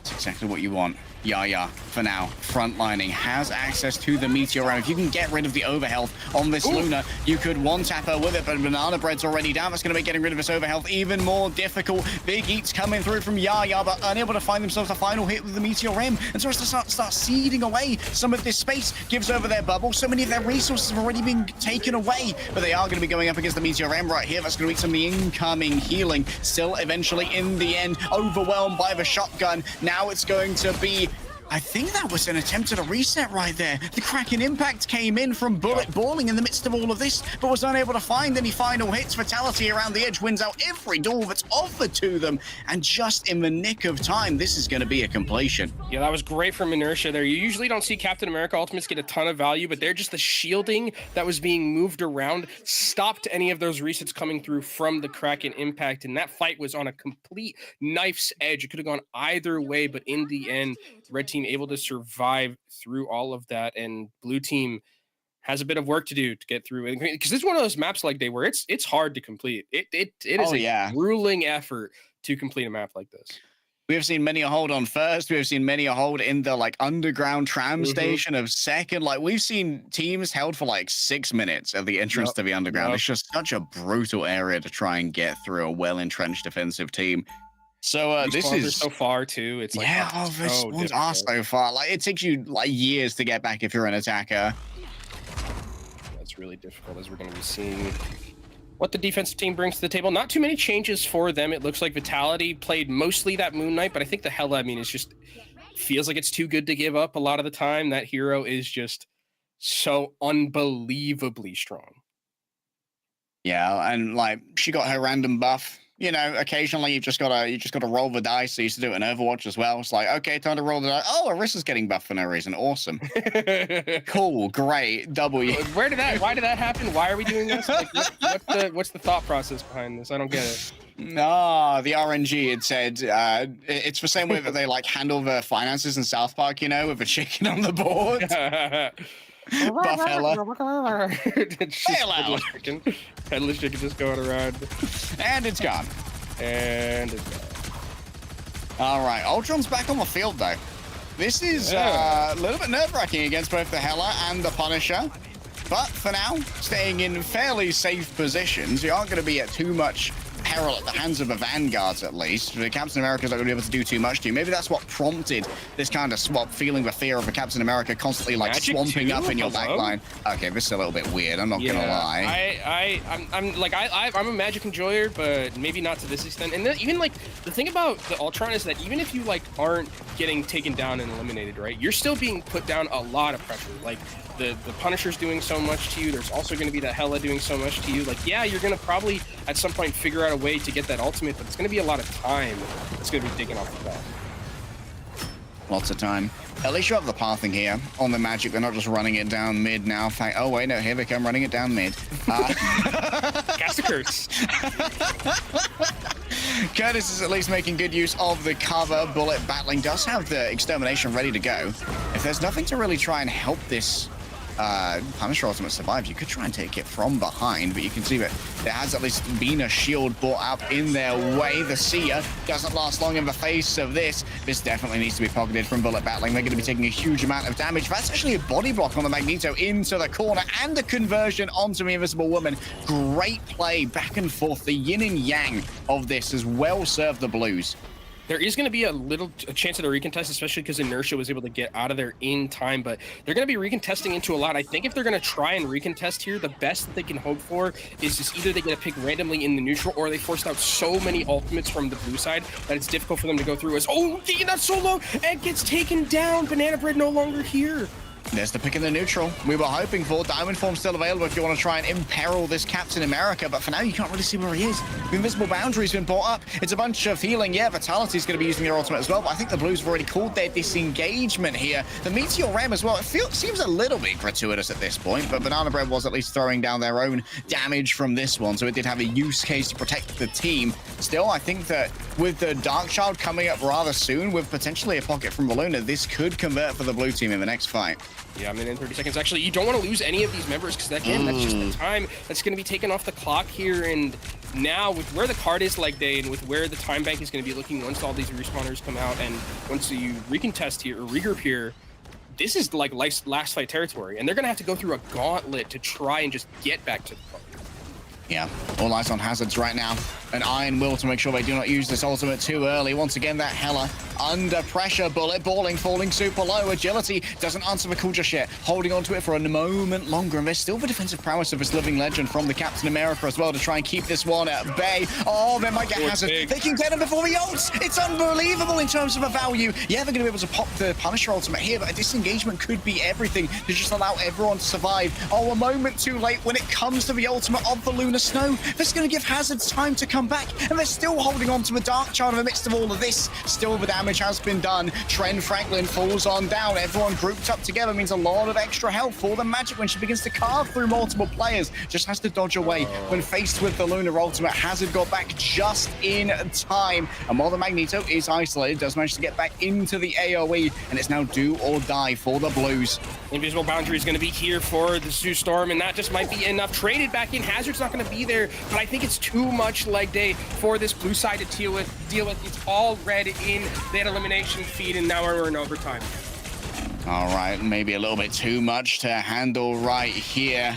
It's exactly what you want. Yaya, for now, frontlining, has access to the Meteor Ram. If you can get rid of the overhealth on this Luna, you could one-tap her with it, but Banana Bread's already down. That's going to make getting rid of this overhealth even more difficult. Big eats coming through from Yaya, but unable to find themselves a final hit with the Meteor Ram. And so as to start seeding away some of this space, gives over their bubble. So many of their resources have already been taken away, but they are going to be going up against the Meteor Ram right here. That's going to eat some of the incoming healing. Still, eventually, in the end, overwhelmed by the shotgun. Now it's going to be I think that was an attempt at a reset right there. The Kraken impact came in from Bullet balling in the midst of all of this, but was unable to find any final hits. Fatality around the edge wins out every door that's offered to them, and just in the nick of time, this is going to be a completion. Yeah, that was great from Inertia there. You usually don't see Captain America ultimates get a ton of value, but they're just the shielding that was being moved around stopped any of those resets coming through from the Kraken impact, and that fight was on a complete knife's edge. It could have gone either way, but in the end, red team able to survive through all of that, and blue team has a bit of work to do to get through, because this is one of those maps like where it's hard to complete. It is a grueling effort to complete a map like this. We have seen many a hold on first. We have seen many a hold in the underground tram station of second. We've seen teams held for 6 minutes at the entrance to the underground. It's just such a brutal area to try and get through a well-entrenched defensive team. So this is so far too. It's the spawns are so far. It takes you years to get back if you're an attacker. That's really difficult, as we're going to be seeing what the defensive team brings to the table. Not too many changes for them. It looks like Vitality played mostly that Moon Knight, but I think the Hela, it's just feels like it's too good to give up a lot of the time. That hero is just so unbelievably strong. Yeah, and she got her random buff. Occasionally you've just gotta roll the dice. I used to do it in Overwatch as well. It's okay, time to roll the dice. Oh, Arissa's getting buffed for no reason. Awesome. Cool, great, W. Why did that happen? Why are we doing this? What's the thought process behind this? I don't get it. No, the RNG had said it's the same way that they handle the finances in South Park, with a chicken on the board. Buff Hela. Headless chicken just going around. And it's gone. And it's gone. All right, Ultron's back on the field, though. This is a little bit nerve-wracking against both the Hela and the Punisher. But for now, staying in fairly safe positions. You aren't going to be at too much peril at the hands of the Vanguards, at least. The Captain America's not going to be able to do too much to you. Maybe that's what prompted this kind of swap, feeling the fear of the Captain America constantly swamping up in your backline. Okay, this is a little bit weird, I'm not going to lie. I'm a Magic enjoyer, but maybe not to this extent. And then, even the thing about the Ultron is that even if you aren't getting taken down and eliminated, right, you're still being put down a lot of pressure. The Punisher's doing so much to you. There's also going to be the Hela doing so much to you. Yeah, you're going to probably at some point figure out a way to get that ultimate, but it's going to be a lot of time that's going to be taken off the bat. Lots of time. At least you have the pathing here on the Magic. They're not just running it down mid now. Oh, wait, no, here they come running it down mid. Cast a curse. Curtis is at least making good use of the cover. Bullet battling does have the extermination ready to go. If there's nothing to really try and help this Punisher ultimate survive, you could try and take it from behind, but you can see that there has at least been a shield brought up in their way. The Seer doesn't last long in the face of this. This definitely needs to be pocketed from Bullet battling. They're going to be taking a huge amount of damage. That's actually a body block on the Magneto into the corner and a conversion onto the Invisible Woman. Great play back and forth. The yin and yang of this has well served the Blues. There is going to be a chance at a recontest, especially because Inertia was able to get out of there in time, but they're going to be recontesting into a lot. I think if they're going to try and recontest here, the best that they can hope for is just either they get a pick randomly in the neutral, or they forced out so many ultimates from the blue side that it's difficult for them to go through. Taking that solo and gets taken down. Banana Bread no longer here. There's the pick in the neutral we were hoping for. Diamond Form's still available if you want to try and imperil this Captain America, but for now you can't really see where he is. The Invisible Boundary's been brought up. It's a bunch of healing. Yeah, Vitality's going to be using their ultimate as well, but I think the Blues have already called their disengagement here. The Meteor Ram as well, seems a little bit gratuitous at this point, but Banana Bread was at least throwing down their own damage from this one, so it did have a use case to protect the team. Still, I think that with the Darkchild coming up rather soon, with potentially a pocket from Balloona, this could convert for the blue team in the next fight. Yeah, I mean, in 30 seconds. Actually, you don't want to lose any of these members, because again, that's just the time that's going to be taken off the clock here. And now, with where the card is day, and with where the time bank is going to be looking once all these respawners come out, and once you recontest here or regroup here, this is last fight territory, and they're going to have to go through a gauntlet to try and just get back to the card. Yeah, all eyes on Hazards right now. An iron will to make sure they do not use this ultimate too early. Once again, that Hella under pressure, bullet balling, falling super low. Agility doesn't answer the call just yet. Holding on to it for a moment longer. And there's still the defensive prowess of this living legend from the Captain America as well to try and keep this one at bay. Oh, they might get Hazard. They can get him before the ults. It's unbelievable in terms of a value. Yeah, they're going to be able to pop the Punisher ultimate here, but a disengagement could be everything to just allow everyone to survive. Oh, a moment too late when it comes to the ultimate of the Lunar Snow. That's going to give Hazards time to come back, and they're still holding on to the Dark Child in the midst of all of this. Still, the damage has been done. Trent Franklin falls on down. Everyone grouped up together means a lot of extra health for the Magic when she begins to carve through multiple players. Just has to dodge away. When faced with the Lunar Ultimate, Hazard got back just in time. And while the Magneto is isolated, does manage to get back into the AoE, and it's now do or die for the Blues. Invisible Boundary is going to be here for the Zoo Storm, and that just might be enough. Traded back in. Hazard's not going to be there, but I think it's too much leg day for this blue side to deal with. It's all red in that elimination feed, and now we're in overtime. All right, maybe a little bit too much to handle right here.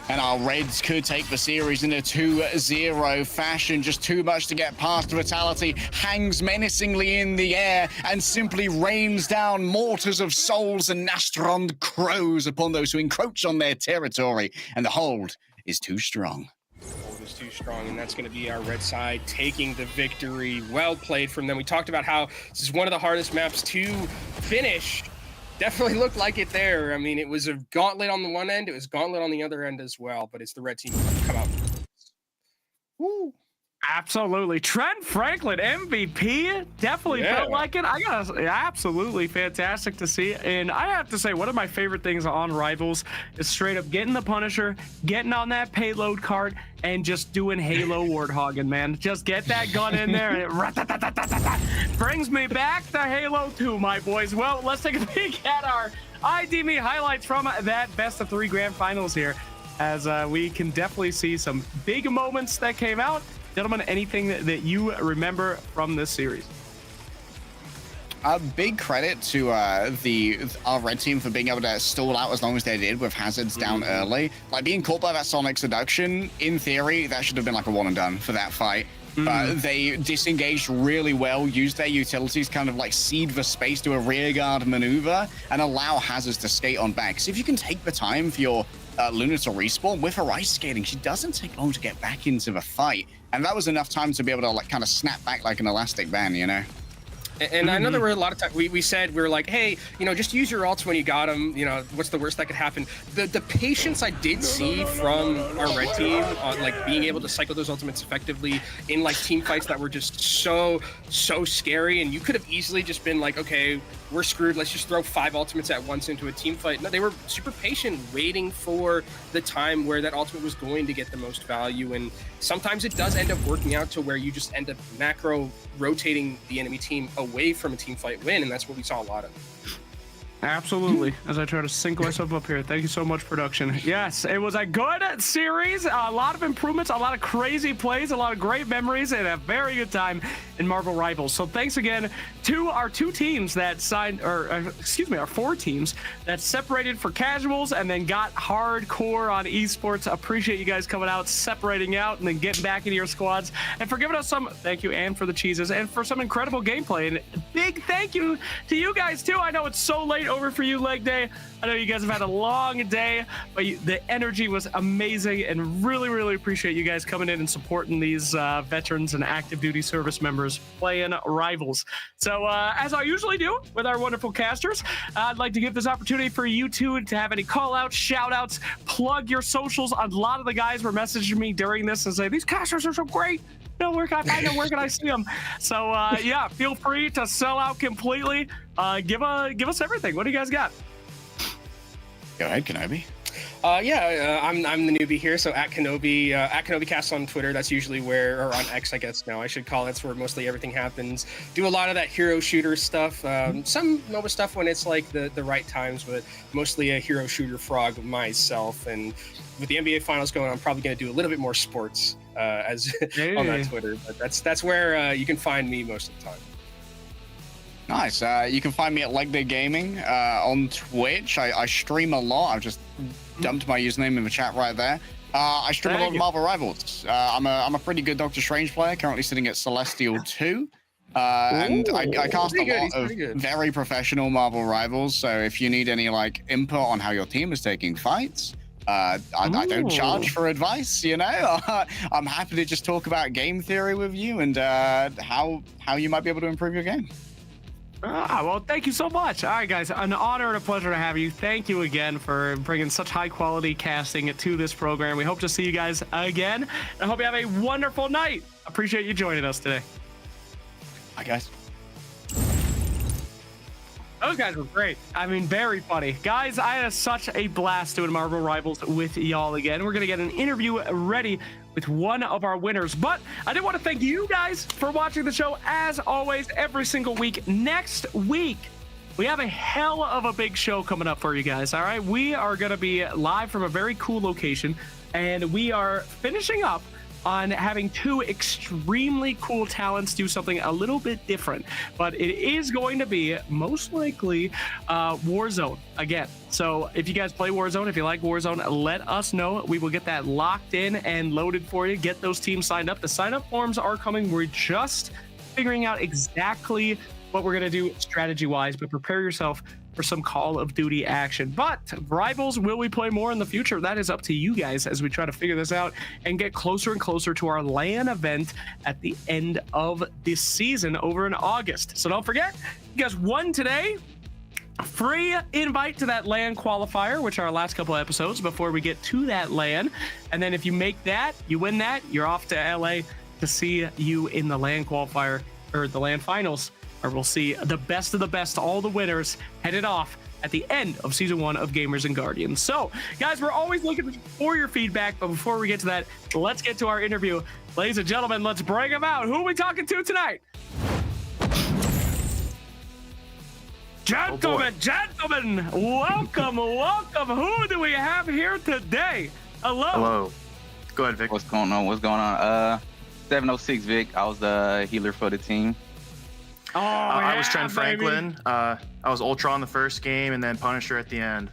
And our Reds could take the series in a 2-0 fashion. Just too much to get past. Vitality hangs menacingly in the air and simply rains down mortars of souls and Nastron crows upon those who encroach on their territory. And the hold is too strong. Hold is too strong, and that's going to be our red side taking the victory. Well played from them. We talked about how this is one of the hardest maps to finish. Definitely looked like it there. I mean, it was a gauntlet on the one end. It was gauntlet on the other end as well, but it's the red team come out. Woo. Absolutely. Trent Franklin, MVP. Definitely felt like it. I got absolutely fantastic to see. And I have to say, one of my favorite things on Rivals is straight up getting the Punisher, getting on that payload cart, and just doing Halo Warthogging, man. Just get that gun in there, and it brings me back to Halo 2, my boys. Well, let's take a peek at our ID.me highlights from that best of 3 grand finals here, as we can definitely see some big moments that came out. Gentlemen, anything that you remember from this series? A big credit to our red team for being able to stall out as long as they did with Hazards down early. Like, being caught by that Sonic Seduction, in theory, that should have been like a one and done for that fight. But they disengaged really well, used their utilities, kind of like seed the space to a rearguard maneuver, and allow Hazards to skate on back. So if you can take the time for your Luna to respawn with her ice skating, she doesn't take long to get back into the fight. And that was enough time to be able to like kind of snap back like an elastic band, you know? And I know there were a lot of times we said, we were like, hey, you know, just use your ults when you got them. You know, what's the worst that could happen? The patience I did see from our red team on like being able to cycle those ultimates effectively in like team fights that were just so scary. And you could have easily just been like, okay, we're screwed. Let's just throw 5 ultimates at once into a team fight. No, they were super patient, waiting for the time where that ultimate was going to get the most value. And sometimes it does end up working out to where you just end up macro rotating the enemy team away from a team fight win, and that's what we saw a lot of. Absolutely. As I try to sync myself up here. Thank you so much, production. Yes, it was a good series. A lot of improvements, a lot of crazy plays, a lot of great memories, and a very good time in Marvel Rivals. So thanks again to our 2 teams that signed, or excuse me, our 4 teams that separated for casuals and then got hardcore on esports. Appreciate you guys coming out, separating out, and then getting back into your squads. And for giving us some, thank you, and for the cheeses, and for some incredible gameplay. And big thank you to you guys, too. I know it's so late over for you, leg day. I know you guys have had a long day, but the energy was amazing, and really appreciate you guys coming in and supporting these veterans and active duty service members playing Rivals. So as I usually do with our wonderful casters, I'd like to give this opportunity for you two to have any call outs, shout outs, plug your socials. A lot of the guys were messaging me during this and say, these casters are so great. No, where can I find them? Where can I see them? So yeah, feel free to sell out completely. Give us everything. What do you guys got? Go ahead, Kenobi. I'm the newbie here, so at KenobiCast on Twitter. That's usually where, or on X, I guess now I should call it. That's where mostly everything happens. Do a lot of that hero shooter stuff. Some Nova stuff when it's like the right times, but mostly a hero shooter frog myself. And with the NBA Finals going on, I'm probably going to do a little bit more sports on that Twitter. But that's where you can find me most of the time. Nice. You can find me at Leg Day Gaming on Twitch. I stream a lot. I've just dumped my username in the chat right there. I stream a lot of Marvel Rivals. I'm a pretty good Doctor Strange player, currently sitting at Celestial 2. And I cast a lot of very professional Marvel Rivals. So if you need any like input on how your team is taking fights, I don't charge for advice. You know, I'm happy to just talk about game theory with you and how you might be able to improve your game. Well, thank you so much. All right, guys, an honor and a pleasure to have you. Thank you again for bringing such high-quality casting to this program. We hope to see you guys again, and I hope you have a wonderful night. Appreciate you joining us today. Bye, guys. Those guys were great. I mean, very funny. Guys, I had such a blast doing Marvel Rivals with y'all again. We're going to get an interview ready with one of our winners. But I did want to thank you guys for watching the show, as always, every single week. Next week, we have a hell of a big show coming up for you guys, all right? We are going to be live from a very cool location, and we are finishing up on having two extremely cool talents do something a little bit different, but it is going to be most likely Warzone again. So if you guys play Warzone, if you like Warzone, let us know. We will get that locked in and loaded for you. Get those teams signed up. The sign-up forms are coming. We're just figuring out exactly what we're going to do strategy-wise, but prepare yourself for some Call of Duty action. But Rivals, will we play more in the future? That is up to you guys as we try to figure this out and get closer and closer to our LAN event at the end of this season over in August. So don't forget, you guys won today. Free invite to that LAN qualifier, which are our last couple episodes before we get to that LAN. And then if you make that, you win that, you're off to LA to see you in the LAN qualifier or the LAN finals. Or we'll see the best of the best, all the winners headed off at the end of season 1 of Gamers and Guardians. So, guys, we're always looking for your feedback, but before we get to that, let's get to our interview. Ladies and gentlemen, let's bring them out. Who are we talking to tonight? Gentlemen, welcome, welcome. Who do we have here today? Hello. Go ahead, Vic. What's going on? 706 Vic. I was the healer for the team. I was Trent Franklin. I was Ultra on the first game and then Punisher at the end.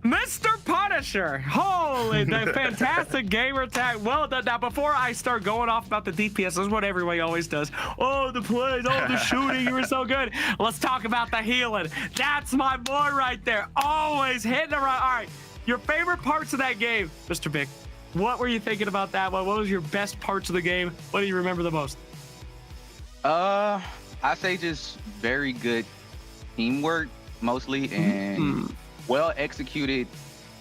Mr. Punisher, holy, the fantastic gamer tag. Well done. Now, before I start going off about the DPS, this is what everybody always does. Oh, the plays, oh, the shooting, you were so good. Let's talk about the healing. That's my boy right there. Always hitting the right. All right, your favorite parts of that game, Mr. Vic. What were you thinking about that one? What was your best parts of the game? What do you remember the most? I say just very good teamwork mostly, and well executed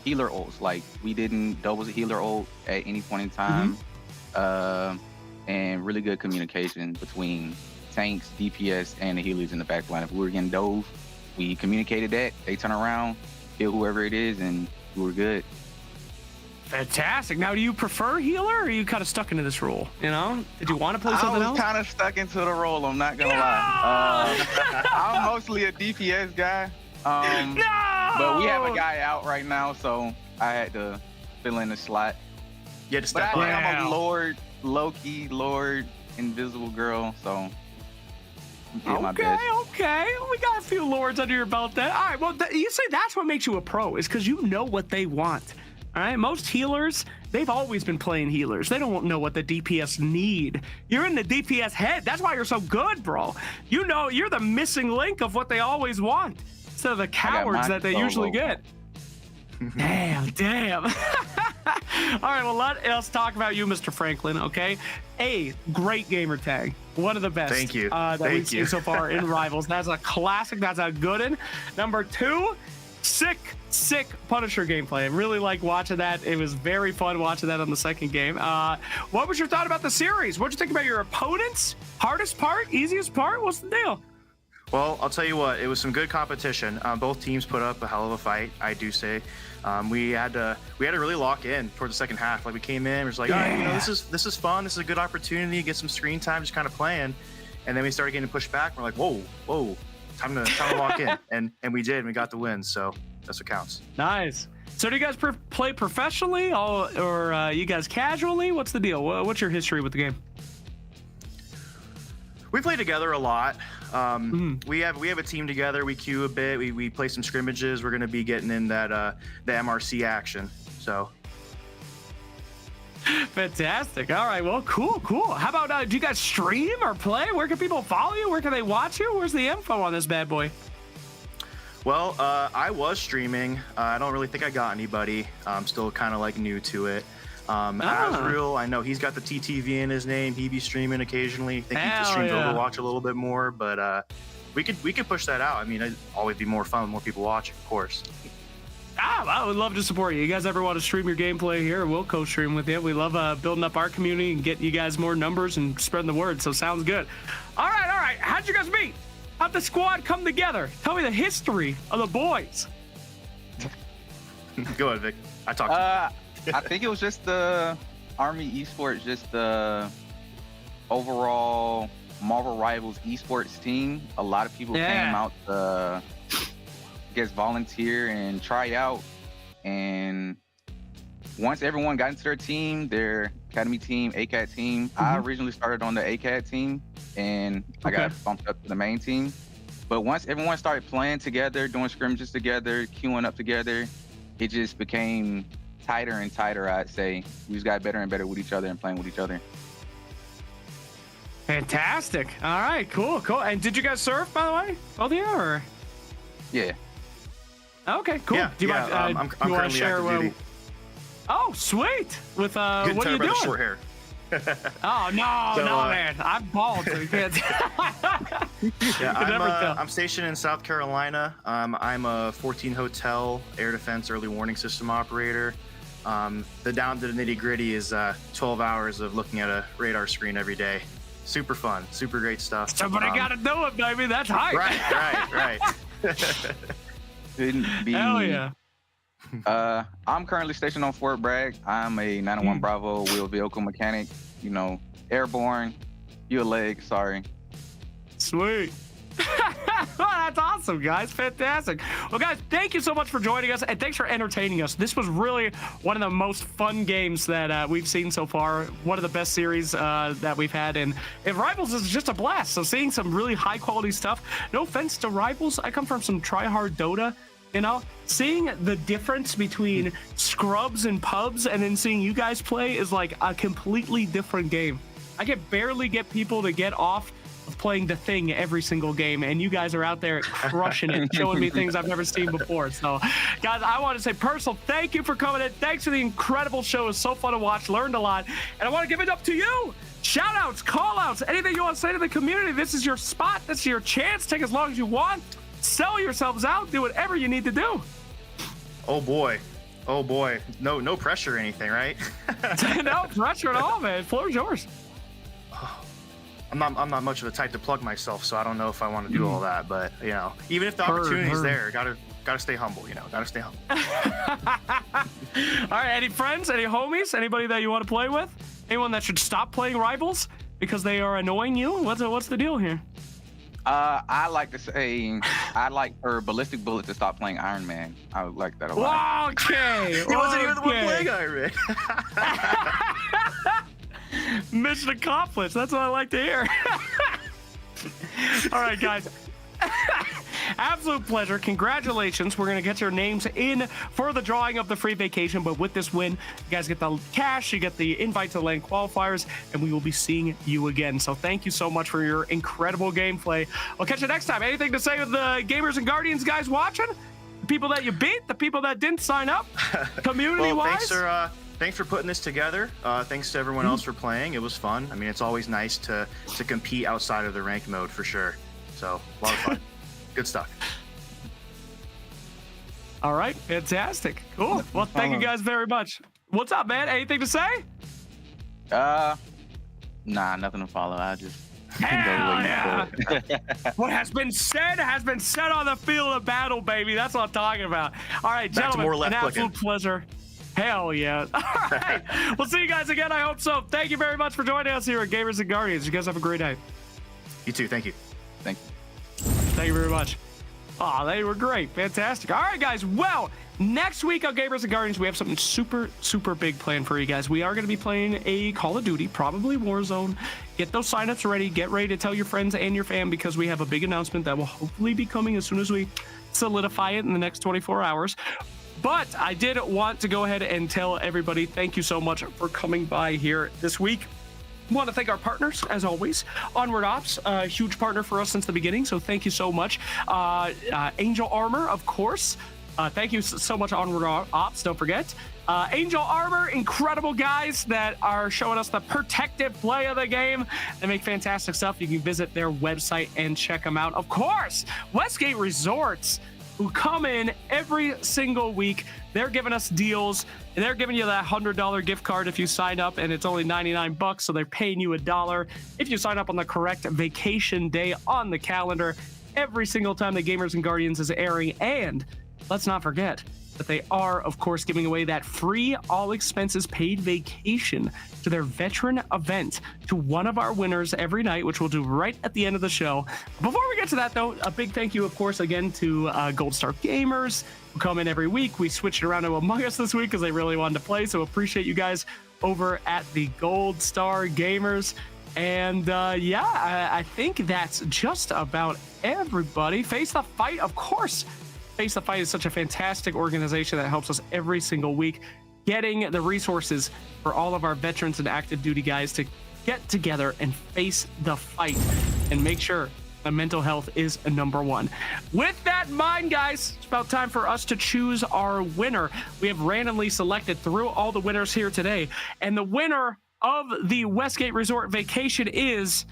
healer ults. Like we didn't double the healer ult at any point in time, and really good communication between tanks, DPS, and the healers in the back line. If we were getting dove, we communicated that. They turn around, kill whoever it is, and we were good. Fantastic. Now, do you prefer healer, or are you kind of stuck into this role? You know, did you want to play something else? I was kind of stuck into the role. I'm not gonna lie. I'm mostly a DPS guy. But we have a guy out right now, so I had to fill in the slot. You had to step up. I'm a Lord, Loki, Lord, Invisible Girl, so. My best. Okay. We got a few lords under your belt then. All right. Well, you say that's what makes you a pro, is because you know what they want. All right, most healers, they've always been playing healers. They don't know what the DPS need. You're in the DPS head. That's why you're so good, bro. You know, you're the missing link of what they always want, instead of the cowards that they usually get. Damn. All right, well, let us talk about you, Mr. Franklin, okay? A great gamer tag. One of the best. Thank you. That we've seen so far in Rivals. That's a classic. That's a good one. Number 2, sick Punisher gameplay. I really like watching that. It was very fun watching that on the second game. What was your thought about the series? What'd you think about your opponents? Hardest part? Easiest part? What's the deal? Well, I'll tell you what, it was some good competition. Both teams put up a hell of a fight, I do say. We had to really lock in towards the second half. Like we came in, we was like, all right, you know, this is fun. This is a good opportunity to get some screen time, just kind of playing. And then we started getting pushed back. We're like, whoa, time to lock in. And we did, and we got the win. So that's what counts. Nice. So do you guys play professionally or you guys casually? What's the deal? What's your history with the game? We play together a lot. We have a team together. We queue a bit. We play some scrimmages. We're going to be getting in that the MRC action. So Fantastic. All right. Well, cool. How about, do you guys stream or play? Where can people follow you? Where can they watch you? Where's the info on this bad boy? Well, I was streaming. I don't really think I got anybody. I'm still kind of like new to it. Azrael, I know he's got the TTV in his name. He be streaming occasionally. I think he streams Overwatch a little bit more, but we could push that out. I mean, it'd always be more fun with more people watching, of course. I would love to support you. You guys ever want to stream your gameplay here? We'll co-stream with you. We love building up our community and getting you guys more numbers and spreading the word. So sounds good. All right. How'd you guys meet? How'd the squad come together? Tell me the history of the boys. Go ahead, Vic. I talked to you. I think it was just the Army Esports, just the overall Marvel Rivals Esports team. A lot of people came out to, volunteer and try out. And once everyone got into their team, their academy team, ACAT team, I originally started on the ACAT team, and I got bumped up to the main team. But once everyone started playing together, doing scrimmages together, queuing up together, it just became tighter and tighter, I'd say. We just got better and better with each other and playing with each other. Fantastic. All right, cool. And did you guys surf, by the way? Both of you, or? Yeah. Okay, cool. Yeah, do you mind, I'm do you want to share? Oh, sweet. With what are you doing? Short hair. Oh no, man! I'm bald, so you can't. I'm stationed in South Carolina. I'm a 14 hotel air defense early warning system operator. The down to the nitty gritty is 12 hours of looking at a radar screen every day. Super fun, super great stuff. Somebody got to do it, baby. That's hype. Right. Couldn't be. Hell yeah. I'm currently stationed on Fort Bragg. I'm a 901 Bravo wheel vehicle mechanic. You know, airborne. You a leg, sorry. Sweet. That's awesome, guys. Fantastic. Well, guys, thank you so much for joining us, and thanks for entertaining us. This was really one of the most fun games that we've seen so far. One of the best series that we've had, and Rivals is just a blast. So seeing some really high-quality stuff. No offense to Rivals. I come from some try-hard Dota. You know, seeing the difference between scrubs and pubs and then seeing you guys play is like a completely different game. I can barely get people to get off of playing the thing every single game, and you guys are out there crushing it, showing me things I've never seen before. So, guys, I want to say personal thank you for coming in. Thanks for the incredible show. It was so fun to watch, learned a lot, and I want to give it up to you. Shout outs, call outs, anything you want to say to the community. This is your spot. This is your chance. Take as long as you want. Sell yourselves out. Do whatever you need to do. Oh boy. No pressure or anything, right? No pressure at all, man. Floor's yours. I'm not much of a type to plug myself, so I don't know if I want to do all that. But you know, even if the opportunity's there, gotta stay humble. You know, gotta stay humble. All right. Any friends? Any homies? Anybody that you want to play with? Anyone that should stop playing Rivals because they are annoying you? What's the deal here? I like to say I'd like for Ballistic Bullet to stop playing Iron Man. I would like that a lot. Okay. He wasn't even the one playing Iron Man. Mission accomplished. That's what I like to hear. All right, guys. Absolute pleasure. Congratulations. We're going to get your names in for the drawing of the free vacation. But with this win, you guys get the cash, you get the invite to the LAN qualifiers, and we will be seeing you again. So thank you so much for your incredible gameplay. I'll catch you next time. Anything to say with the Gamers and Guardians guys watching? The people that you beat? The people that didn't sign up? Community-wise? Well, thanks for putting this together. Thanks to everyone else for playing. It was fun. I mean, it's always nice to compete outside of the ranked mode for sure. So, a lot of fun. Good stuff. All right, fantastic. Cool. Well, thank you guys very much. What's up, man? Anything to say? Nah, nothing to follow. I just yeah. What has been said on the field of battle, baby. That's what I'm talking about. All right, gentlemen, an absolute pleasure. Hell yeah. All right. We'll see you guys again. I hope so. Thank you very much for joining us here at Gamers and Guardians. You guys have a great night. You too. Thank you. Thank you. Thank you very much. Oh, they were great. Fantastic. All right, guys. Well, next week on Gamers and Guardians, we have something super, super big planned for you guys. We are going to be playing a Call of Duty, probably Warzone. Get those signups ready. Get ready to tell your friends and your fam because we have a big announcement that will hopefully be coming as soon as we solidify it in the next 24 hours. But I did want to go ahead and tell everybody thank you so much for coming by here this week. Want to thank our partners, as always. Onward Ops, a huge partner for us since the beginning, so thank you so much. Angel Armor, of course. Thank you so much, Onward Ops, don't forget. Angel Armor, incredible guys that are showing us the protective play of the game. They make fantastic stuff. You can visit their website and check them out. Of course, Westgate Resorts, who come in every single week. They're giving us deals, and they're giving you that $100 gift card if you sign up, and it's only 99 bucks, so they're paying you $1 if you sign up on the correct vacation day on the calendar every single time the Gamers and Guardians is airing. And let's not forget that they are, of course, giving away that free all expenses paid vacation to their veteran event to one of our winners every night, which we'll do right at the end of the show. Before we get to that, though, a big thank you, of course, again to Gold Star Gamers, who come in every week. We switched it around to Among Us this week because they really wanted to play, so appreciate you guys over at the Gold Star Gamers. And yeah, I think that's just about everybody. Face the Fight, of course. Face the Fight is such a fantastic organization that helps us every single week, getting the resources for all of our veterans and active duty guys to get together and face the fight and make sure that mental health is a #1. With that in mind, guys, it's about time for us to choose our winner. We have randomly selected through all the winners here today, and the winner of the Westgate Resort Vacation is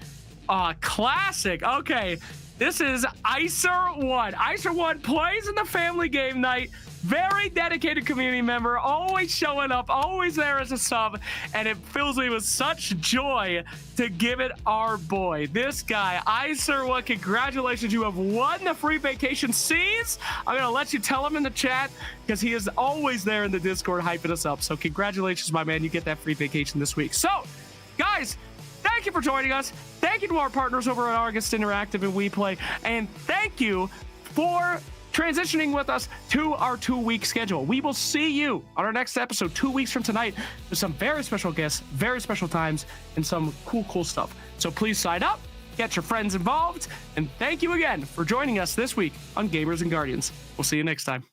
classic. Okay. This is Icer1. Icer1 plays in the family game night. Very dedicated community member, always showing up, always there as a sub, and it fills me with such joy to give it our boy. This guy, Icer1, congratulations, you have won the free vacation. Seas, I'm gonna let you tell him in the chat because he is always there in the Discord hyping us up. So congratulations, my man, you get that free vacation this week. So, guys, thank you for joining us. Thank you to our partners over at August Interactive and WePlay. And thank you for transitioning with us to our 2-week schedule. We will see you on our next episode 2 weeks from tonight with some very special guests, very special times, and some cool stuff. So please sign up, get your friends involved, and thank you again for joining us this week on Gamers and Guardians. We'll see you next time.